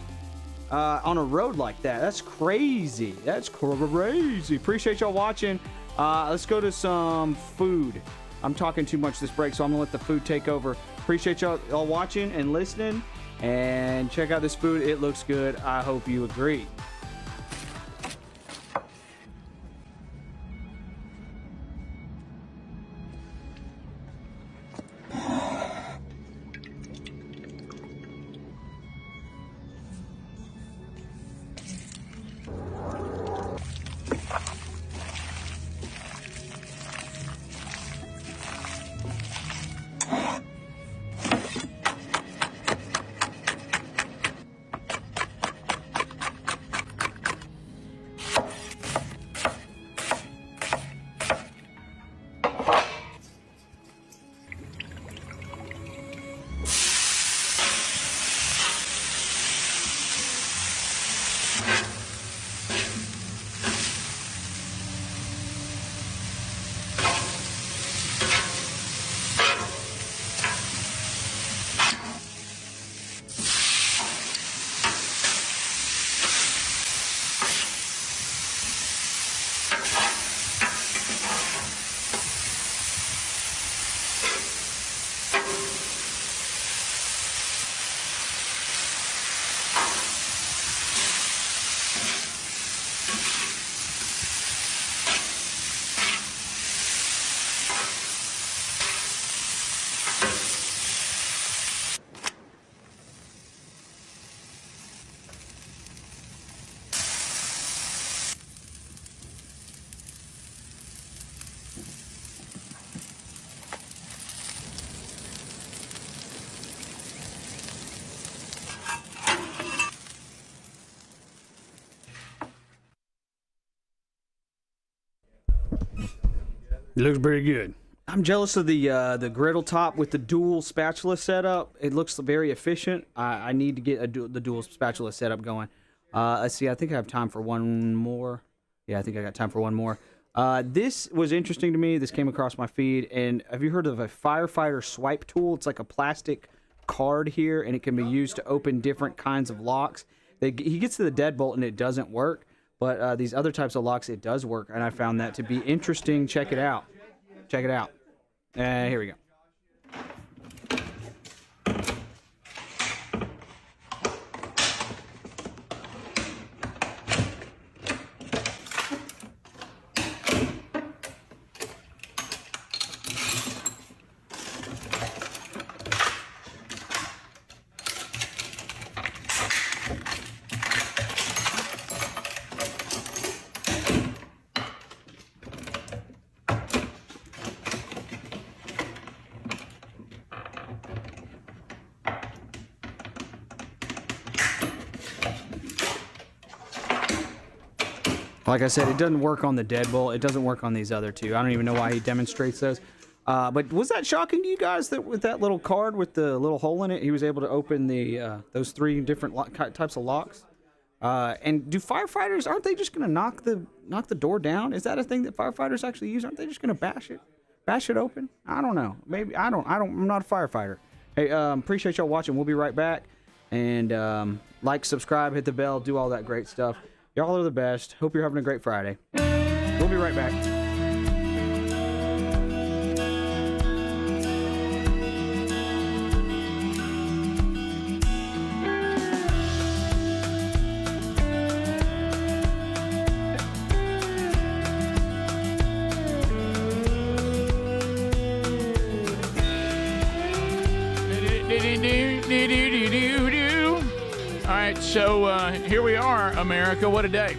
on a road like that? That's crazy. That's crazy. Appreciate y'all watching. Let's go to some food. I'm talking too much this break, so I'm gonna let the food take over. Appreciate y'all watching and listening. And check out this food. It looks good. I hope you agree. It looks pretty good. I'm jealous of the griddle top with the dual spatula setup. It looks very efficient. I need to get the dual spatula setup going. Let's see. I think I have time for one more. Yeah, I think I got time for one more. This was interesting to me. This came across my feed. And have you heard of a firefighter swipe tool? It's like a plastic card here, and it can be used to open different kinds of locks. He gets to the deadbolt, and it doesn't work. But these other types of locks, it does work. And I found that to be interesting. Check it out. Check it out. Here we go. Like I said, it doesn't work on the deadbolt. It doesn't work on these other two. I don't even know why he demonstrates those. But was that shocking to you guys that with that little card with the little hole in it, he was able to open the those three different types of locks? And do firefighters, aren't they just going to knock the door down? Is that a thing that firefighters actually use? Aren't they just going to bash it open? I don't know. Maybe I'm not a firefighter. Hey, appreciate y'all watching. We'll be right back. And like, subscribe, hit the bell, do all that great stuff. Y'all are the best. Hope you're having a great Friday. We'll be right back. All right, so here we are, America. What a day.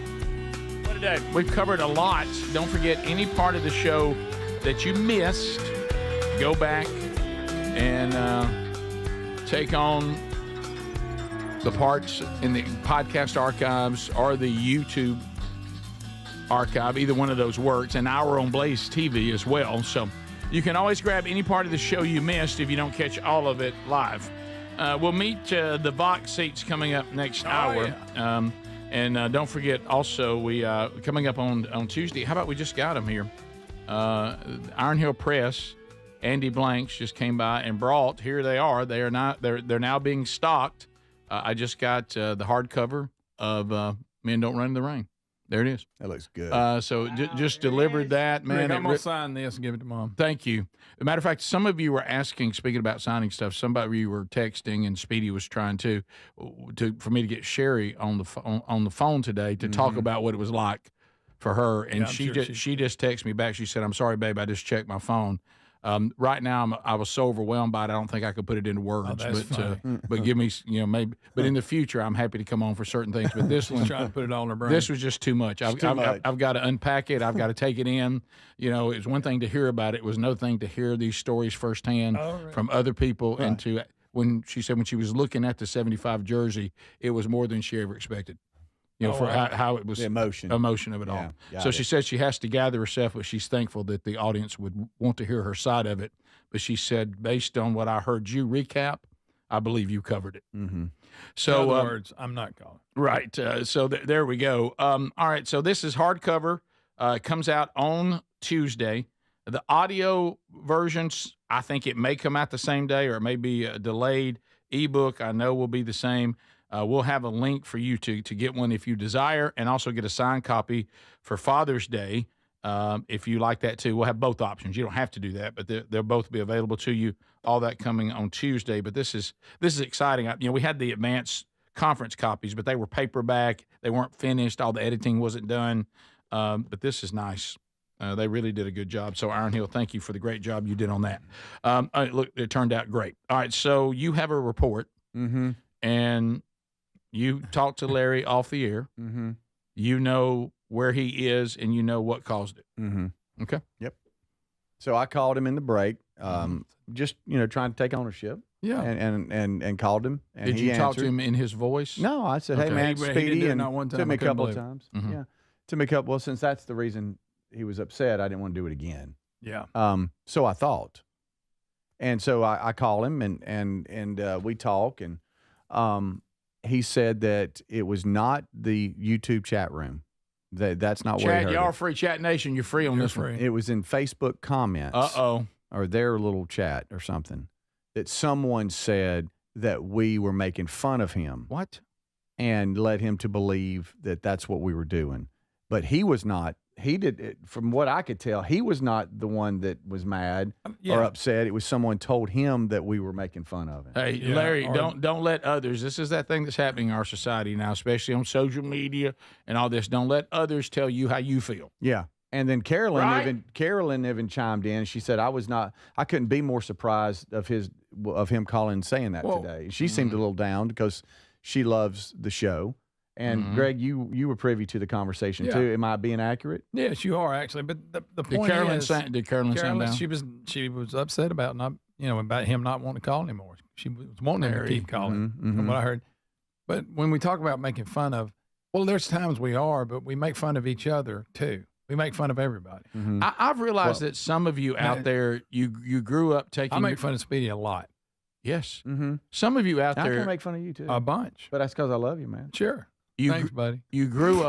What a day. We've covered a lot. Don't forget, any part of the show that you missed, go back and take on the parts in the podcast archives or the YouTube archive. Either one of those works, and our on Blaze TV as well. So you can always grab any part of the show you missed if you don't catch all of it live. We'll meet the Vox seats coming up next hour. Yeah. And don't forget, also, we coming up on Tuesday. How about we just got them here? Iron Hill Press, Andy Blanks just came by and brought. Here they are. They're now being stocked. I just got the hardcover of Men Don't Run in the Rain. There it is. That looks good. So just delivered that, man. Rick, I'm going to sign this and give it to Mom. Thank you. As a matter of fact, some of you were asking, speaking about signing stuff, somebody of you were texting, and Speedy was trying for me to get Sherry on the phone today to talk about what it was like for her. And she just texted me back. She said, "I'm sorry, babe, I just checked my phone. Right now, I was so overwhelmed by it, I don't think I could put it into words. But give me, maybe. But in the future, I'm happy to come on for certain things. But this one, trying to put it all in her brain. This was just too much. I've got to unpack it. I've got to take it in. It's one thing to hear about it. It was another thing to hear these stories firsthand from other people. Right. And when she was looking at the 75 jersey, it was more than she ever expected. How it was the emotion of it all. So she said she has to gather herself, but she's thankful that the audience would want to hear her side of it. But she said, based on what I heard you recap, I believe you covered it. Mm-hmm. So, in other words, I'm not calling. Right. So there we go. All right. So this is hardcover. It comes out on Tuesday. The audio versions, I think it may come out the same day, or it may be delayed. Ebook, I know, will be the same. We'll have a link for you to get one if you desire, and also get a signed copy for Father's Day if you like that too. We'll have both options. You don't have to do that, but they'll both be available to you. All that coming on Tuesday. But this is exciting. We had the advanced conference copies, but they were paperback. They weren't finished. All the editing wasn't done. But this is nice. They really did a good job. So Iron Hill, thank you for the great job you did on that. Look, it turned out great. All right, so you have a report, and you talked to Larry off the air. Mm-hmm. You know where he is, and you know what caused it. Mm-hmm. Okay. Yep. So I called him in the break, just trying to take ownership. Yeah. And called him. And did you talk to him in his voice? No, I said, "Hey man, Speedy," and not one time. Took me a couple of times. Mm-hmm. Yeah. Took me a couple. Well, since that's the reason he was upset, I didn't want to do it again. Yeah. So I thought. And so I call him and we talk, and he said that it was not the YouTube chat room. That's not where he Chat, heard y'all it. free. Chat Nation, you're free on this one. It was in Facebook comments. Uh-oh. Or their little chat or something, that someone said that we were making fun of him. What? And led him to believe that that's what we were doing. But he was not. He did, from what I could tell, he was not the one that was mad or upset. It was someone told him that we were making fun of him. Hey, Larry, don't let others. This is that thing that's happening in our society now, especially on social media and all this. Don't let others tell you how you feel. Yeah. And then Carolyn Right? even chimed in. She said, I couldn't be more surprised of him calling and saying that today. She seemed a little down because she loves the show. And Greg, you were privy to the conversation too. Am I being accurate? Yes, you are actually. But the Did point Carolyn is, did Carolyn sound down? She was upset about about him not wanting to call anymore. She was wanting him to keep calling, from what I heard. But when we talk about making fun of, there's times we are, but we make fun of each other too. We make fun of everybody. I've realized that some of you out there, you grew up taking. I make fun of Speedy a lot. Yes. Some of you out I there can make fun of you too. A bunch. But that's because I love you, man. Sure. Thanks, buddy. You grew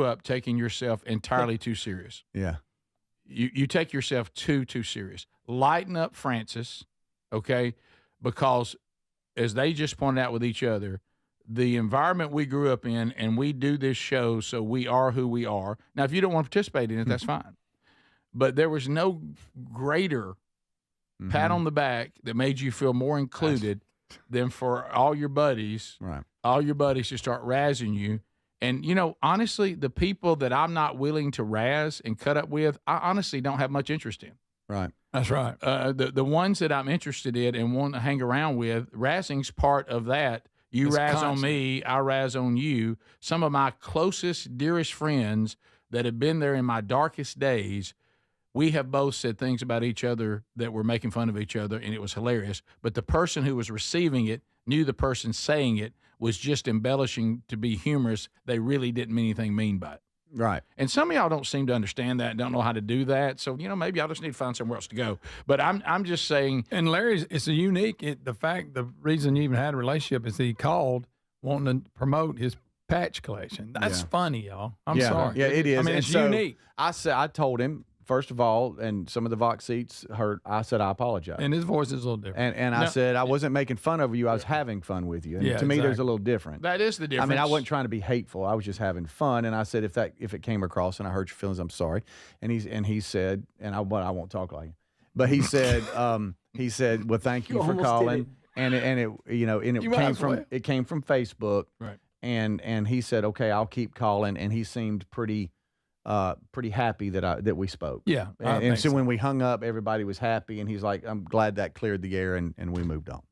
up taking yourself entirely too serious. Yeah. You take yourself too serious. Lighten up, Francis, okay? Because as they just pointed out with each other, the environment we grew up in, and we do this show so we are who we are. Now, if you don't want to participate in it, that's fine. But there was no greater pat on the back that made you feel more included than for all your buddies, all your buddies to start razzing you. And, honestly, the people that I'm not willing to razz and cut up with, I honestly don't have much interest in. Right. That's right. The ones that I'm interested in and want to hang around with, razzing's part of that. You It's razz constant. on me, I razz on you. Some of my closest, dearest friends that have been there in my darkest days, we have both said things about each other that were making fun of each other, and it was hilarious. But the person who was receiving it knew the person saying it was just embellishing to be humorous. They really didn't mean anything mean by it. Right. And some of y'all don't seem to understand that, don't know how to do that. So, maybe I just need to find somewhere else to go. But I'm just saying. And Larry's, it's a unique, the reason you even had a relationship is that he called wanting to promote his patch collection. That's funny, y'all. I'm sorry. Yeah, it is. I mean, And it's so unique. I told him, first of all, and some of the Vox seats hurt, I said, I apologize. And his voice is a little different. And I said, I wasn't making fun of you. I was having fun with you. And to me, there's a little different. That is the difference. I mean, I wasn't trying to be hateful. I was just having fun. And I said, if it came across and I hurt your feelings, I'm sorry. And he said, I won't talk like him, but he said, well, thank you for calling. And it came from Facebook. Right. And he said, okay, I'll keep calling. And he seemed pretty happy that we spoke. Yeah. And so when we hung up, everybody was happy, and he's like, I'm glad that cleared the air, and we moved on.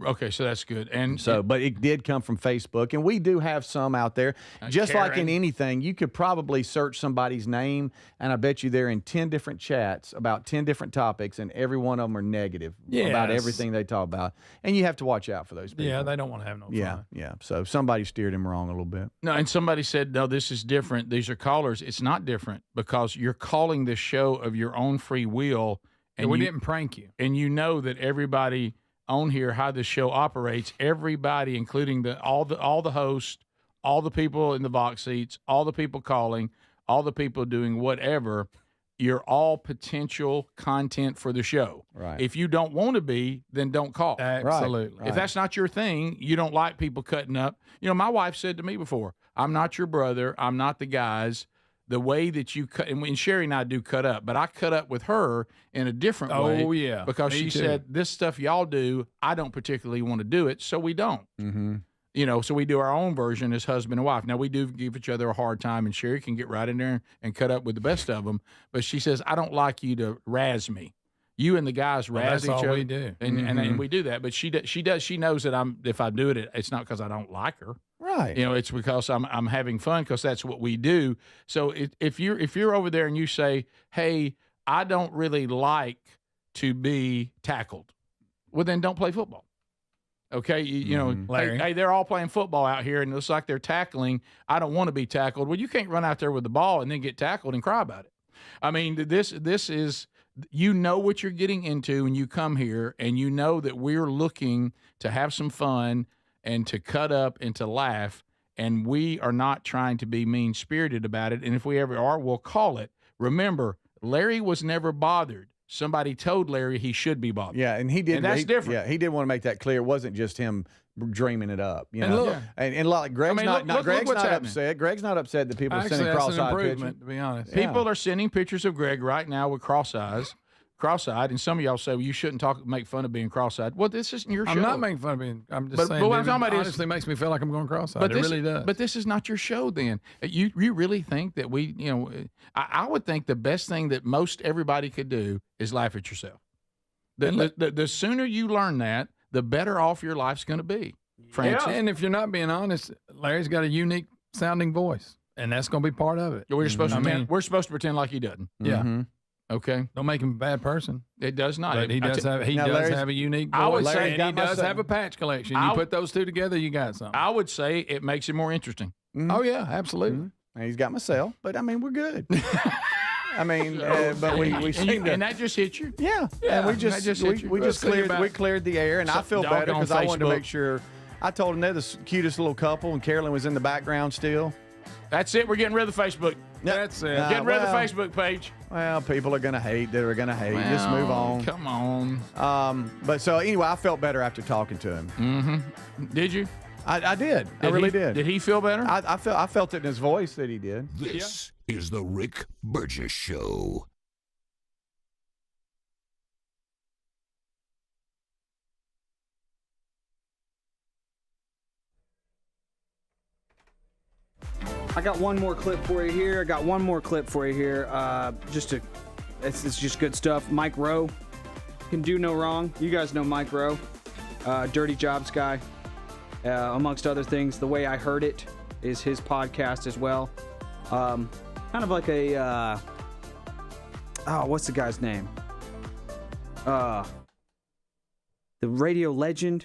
Okay, so that's good. And so, but it did come from Facebook, and we do have some out there. Just like in anything, you could probably search somebody's name, and I bet you they're in 10 different chats about 10 different topics, and every one of them are negative about everything they talk about. And you have to watch out for those people. Yeah, they don't want to have no fun. Yeah. So somebody steered him wrong a little bit. No, and somebody said, no, this is different. These are callers. It's not different because you're calling this show of your own free will. And we didn't prank you. And you know that everybody on here, how the show operates, everybody, including all the hosts, all the people in the box seats, all the people calling, all the people doing whatever, you're all potential content for the show. Right. If you don't want to be, then don't call. Absolutely. Right. If that's not your thing, you don't like people cutting up. My wife said to me before, I'm not your brother. I'm not the guys. The way that you cut, and Sherry and I do cut up, but I cut up with her in a different way. Oh, yeah. Because Me she too. said, this stuff y'all do, I don't particularly want to do it, so we don't. Mm-hmm. So we do our own version as husband and wife. Now, we do give each other a hard time, and Sherry can get right in there and cut up with the best of them. But she says, I don't like you to razz me. You and the guys razz that's each all other. we do. And we do that. But she knows that if I do it, it's not because I don't like her. Right. It's because I'm having fun because that's what we do. So if you're over there and you say, hey, I don't really like to be tackled, well, then don't play football. Okay, Larry. Hey, they're all playing football out here, and it looks like they're tackling. I don't want to be tackled. Well, you can't run out there with the ball and then get tackled and cry about it. I mean, this is, you know what you're getting into when you come here, and you know that we're looking to have some fun and to cut up and to laugh, and we are not trying to be mean-spirited about it. And if we ever are, we'll call it. Remember, Larry was never bothered. Somebody told Larry he should be bothered. Yeah, and he did. And that's different. Yeah, he did want to make that clear. It wasn't just him dreaming it up. You And know, look- and like Greg's look Greg's what's not happening. upset. Greg's not upset that people are Actually, sending that's an cross-eyed improvement, pictures. to be honest. People are sending pictures of Greg right now with cross-eyed, and some of y'all say, well, you shouldn't make fun of being cross-eyed. Well, this isn't your show. I'm not making fun of being. I'm just But saying. what I'm talking about is- honestly makes me feel like I'm going cross-eyed. But It really does. But this is not your show then. You really think that we, I would think the best thing that most everybody could do is laugh at yourself. The sooner you learn that, the better off your life's going to be, Francis. And if you're not being honest, Larry's got a unique sounding voice, and that's going to be part of it. We're supposed to pretend like he doesn't. Yeah. Mm-hmm. Okay. Don't make him a bad person. It does not. But he does have a unique voice. I would say, and he does have a patch collection. You put those two together, you got something. I would say it makes it more interesting. Oh yeah, absolutely. And he's got my cell, but I mean we're good. I mean, but we seem to, and that just hit you. Yeah, and we just cleared the air, and I feel better because I wanted to make sure. I told them they're the cutest little couple, and Carolyn was in the background still. That's it. We're getting rid of the Facebook. That's it. Getting rid of the Facebook page. Well, people are going to hate. They're going to hate. Just move on. Come on. But so anyway, I felt better after talking to him. Mm-hmm. Did you? I did. I really did. Did he feel better? I felt it in his voice that he did. This is the Rick Burgess Show. I got one more clip for you here. It's just good stuff. Mike Rowe can do no wrong. You guys know Mike Rowe, Dirty Jobs guy, amongst other things. The Way I Heard It is his podcast as well. Kind of like a what's the guy's name? The radio legend.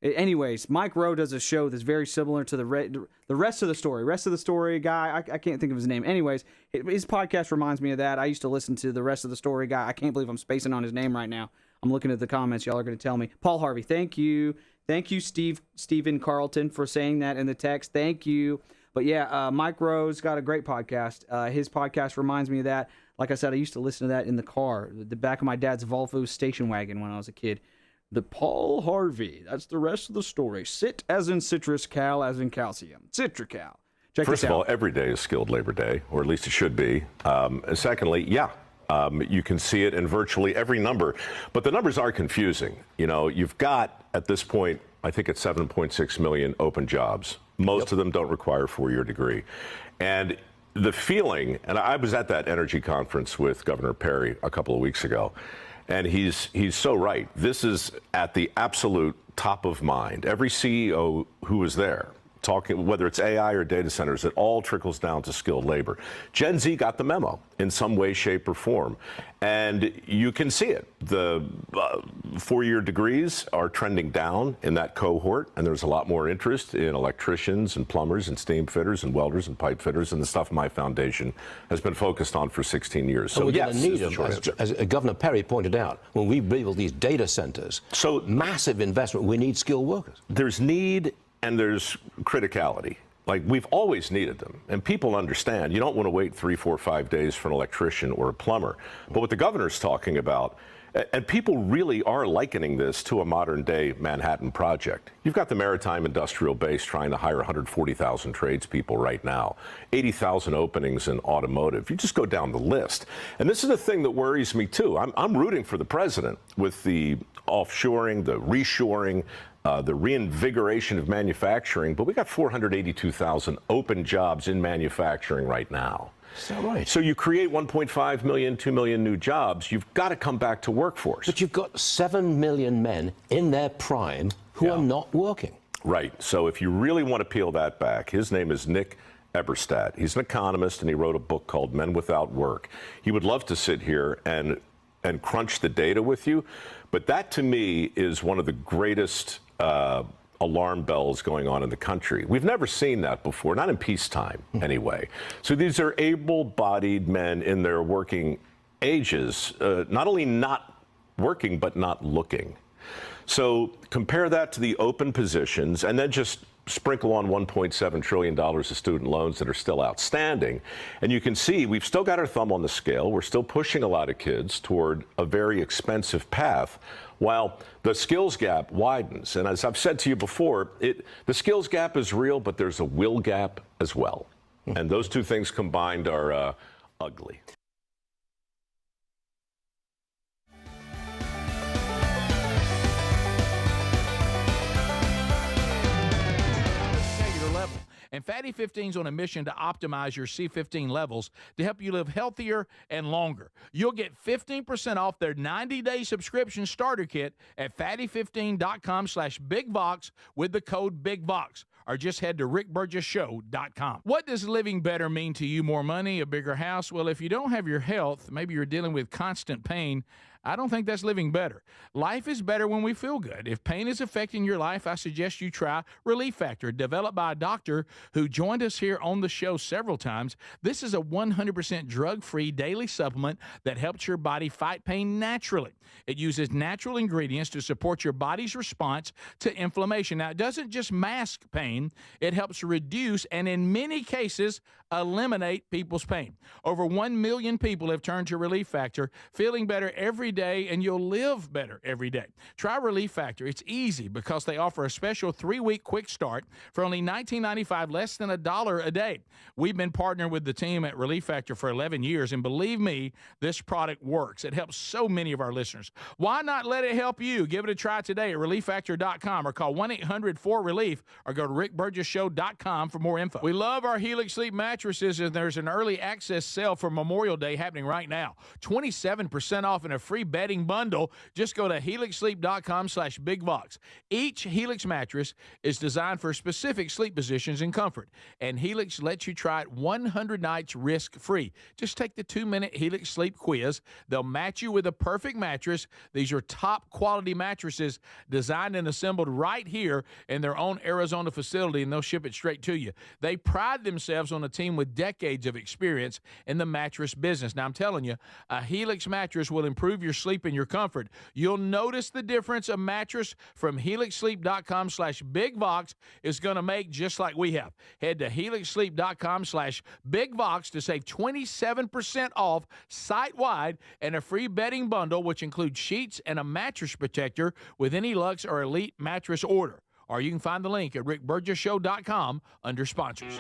Anyways, Mike Rowe does a show that's very similar to the rest of the story. Rest of the story guy, I can't think of his name. Anyways, his podcast reminds me of that. I used to listen to the Rest of the Story guy. I can't believe I'm spacing on his name right now. I'm looking at the comments. Y'all are going to tell me. Paul Harvey, thank you. Thank you, Stephen Carlton, for saying that in the text. Thank you. But yeah, Mike Rowe's got a great podcast. His podcast reminds me of that. Like I said, I used to listen to that in the car, the back of my dad's Volvo station wagon when I was a kid. The Paul Harvey. That's the Rest of the Story. Cit as in citrus, cal as in calcium. Citrical. Check First this of out. all, every day is Skilled Labor Day, or at least it should be. And secondly, you can see it in virtually every number, but the numbers are confusing. You know, you've got, at this point, I think it's 7.6 million open jobs. Most of them don't require a 4-year degree. And the feeling, and I was at that energy conference with Governor Perry a couple of weeks ago, and he's so right. This is at the absolute top of mind. Every CEO who was there, talking, whether it's AI or data centers, it all trickles down to skilled labor. Gen Z got the memo in some way, shape, or form. And you can see it. The 4-year degrees are trending down in that cohort, and there's a lot more interest in electricians and plumbers and steam fitters and welders and pipe fitters and the stuff my foundation has been focused on for 16 years. So we're yes, going to need is the them, short answer. as Governor Perry pointed out, when we build these data centers. So massive investment. We need skilled workers. There's need and there's criticality. Like, we've always needed them, and people understand. You don't want to wait 3, 4, 5 days for an electrician or a plumber. But what the governor's talking about, and people really are likening this to a modern-day Manhattan project. You've got the maritime industrial base trying to hire 140,000 tradespeople right now, 80,000 openings in automotive. You just go down the list. And this is the thing that worries me, too. I'm rooting for the president with the offshoring, the reshoring, the reinvigoration of manufacturing, but we got 482,000 open jobs in manufacturing right now. Is that right? So you create 1.5 million, 2 million new jobs, you've got to come back to workforce. But you've got 7 million men in their prime who are not working. Right. So if you really want to peel that back, his name is Nick Eberstadt. He's an economist, and he wrote a book called Men Without Work. He would love to sit here and crunch the data with you, but that to me is one of the greatest alarm bells going on in the country. We've never seen that before, not in peacetime anyway. So these are able-bodied men in their working ages, not only not working, but not looking. So compare that to the open positions and then just sprinkle on $1.7 trillion of student loans that are still outstanding. And you can see we've still got our thumb on the scale. We're still pushing a lot of kids toward a very expensive path while the skills gap widens. And as I've said to you before, the skills gap is real, but there's a will gap as well. And those two things combined are ugly. And Fatty 15's on a mission to optimize your C15 levels to help you live healthier and longer. You'll get 15% off their 90-day subscription starter kit at fatty15.com/BigVox with the code BigVox. Or just head to rickburgessshow.com. What does living better mean to you? More money, a bigger house? Well, if you don't have your health, maybe you're dealing with constant pain, I don't think that's living better. Life is better when we feel good. If pain is affecting your life, I suggest you try Relief Factor, developed by a doctor who joined us here on the show several times. This is a 100% drug-free daily supplement that helps your body fight pain naturally. It uses natural ingredients to support your body's response to inflammation. Now, it doesn't just mask pain, it helps reduce and in many cases eliminate people's pain. Over 1 million people have turned to Relief Factor, feeling better every day, and you'll live better every day. Try Relief Factor. It's easy because they offer a special 3-week quick start for only $19.95, less than $1 a day. We've been partnering with the team at Relief Factor for 11 years, and believe me, this product works. It helps so many of our listeners. Why not let it help you? Give it a try today at ReliefFactor.com or call 1-800-4RELIEF or go to rickburgessshow.com for more info. We love our Helix Sleep mattresses, and there's an early access sale for Memorial Day happening right now. 27% off and a free bedding bundle. Just go to helixsleep.com/BigVox. Each Helix mattress is designed for specific sleep positions and comfort, and Helix lets you try it 100 nights risk-free. Just take the 2-minute Helix Sleep quiz. They'll match you with a perfect mattress. These are top-quality mattresses designed and assembled right here in their own Arizona facility, and they'll ship it straight to you. They pride themselves on a team with decades of experience in the mattress business. Now, I'm telling you, a Helix mattress will improve your sleep and your comfort. You'll notice the difference a mattress from helixsleep.com/BigVox is going to make, just like we have. Head to helixsleep.com/BigVox to save 27% off site-wide and a free bedding bundle, which includes sheets and a mattress protector with any Luxe or Elite mattress order. Or you can find the link at rickburgessshow.com under sponsors.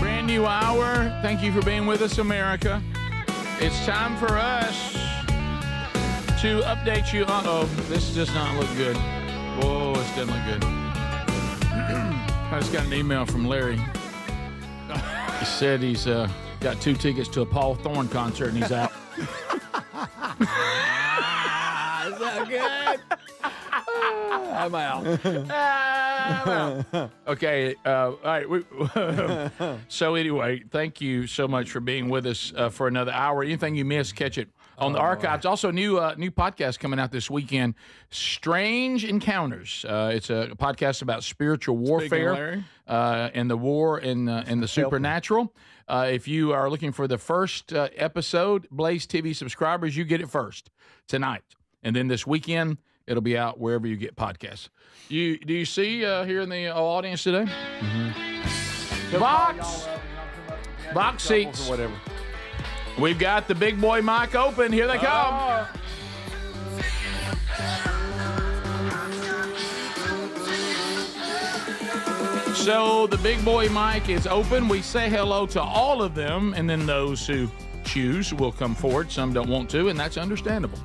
Brand new hour. Thank you for being with us, America. It's time for us to update you. Uh-oh, this does not look good. Whoa, this doesn't look good. I just got an email from Larry. He said he's got 2 tickets to a Paul Thorne concert and he's out. Is that good? I'm out. Okay. All right. So anyway, thank you so much for being with us for another hour. Anything you missed, catch it on the archives. Also, new podcast coming out this weekend, Strange Encounters. It's a podcast about spiritual warfare and the war and the supernatural. If you are looking for the first episode, Blaze TV subscribers, you get it first tonight. And then this weekend, it'll be out wherever you get podcasts. Do you see here in the audience today? Mm-hmm. Box seats. Or whatever. We've got the big boy mic open. Here they come. So the big boy mic is open. We say hello to all of them, and then those who choose will come forward. Some don't want to, and that's understandable.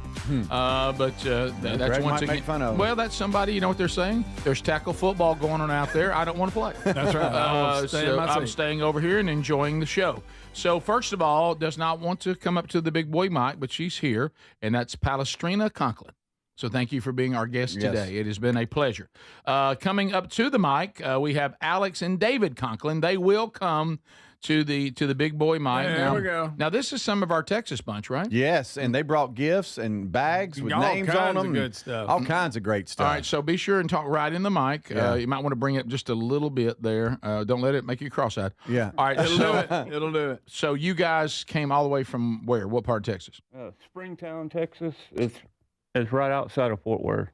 But that's once again. Fun of well, that's somebody. You know what they're saying? There's tackle football going on out there. I don't want to play. That's right. So I'm staying over here and enjoying the show. So first of all, does not want to come up to the big boy mic, but she's here, and that's Palestrina Conklin. So thank you for being our guest today. It has been a pleasure. Coming up to the mic, we have Alex and David Conklin. They will come to the big boy mic. There we go. Now, this is some of our Texas bunch, right? Yes, and they brought gifts and bags with all names on kinds them. of good stuff. All kinds of great stuff. All right, so be sure and talk right in the mic. Yeah. You might want to bring it just a little bit there. Don't let it make you cross-eyed. Yeah. All right. It'll do it. It'll do it. So you guys came all the way from where? What part of Texas? Springtown, Texas. It's right outside of Fort Worth.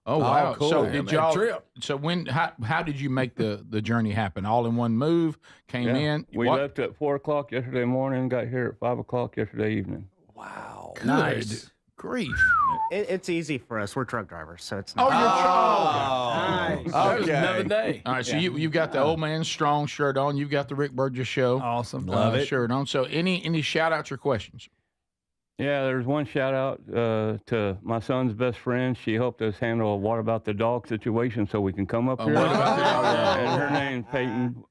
Oh wow! cool. So Yeah, did man, y'all? trip. So how did you make the journey happen? All in one move? Came in. We What? left at 4 o'clock yesterday morning. Got here at 5 o'clock yesterday evening. Wow! Nice. Good grief! It's easy for us. We're truck drivers, so it's Oh, not. you're Nice. That was Okay. another day. All right, so you've got the Old Man Strong shirt on. You've got the Rick Burgess Show Awesome. Love it. shirt on. So any shout outs or questions? Yeah, there's one shout out to my son's best friend. She helped us handle a what about the dog situation so we can come up here. What about the dog? And her name's Peyton.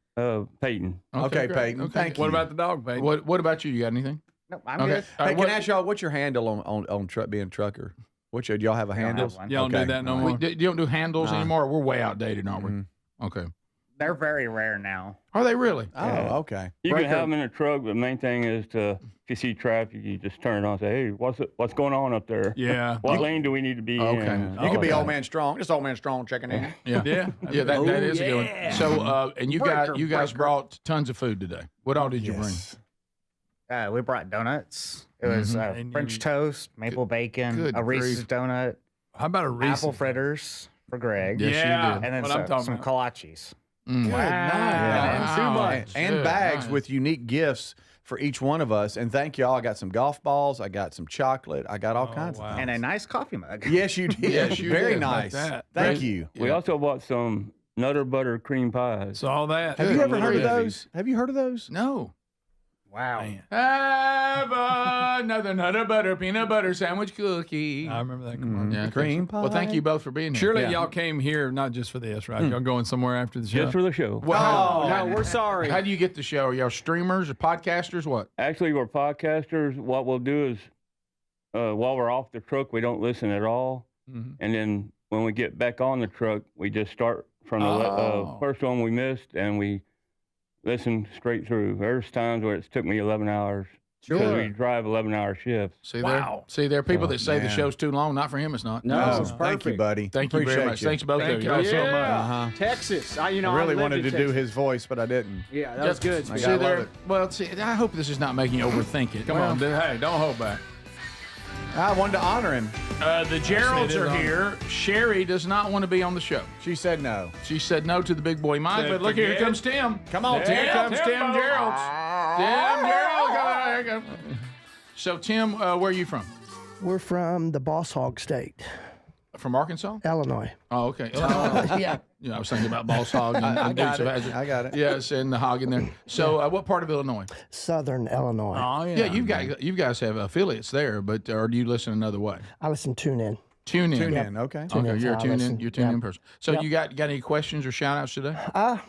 Peyton. Okay, great. Peyton. Okay. Thank you. What about the dog, baby? What about you? You got anything? No, I'm Okay. good. All Hey, right, can I ask y'all, what's your handle on truck being a trucker? What's your, do y'all have a don't have handle? one. Y'all don't do that no more? you don't do handles anymore? We're way outdated, aren't we? Mm-hmm. Okay. They're very rare now. Are they really? Oh, Yeah. okay. You can Breaker. have them in a truck, but the main thing is if you see traffic, you just turn it on and say, hey, what's going on up there? Yeah. What lane do we need to be Okay. in? You can be okay. Old Man Strong. Just Old Man Strong checking in. Yeah. Yeah. Yeah, that is a good yeah. one. So, and you guys Breaker. brought tons of food today. What all did you bring? We brought donuts. It was And French you- toast, maple bacon, good a Reese's grief. donut, How about a Reese's? apple fritters for Greg, Yes, you Yeah. did. and then What I'm talking some about. kolaches. Mm. Wow. Yeah. Too Wow. much. And Good, bags nice. with unique gifts for each one of us. And thank y'all. I got some golf balls. I got some chocolate. I got all kinds wow. of And a nice coffee mug. things. Yes, you did. Yes, you Very did. nice. About that. Thank Great. you. We also bought some Nutter Butter cream pies. Saw that. Have you ever Little heard of Debbie's. those? Have you heard of those? No. Wow. Man. Have another Nutter Butter peanut butter sandwich cookie. I remember that commercial. Yeah, Cream Well, thank pie. you both for being here. Surely Yeah. y'all came here not just for this, right? Y'all going somewhere after the show? Just for the show. Well, Oh, how- no, we're sorry. How do you get the show? Are y'all streamers or podcasters? What? Actually, we're podcasters. What we'll do is, while we're off the truck, we don't listen at all. Mhm. And then when we get back on the truck, we just start from the Oh. first one we missed, and we listen straight through. There's times where it's took me 11 hours. Because Sure. we drive 11-hour shifts. See there? See, there are people Oh, that say the man. show's too long. Not for him, it's not. No, Oh, it's thank you, perfect. buddy. Thank you very Appreciate much. Thanks both Thank of you. y'all so much. Uh-huh. Texas. I I really lived wanted in to do Texas. his voice, but I didn't. Yeah, that was good. I See gotta there? love it. Well, see, I hope this is not making you overthink it. Come on, dude. Hey, don't hold back. I wanted to honor him. The Geralds It is are on. here. Sherry does not want to be on the show. She said no. She said no to the big boy Mike, Said but look, here forget. comes Tim. Come on, Here Tim. comes Tim Timbo. Gerald. Tim Gerald. Come on, here he comes. So, Tim, where are you from? We're from the Boss Hog State, From Arkansas? Illinois. Oh, okay. Yeah. Yeah, I was thinking about Boss Hog and I Dukes got of it. Hazzard. I got it. Yes, and the hog in there. So, what part of Illinois? Southern Illinois. Oh, Yeah, you guys have affiliates there, but or do you listen another way? I listen tune in. Tune in. Tune in. Okay. Tune Okay, in's you're a how I tune in. listen. You're a tune in Yep. person. So Yep. you got any questions or shout outs today?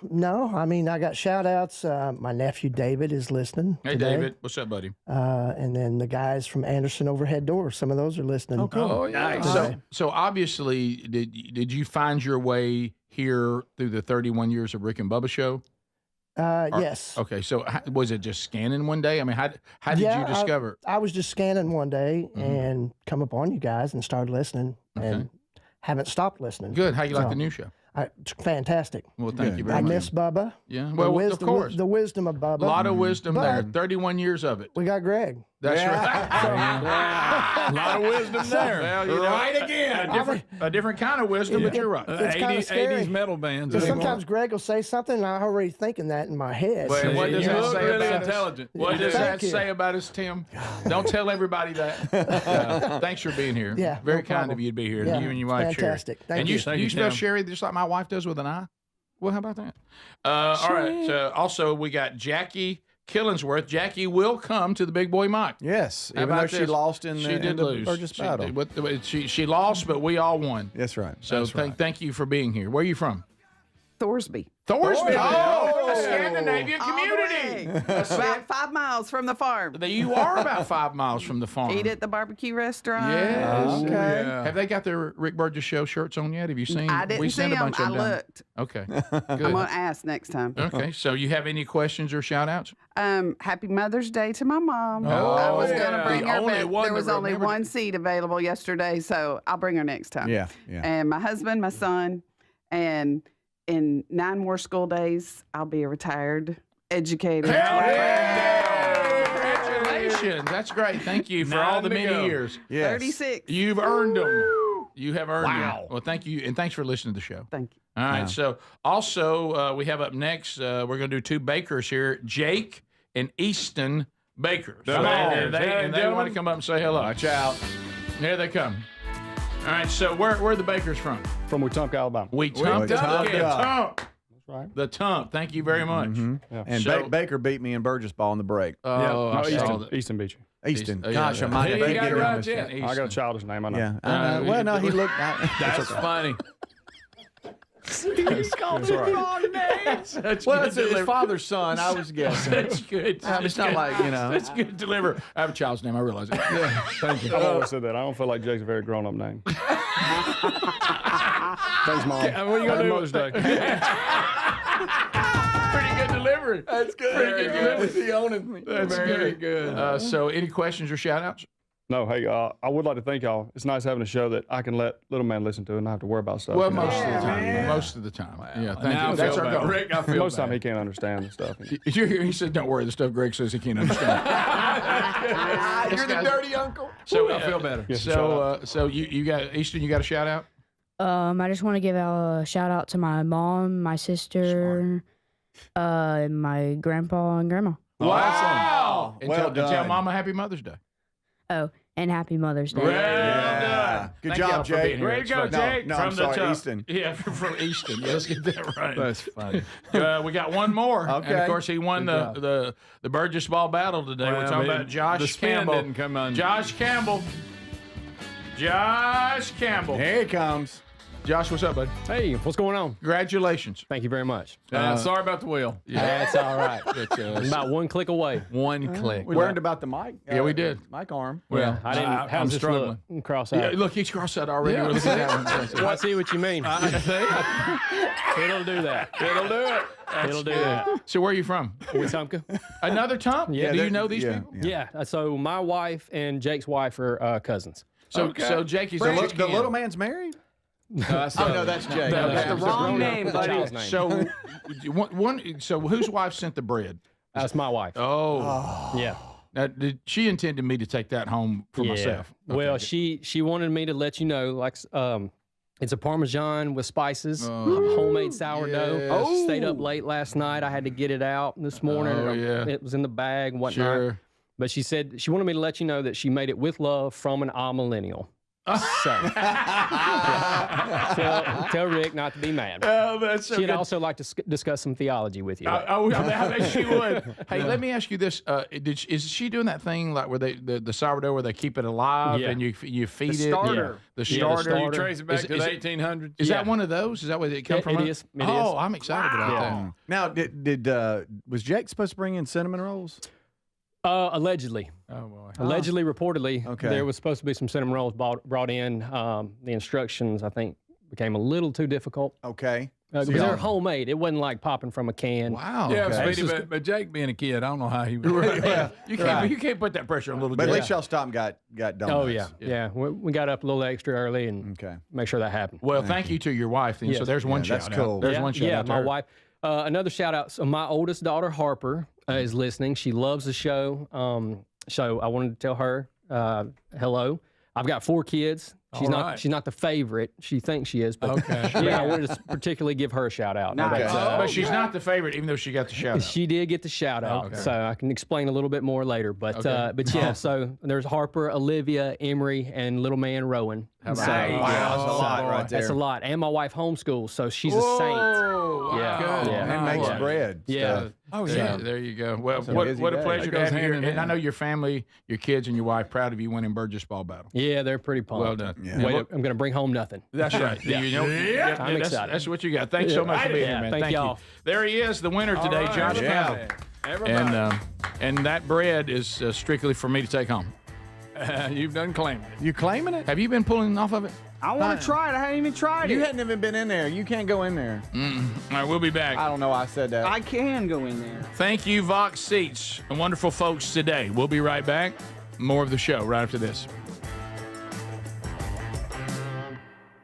No, I mean, I got shout outs. My nephew David is listening. Hey, today. David, what's up, buddy? And then the guys from Anderson Overhead Door, some of those are listening. Oh, yeah. today. So obviously, did you find your way here through the 31 years of Rick and Bubba show? Yes. Okay, so was it just scanning one day? I mean, how did Yeah, you discover? I was just scanning one day Mm-hmm. and come upon you guys and started listening and haven't stopped listening. Good. How you like So, the new show? It's fantastic. Well, thank you very I much. miss Bubba. Yeah, The well, wisdom, of course. The wisdom of Bubba. A lot of wisdom there. But 31 years of it. we got Greg. That's right. A lot of wisdom there. Well, you know, Right again. A different kind of wisdom, but you're right. It's kinda scary. 80s metal bands. Because anymore. sometimes Greg will say something, and I'm already thinking that in my head. Well, So- what does You that look say really about us? intelligent. What does Thank that you. say about us, Tim? Don't tell everybody that. Thanks for being here. Yeah, Very no kind problem. of you to be here. Yeah, You and your wife, fantastic. Sherry. Thank and you. you, Thank you you, spell Tim. Sherry just like my wife does with an I? Well, how about that? All right. Also, we got Jackie Killingsworth. Jackie will come to the big boy mic. Yes, How even though about she this? lost in She did the lose. Burgess battle. She lost, but we all won. That's right. So thank you for being here. Where are you from? Thorsby. Thorsby. Oh, A Scandinavian community. About 5 miles from the farm. You are about 5 miles from the farm. Eat at the barbecue restaurant. Yes. Okay. Have they got their Rick Burgess Show shirts on yet? Have you seen? I didn't we see sent a them. bunch of I them down. looked. Okay. I'm Good. going to ask next time. Okay. So you have any questions or shout outs? Happy Mother's Day to my mom. Oh, I was going to bring the her, only but one there was that only remembered. one seat available yesterday, so I'll bring her next time. Yeah. And my husband, my son, and in 9 more school days, I'll be a retired educator. Congratulations. That's great. Thank you for all the many years. Yes. 36. You've earned them. You have earned Wow. them. Well, thank you. And thanks for listening to the show. Thank you. All right. Wow. So also we have up next, we're going to do 2 bakers here, Jake and Easton Bakers. Come on. And they want to come up and say hello. Watch out. Here they come. All right. So where are the bakers from? From Wetumpka, Alabama. Wetumpka. Wetumpka. That's right. The Tump. Thank you very much. Yeah. And So- Baker beat me in Burgess ball in the break. Oh, I saw Easton, that. Easton beat you. Easton. Yeah, Gosh, yeah. I might He have got it right, Easton. Jen. I got a childish name, I know. Yeah. Well, no, he looked. That's funny. He's called That's all right. wrong names. That's Well, good it's his deliver- father's son. I was guessing. That's good. It's That's not good. like, you know. That's good to deliver. I have a child's name. I realize it. Yeah. Thank you. I've always said that. I don't feel like Jake's a very grown-up name. Thanks, Mom. What are you gonna do? Mother's Day. Pretty good delivery. That's good. Pretty good delivery. He owns me. That's Very good. So, any questions or shout outs? No, hey, I would like to thank y'all. It's nice having a show that I can let little man listen to and not have to worry about stuff. Well, you know? most of the time. Most of the time. Yeah, thank Now I you. That's feel our bad. goal. Rick, I feel Most of the bad. time he can't understand the stuff. He said, "Don't worry, the stuff Greg says he can't understand." You're the dirty uncle. So I feel better. Yes, so you got Easton. You got a shout out. I just want to give a shout out to my mom, my sister, my grandpa and grandma. Wow! And Well tell done. Mama Happy Mother's Day. Oh, and happy Mother's Day. Well Yeah. done. Good Thank job, y'all for Jake. being here. Way to It's go, fun. Jake. No, from I'm the sorry, top. Easton. Yeah, from Easton. Yeah, let's get that right. That's funny. We got one more. And Okay. of course, he won the Burgess Ball battle today. We're Well, talking I about mean, Josh the spin Campbell. didn't come on. Josh Campbell. Josh Campbell. Here he comes. Josh, what's up, bud? Hey, what's going on? Congratulations. Thank you very much. Sorry about the wheel. That's all right. But, About one click away. One click. We learned about the mic. Yeah, we did. Mic arm. Well, I didn't. I'm How's this struggling. look? Cross Yeah, out. look, he's crossed out already. Yeah. Look at that. I see what you mean. It'll do that. It'll do it. It'll do that. So where are you from? Wetumpka. Another Tump? Yeah, Do you they're- know these yeah, people? Yeah. So my wife and Jake's wife are cousins. So Jake is The little man's married? Oh, no, that's Jake. No, Okay. that's the wrong name, buddy. Child's name. So whose wife sent the bread? That's my wife. Oh. Yeah. Now, she intended me to take that home for myself. Okay, Well, good. she wanted me to let you know, like, it's a Parmesan with spices, homemade sourdough. yes. Stayed up late last night. I had to get it out this morning. Oh, yeah. It was in the bag and whatnot. Sure. But she said she wanted me to let you know that she made it with love from an millennial. So, tell Rick not to be mad. Oh, that's so She'd good. also like to discuss some theology with you. I bet she would. Hey, let me ask you this: is she doing that thing like where the sourdough where they keep it alive Yeah. and you feed The it? starter. The Yeah, starter. the You starter. trace it back to the it- 1800s. Is Yeah. that one of those? Is that where it come It- from? it is. It Oh, is. I'm excited about Yeah. Now, did was Jake supposed to bring in cinnamon rolls? Allegedly. that. Oh boy. Allegedly, reportedly, Okay. there was supposed to be some cinnamon rolls brought in. The instructions, I think, became a little too difficult. Okay. Because they're homemade. It wasn't like popping from a can. Wow. Yeah, okay. Speedy, but Jake being a kid, I don't know how he would. Yeah. You can't put that pressure on little. But at Jake. least y'all stopped and got donuts. Oh, yeah. We got up a little extra early and Okay. make sure that happened. Well, thank you to your wife. Then. So Yes. there's one Yeah, shout that's out. cool. There's one shout yeah, out. to my her. wife. Another shout out. So my oldest daughter, Harper, is listening. She loves the show. So I wanted to tell her hello. I've got 4 kids. She's All not. right. She's not the favorite. She thinks she is, but Okay. yeah, I wanted to particularly give her a shout out. Nice. But she's not the favorite, even though she got the shout out. She did get the shout out, Okay. so I can explain a little bit more later. But Okay. but yeah, so there's Harper, Olivia, Emery, and little man Rowan. How about So, that? Wow, that's a lot right there. That's a lot. And my wife homeschools, so she's a Whoa, saint. wow. Yeah, Good. yeah. And makes bread. Yeah. Stuff. Oh, yeah. There you go. Well, That's a what busy a day. pleasure That to goes have you hand here. in And I hand. know your family, your kids, and your wife proud of you winning Burgess Ball Battle. Yeah, they're pretty pumped. Well done. Yeah. Wait, I'm going to bring home nothing. That's right. Yeah. You know, I'm that's, excited. that's what you got. Thanks so much for being here, man. Thank y'all. you. There he is, the winner today, right. Josh Yeah. Campbell. And that bread is strictly for me to take home. You've done claimed it. You claiming it? Have you been pulling off of it? I want to try it. I haven't even tried You it. hadn't even been in there. You can't go in there. All right, we'll be back. I don't know why I said that. I can go in there. Thank you, Vox Seats, and wonderful folks today. We'll be right back. More of the show right after this.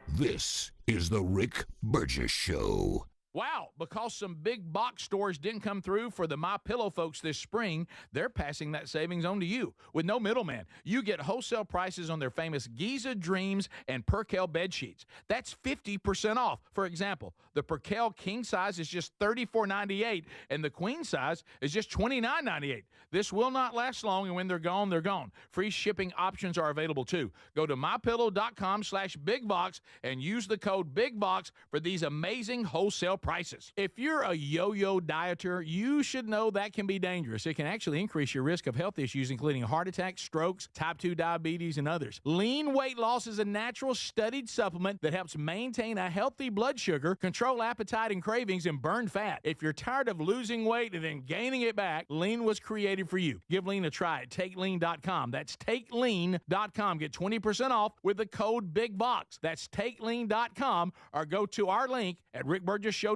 This is the Rick Burgess Show. Wow, because some big box stores didn't come through for the MyPillow folks this spring, they're passing that savings on to you. With no middleman, you get wholesale prices on their famous Giza Dreams and Percale bed sheets. That's 50% off. For example, the Percale king size is just $34.98, and the queen size is just $29.98. This will not last long, and when they're gone, they're gone. Free shipping options are available too. Go to mypillow.com/bigbox and use the code BIGBOX for these amazing wholesale prices. If you're a yo-yo dieter, you should know that can be dangerous. It can actually increase your risk of health issues, including heart attacks, strokes, type 2 diabetes, and others. Lean weight loss is a natural studied supplement that helps maintain a healthy blood sugar, control appetite and cravings, and burn fat. If you're tired of losing weight and then gaining it back, Lean was created for you. Give Lean a try at TakeLean.com. That's TakeLean.com. Get 20% off with the code BIGBOX. That's TakeLean.com, or go to our link at rickburgesshow.com.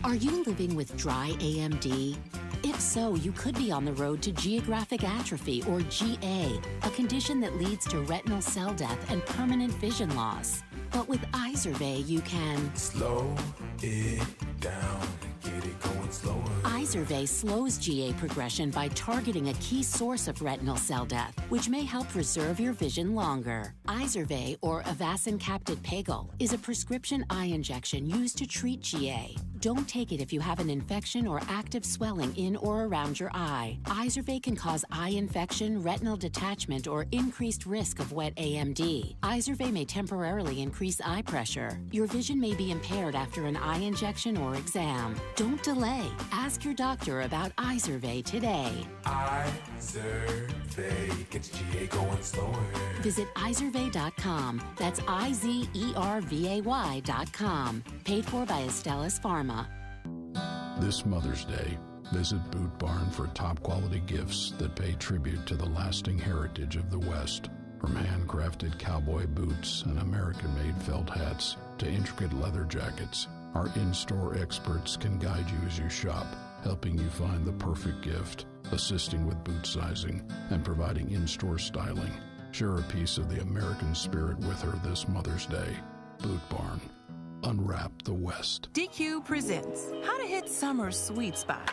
Are you living with dry AMD? If so, you could be on the road to geographic atrophy, or GA, a condition that leads to retinal cell death and permanent vision loss. But with Izervay, you can slow it down, get it going slower. Izervay slows GA progression by targeting a key source of retinal cell death, which may help preserve your vision longer. Izervay, or Avastin Captid Pagel, is a prescription eye injection used to treat GA. Don't take it if you have an infection or active swelling in or around your eye. Izervay can cause eye infection, retinal detachment, or increased risk of wet AMD. Izervay may temporarily increase eye pressure. Your vision may be impaired after an eye injection or exam. Don't delay. Ask your doctor about Izervay today. Izervay gets GA going slower. Visit Izervay.com. That's IZERVAY.com. Paid for by Astellas Pharma. This Mother's Day, visit Boot Barn for top quality gifts that pay tribute to the lasting heritage of the West. From handcrafted cowboy boots and American-made felt hats to intricate leather jackets, our in-store experts can guide you as you shop, helping you find the perfect gift, assisting with boot sizing, and providing in-store styling. Share a piece of the American spirit with her this Mother's Day. Boot Barn. Unwrap the West. DQ presents how to hit summer's sweet spot.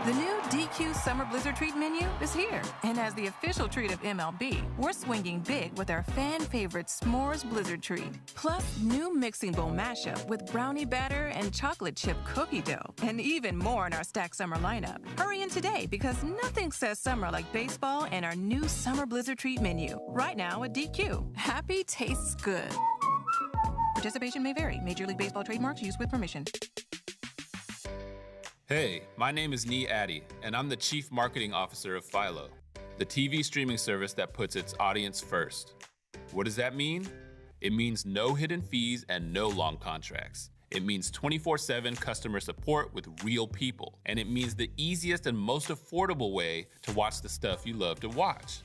The new DQ Summer Blizzard Treat menu is here. And as the official treat of MLB, we're swinging big with our fan favorite S'mores Blizzard Treat. Plus, new mixing bowl mashup with brownie batter and chocolate chip cookie dough. And even more in our stacked summer lineup. Hurry in today because nothing says summer like baseball and our new Summer Blizzard Treat menu. Right now at DQ. Happy tastes good. Participation may vary. Major League Baseball trademarks used with permission. Hey, my name is Nee Addy, and I'm the Chief Marketing Officer of Philo, the TV streaming service that puts its audience first. What does that mean? It means no hidden fees and no long contracts. It means 24/7 customer support with real people. And it means the easiest and most affordable way to watch the stuff you love to watch.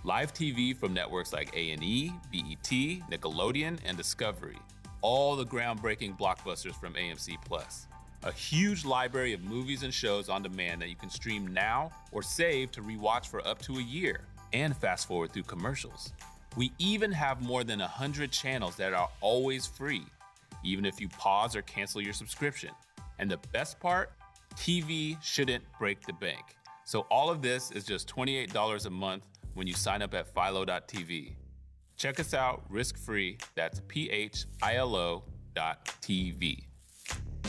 Live TV from networks like A&E, BET, Nickelodeon, and Discovery. All the groundbreaking blockbusters from AMC+. A huge library of movies and shows on demand that you can stream now or save to rewatch for up to a year, and fast forward through commercials. We even have more than 100 channels that are always free, even if you pause or cancel your subscription. And the best part, TV shouldn't break the bank. So all of this is just $28 a month when you sign up at philo.tv. Check us out risk-free, that's philo.tv.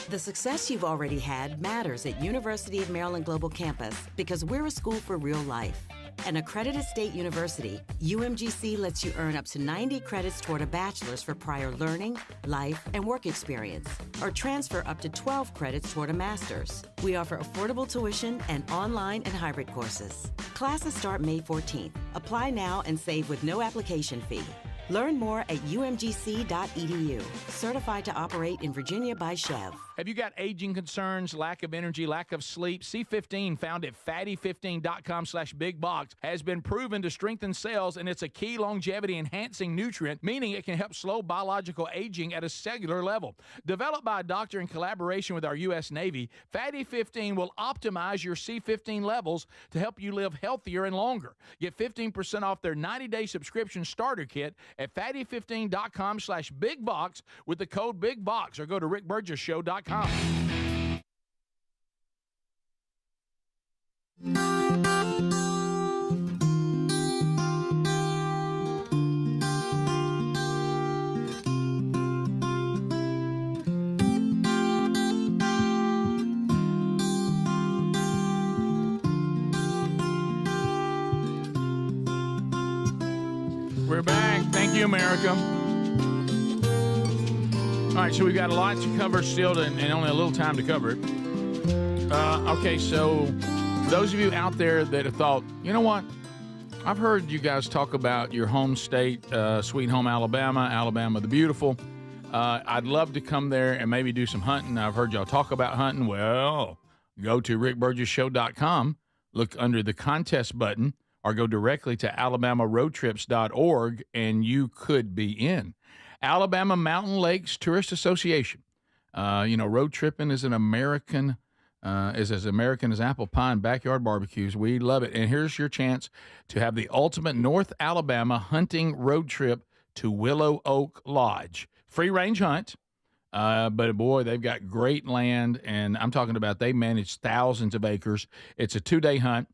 The success you've already had matters at University of Maryland Global Campus because we're a school for real life. An accredited state university, UMGC lets you earn up to 90 credits toward a bachelor's for prior learning, life, and work experience, or transfer up to 12 credits toward a master's. We offer affordable tuition and online and hybrid courses. Classes start May 14th. Apply now and save with no application fee. Learn more at umgc.edu. Certified to operate in Virginia by Chev. Have you got aging concerns, lack of energy, lack of sleep? C15, found at fatty15.com/bigbox, has been proven to strengthen cells, and it's a key longevity-enhancing nutrient, meaning it can help slow biological aging at a cellular level. Developed by a doctor in collaboration with our U.S. Navy, Fatty 15 will optimize your C15 levels to help you live healthier and longer. Get 15% off their 90-day subscription starter kit at fatty15.com/bigbox with the code BIGBOX, or go to rickburgessshow.com. We're back. Thank you, America. All right, so we've got a lot to cover still and only a little time to cover it. Okay, so those of you out there that have thought, you know what? I've heard you guys talk about your home state, sweet home Alabama, Alabama the beautiful. I'd love to come there and maybe do some hunting. I've heard y'all talk about hunting. Well, go to rickburgessshow.com, look under the contest button, or go directly to alabamaroadtrips.org, and you could be in. Alabama Mountain Lakes Tourist Association. Road tripping is as American as apple pie and backyard barbecues. We love it. And here's your chance to have the ultimate North Alabama hunting road trip to Willow Oak Lodge. Free range hunt. But boy, they've got great land, and I'm talking about they manage thousands of acres. It's a 2-day hunt.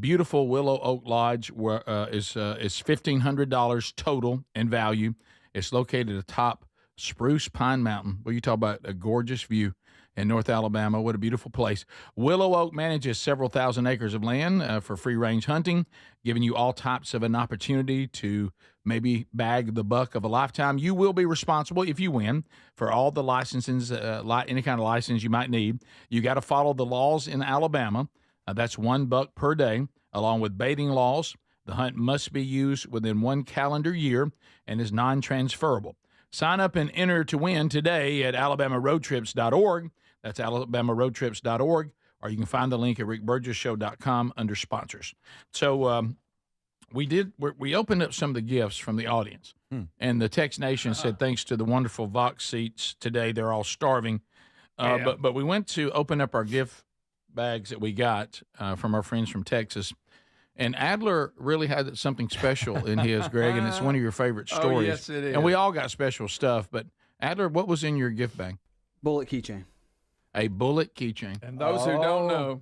Beautiful Willow Oak Lodge is $1,500 total in value. It's located atop Spruce Pine Mountain. Well, you talk about a gorgeous view in North Alabama. What a beautiful place. Willow Oak manages several thousand acres of land for free-range hunting, giving you all types of an opportunity to maybe bag the buck of a lifetime. You will be responsible, if you win, for all the licenses, any kind of license you might need. You got to follow the laws in Alabama. That's $1 per day, along with baiting laws. The hunt must be used within 1 calendar year and is non-transferable. Sign up and enter to win today at alabamaroadtrips.org. That's alabamaroadtrips.org, or you can find the link at rickburgessshow.com under sponsors. So we opened up some of the gifts from the audience, and the Text Nation said thanks to the wonderful Vox seats today, they're all starving. But we went to open up our gift bags that we got from our friends from Texas. And Adler really had something special in his, Greg, and it's one of your favorite stories. Oh, yes, it is. And we all got special stuff, but Adler, what was in your gift bag? Bullet keychain. A bullet keychain. And those who don't know,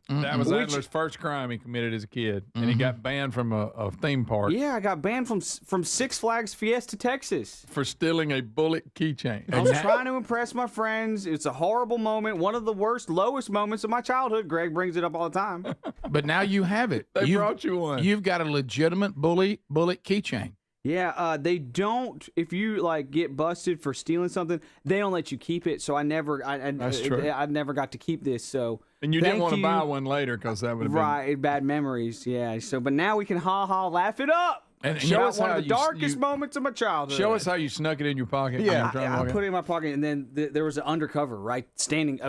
that was Adler's first crime he committed as a kid, and he got banned from a theme park. Yeah, I got banned from Six Flags Fiesta, Texas. For stealing a bullet keychain. I was trying to impress my friends. It's a horrible moment, one of the lowest moments of my childhood. Greg brings it up all the time. But now you have it. They brought you one. You've got a legitimate bullet keychain. Yeah, they don't. If you get busted for stealing something, they don't let you keep it. So That's true. I never got to keep this. So and you didn't want to buy one later because that would have been right. Bad memories. Yeah. So, but now we can laugh it up. And show us one of the darkest moments of my childhood. Show us how you snuck it in your pocket. Yeah, I put it in my pocket, and then there was an undercover, a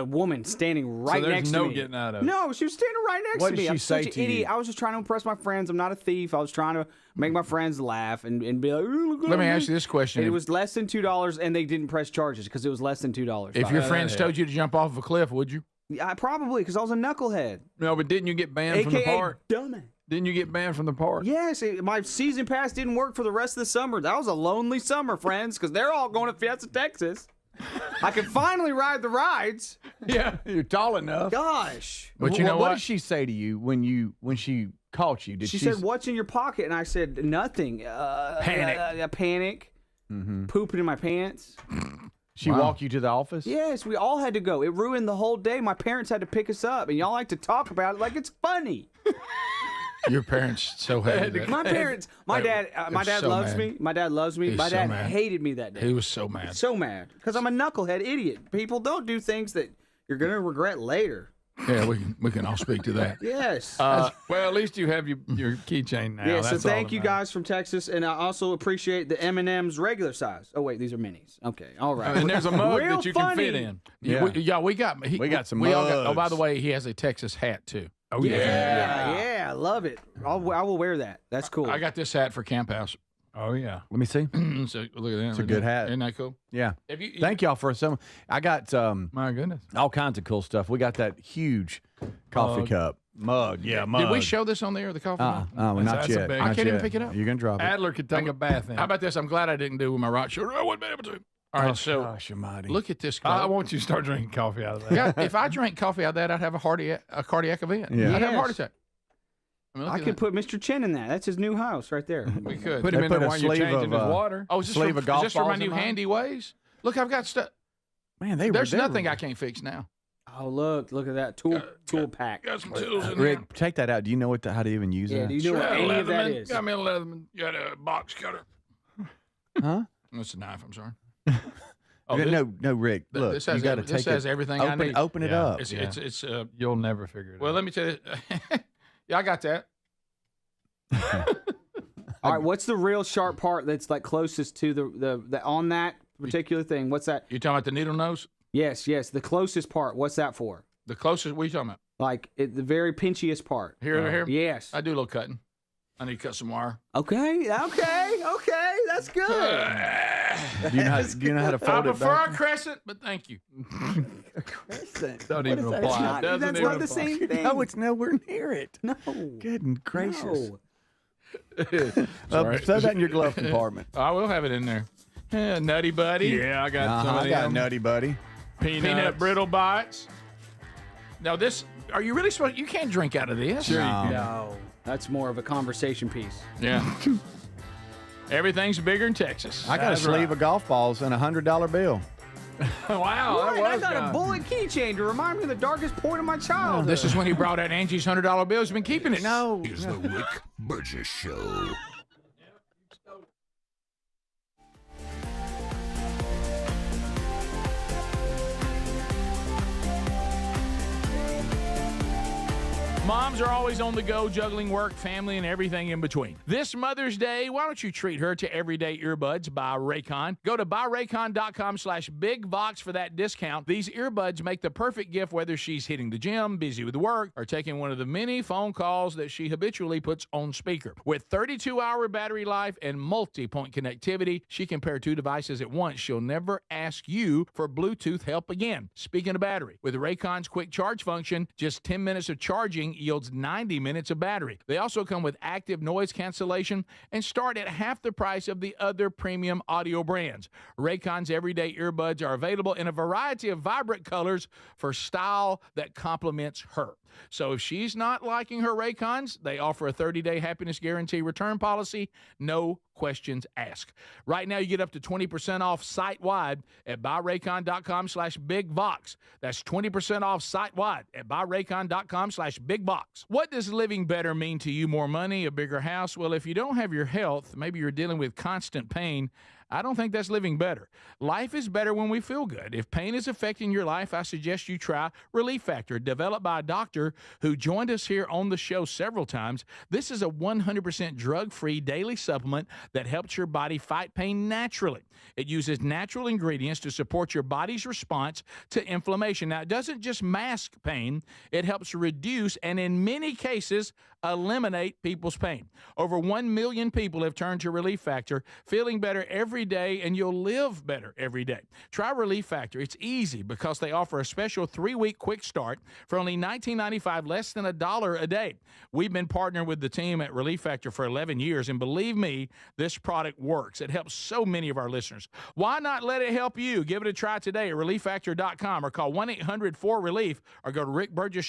woman standing right next to me. So there's no getting out of it. No, she was standing right next to me. What did she say to you? I was just trying to impress my friends. I'm not a thief. I was trying to make my friends laugh and be like, look. Let me ask you this question. And it was less than $2, and they didn't press charges because it was less than $2. If your friends told you to jump off of a cliff, would you? Yeah, probably, because I was a knucklehead. No, but didn't you get banned from the park? Dumbass. Didn't you get banned from the park? Yes, my season pass didn't work for the rest of the summer. That was a lonely summer, friends, because they're all going to Fiesta, Texas. I could finally ride the rides. Yeah, you're tall enough. Gosh. But you know what did she say to you when she caught you? She said, "What's in your pocket?" And I said, "Nothing." Panic. Panic. Pooping in my pants. She walked you to the office? Yes, we all had to go. It ruined the whole day. My parents had to pick us up, and y'all like to talk about it like it's funny. Your parents so hated it. My parents, my dad so loves mad. me. My dad loves me. He's My so dad mad. hated me that day. He was so mad. So mad because I'm a knucklehead idiot. People don't do things that you're gonna regret later. Yeah, we can all speak to that. Yes. Well, at least you have your keychain now. Yeah, so That's all thank that you matters. guys from Texas, and I also appreciate the M&M's regular size. Oh wait, these are minis. Okay, all right. And there's a mug Real that you funny. can fit in. Yeah, we got some we all got, oh, mugs. by the way, he has a Texas hat too. Oh Yeah, I love it. I will wear that. That's cool. I got this hat for Camp House. Oh yeah. Let me see. So look at that. It's a good hat. Isn't that cool? Yeah. Have you- Thank y'all for some. I got My goodness. all kinds of cool stuff. We got that huge coffee cup mug. Yeah, mug. Did we show this on the air? The coffee mug? Well, not That's a yet. big- I Not can't even yet. pick it up. You're gonna drop it. Adler could take a bath in. How about this? I'm glad I didn't do it with my right shoulder. I wouldn't be able to. All right, so Gosh almighty. look at this. I Cup. want you to start drinking coffee out of that. Yeah, if I drank coffee out of that, I'd have a cardiac event. Yeah. I'd have a heart Yes. attack. Look I at could that. put Mr. Chin in that. That's his new house right there. We could. Put him They in put there a while you're sleeve changing of, his water. Oh, is this sleeve for, of golf is this for my balls in new mine? handy ways? Look, I've got stuff. Man, There's nothing I can't fix now. Oh, look at that tool pack. Got some tools in Rick, there. take that out. Do you know how to even use Yeah, that? do you know what any of that is? Got me a Leatherman. Got a box cutter. Huh? That's a knife. I'm sorry. No, Rick. Look, this you has got to every- this take has it. everything I need. Open it Yeah. up. It's You'll never figure it well, out. let me tell you. Yeah, I got that. All right, what's the real sharp part that's like closest to the on that particular thing? What's that? You talking about the needle nose? Yes, the closest part. What's that for? The closest. What are you talking about? Like the very pinchiest part. Here. Yes. I do a little cutting. I need to cut some wire. Okay. That's good. Do you know how to I fold it prefer back? a crescent, but thank you. Crescent. Don't even is that? apply. That's not the same thing. No, it's nowhere near it. No. Good gracious. No. Sorry. Throw that in your glove compartment. I will have it in there. Yeah, Nutty Buddy. Yeah, I got some of I got a them. Nutty Buddy. Peanut brittle bites. Now this, are you really supposed? You can't drink out of this. Sure you No. can. No. That's more of a conversation piece. Yeah. Everything's bigger in Texas. I got a That's sleeve right. of golf balls and $100 bill. Wow, Right, that I was got a kinda- bullet keychain to remind me of the darkest point of my childhood. This is when he brought out Angie's $100 bills. He's been keeping it. No. Is the Rick Burgess Show. Moms are always on the go, juggling work, family, and everything in between. This Mother's Day, why don't you treat her to everyday earbuds by Raycon? Go to buyraycon.com/bigvox for that discount. These earbuds make the perfect gift whether she's hitting the gym, busy with work, or taking one of the many phone calls that she habitually puts on speaker. With 32-hour battery life and multi-point connectivity, she can pair two devices at once. She'll never ask you for Bluetooth help again. Speaking of battery, with Raycon's quick charge function, just 10 minutes of charging yields 90 minutes of battery. They also come with active noise cancellation and start at half the price of the other premium audio brands. Raycon's everyday earbuds are available in a variety of vibrant colors for style that complements her. So if she's not liking her Raycons, they offer a 30-day happiness guarantee return policy, no questions asked. Right now, you get up to 20% off site-wide at buyraycon.com/bigvox. That's 20% off site-wide at buyraycon.com/bigvox. What does living better mean to you? More money, a bigger house? Well, if you don't have your health, maybe you're dealing with constant pain, I don't think that's living better. Life is better when we feel good. If pain is affecting your life, I suggest you try Relief Factor, developed by a doctor who joined us here on the show several times. This is a 100% drug-free daily supplement that helps your body fight pain naturally. It uses natural ingredients to support your body's response to inflammation. Now, it doesn't just mask pain, it helps reduce and in many cases eliminate people's pain. Over 1 million people have turned to Relief Factor, feeling better every day, and you'll live better every day. Try Relief Factor. It's easy because they offer a special 3-week quick start for only $19.95, less than $1 a day. We've been partnering with the team at Relief Factor for 11 years, and believe me, this product works. It helps so many of our listeners. Why not let it help you? Give it a try today at relieffactor.com or call 1-800-4RELIEF or go to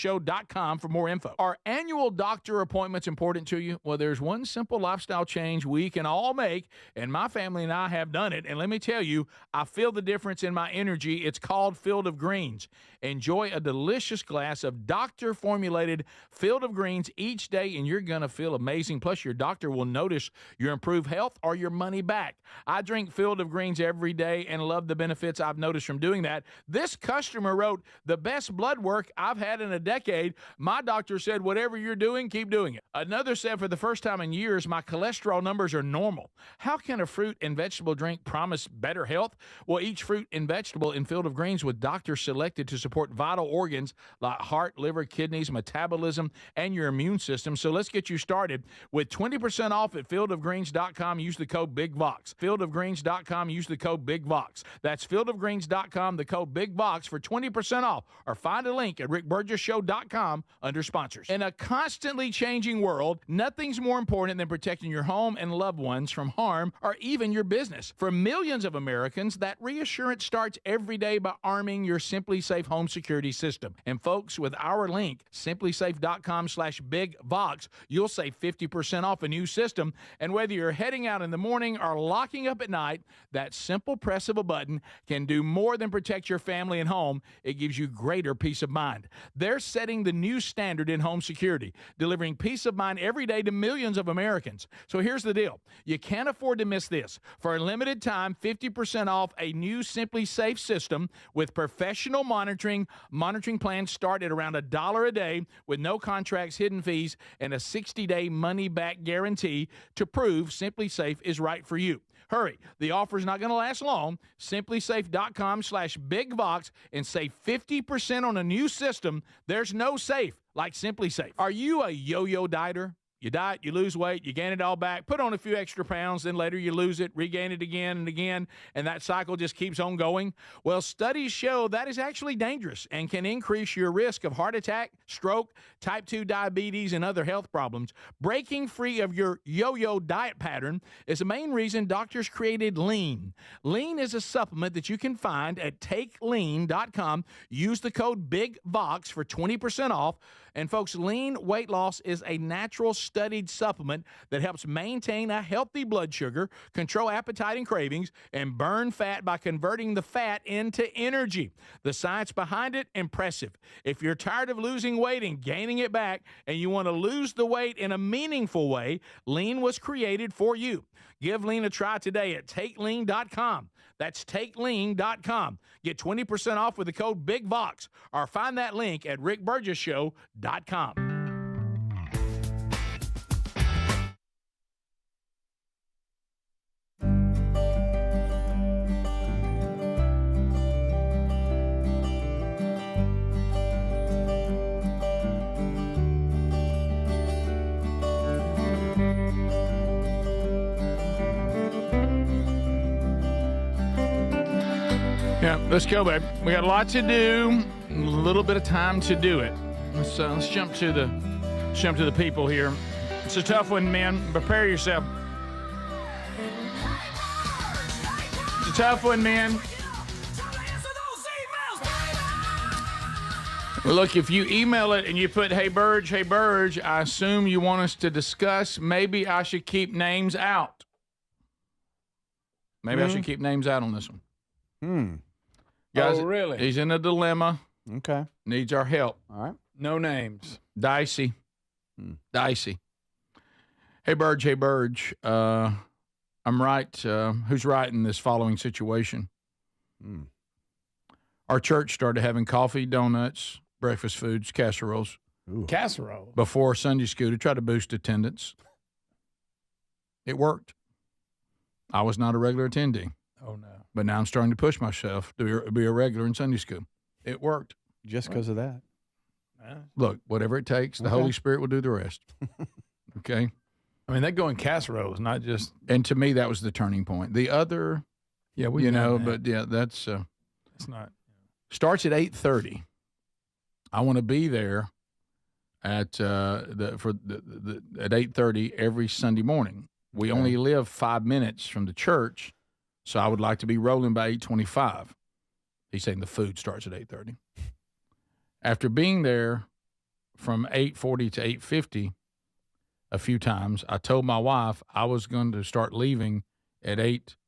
rickburgessshow.com for more info. Are annual doctor appointments important to you? Well, there's one simple lifestyle change we can all make, and my family and I have done it, and let me tell you, I feel the difference in my energy. It's called Field of Greens. Enjoy a delicious glass of doctor-formulated Field of Greens each day, and you're going to feel amazing. Plus, your doctor will notice your improved health or your money back. I drink Field of Greens every day and love the benefits I've noticed from doing that. This customer wrote, the best blood work I've had in a decade. My doctor said, whatever you're doing, keep doing it. Another said, for the first time in years, my cholesterol numbers are normal. How can a fruit and vegetable drink promise better health? Well, each fruit and vegetable in Field of Greens with doctors selected to support vital organs like heart, liver, kidneys, metabolism, and your immune system. So let's get you started with 20% off at fieldofgreens.com. Use the code BIGVOX. Fieldofgreens.com. Use the code BIGVOX. That's fieldofgreens.com, the code BIGVOX for 20% off. Or find a link at rickburgesshow.com under sponsors. In a constantly changing world, nothing's more important than protecting your home and loved ones from harm or even your business. For millions of Americans, that reassurance starts every day by arming your Simply Safe home security system. And folks, with our link, simplysafe.com/bigvox, you'll save 50% off a new system. And whether you're heading out in the morning or locking up at night, that simple press of a button can do more than protect your family and home. It gives you greater peace of mind. They're setting the new standard in home security, delivering peace of mind every day to millions of Americans. So here's the deal. You can't afford to miss this. For a limited time, 50% off a new Simply Safe system with professional monitoring. Monitoring plans start at around $1 a day with no contracts, hidden fees, and a 60-day money-back guarantee to prove Simply Safe is right for you. Hurry. The offer's not going to last long. Simplysafe.com/bigvox and save 50% on a new system. There's no safe like Simply Safe. Are you a yo-yo dieter? You diet, you lose weight, you gain it all back, put on a few extra pounds, then later you lose it, regain it again and again, and that cycle just keeps on going? Well, studies show that is actually dangerous and can increase your risk of heart attack, stroke, type 2 diabetes, and other health problems. Breaking free of your yo-yo diet pattern is the main reason doctors created Lean. Lean is a supplement that you can find at takelean.com. Use the code BIGVOX for 20% off. And folks, Lean weight loss is a natural studied supplement that helps maintain a healthy blood sugar, control appetite and cravings, and burn fat by converting the fat into energy. The science behind it, impressive. If you're tired of losing weight and gaining it back, and you want to lose the weight in a meaningful way, Lean was created for you. Give Lean a try today at takelean.com. That's takelean.com. Get 20% off with the code BIGVOX, or find that link at rickburgesshow.com. Yeah, let's go, babe. We got a lot to do, a little bit of time to do it. Let's jump to the people here. It's a tough one, man. Prepare yourself. It's a tough one, man. Look, if you email it and you put, hey, Burge, I assume you want us to discuss. Maybe I should keep names out. Maybe I should keep names out on this one. Guys, oh, really? He's in a dilemma. Okay. Needs our help. All right. No names. Dicey. Dicey. Hey, Burge. I'm right. Who's right in this following situation? Our church started having coffee, donuts, breakfast foods, casseroles. Ooh. Casserole? Before Sunday school to try to boost attendance. It worked. I was not a regular attendee. Oh, no. But now I'm starting to push myself to be a regular in Sunday school. It worked. Just because of that. Look, whatever it takes, the Holy Spirit will do the rest. Okay? I mean, they go in casseroles, not just... And to me, that was the turning point. The other, yeah, we but yeah, that's... it's not... Starts at 8:30. I want to be there at at 8:30 every Sunday morning. We only live 5 minutes from the church, so I would like to be rolling by 8:25. He's saying the food starts at 8:30. After being there from 8:40 to 8:50 a few times, I told my wife I was going to start leaving at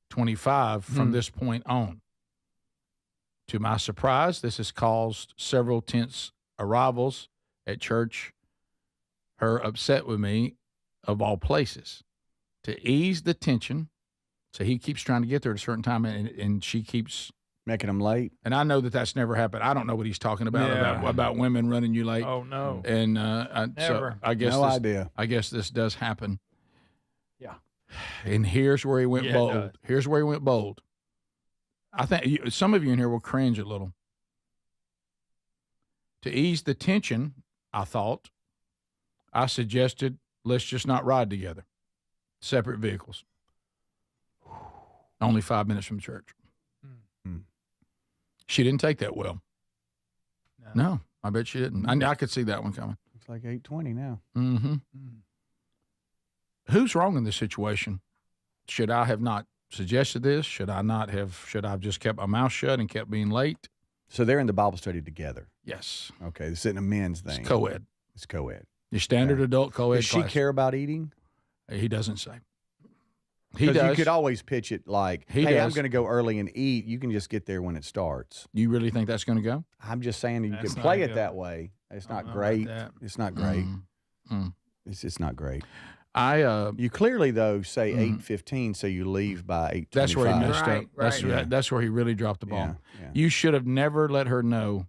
25 from this point on. To my surprise, this has caused several tense arrivals at church. Her upset with me, of all places. To ease the tension, so he keeps trying to get there at a certain time, and she keeps making him late. And I know that that's never happened. I don't know what he's talking about about women running you late. Oh no! And Never. so I guess No idea. I guess this does happen. Yeah. And here's where he went Yeah, it bold. does. Here's where he went bold. I think some of you in here will cringe a little. To ease the tension, I suggested, let's just not ride together. Separate vehicles. Only 5 minutes from church. She didn't take that well. No, I bet she didn't. I could see that one coming. It's like 8:20 now. Mm-hmm. Who's wrong in this situation? Should I have not suggested this? Should I have just kept my mouth shut and kept being late? So they're in the Bible study together. Yes. Okay, this isn't a men's thing. It's co-ed. It's co-ed. Your standard adult co-ed Does she class. care about eating? He doesn't say. He Because does. you could always pitch it like, He hey, I'm does. going to go early and eat. You can just get there when it starts. You really think that's going to go? I'm just saying you That's can not play it good. that way. It's not know great. about that. It's not great. It's just not great. You clearly, though, say 8:15, so you leave by 8:25. That's where he messed up. Right. That's where he really dropped the ball. Yeah. You should have never let her know.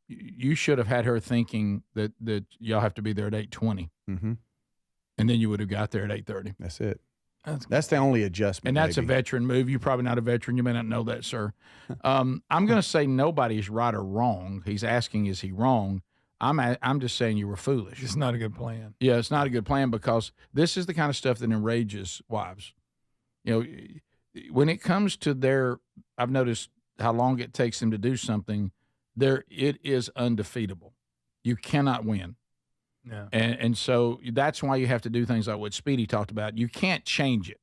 You should have had her thinking that y'all have to be there at 8:20, Mm-hmm. and then you would have got there at 8:30. That's it. That's the only adjustment. And that's maybe. a veteran move. You're probably not a veteran. You may not know that, sir. I'm going to say nobody's right or wrong. He's asking, is he wrong? I'm just saying you were foolish. It's not a good plan. Yeah, it's not a good plan because this is the kind of stuff that enrages wives. You know, when it comes to I've noticed how long it takes them to do something. It is undefeatable. You cannot win. Yeah. And so that's why you have to do things like what Speedy talked about. You can't change it.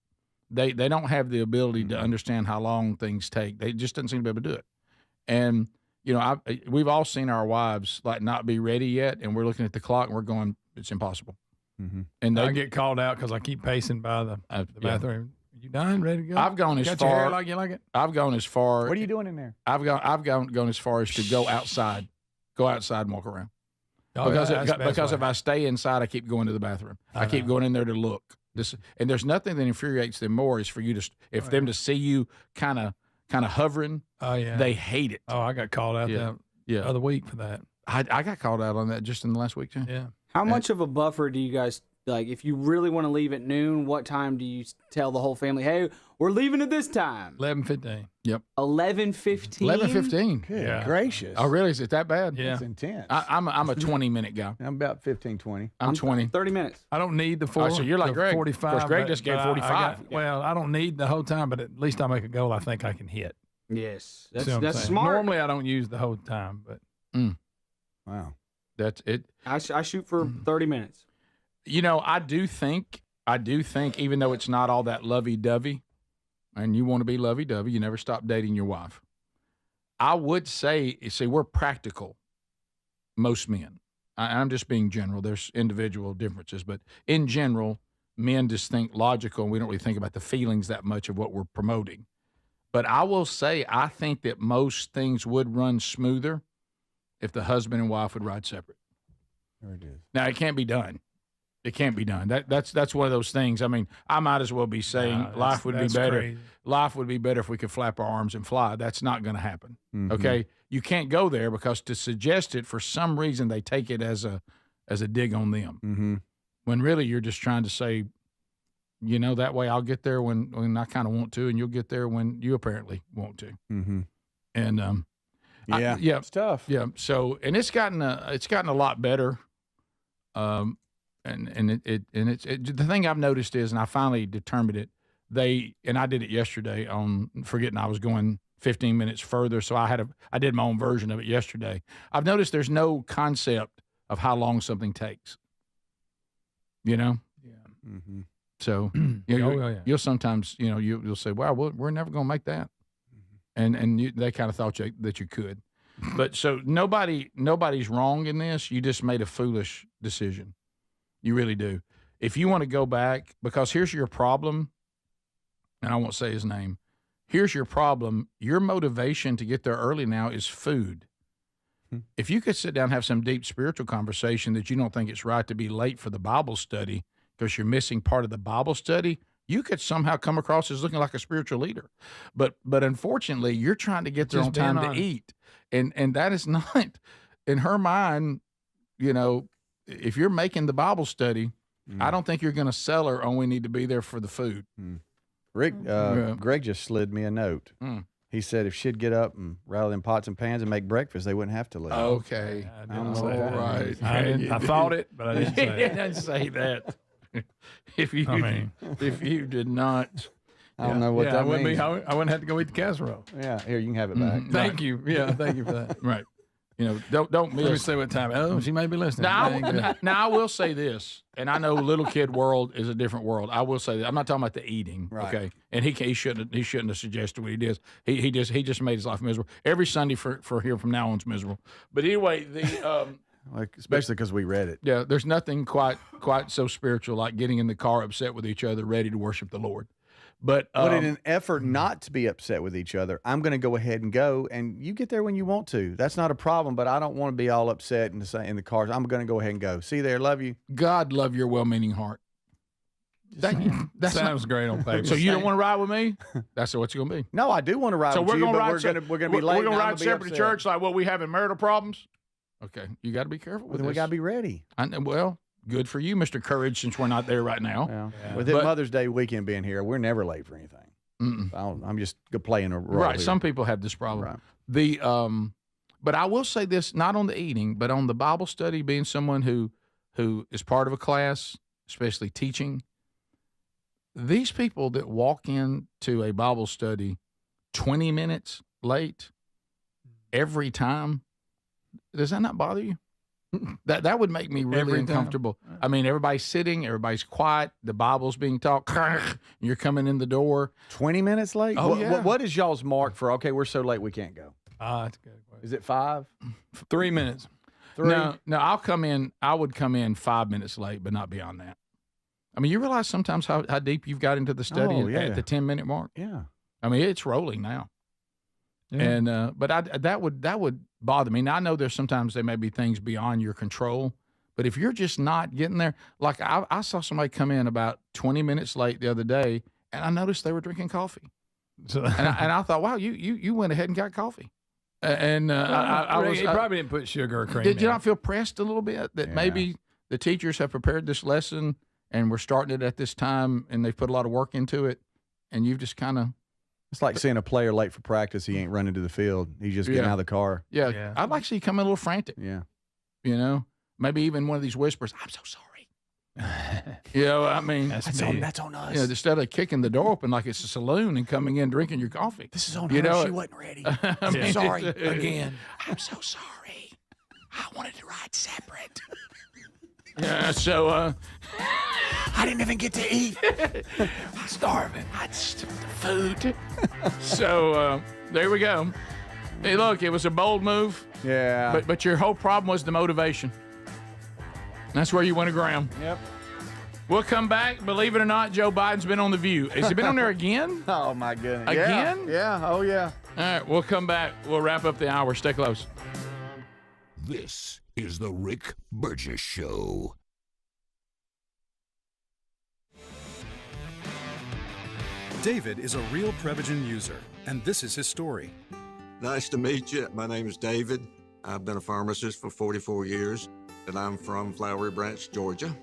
They don't have the ability to understand how long things take. They just don't seem to be able to do it. And you know, we've all seen our wives like not be ready yet, and we're looking at the clock and we're going, it's impossible. Mm-hmm. And I get called out because I keep pacing by the bathroom. You done? Ready to go? I've gone as Got far. Your hair like you like it? I've gone as far. What are you doing in there? I've gone as far as to go outside and walk around. Oh, because that's the best way. if I stay inside, I keep going to the bathroom. I keep going in there to look. And there's nothing that infuriates them more is for you to them to see you kind of hovering. Oh yeah, they hate it. Oh, I got called out the other week for that. I got called out on that just in the last week too. Yeah. How much of a buffer do you guys like? If you really want to leave at noon, what time do you tell the whole family? Hey, we're leaving at this time. 11:15. Yep. 11:15. 11:15. Good gracious. Oh, really? Is it that bad? Yeah. It's intense. I'm a 20-minute guy. I'm about 15, 20. I'm 20. 30 minutes. I don't need the Oh, so you're like the Greg. 45. Of course, Greg but- just gave but 45. Well, I don't need the whole time, but at least I make a goal I think I can hit. Yes, See what I'm that's saying? smart. Normally, I don't use the whole time, but Wow. That's it. I shoot for 30 minutes. You know, I do think, even though it's not all that lovey-dovey, and you want to be lovey-dovey, you never stop dating your wife. I would say, we're practical, most men. I'm just being general. There's individual differences, but in general, men just think logical, and we don't really think about the feelings that much of what we're promoting. But I will say, I think that most things would run smoother if the husband and wife would ride separate. There it is. Now, it can't be done. It can't be done. That's one of those things. I mean, I might as well be saying life would be better. Crazy. Life would be better if we could flap our arms and fly. That's not going to happen. Mm-hmm. Okay, you can't go there because to suggest it, for some reason, they take it as a dig on them. Mm-hmm. When really you're just trying to say, you know, that way I'll get there when I kind of want to, and you'll get there when you apparently want to. Mm-hmm. And yeah, it's tough. Yeah. So, and it's gotten a lot better. And the thing I've noticed is, and I finally determined it. And I did it yesterday on forgetting I was going 15 minutes further. So I did my own version of it yesterday. I've noticed there's no concept of how long something takes. You know. Yeah. Mm-hmm. So you'll sometimes you'll say, "Wow, we're never going to make that," and they kind of thought that you could. But so nobody's wrong in this. You just made a foolish decision. You really do. If you want to go back, because here's your problem. and I won't say his name, here's your problem. Your motivation to get there early now is food. If you could sit down and have some deep spiritual conversation that you don't think it's right to be late for the Bible study because you're missing part of the Bible study, you could somehow come across as looking like a spiritual leader. But unfortunately, you're trying to get there on time to eat. And that is not, in her mind, you know, if you're making the Bible study, I don't think you're going to sell her on we need to be there for the food. Rick, Greg just slid me a note. He said if she'd get up and rattle them pots and pans and make breakfast, they wouldn't have to leave. Okay. I don't know what that means. I thought it, but I didn't say it. I didn't say that. If you did not. I don't know what that means. I wouldn't have to go eat the casserole. Yeah, here, you can have it back. Thank you. Yeah, thank you for that. Right. You know, don't miss. Let me see what time. Oh, she may be listening. Now I will say this, and I know little kid world is a different world. I will say that I'm not talking about the eating, okay? And he shouldn't have suggested what he did. He just made his life miserable. Every Sunday for here from now on is miserable. But anyway, especially because we read it. Yeah, there's nothing quite so spiritual like getting in the car upset with each other, ready to worship the Lord. But in an effort not to be upset with each other, I'm going to go ahead and go, and you get there when you want to. That's not a problem, but I don't want to be all upset in the cars. I'm going to go ahead and go. See you there. Love you. God love your well-meaning heart. That sounds great on paper. So you don't want to ride with me? That's what it's going to be. No, I do want to ride with you, but we're going to be late. We're going to ride separate to church like what we having marital problems? Okay, you got to be careful with this. We got to be ready. Well, good for you, Mr. Courage, since we're not there right now. Yeah. With Mother's Day weekend being here, we're never late for anything. I'm just playing a role. Right. Here. Some people have this problem. Right. But I will say this, not on the eating, but on the Bible study, being someone who is part of a class, especially teaching. These people that walk into a Bible study 20 minutes late every time, does that not bother you? That would make me really uncomfortable. I mean, everybody's sitting, everybody's quiet, the Bible's being taught, you're coming in the door. 20 minutes late? Oh, yeah. What is y'all's mark for, okay, we're so late we can't go? That's a good question. Is it 5? 3 minutes. 3? No, I would come in 5 minutes late, but not beyond that. I mean, you realize sometimes how deep you've got into the study at the 10-minute mark? Yeah. I mean, it's rolling now. Yeah. And but that would bother me. Now I know there's sometimes there may be things beyond your control, but if you're just not getting there, like I saw somebody come in about 20 minutes late the other day, and I noticed they were drinking coffee, and I thought, wow, you went ahead and got coffee, and he probably didn't put sugar or cream. Did you not feel pressed a little bit that maybe the teachers have prepared this lesson and we're starting it at this time, and they've put a lot of work into it, and you've just kind of. It's like seeing a player late for practice. He ain't running to the field. He's just getting out of the car. Yeah. I'd like to see you come in a little frantic. Yeah. You know, maybe even one of these whispers, I'm so sorry. You know, I mean. That's on us. You know, instead of kicking the door open like it's a saloon and coming in drinking your coffee. This is on her. She wasn't ready. I'm sorry again. I'm so sorry. I wanted to ride separate. Yeah, so I didn't even get to eat. I'm starving. The food. So there we go. Hey, look, it was a bold move. Yeah. But your whole problem was the motivation. That's where you went aground. Yep. We'll come back. Believe it or not, Joe Biden's been on The View. Has he been on there again? Oh, my goodness. Again? Yeah. Oh, yeah. All right, we'll come back. We'll wrap up the hour. Stay close. This is the Rick Burgess Show. David is a real Prevagen user, and this is his story. Nice to meet you. My name is David. I've been a pharmacist for 44 years, and I'm from Flowery Branch, Georgia.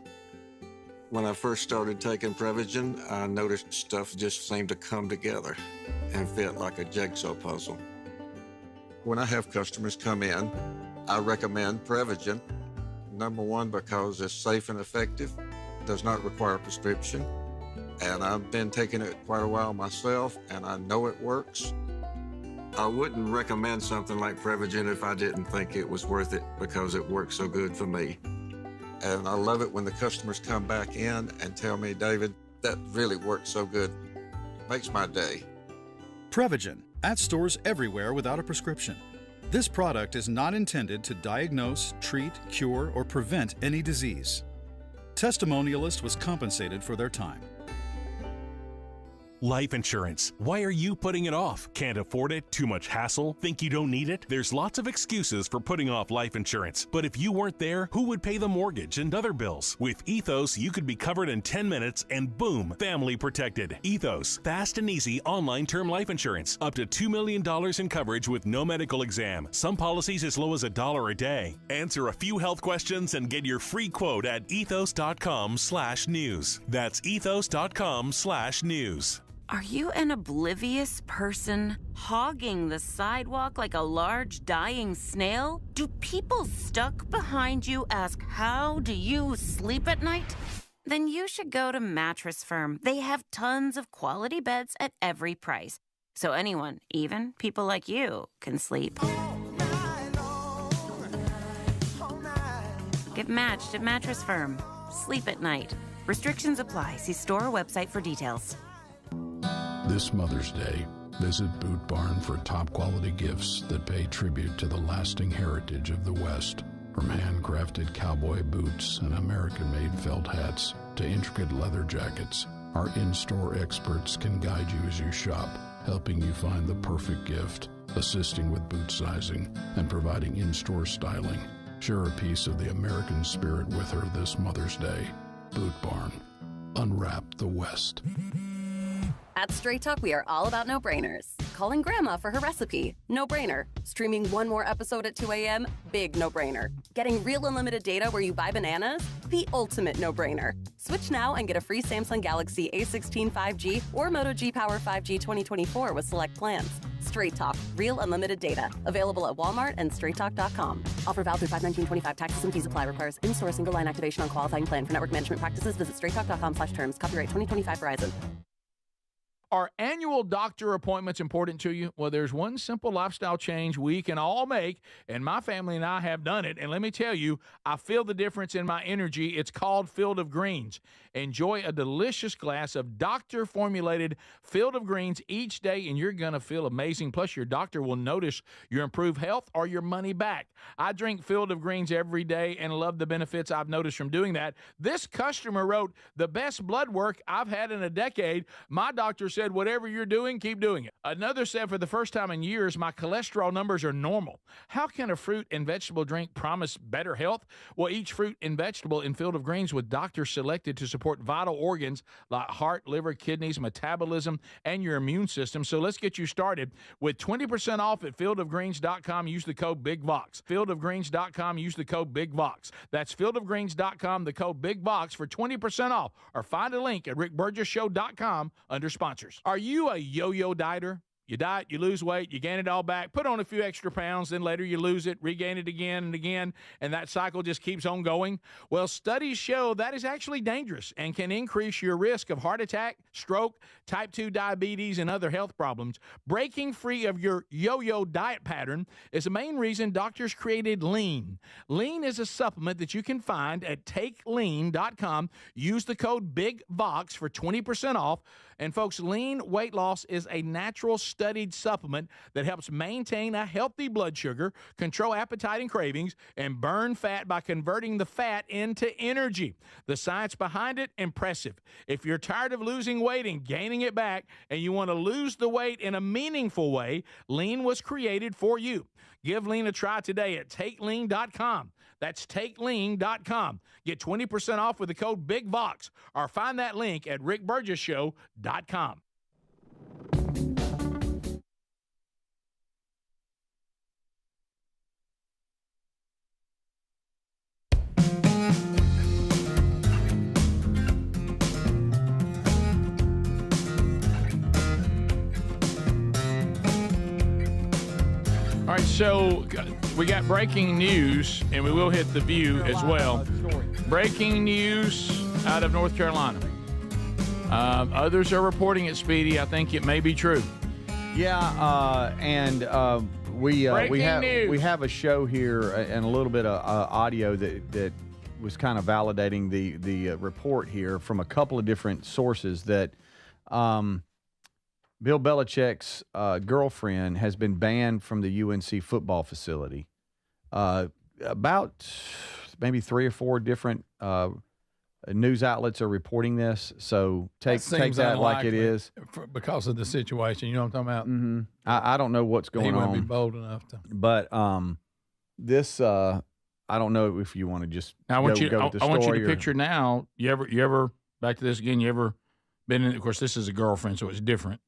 When I first started taking Prevagen, I noticed stuff just seemed to come together and fit like a jigsaw puzzle. When I have customers come in, I recommend Prevagen. Number one, because it's safe and effective, does not require a prescription, and I've been taking it quite a while myself, and I know it works. I wouldn't recommend something like Prevagen if I didn't think it was worth it because it works so good for me. And I love it when the customers come back in and tell me, David, that really worked so good. Makes my day. Prevagen, at stores everywhere without a prescription. This product is not intended to diagnose, treat, cure, or prevent any disease. Testimonialist was compensated for their time. Life insurance. Why are you putting it off? Can't afford it? Too much hassle? Think you don't need it? There's lots of excuses for putting off life insurance. But if you weren't there, who would pay the mortgage and other bills? With Ethos, you could be covered in 10 minutes and boom, family protected. Ethos, fast and easy online term life insurance. Up to $2 million in coverage with no medical exam. Some policies as low as $1 a day. Answer a few health questions and get your free quote at ethos.com/news. That's ethos.com/news. Are you an oblivious person hogging the sidewalk like a large dying snail? Do people stuck behind you ask, how do you sleep at night? Then you should go to Mattress Firm. They have tons of quality beds at every price. So anyone, even people like you, can sleep. Get matched at Mattress Firm. Sleep at night. Restrictions apply. See store or website for details. This Mother's Day, visit Boot Barn for top quality gifts that pay tribute to the lasting heritage of the West. From handcrafted cowboy boots and American-made felt hats to intricate leather jackets, our in-store experts can guide you as you shop, helping you find the perfect gift, assisting with boot sizing, and providing in-store styling. Share a piece of the American spirit with her this Mother's Day. Boot Barn. Unwrap the West. At Straight Talk, we are all about no-brainers. Calling Grandma for her recipe, no-brainer. Streaming one more episode at 2 a.m., big no-brainer. Getting real unlimited data where you buy bananas, the ultimate no-brainer. Switch now and get a free Samsung Galaxy A16 5G or Moto G Power 5G 2024 with select plans. Straight Talk, real unlimited data. Available at Walmart and straighttalk.com. Offer valid through 5/19/25. Taxes and fees apply. Requires in-store single line activation on qualifying plan. For network management practices, visit straighttalk.com/terms. Copyright 2025 Verizon. Are annual doctor appointments important to you? Well, there's one simple lifestyle change we can all make, and my family and I have done it. And let me tell you, I feel the difference in my energy. It's called Field of Greens. Enjoy a delicious glass of doctor-formulated Field of Greens each day, and you're going to feel amazing. Plus, your doctor will notice your improved health or your money back. I drink Field of Greens every day and love the benefits I've noticed from doing that. This customer wrote, the best blood work I've had in a decade. My doctor said, whatever you're doing, keep doing it. Another said, for the first time in years, my cholesterol numbers are normal. How can a fruit and vegetable drink promise better health? Well, each fruit and vegetable in Field of Greens with doctors selected to support vital organs like heart, liver, kidneys, metabolism, and your immune system. So let's get you started with 20% off at fieldofgreens.com. Use the code BIGVOX. Fieldofgreens.com. Use the code BIGVOX. That's fieldofgreens.com, the code BIGVOX for 20% off. Or find a link at rickburgesshow.com under sponsors. Are you a yo-yo dieter? You diet, you lose weight, you gain it all back, put on a few extra pounds, then later you lose it, regain it again and again, and that cycle just keeps on going? Well, studies show that is actually dangerous and can increase your risk of heart attack, stroke, type 2 diabetes, and other health problems. Breaking free of your yo-yo diet pattern is the main reason doctors created Lean. Lean is a supplement that you can find at takelean.com. Use the code BIGVOX for 20% off. And folks, Lean weight loss is a natural studied supplement that helps maintain a healthy blood sugar, control appetite and cravings, and burn fat by converting the fat into energy. The science behind it, impressive. If you're tired of losing weight and gaining it back, and you want to lose the weight in a meaningful way, Lean was created for you. Give Lean a try today at takelean.com. That's takelean.com. Get 20% off with the code BIGVOX, or find that link at rickburgesshow.com. All right, so we got breaking news, and we will hit the View as well. Breaking news out of North Carolina. Others are reporting it, Speedy. I think it may be true. Yeah, and we have a show here and a little bit of audio that was kind of validating the report here from a couple of different sources that Bill Belichick's girlfriend has been banned from the UNC football facility. About maybe 3 or 4 different news outlets are reporting this, so take seems that like it unlikely is. because of the situation. You know what I'm talking about? Mm-hmm. I don't know what's going He on. wouldn't be bold enough to. But this I don't know if you want to just now, I want you go with the I want you story to or- picture now. You ever back to this again? You ever been in? Of course, this is a girlfriend, so it's different,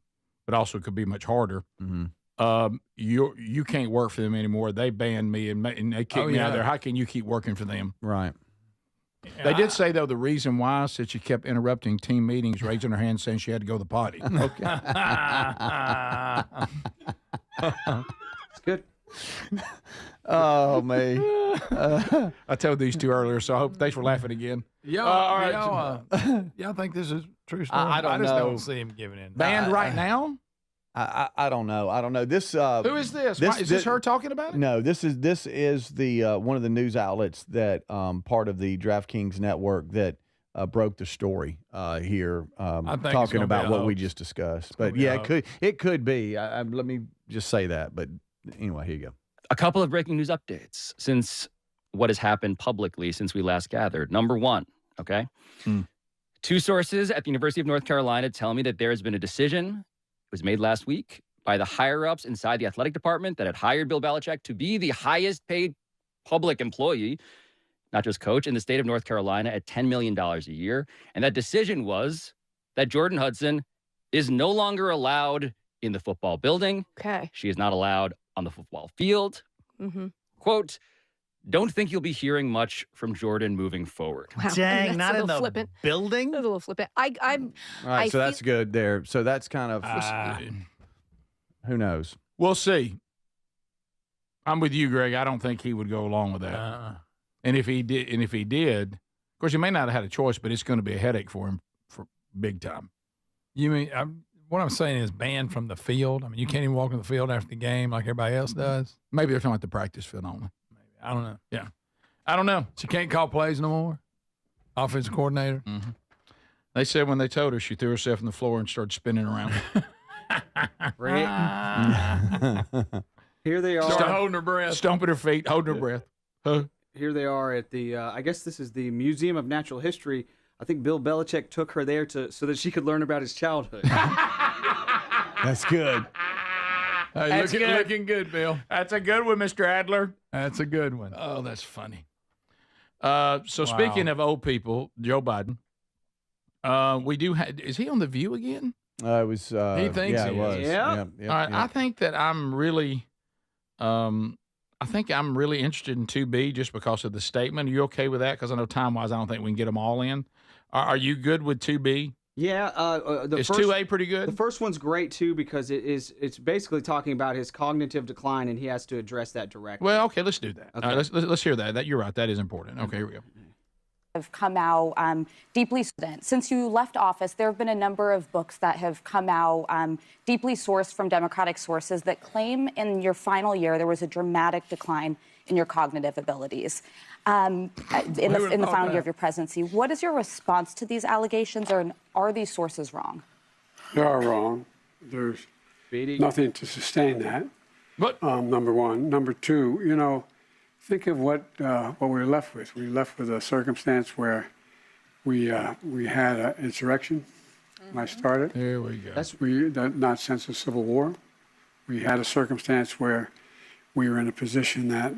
but also it could be much harder. Mm-hmm. You can't work for them anymore. They banned me and they kicked me out of there. How can you keep working for them? Right. They did say, though, the reason why is that she kept interrupting team meetings, raising her hand, saying she had to go to the potty. Okay. It's good. Oh, me. I told these two earlier, so I hope thanks for laughing again. Y'all think this is true story? I don't just know. don't see him giving in. Banned right now? I don't know. I don't know. This Who is this? Is this her talking about it? No, this is the one of the news outlets that part of the DraftKings network that broke the story here, talking about what we just discussed. But yeah, it could be. Let me just say that. But anyway, here you go. A couple of breaking news updates since what has happened publicly since we last gathered. Number one, okay? Two sources at the University of North Carolina tell me that there has been a decision. It was made last week by the higher-ups inside the athletic department that had hired Bill Belichick to be the highest-paid public employee, not just coach, in the state of North Carolina at $10 million a year. And that decision was that Jordan Hudson is no longer allowed in the football building. Okay. She is not allowed on the football field. Mm-hmm. Quote, don't think you'll be hearing much from Jordan moving forward. Wow. Dang, not in the flippant. building? That's a little flippant. All right, so that's good there. So that's kind of who knows? We'll see. I'm with you, Greg. I don't think he would go along with that. And if he did, of course, he may not have had a choice, but it's going to be a headache for him for big time. You mean what I'm saying is banned from the field? I mean, you can't even walk in the field after the game like everybody else does. Maybe they're talking about the practice field only. I don't know. Yeah. I don't know. She can't call plays no more? Offensive coordinator? Mm-hmm. They said when they told her, she threw herself on the floor and started spinning around. Here they are. Holding her breath. Stomping her feet, holding her breath. Here they are at the, I guess this is the Museum of Natural History. I think Bill Belichick took her there so that she could learn about his childhood. That's good. Hey, looking good, Bill. That's a good one, Mr. Adler. That's a good one. Oh, that's funny. Speaking of old people, Joe Biden, we do have, is he on The View again? It was. He thinks yeah, he it was. is. Yeah. All right. I think that I'm really, interested in 2B just because of the statement. Are you okay with that? Because I know time-wise, I don't think we can get them all in. Are you good with 2B? Yeah. Is 2A pretty good? The first one's great, too, because it's basically talking about his cognitive decline, and he has to address that directly. Well, okay, let's do that. Okay. All right, let's hear that. You're right. That is important. Okay, here we go. Have come out deeply. Since you left office, there have been a number of books that have come out deeply sourced from Democratic sources that claim in your final year there was a dramatic decline in your cognitive abilities in the final year of your presidency. What is your response to these allegations, or are these sources wrong? They are wrong. There's nothing to sustain that. What? Number one. Number two, think of what we're left with. We're left with a circumstance where we had an insurrection when I started. There we go. Not since the Civil War. We had a circumstance where we were in a position that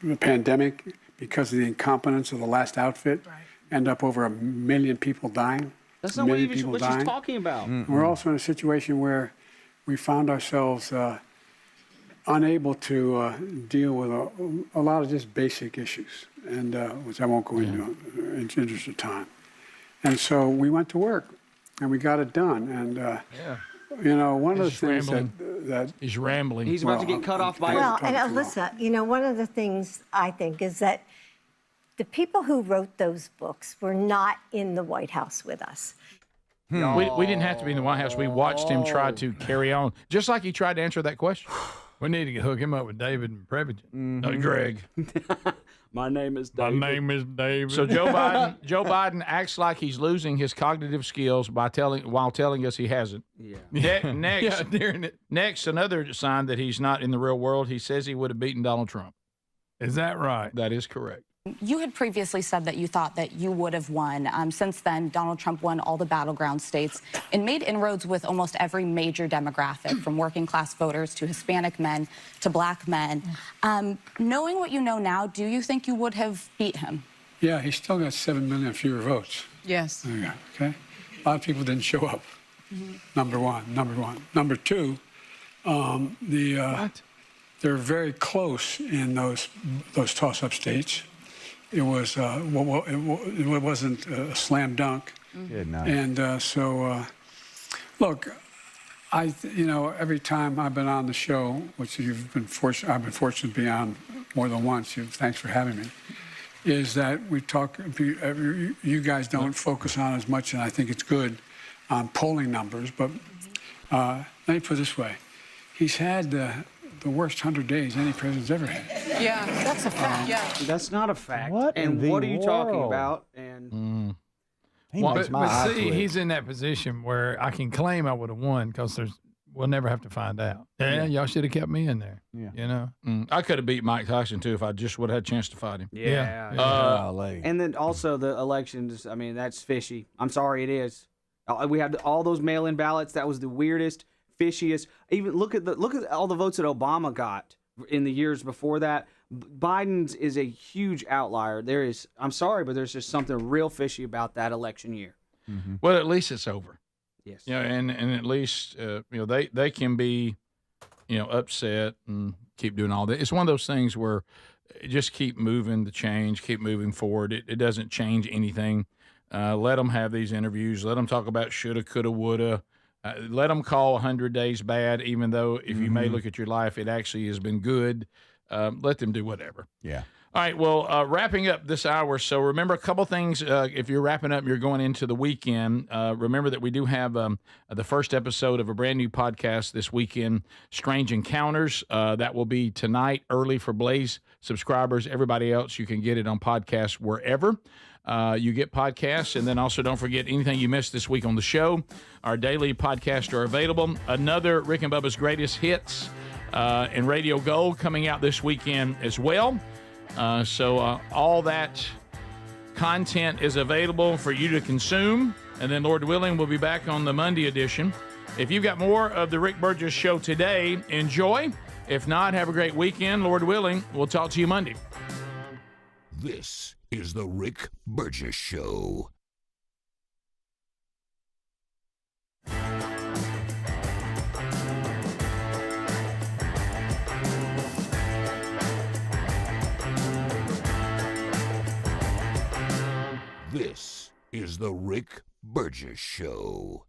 the pandemic, because of the incompetence of the last outfit, end up over 1 million people dying. That's not what she's talking about. Mm-hmm. We're also in a situation where we found ourselves unable to deal with a lot of just basic issues, and which I won't go into in the interest of time. And so we went to work, and we got it done. And one of the things that he's rambling. He's about to get cut off by. Well, and Alyssa, one of the things I think is that the people who wrote those books were not in the White House with us. We didn't have to be in the White House. We watched him try to carry on, just like he tried to answer that question. We need to hook him up with David and Prevagen. Mm-hmm. Greg. My name is David. So Joe Biden acts like he's losing his cognitive skills while telling us he hasn't. Yeah. Next, another sign that he's not in the real world. He says he would have beaten Donald Trump. Is that right? That is correct. You had previously said that you thought that you would have won. Since then, Donald Trump won all the battleground states and made inroads with almost every major demographic, from working class voters to Hispanic men to black men. Knowing what you know now, do you think you would have beat him? Yeah, he still got 7 million fewer votes. Yes. There you go, okay? A lot of people didn't show up. Number one. Number two, they're very close in those toss-up states. It was it wasn't a slam dunk. And look, every time I've been on the show, which I've been fortunate to be on more than once. Thanks for having me. Is that we talk? You guys don't focus on as much, and I think it's good on polling numbers. But let me put it this way: he's had the worst 100 days any president's ever had. Yeah, that's a fact. Yeah, that's not a fact. What? And what are you talking about? And but see, he's in that position where I can claim I would have won because we'll never have to find out. Yeah, y'all should have kept me in there. Yeah. You know? I could have beat Mike Tyson, too, if I just would have had a chance to fight him. And then also the elections, I mean, that's fishy. I'm sorry, it is. We had all those mail-in ballots. That was the weirdest, fishiest. Even look at all the votes that Obama got in the years before that. Biden's is a huge outlier. I'm sorry, but there's just something real fishy about that election year. Mm-hmm. Well, at least it's over. Yes. And at least they can be upset and keep doing all that. It's one of those things where just keep moving the change, keep moving forward. It doesn't change anything. Let them have these interviews. Let them talk about shoulda, coulda, woulda. Let them call 100 days bad, even though if you may look at your life, it actually has been good. Let them do whatever. Yeah. All right, well, wrapping up this hour. So remember a couple things. If you're wrapping up, you're going into the weekend. Remember that we do have the first episode of a brand new podcast this weekend, Strange Encounters. That will be tonight early for Blaze subscribers. Everybody else, you can get it on podcast wherever you get podcasts. And then also don't forget anything you missed this week on the show. Our daily podcasts are available. Another Rick and Bubba's Greatest Hits and Radio Gold coming out this weekend as well. So all that content is available for you to consume. And then, Lord willing, we'll be back on the Monday edition. If you've got more of the Rick Burgess Show today, enjoy. If not, have a great weekend. Lord willing, we'll talk to you Monday. This is the Rick Burgess Show. This is the Rick Burgess Show.